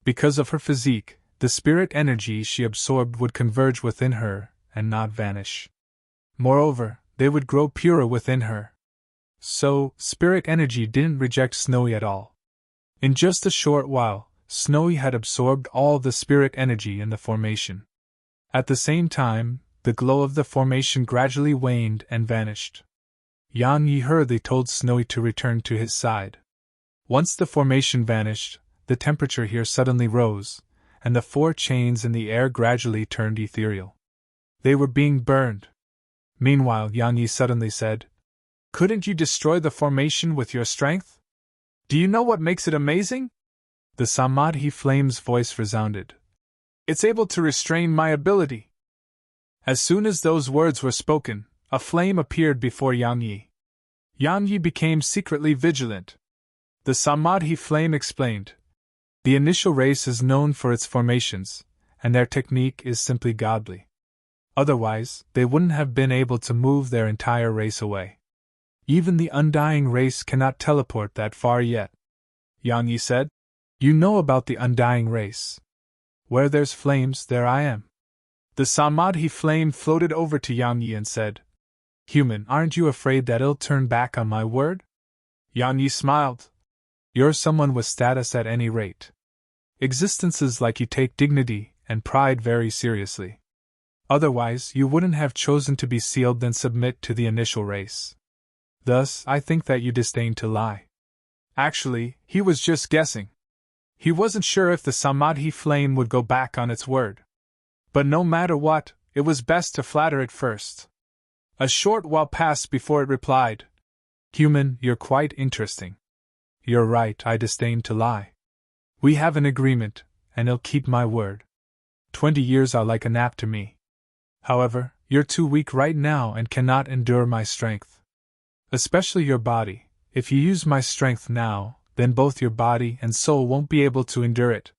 Because of her physique, the spirit energy she absorbed would converge within her and not vanish. Moreover, they would grow purer within her. So, spirit energy didn't reject Snowy at all. In just a short while, Snowy had absorbed all the spirit energy in the formation. At the same time, the glow of the formation gradually waned and vanished. Yan Yi hurriedly told Snowy to return to his side. Once the formation vanished, the temperature here suddenly rose, and the 4 chains in the air gradually turned ethereal. They were being burned. Meanwhile, Yan Yi suddenly said, Couldn't you destroy the formation with your strength? Do you know what makes it amazing? The Samadhi flame's voice resounded. It's able to restrain my ability. As soon as those words were spoken, a flame appeared before Yan Yi. Yan Yi became secretly vigilant. The Samadhi flame explained. The initial race is known for its formations, and their technique is simply godly. Otherwise, they wouldn't have been able to move their entire race away. Even the undying race cannot teleport that far yet. Yan Yi said, You know about the undying race. Where there's flames, there I am. The Samadhi flame floated over to Yan Yi and said, Human, aren't you afraid that it'll turn back on my word? Yan Yi smiled. You're someone with status at any rate. Existence is like you take dignity and pride very seriously. Otherwise, you wouldn't have chosen to be sealed and submit to the initial race. Thus, I think that you disdain to lie. Actually, he was just guessing. He wasn't sure if the Samadhi flame would go back on its word. But no matter what, it was best to flatter it first. A short while passed before it replied, "Human, you're quite interesting. You're right, I disdain to lie. We have an agreement, and I'll keep my word. 20 years are like a nap to me. However, you're too weak right now and cannot endure my strength. Especially your body. If you use my strength now, then both your body and soul won't be able to endure it."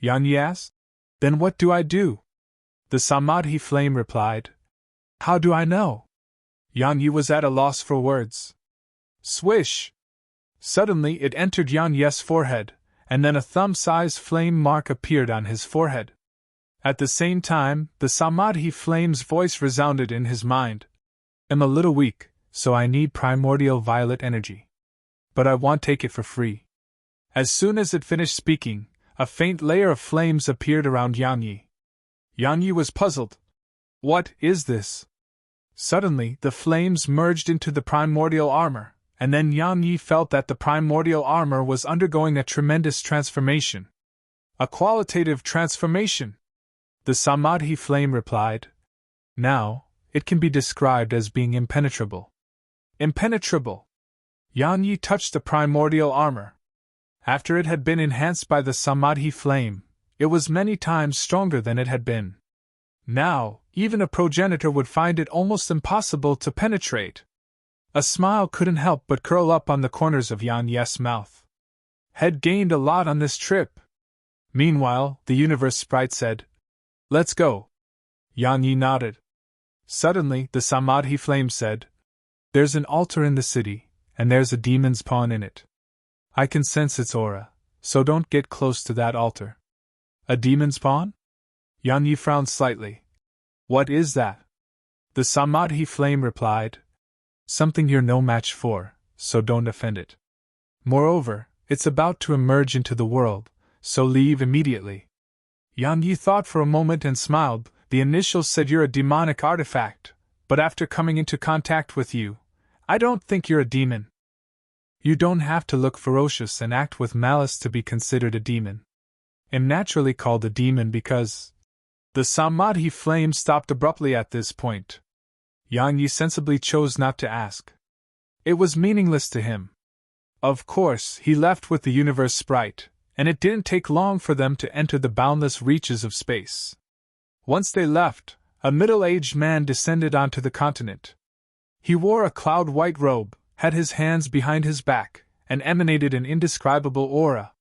Yan Yi asked, "Then what do I do?" The Samadhi flame replied, "How do I know?" Yan Yi was at a loss for words. Swish! Suddenly it entered Yan Yi's forehead, and then a thumb-sized flame mark appeared on his forehead. At the same time, the Samadhi flame's voice resounded in his mind. "I'm a little weak, so I need primordial violet energy. But I won't take it for free." As soon as it finished speaking, a faint layer of flames appeared around Yan Yi. Yan Yi was puzzled. What is this? Suddenly, the flames merged into the primordial armor, and then Yan Yi felt that the primordial armor was undergoing a tremendous transformation. A qualitative transformation. The Samadhi flame replied, "Now, it can be described as being impenetrable." Impenetrable! Yan Yi touched the primordial armor. After it had been enhanced by the Samadhi flame, it was many times stronger than it had been. Now, even a progenitor would find it almost impossible to penetrate. A smile couldn't help but curl up on the corners of Yan Yi's mouth. Had gained a lot on this trip. Meanwhile, the universe sprite said, "Let's go." Yan Yi nodded. Suddenly, the Samadhi flame said, "There's an altar in the city, and there's a demon's pawn in it. I can sense its aura, so don't get close to that altar." A demon's pawn? Yan Yi frowned slightly. What is that? The Samadhi flame replied, "Something you're no match for, so don't offend it. Moreover, it's about to emerge into the world, so leave immediately." Yan Yi thought for a moment and smiled. The initials said you're a demonic artifact, but after coming into contact with you, I don't think you're a demon. You don't have to look ferocious and act with malice to be considered a demon. I'm naturally called a demon because... The Samadhi flame stopped abruptly at this point. Yan Yi sensibly chose not to ask. It was meaningless to him. Of course, he left with the universe sprite, and it didn't take long for them to enter the boundless reaches of space. Once they left, a middle-aged man descended onto the continent. He wore a cloud-white robe, had his hands behind his back, and emanated an indescribable aura.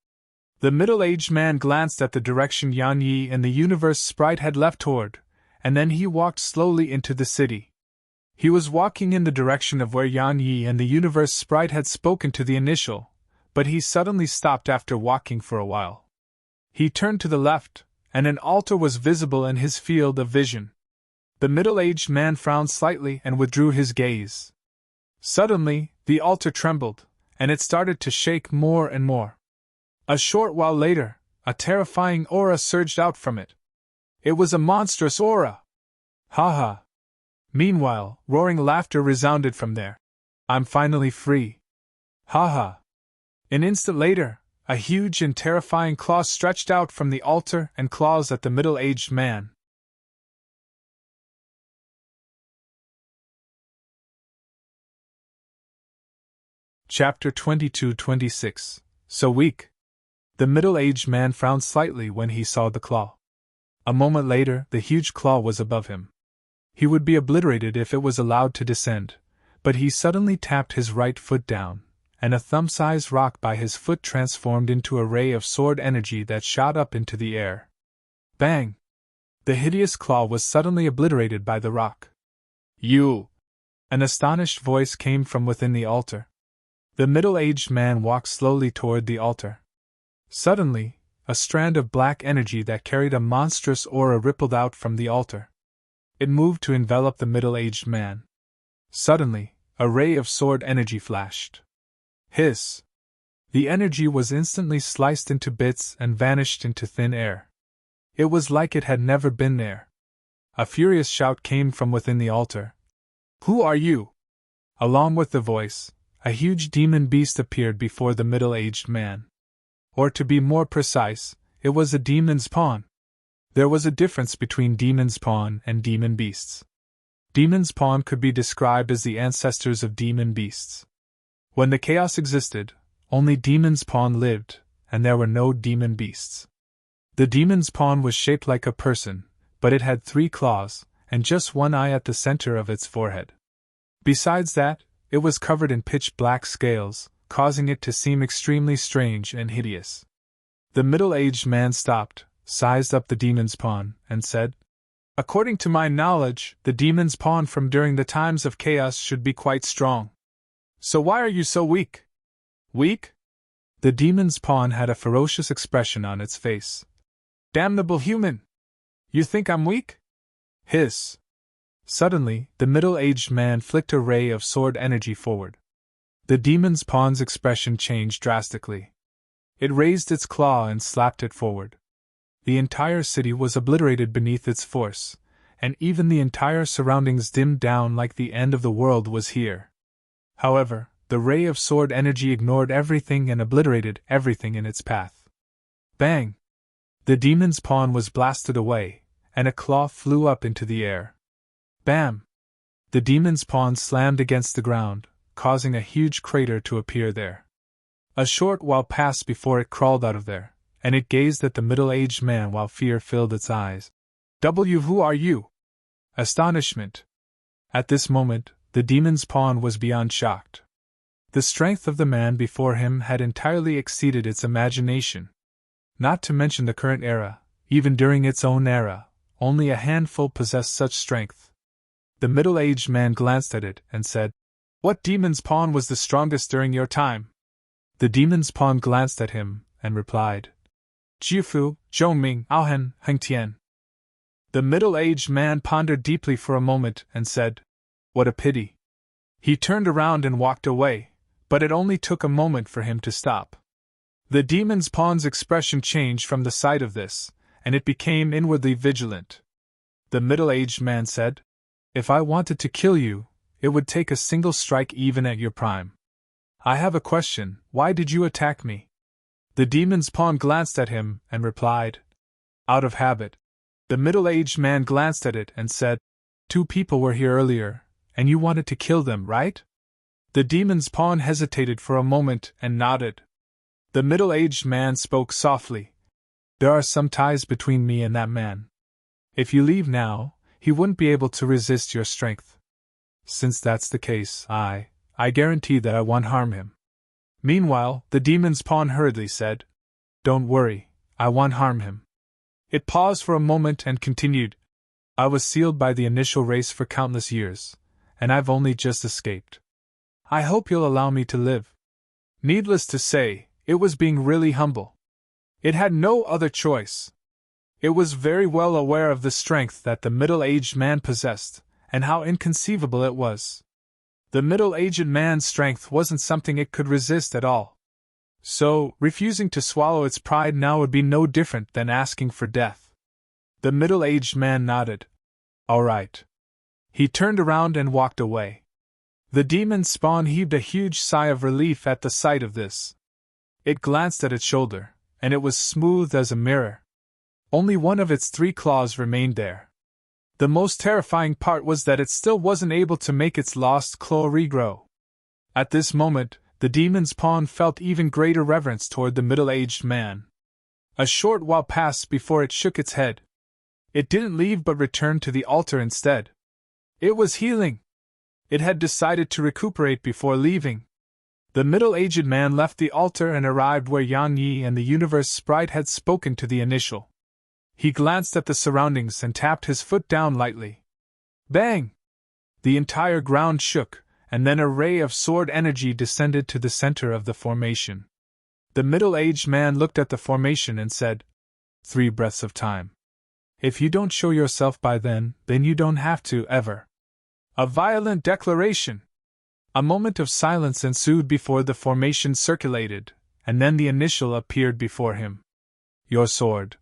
The middle-aged man glanced at the direction Yan Yi and the universe sprite had left toward, and then he walked slowly into the city. He was walking in the direction of where Yan Yi and the universe sprite had spoken to the initial, but he suddenly stopped after walking for a while. He turned to the left, and an altar was visible in his field of vision. The middle-aged man frowned slightly and withdrew his gaze. Suddenly, the altar trembled, and it started to shake more and more. A short while later, a terrifying aura surged out from it. It was a monstrous aura. Ha ha! Meanwhile, roaring laughter resounded from there. I'm finally free. Ha ha! An instant later, a huge and terrifying claw stretched out from the altar and claws at the middle-aged man. Chapter 22-26. So weak. The middle-aged man frowned slightly when he saw the claw. A moment later, the huge claw was above him. He would be obliterated if it was allowed to descend, but he suddenly tapped his right foot down, and a thumb-sized rock by his foot transformed into a ray of sword energy that shot up into the air. Bang! The hideous claw was suddenly obliterated by the rock. You! An astonished voice came from within the altar. The middle-aged man walked slowly toward the altar. Suddenly, a strand of black energy that carried a monstrous aura rippled out from the altar. It moved to envelop the middle-aged man. Suddenly, a ray of sword energy flashed. Hiss! The energy was instantly sliced into bits and vanished into thin air. It was like it had never been there. A furious shout came from within the altar. "Who are you?" Along with the voice, a huge demon beast appeared before the middle-aged man. Or to be more precise, it was a demon's pawn. There was a difference between demon's pawn and demon beasts. Demon's pawn could be described as the ancestors of demon beasts. When the chaos existed, only demon's pawn lived, and there were no demon beasts. The demon's pawn was shaped like a person, but it had 3 claws, and just one eye at the center of its forehead. Besides that, it was covered in pitch-black scales, causing it to seem extremely strange and hideous. The middle-aged man stopped, sized up the demon's pawn, and said, "According to my knowledge, the demon's pawn from during the times of chaos should be quite strong. So why are you so weak?" "Weak?" The demon's pawn had a ferocious expression on its face. "Damnable human! You think I'm weak?" Hiss! Suddenly, the middle-aged man flicked a ray of sword energy forward. The demon's pawn's expression changed drastically. It raised its claw and slapped it forward. The entire city was obliterated beneath its force, and even the entire surroundings dimmed down like the end of the world was here. However, the ray of sword energy ignored everything and obliterated everything in its path. Bang! The demon's pawn was blasted away, and a claw flew up into the air. Bam! The demon's pawn slammed against the ground, causing a huge crater to appear there. A short while passed before it crawled out of there, and it gazed at the middle-aged man while fear filled its eyes. Who are you?" Astonishment. At this moment, the demon's pawn was beyond shocked. The strength of the man before him had entirely exceeded its imagination. Not to mention the current era, even during its own era, only a handful possessed such strength. The middle-aged man glanced at it and said, "What demon's pawn was the strongest during your time?" The demon's pawn glanced at him and replied, "Jiufu, Zhongming, Aohen, Hengtian." The middle-aged man pondered deeply for a moment and said, "What a pity." He turned around and walked away, but it only took a moment for him to stop. The demon's pawn's expression changed from the sight of this, and it became inwardly vigilant. The middle-aged man said, "If I wanted to kill you, it would take a single strike even at your prime. I have a question, why did you attack me?" The demon's pawn glanced at him and replied, "Out of habit." The middle-aged man glanced at it and said, "2 people were here earlier, and you wanted to kill them, right?" The demon's pawn hesitated for a moment and nodded. The middle-aged man spoke softly, "There are some ties between me and that man. If you leave now, he wouldn't be able to resist your strength. Since that's the case, I guarantee that I won't harm him." Meanwhile, the demon's pawn hurriedly said, "Don't worry, I won't harm him." It paused for a moment and continued, "I was sealed by the initial race for countless years, and I've only just escaped. I hope you'll allow me to live." Needless to say, it was being really humble. It had no other choice. It was very well aware of the strength that the middle-aged man possessed, and how inconceivable it was. The middle-aged man's strength wasn't something it could resist at all. So, refusing to swallow its pride now would be no different than asking for death. The middle-aged man nodded. "All right." He turned around and walked away. The demon's spawn heaved a huge sigh of relief at the sight of this. It glanced at its shoulder, and it was smooth as a mirror. Only one of its 3 claws remained there. The most terrifying part was that it still wasn't able to make its lost claw regrow. At this moment, the demon's pawn felt even greater reverence toward the middle-aged man. A short while passed before it shook its head. It didn't leave but returned to the altar instead. It was healing. It had decided to recuperate before leaving. The middle-aged man left the altar and arrived where Yan Yi and the universe sprite had spoken to the initial. He glanced at the surroundings and tapped his foot down lightly. Bang! The entire ground shook, and then a ray of sword energy descended to the center of the formation. The middle-aged man looked at the formation and said, 3 breaths of time. If you don't show yourself by then you don't have to, ever. A violent declaration. A moment of silence ensued before the formation circulated, and then the initial appeared before him. Your sword.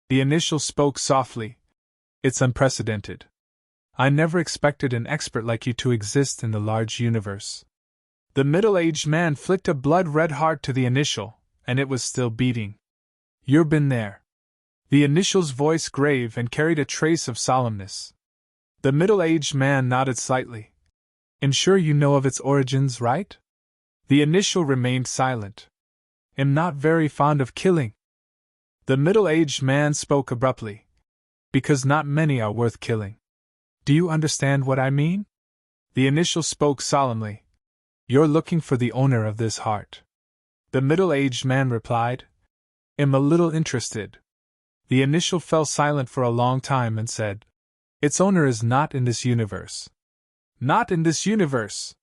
The initial spoke softly. It's unprecedented. I never expected an expert like you to exist in the large universe. The middle-aged man flicked a blood-red heart to the initial, and it was still beating. You've been there. The initial's voice grave and carried a trace of solemnness. The middle-aged man nodded slightly. I'm sure you know of its origins, right? The initial remained silent. I'm not very fond of killing. The middle-aged man spoke abruptly. Because not many are worth killing. Do you understand what I mean? The initial spoke solemnly. You're looking for the owner of this heart. The middle-aged man replied. I'm a little interested. The initial fell silent for a long time and said, its owner is not in this universe. Not in this universe.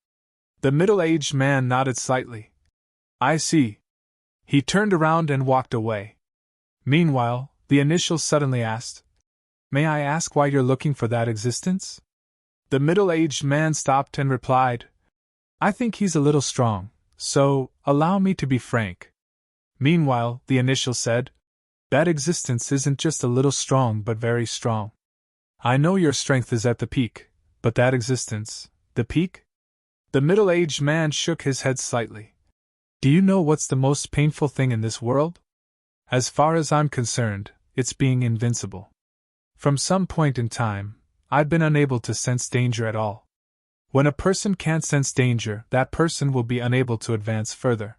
The middle-aged man nodded slightly. I see. He turned around and walked away. Meanwhile, the initial suddenly asked, may I ask why you're looking for that existence? The middle-aged man stopped and replied, I think he's a little strong, so allow me to be frank. Meanwhile, the initial said, that existence isn't just a little strong but very strong. I know your strength is at the peak, but that existence, the peak? The middle-aged man shook his head slightly. Do you know what's the most painful thing in this world? As far as I'm concerned, it's being invincible. From some point in time, I've been unable to sense danger at all. When a person can't sense danger, that person will be unable to advance further.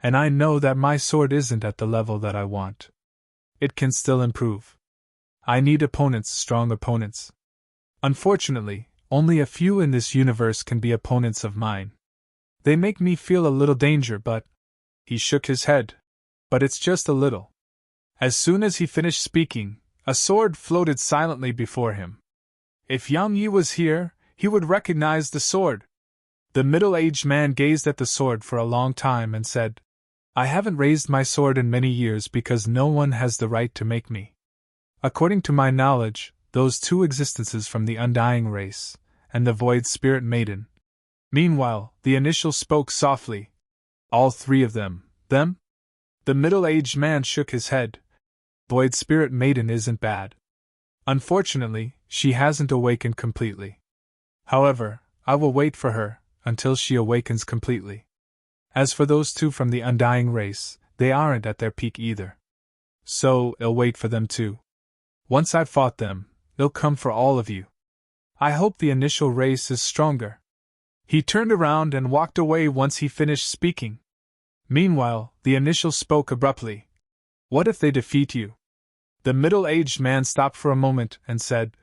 And I know that my sword isn't at the level that I want. It can still improve. I need opponents, strong opponents. Unfortunately, only a few in this universe can be opponents of mine. They make me feel a little danger, but... He shook his head. But it's just a little. As soon as he finished speaking, a sword floated silently before him. If Yang Yi was here, he would recognize the sword. The middle-aged man gazed at the sword for a long time and said, I haven't raised my sword in many years because no one has the right to make me. According to my knowledge, those two existences from the undying race, and the void spirit maiden. Meanwhile, the initial spoke softly. All three of them, them? The middle-aged man shook his head. Void spirit maiden isn't bad. Unfortunately, she hasn't awakened completely. However, I will wait for her, until she awakens completely. As for those two from the undying race, they aren't at their peak either. So, I'll wait for them too. Once I've fought them, they'll come for all of you. I hope the initial race is stronger. He turned around and walked away once he finished speaking. Meanwhile, the initial spoke abruptly. What if they defeat you? The middle-aged man stopped for a moment and said,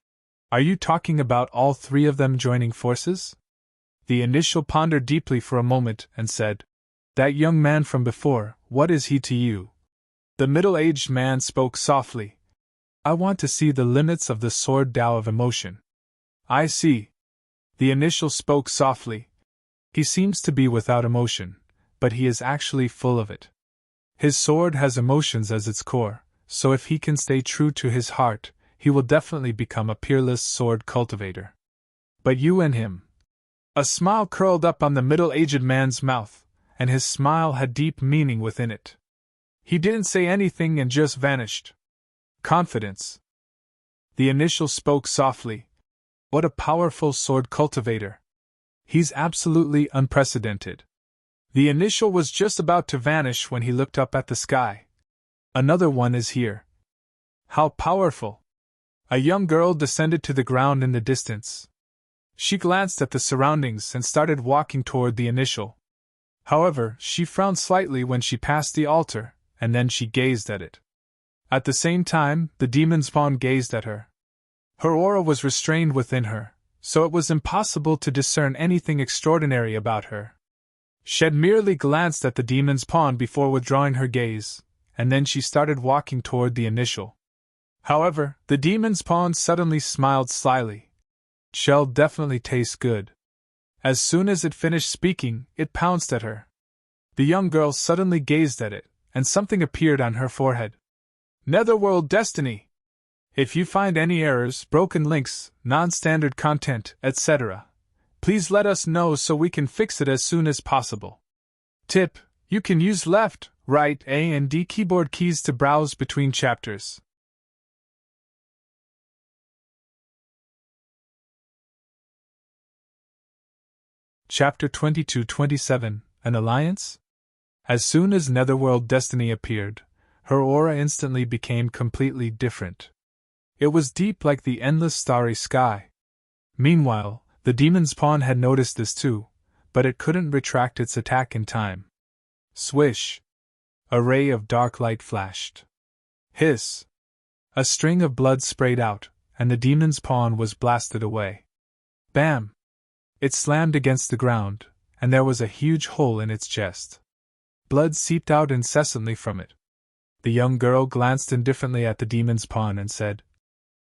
Are you talking about all three of them joining forces? The initial pondered deeply for a moment and said, That young man from before, what is he to you? The middle-aged man spoke softly. I want to see the limits of the sword Tao of emotion. I see. The initial spoke softly. He seems to be without emotion, but he is actually full of it. His sword has emotions as its core, so if he can stay true to his heart, he will definitely become a peerless sword cultivator. But you and him. A smile curled up on the middle-aged man's mouth, and his smile had deep meaning within it. He didn't say anything and just vanished. Confidence. The initial spoke softly. What a powerful sword cultivator. He's absolutely unprecedented. The initial was just about to vanish when he looked up at the sky. Another one is here. How powerful. A young girl descended to the ground in the distance. She glanced at the surroundings and started walking toward the initial. However, she frowned slightly when she passed the altar, and then she gazed at it. At the same time, the demon spawn gazed at her. Her aura was restrained within her, so it was impossible to discern anything extraordinary about her. She merely glanced at the demon's pawn before withdrawing her gaze, and then she started walking toward the initial. However, the demon's pawn suddenly smiled slyly. Shell definitely tastes good. As soon as it finished speaking, it pounced at her. The young girl suddenly gazed at it, and something appeared on her forehead. Netherworld Destiny! If you find any errors, broken links, non-standard content, etc., please let us know so we can fix it as soon as possible. Tip: You can use left, right, A and D keyboard keys to browse between chapters. Chapter 22-27, An Alliance? As soon as Netherworld Destiny appeared, her aura instantly became completely different. It was deep like the endless starry sky. Meanwhile, the demon's pawn had noticed this too, but it couldn't retract its attack in time. Swish! A ray of dark light flashed. Hiss! A string of blood sprayed out, and the demon's pawn was blasted away. Bam! It slammed against the ground, and there was a huge hole in its chest. Blood seeped out incessantly from it. The young girl glanced indifferently at the demon's pawn and said,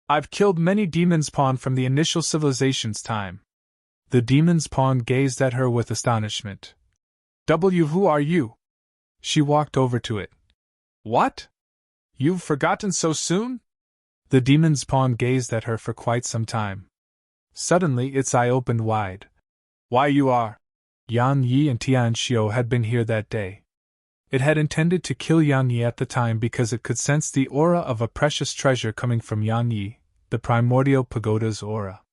"I've killed many demon's pawn from the initial civilization's time." The demon's pawn gazed at her with astonishment. Who are you?" She walked over to it. "What? You've forgotten so soon?" The demon's pawn gazed at her for quite some time. Suddenly its eye opened wide. "Why, you are—" Yan Yi and Tian Xiu had been here that day. It had intended to kill Yan Yi at the time because it could sense the aura of a precious treasure coming from Yan Yi, the primordial pagoda's aura.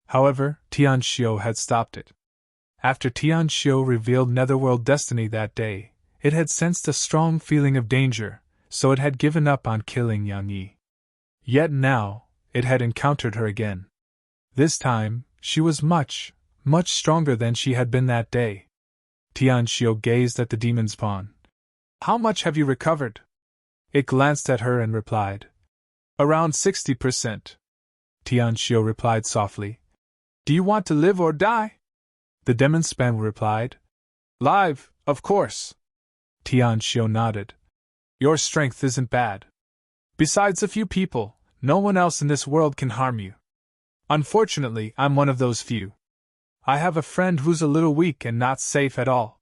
However, Tian Xiu had stopped it. After Tian Xiu revealed Netherworld Destiny that day, it had sensed a strong feeling of danger, so it had given up on killing Yan Yi. Yet now, it had encountered her again. This time, she was much, much stronger than she had been that day. Tian Xiu gazed at the demon's pawn. "How much have you recovered?" It glanced at her and replied, "Around 60%. Tian Xiu replied softly, "Do you want to live or die?" The demon's pawn replied, "Live, of course." Tian Xiu nodded. "Your strength isn't bad. Besides a few people, no one else in this world can harm you. Unfortunately, I'm one of those few. I have a friend who's a little weak and not safe at all.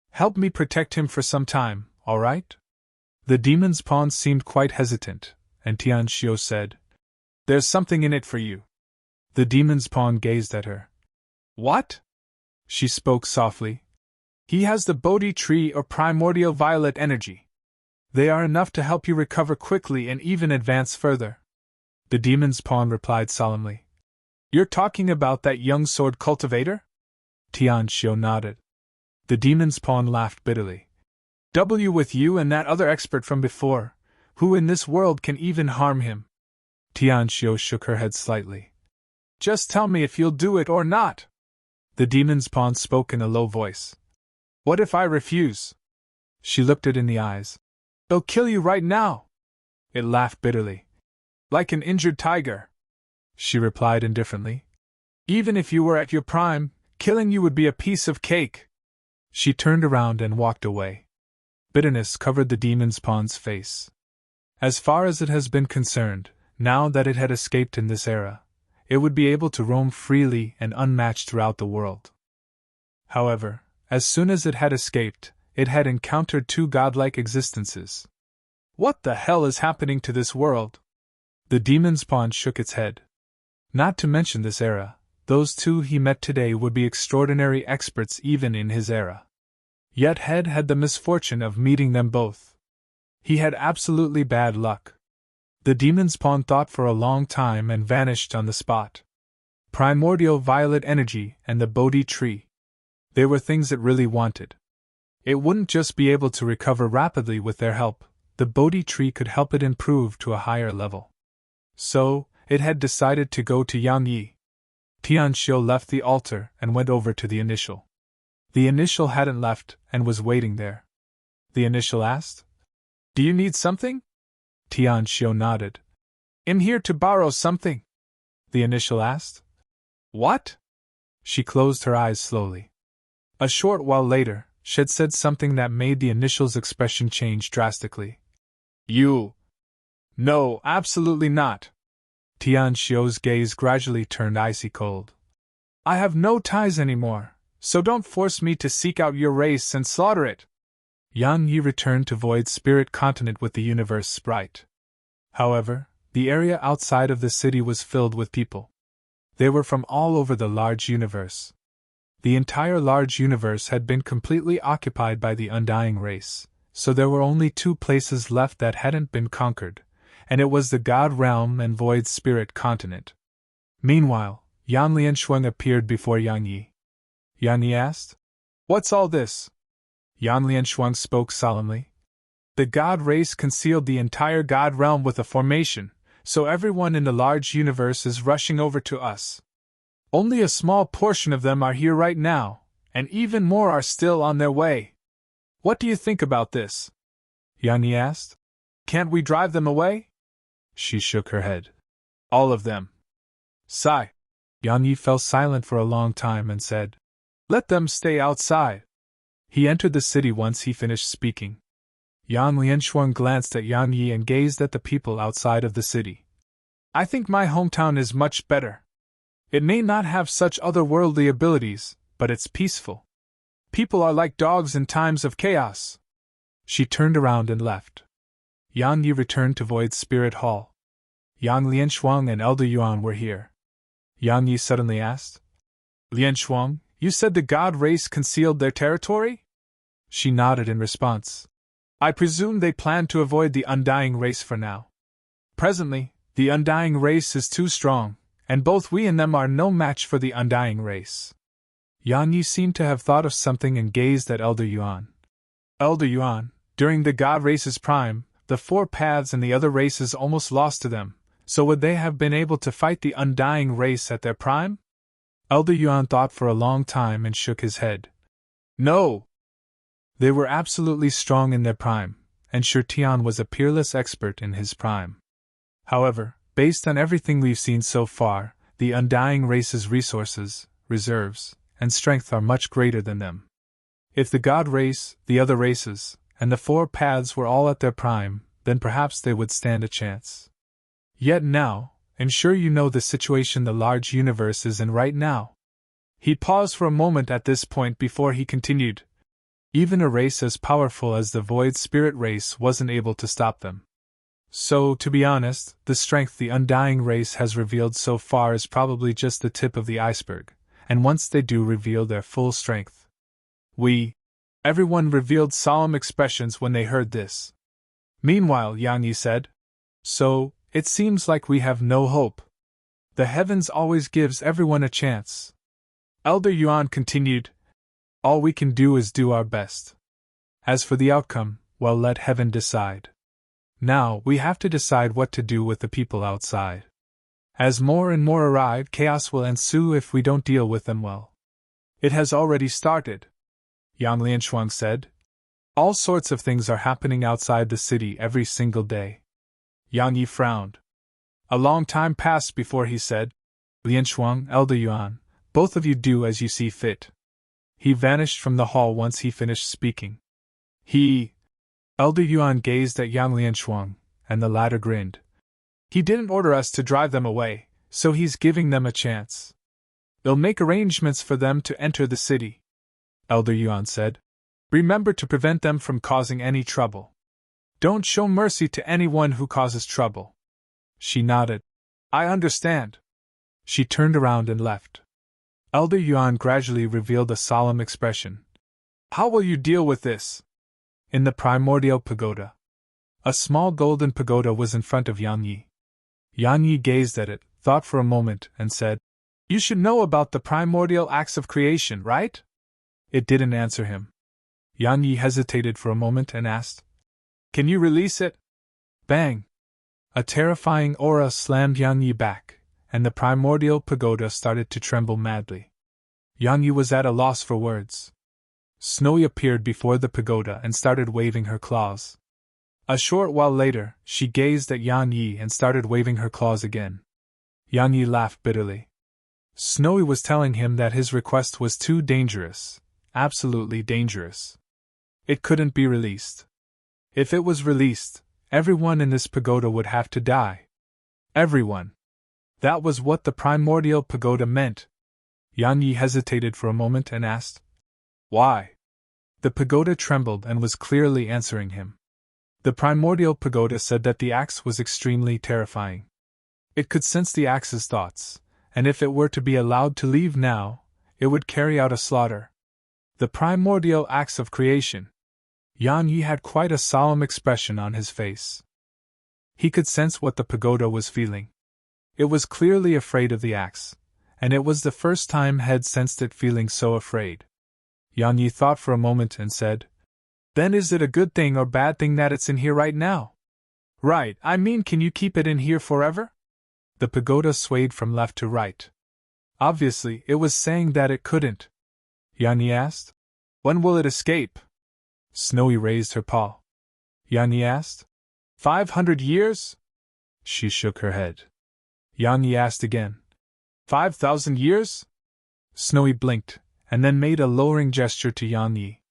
Help me protect him for some time, all right?" The demon's pawn seemed quite hesitant, and Tian Xiu said, "There's something in it for you." The demon's pawn gazed at her. "What?" She spoke softly. "He has the Bodhi tree or primordial violet energy. They are enough to help you recover quickly and even advance further." The demon's pawn replied solemnly, "You're talking about that young sword cultivator?" Tian Xiu nodded. The demon's pawn laughed bitterly. With you and that other expert from before, who in this world can even harm him?" Tian Xiu shook her head slightly. "Just tell me if you'll do it or not." The demon's pawn spoke in a low voice. "What if I refuse?" She looked it in the eyes. "They'll kill you right now." It laughed bitterly. "Like an injured tiger," she replied indifferently. "Even if you were at your prime, killing you would be a piece of cake." She turned around and walked away. Bitterness covered the demon's pawn's face. As far as it has been concerned, now that it had escaped in this era, it would be able to roam freely and unmatched throughout the world. However, as soon as it had escaped, it had encountered two godlike existences. "What the hell is happening to this world?" The demon's pawn shook its head. Not to mention this era, those two he met today would be extraordinary experts even in his era. Yet Head had the misfortune of meeting them both. He had absolutely bad luck. The demon's pawn thought for a long time and vanished on the spot. Primordial violet energy and the Bodhi tree. They were things it really wanted. It wouldn't just be able to recover rapidly with their help, the Bodhi tree could help it improve to a higher level. So, it had decided to go to Yan Yi. Tian Xiu left the altar and went over to the initial. The initial hadn't left and was waiting there. The initial asked, "Do you need something?" Tian Xiu nodded. "I'm here to borrow something." The initial asked. "What?" She closed her eyes slowly. A short while later, she had said something that made the initial's expression change drastically. "You—" "No, absolutely not." Tian Xiu's gaze gradually turned icy cold. "I have no ties anymore, so don't force me to seek out your race and slaughter it." Yan Yi returned to Void Spirit Continent with the universe sprite. However, the area outside of the city was filled with people. They were from all over the large universe. The entire large universe had been completely occupied by the undying race, so there were only two places left that hadn't been conquered, and it was the God realm and void spirit continent. Meanwhile, Yan Lianshuang appeared before Yang Yi. Yan Yi asked, "What's all this?" Yan Lianshuang spoke solemnly. "The God race concealed the entire God realm with a formation, so everyone in the large universe is rushing over to us. Only a small portion of them are here right now, and even more are still on their way. What do you think about this?" Yan Yi asked. "Can't we drive them away?" She shook her head. "All of them." Sigh. Yan Yi fell silent for a long time and said, "Let them stay outside." He entered the city once he finished speaking. Yan Lianshuang glanced at Yan Yi and gazed at the people outside of the city. "I think my hometown is much better. It may not have such otherworldly abilities, but it's peaceful. People are like dogs in times of chaos." She turned around and left. Yan Yi returned to Void Spirit Hall. Yang Lianshuang and Elder Yuan were here. Yang Yi suddenly asked, "Lianshuang, you said the God race concealed their territory?" She nodded in response. "I presume they plan to avoid the undying race for now. Presently, the undying race is too strong, and both we and them are no match for the undying race." Yang Yi seemed to have thought of something and gazed at Elder Yuan. "Elder Yuan, during the God race's prime, the four paths and the other races almost lost to them, so would they have been able to fight the undying race at their prime?" Elder Yuan thought for a long time and shook his head. "No. They were absolutely strong in their prime, and Shi Tian was a peerless expert in his prime. However, based on everything we've seen so far, the undying race's resources, reserves, and strength are much greater than them. If the God race, the other races, and the four paths were all at their prime, then perhaps they would stand a chance. Yet now, and sure you know the situation the large universe is in right now." He paused for a moment at this point before he continued. "Even a race as powerful as the Void Spirit race wasn't able to stop them. So, to be honest, the strength the undying race has revealed so far is probably just the tip of the iceberg, and once they do reveal their full strength, Everyone revealed solemn expressions when they heard this. Meanwhile, Yang Yi said, "So, it seems like we have no hope. The heavens always gives everyone a chance." Elder Yuan continued, "All we can do is do our best. As for the outcome, well, let heaven decide. Now, we have to decide what to do with the people outside. As more and more arrive, chaos will ensue if we don't deal with them well. It has already started," Yang Lianshuang said. "All sorts of things are happening outside the city every single day." Yang Yi frowned. A long time passed before he said, "Lianshuang, Elder Yuan, both of you do as you see fit." He vanished from the hall once he finished speaking. Elder Yuan gazed at Yang Lianshuang, and the latter grinned. "He didn't order us to drive them away, so he's giving them a chance. They'll make arrangements for them to enter the city," Elder Yuan said. "Remember to prevent them from causing any trouble. Don't show mercy to anyone who causes trouble." She nodded. "I understand." She turned around and left. Elder Yuan gradually revealed a solemn expression. "How will you deal with this?" In the primordial pagoda. A small golden pagoda was in front of Yang Yi. Yang Yi gazed at it, thought for a moment, and said, "You should know about the primordial acts of creation, right?" It didn't answer him. Yang Yi hesitated for a moment and asked, "Can you release it?" Bang! A terrifying aura slammed Yang Yi back, and the primordial pagoda started to tremble madly. Yang Yi was at a loss for words. Snowy appeared before the pagoda and started waving her claws. A short while later, she gazed at Yang Yi and started waving her claws again. Yang Yi laughed bitterly. Snowy was telling him that his request was too dangerous, absolutely dangerous. It couldn't be released. If it was released, everyone in this pagoda would have to die. Everyone. That was what the primordial pagoda meant. Yang Yi hesitated for a moment and asked, "Why?" The pagoda trembled and was clearly answering him. The primordial pagoda said that the axe was extremely terrifying. It could sense the axe's thoughts, and if it were to be allowed to leave now, It would carry out a slaughter. The primordial acts of creation. Yan Yi had quite a solemn expression on his face. He could sense what the pagoda was feeling. It was clearly afraid of the axe, and it was the first time had sensed it feeling so afraid. Yan Yi thought for a moment and said, "Then is it a good thing or bad thing that it's in here right now?" "Right, I mean, can you keep it in here forever?" The pagoda swayed from left to right. Obviously, it was saying that it couldn't. Yan Yi asked, "When will it escape?" Snowy raised her paw. Yan Yi asked, 500 years? She shook her head. Yan Yi asked again, 5,000 years? Snowy blinked, and then made a lowering gesture to Yan Yi.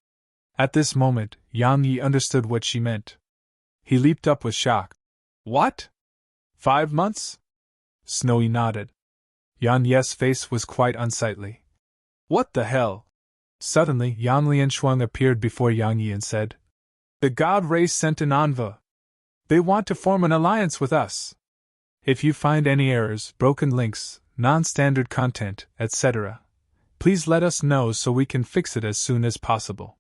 At this moment, Yan Yi understood what she meant. He leaped up with shock. "What? 5 months?" Snowy nodded. Yan Yi's face was quite unsightly. "What the hell?" Suddenly, Yan Lianshuang appeared before Yang Yi and said, "The God race sent an envoy. They want to form an alliance with us. If you find any errors, broken links, non-standard content, etc., please let us know so we can fix it as soon as possible.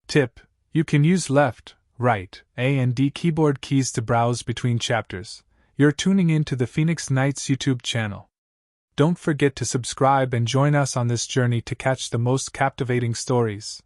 Tip: you can use left, right, A and D keyboard keys to browse between chapters. You're tuning in to the Phoenix Knights YouTube channel. Don't forget to subscribe and join us on this journey to catch the most captivating stories.